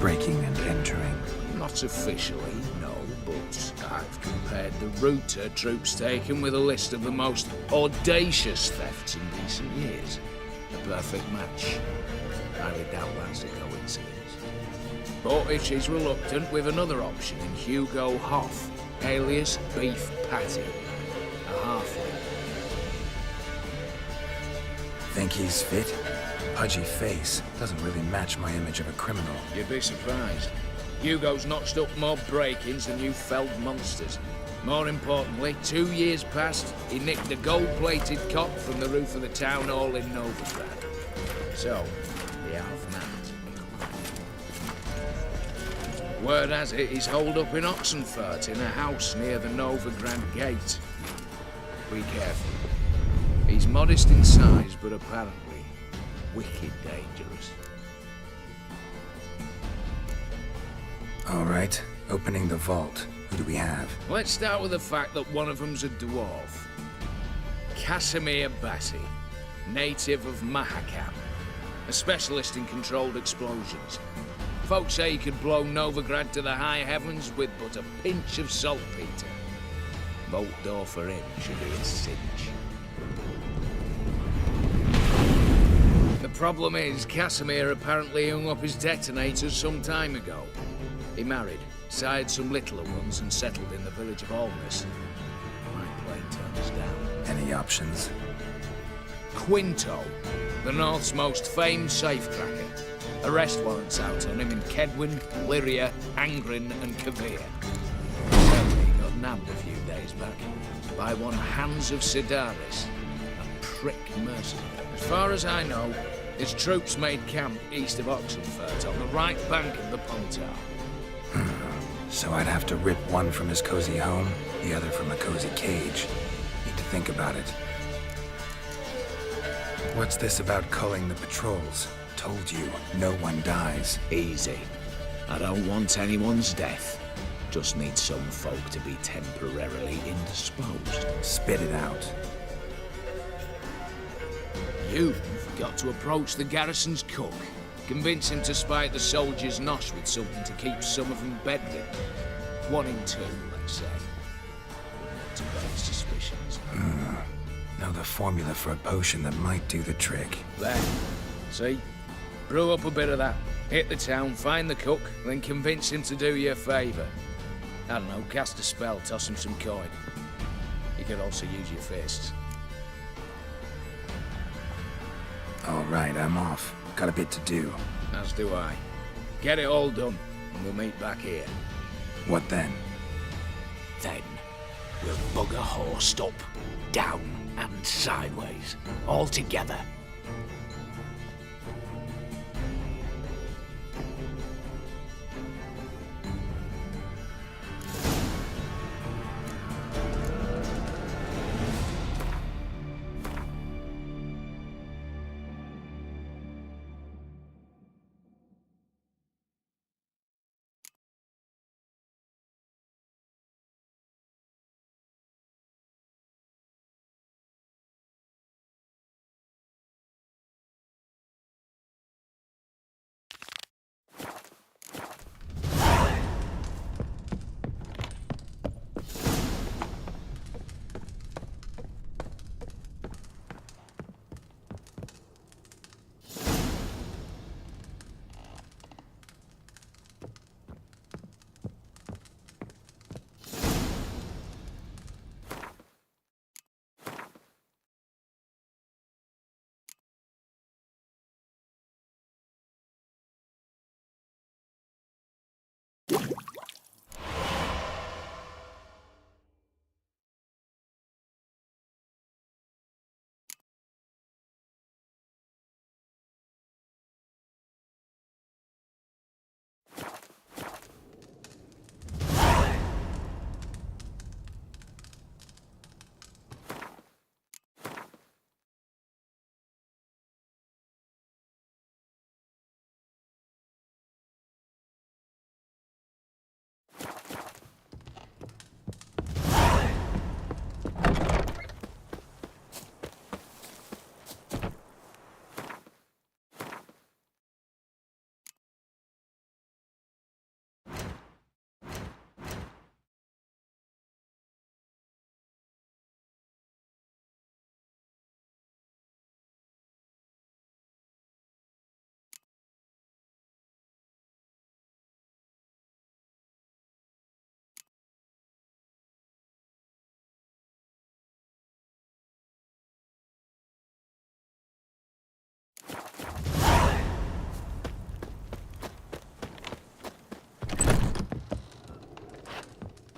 Breaking and entering. Not officially, no, but I've compared the route her troope's taken with a list of the most audacious thefts in recent years. A perfect match. Highly doubt that's a coincidence. But if she's reluctant, with another option in Hugo Hoff, alias Beef Patty, a halfling. Think he's fit? Pudgy face doesn't really match my image of a criminal. You'd be surprised. Hugo's notched up more break-ins than you felled monsters. More importantly, 2 years past, he nicked a gold-plated cop from the roof of the town hall in Novigrad. So, the half-man. Word has it he's holed up in Oxenfurt in a house near the Novigrad gate. Be careful. He's modest in size, but apparently wicked dangerous. All right, opening the vault. Who do we have? Let's start with the fact that one of them's a dwarf. Casimir Bassi, native of Mahakam, a specialist in controlled explosions. Folks say he could blow Novigrad to the high heavens with but a pinch of saltpeter. Vault door for him should be a cinch. The problem is, Casimir apparently hung up his detonators some time ago. He married, sired some littler ones, and settled in the village of Alness. My plane turns down. Any options? Quinto, the North's most famed safecracker. Arrest warrants out on him in Kedwin, Lyria, Angrin, and Kavir. He got nabbed a few days back by one Hans of Sidaris, a prick mercenary. As far as I know, his troops made camp east of Oxenfurt on the right bank of the Pontar. So I'd have to rip one from his cozy home, the other from a cozy cage. Need to think about it. What's this about culling the patrols? Told you, no one dies. Easy. I don't want anyone's death. Just need some folk to be temporarily indisposed. Spit it out. You've got to approach the garrison's cook. Convince him to spite the soldiers' nosh with something to keep some of them bedridden. 1 in 2, let's say. To raise suspicions. Know the formula for a potion that might do the trick. There. See? Brew up a bit of that. Hit the town, find the cook, then convince him to do you a favour. I don't know, cast a spell, toss him some coin. You could also use your fists. All right, I'm off. Got a bit to do. As do I. Get it all done, and we'll meet back here. What then? Then, we'll bugger horsed up, down and sideways, all together.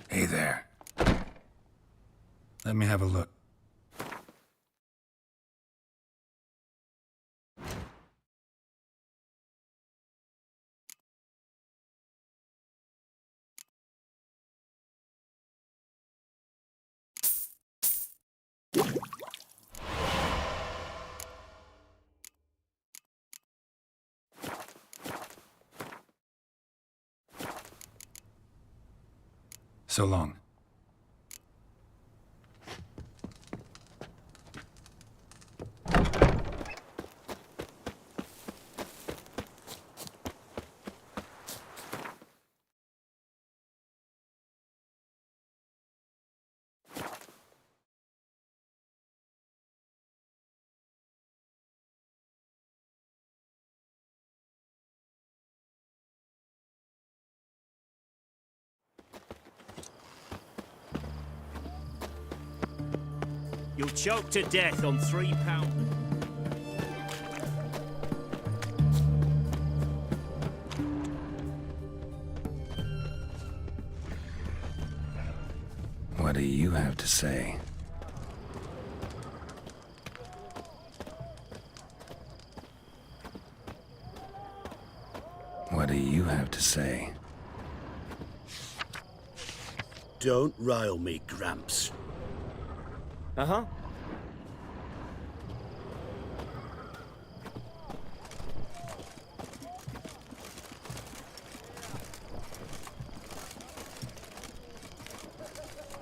Hey there. Let me have a look. So long. You'll choke to death on £3. What do you have to say? What do you have to say? Don't rile me, Gramps. Uh-huh.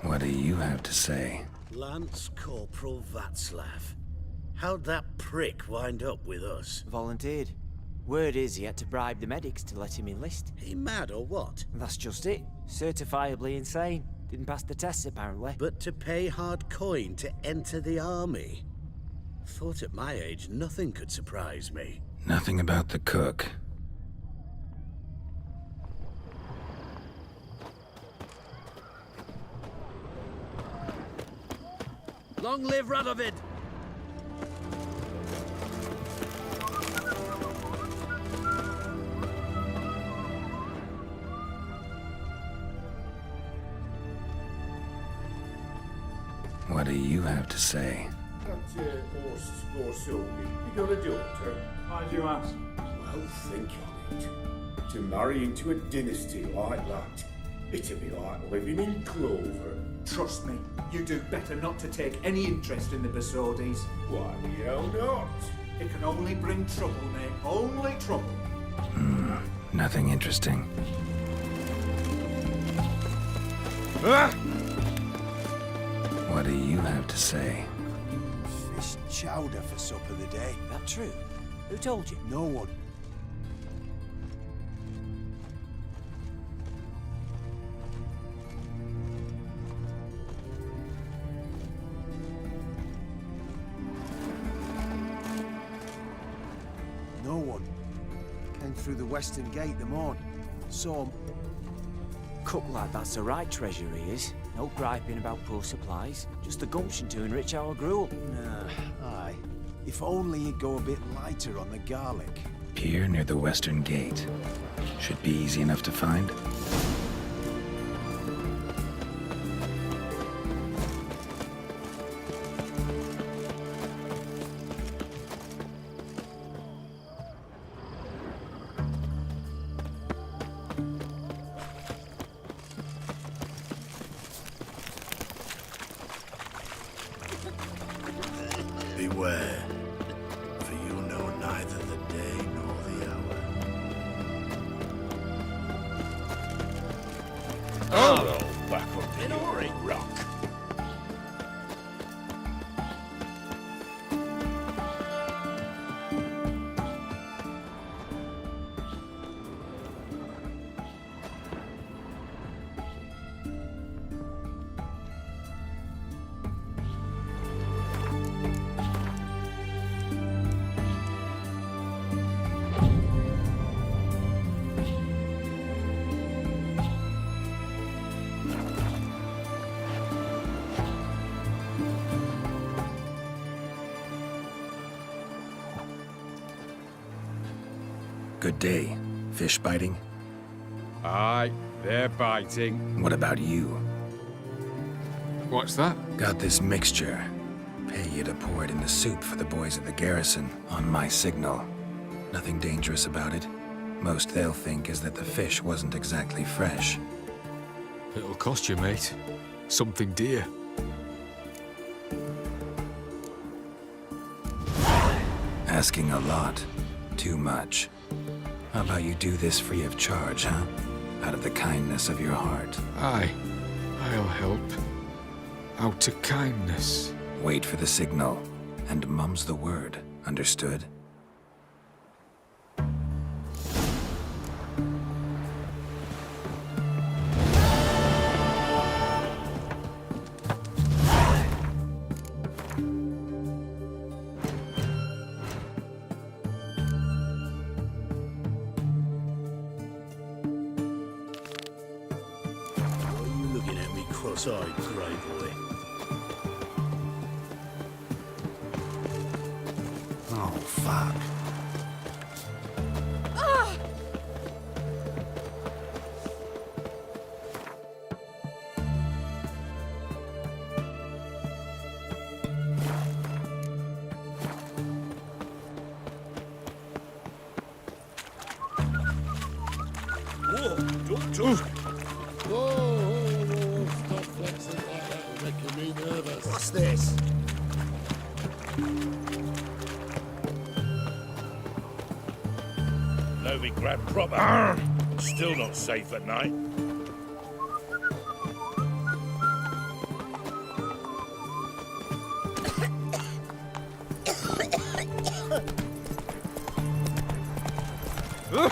What do you have to say? Lance Corporal Václav. How'd that prick wind up with us? Volunteered. Word is he had to bribe the medics to let him enlist. He mad or what? That's just it. Certifiably insane. Didn't pass the tests, apparently. But to pay hard coin to enter the army? Thought at my age nothing could surprise me. Nothing about the cook. Long live Radovid! What do you have to say? You got a daughter? Why'd you ask? Well, think on it. To marry into a dynasty like that, it'd be like living in clover. Trust me, you do better not to take any interest in the Basodis. Why the hell not? It can only bring trouble, mate. Only trouble. Nothing interesting. What do you have to say? Fish chowder for supper the day. That true? Who told you? No one. No one. Came through the western gate the morn. Saw 'em. Cook lad, that's the right treasure he is. No griping about poor supplies. Just the gumption to enrich our gruel. Nah, aye. If only he'd go a bit lighter on the garlic. Pier near the western gate. Should be easy enough to find. Beware, for you know neither the day nor the hour. Oh, well, back up in a rock. Good day. Fish biting? Aye, they're biting. What about you? What's that? Got this mixture. Pay you to pour it in the soup for the boys at the garrison, on my signal. Nothing dangerous about it. Most they'll think is that the fish wasn't exactly fresh. It'll cost you, mate. Something dear. Asking a lot. Too much. How about you do this free of charge, huh? Out of the kindness of your heart. Aye, I'll help. Out of kindness. Wait for the signal, and mum's the word. Understood? What are you looking at me cross-eyed, grey boy? fuck. Ah! Whoa, don't touch me. Whoa, stop flexing like that, you're making me nervous. What's this? Novigrad proper. Still not safe at night.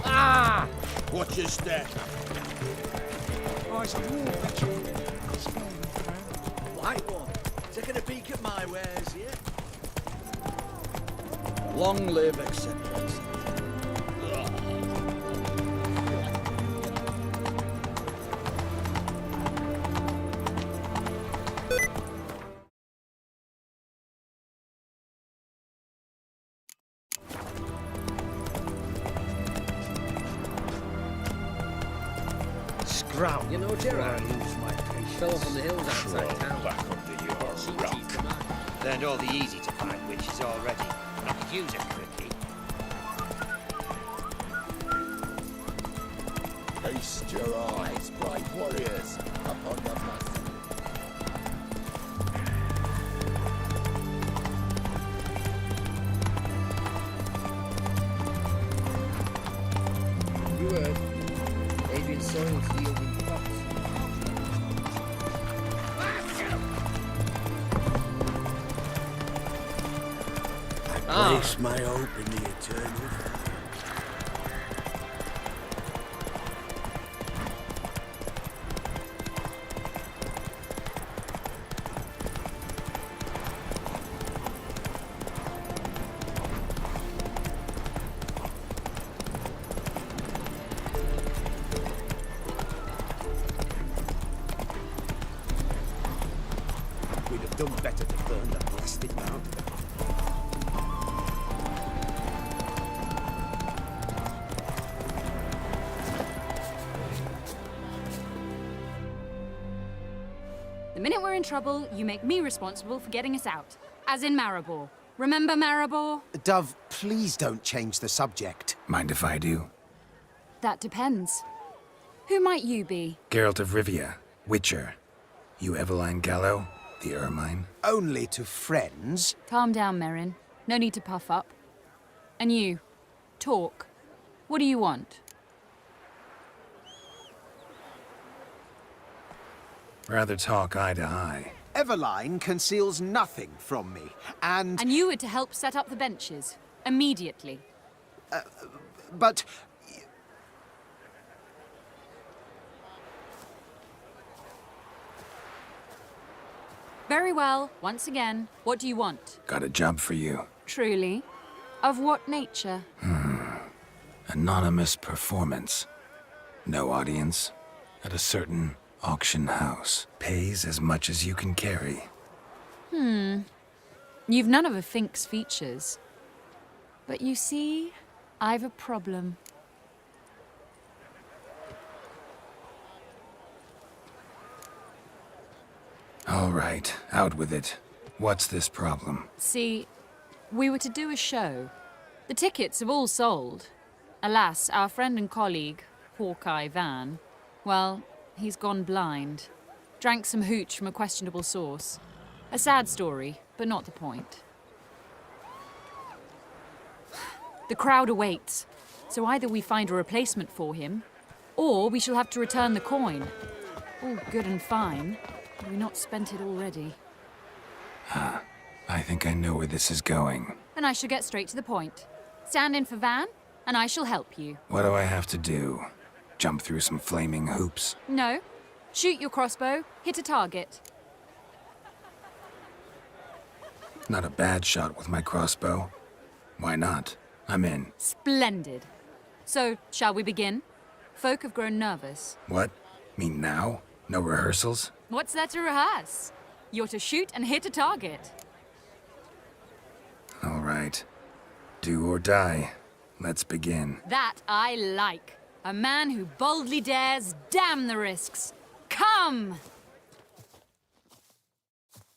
Ah! Watch your step. White one. Taking a peek at my wares here. Long live acceptance. Scrout. You know, Gerard, lose my patience. fell off on the hills outside town. Back under your Brought sheep rock. cheese to mine. Learned all the easy to find witches already. I could use a quickie. Feast your eyes, brave warriors, upon the master. You heard. Adrian Soil's yielding crops. Place my hope in the eternal fire. We'd have done better to burn that blasted mountain. The minute we're in trouble, you make me responsible for getting us out. As in Maribor. Remember Maribor? Dove, please don't change the subject. Mind if I do? That depends. Who might you be? Geralt of Rivia, Witcher. You Eveline Gallo, the Ermine. Only to friends. Calm down, Merrin. No need to puff up. And you, talk. What do you want? Rather talk eye to eye. Eveline conceals nothing from me, and... And you were to help set up the benches. Immediately. But... Very well. Once again, what do you want? Got a job for you. Truly? Of what nature? Anonymous performance. No audience. At a certain auction house. Pays as much as you can carry. You've none of a Fink's features. But you see, I've a problem. All right, out with it. What's this problem? See, we were to do a show. The tickets have all sold. Alas, our friend and colleague, Hawkeye Van, well, he's gone blind. Drank some hooch from a questionable source. A sad story, but not the point. The crowd awaits, so either we find a replacement for him, or we shall have to return the coin. All good and fine. Have we not spent it already? I think I know where this is going. Then I shall get straight to the point. Stand in for Van, and I shall help you. What do I have to do? Jump through some flaming hoops? No. Shoot your crossbow, hit a target. Not a bad shot with my crossbow. Why not? I'm in. Splendid. So, shall we begin? Folk have grown nervous. What? Mean now? No rehearsals? What's there to rehearse? You're to shoot and hit a target. All right. Do or die. Let's begin. That I like. A man who boldly dares, damn the risks. Come!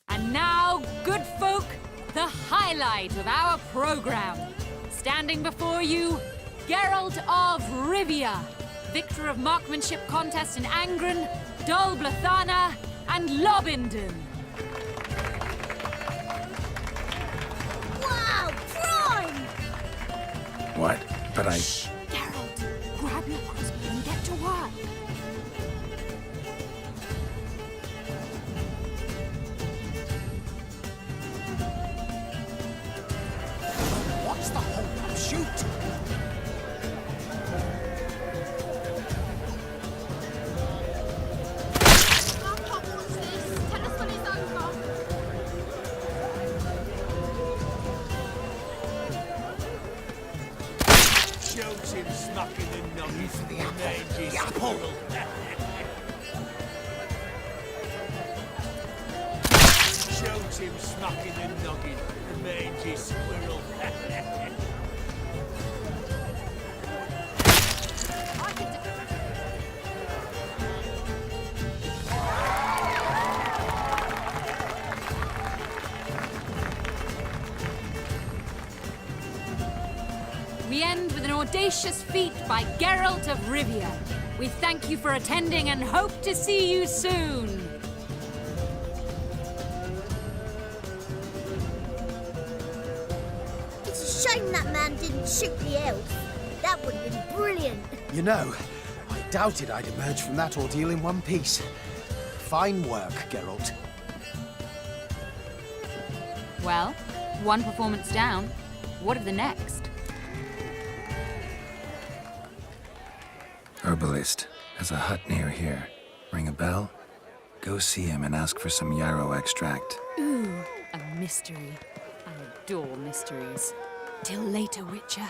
And now, good folk, the highlight of our program. Standing before you, Geralt of Rivia, victor of marksmanship contest in Angren, Dol Blathana, and Lobindon. Wow, prime! What? But I... Shh, Geralt, grab your crossbow and get to work. What's the hold-up? Shoot! Shoots him smacking the nugget for the apple. The apple! Shoots him smacking the nugget, the mangy squirrel. We end with an audacious feat by Geralt of Rivia. We thank you for attending and hope to see you soon. It's a shame that man didn't shoot the elf. That would have been brilliant. You know, I doubted I'd emerge from that ordeal in one piece. Fine work, Geralt. Well, one performance down. What of the next? Herbalist. Has a hut near here. Ring a bell? Go see him and ask for some yarrow extract. Ooh, a mystery. I adore mysteries. Till later, Witcher.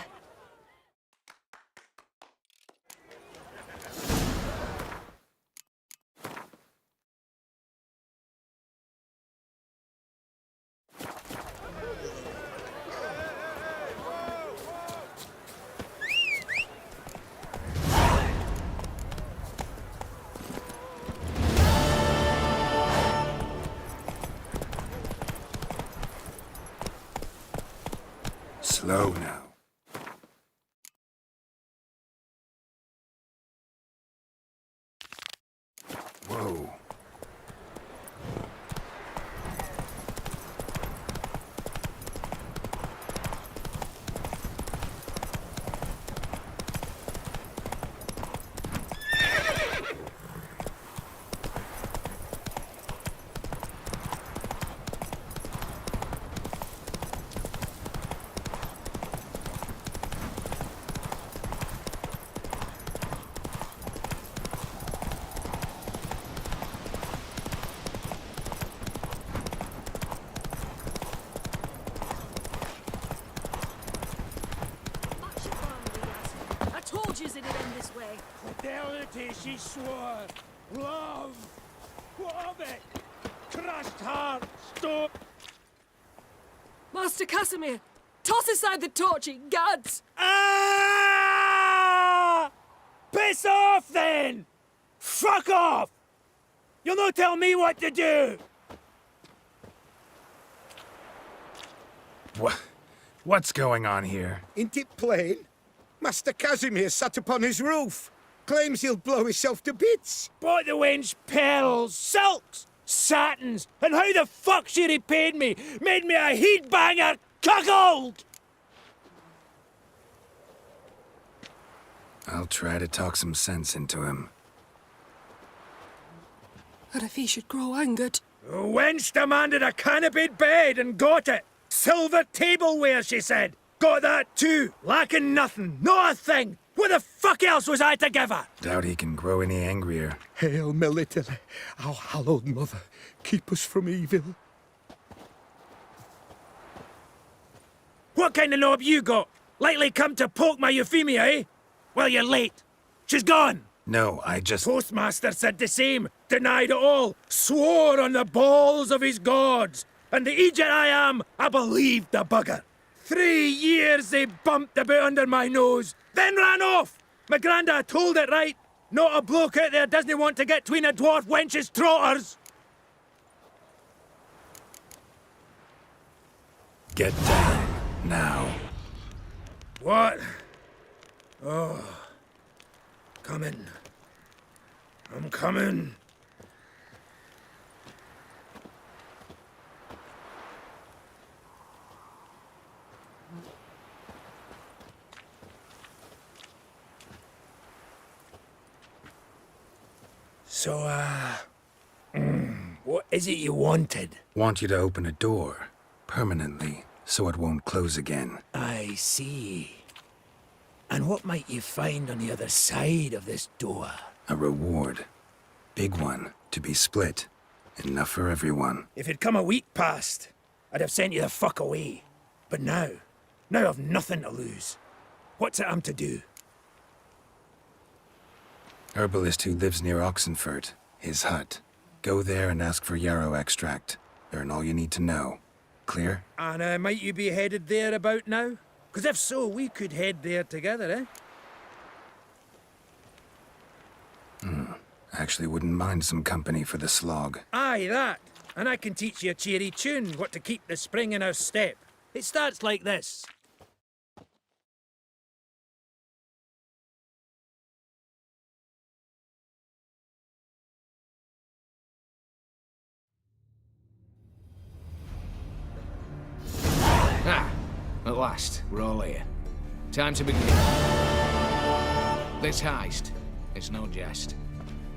Slow now. Whoa. I told you it'd end this way. Fidelity, she swore. Love. What of it? Crushed heart. Stop. Master Casimir, toss aside the torch, it gads. Ah! Piss off, then! Fuck off! You'll not tell me what to do! What's going on here? Ain't it plain? Master Casimir sat upon his roof. Claims he'll blow himself to bits. Bought the wench pearls, silks, satins, and how the fuck she repaid me? Made me a heat-banger cuckold! I'll try to talk some sense into him. And if he should grow angered? The wench demanded a canopied bed and got it. Silver tableware, she said. Got that too. Lacking nothing. Not a thing. What the fuck else was I to give her? Doubt he can grow any angrier. Hail Melitele, our hallowed mother, keep us from evil. What kind of knob you got? Likely come to poke my Euphemia, eh? Well, you're late. She's gone. No, I just... Postmaster said the same. Denied it all. Swore on the balls of his gods. And the Egypt I am, I believed the bugger. 3 years they bumped about under my nose, then ran off. My granda told it right. Not a bloke out there doesn't want to get between a dwarf wench's trotters. Get down, now. What? Oh. Coming. I'm coming. So, what is it you wanted? Want you to open a door, permanently, so it won't close again. I see. And what might you find on the other side of this door? A reward. Big one, to be split. Enough for everyone. If it'd come a week past, I'd have sent you the fuck away. But now I've nothing to lose. What's it I'm to do? Herbalist who lives near Oxenfurt. His hut. Go there and ask for yarrow extract. Learn all you need to know. Clear? And might you be headed there about now? 'Cause if so, we could head there together, eh? Actually wouldn't mind some company for the slog. Aye, that. And I can teach you a cheery tune, what to keep the spring in our step. It starts like this. At last, we're all here. Time to begin. This heist, it's no jest.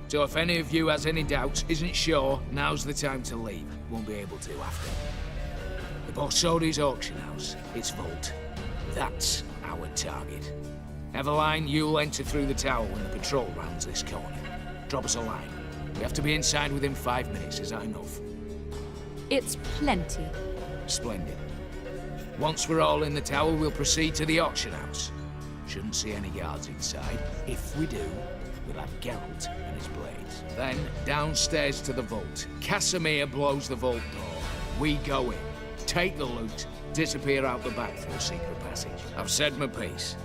So if any of you has any doubts, isn't sure, now's the time to leave. Won't be able to after. The Borsodi's auction house, its vault. That's our target. Eveline, you'll enter through the tower when the patrol rounds this corner. Drop us a line. We have to be inside within 5 minutes, is that enough? It's plenty. Splendid. Once we're all in the tower, we'll proceed to the auction house. Shouldn't see any guards inside. If we do, we'll have Geralt and his blades. Then, downstairs to the vault. Casimir blows the vault door. We go in, take the loot, disappear out the back through a secret passage. I've said my piece.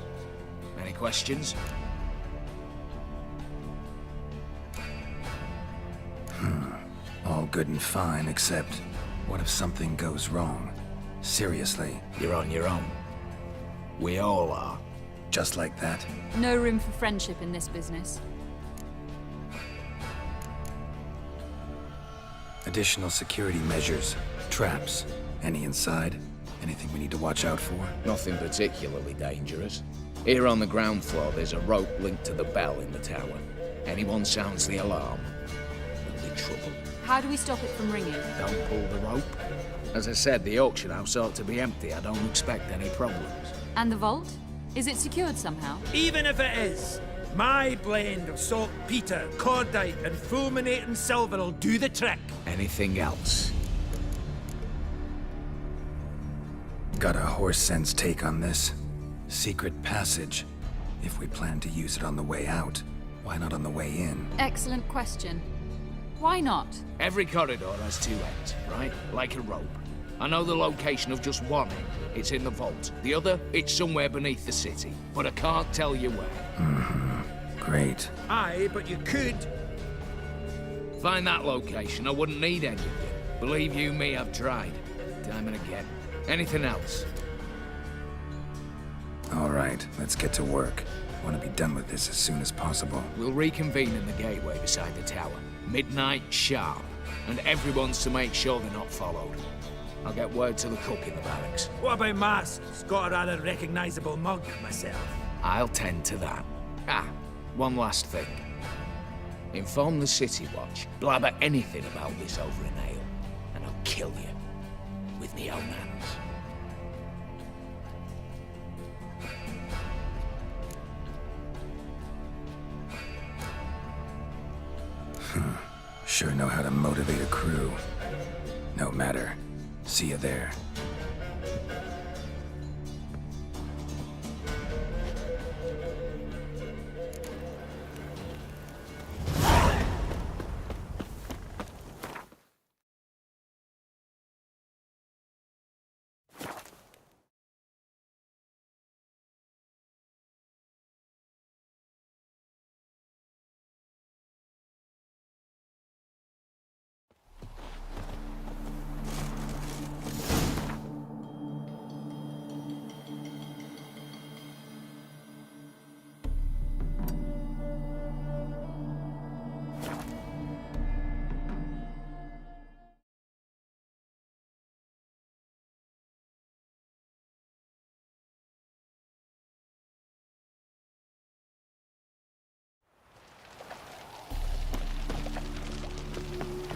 Any questions? All good and fine, except what if something goes wrong? Seriously. You're on your own. We all are. Just like that? No room for friendship in this business. Additional security measures. Traps. Any inside? Anything we need to watch out for? Nothing particularly dangerous. Here on the ground floor, there's a rope linked to the bell in the tower. Anyone sounds the alarm, there'll be trouble. How do we stop it from ringing? Don't pull the rope. As I said, the auction house ought to be empty. I don't expect any problems. And the vault? Is it secured somehow? Even if it is, my blend of saltpeter, cordite, and fulminating silver will do the trick. Anything else? Got a horse sense take on this. Secret passage. If we plan to use it on the way out, why not on the way in? Excellent question. Why not? Every corridor has two ends, right? Like a rope. I know the location of just one end. It's in the vault. The other, it's somewhere beneath the city. But I can't tell you where. Great. Aye, but you could. Find that location, I wouldn't need any of you. Believe you me, I've tried. Time and again. Anything else? All right, let's get to work. Want to be done with this as soon as possible. We'll reconvene in the gateway beside the tower. Midnight sharp. And everyone's to make sure they're not followed. I'll get word to the cook in the barracks. What about Mast? He's got a rather recognizable mug, myself. I'll tend to that. One last thing. Inform the City Watch. Blabber anything about this over an ale, and I'll kill you. With me own hands. Sure know how to motivate a crew. No matter. See you there.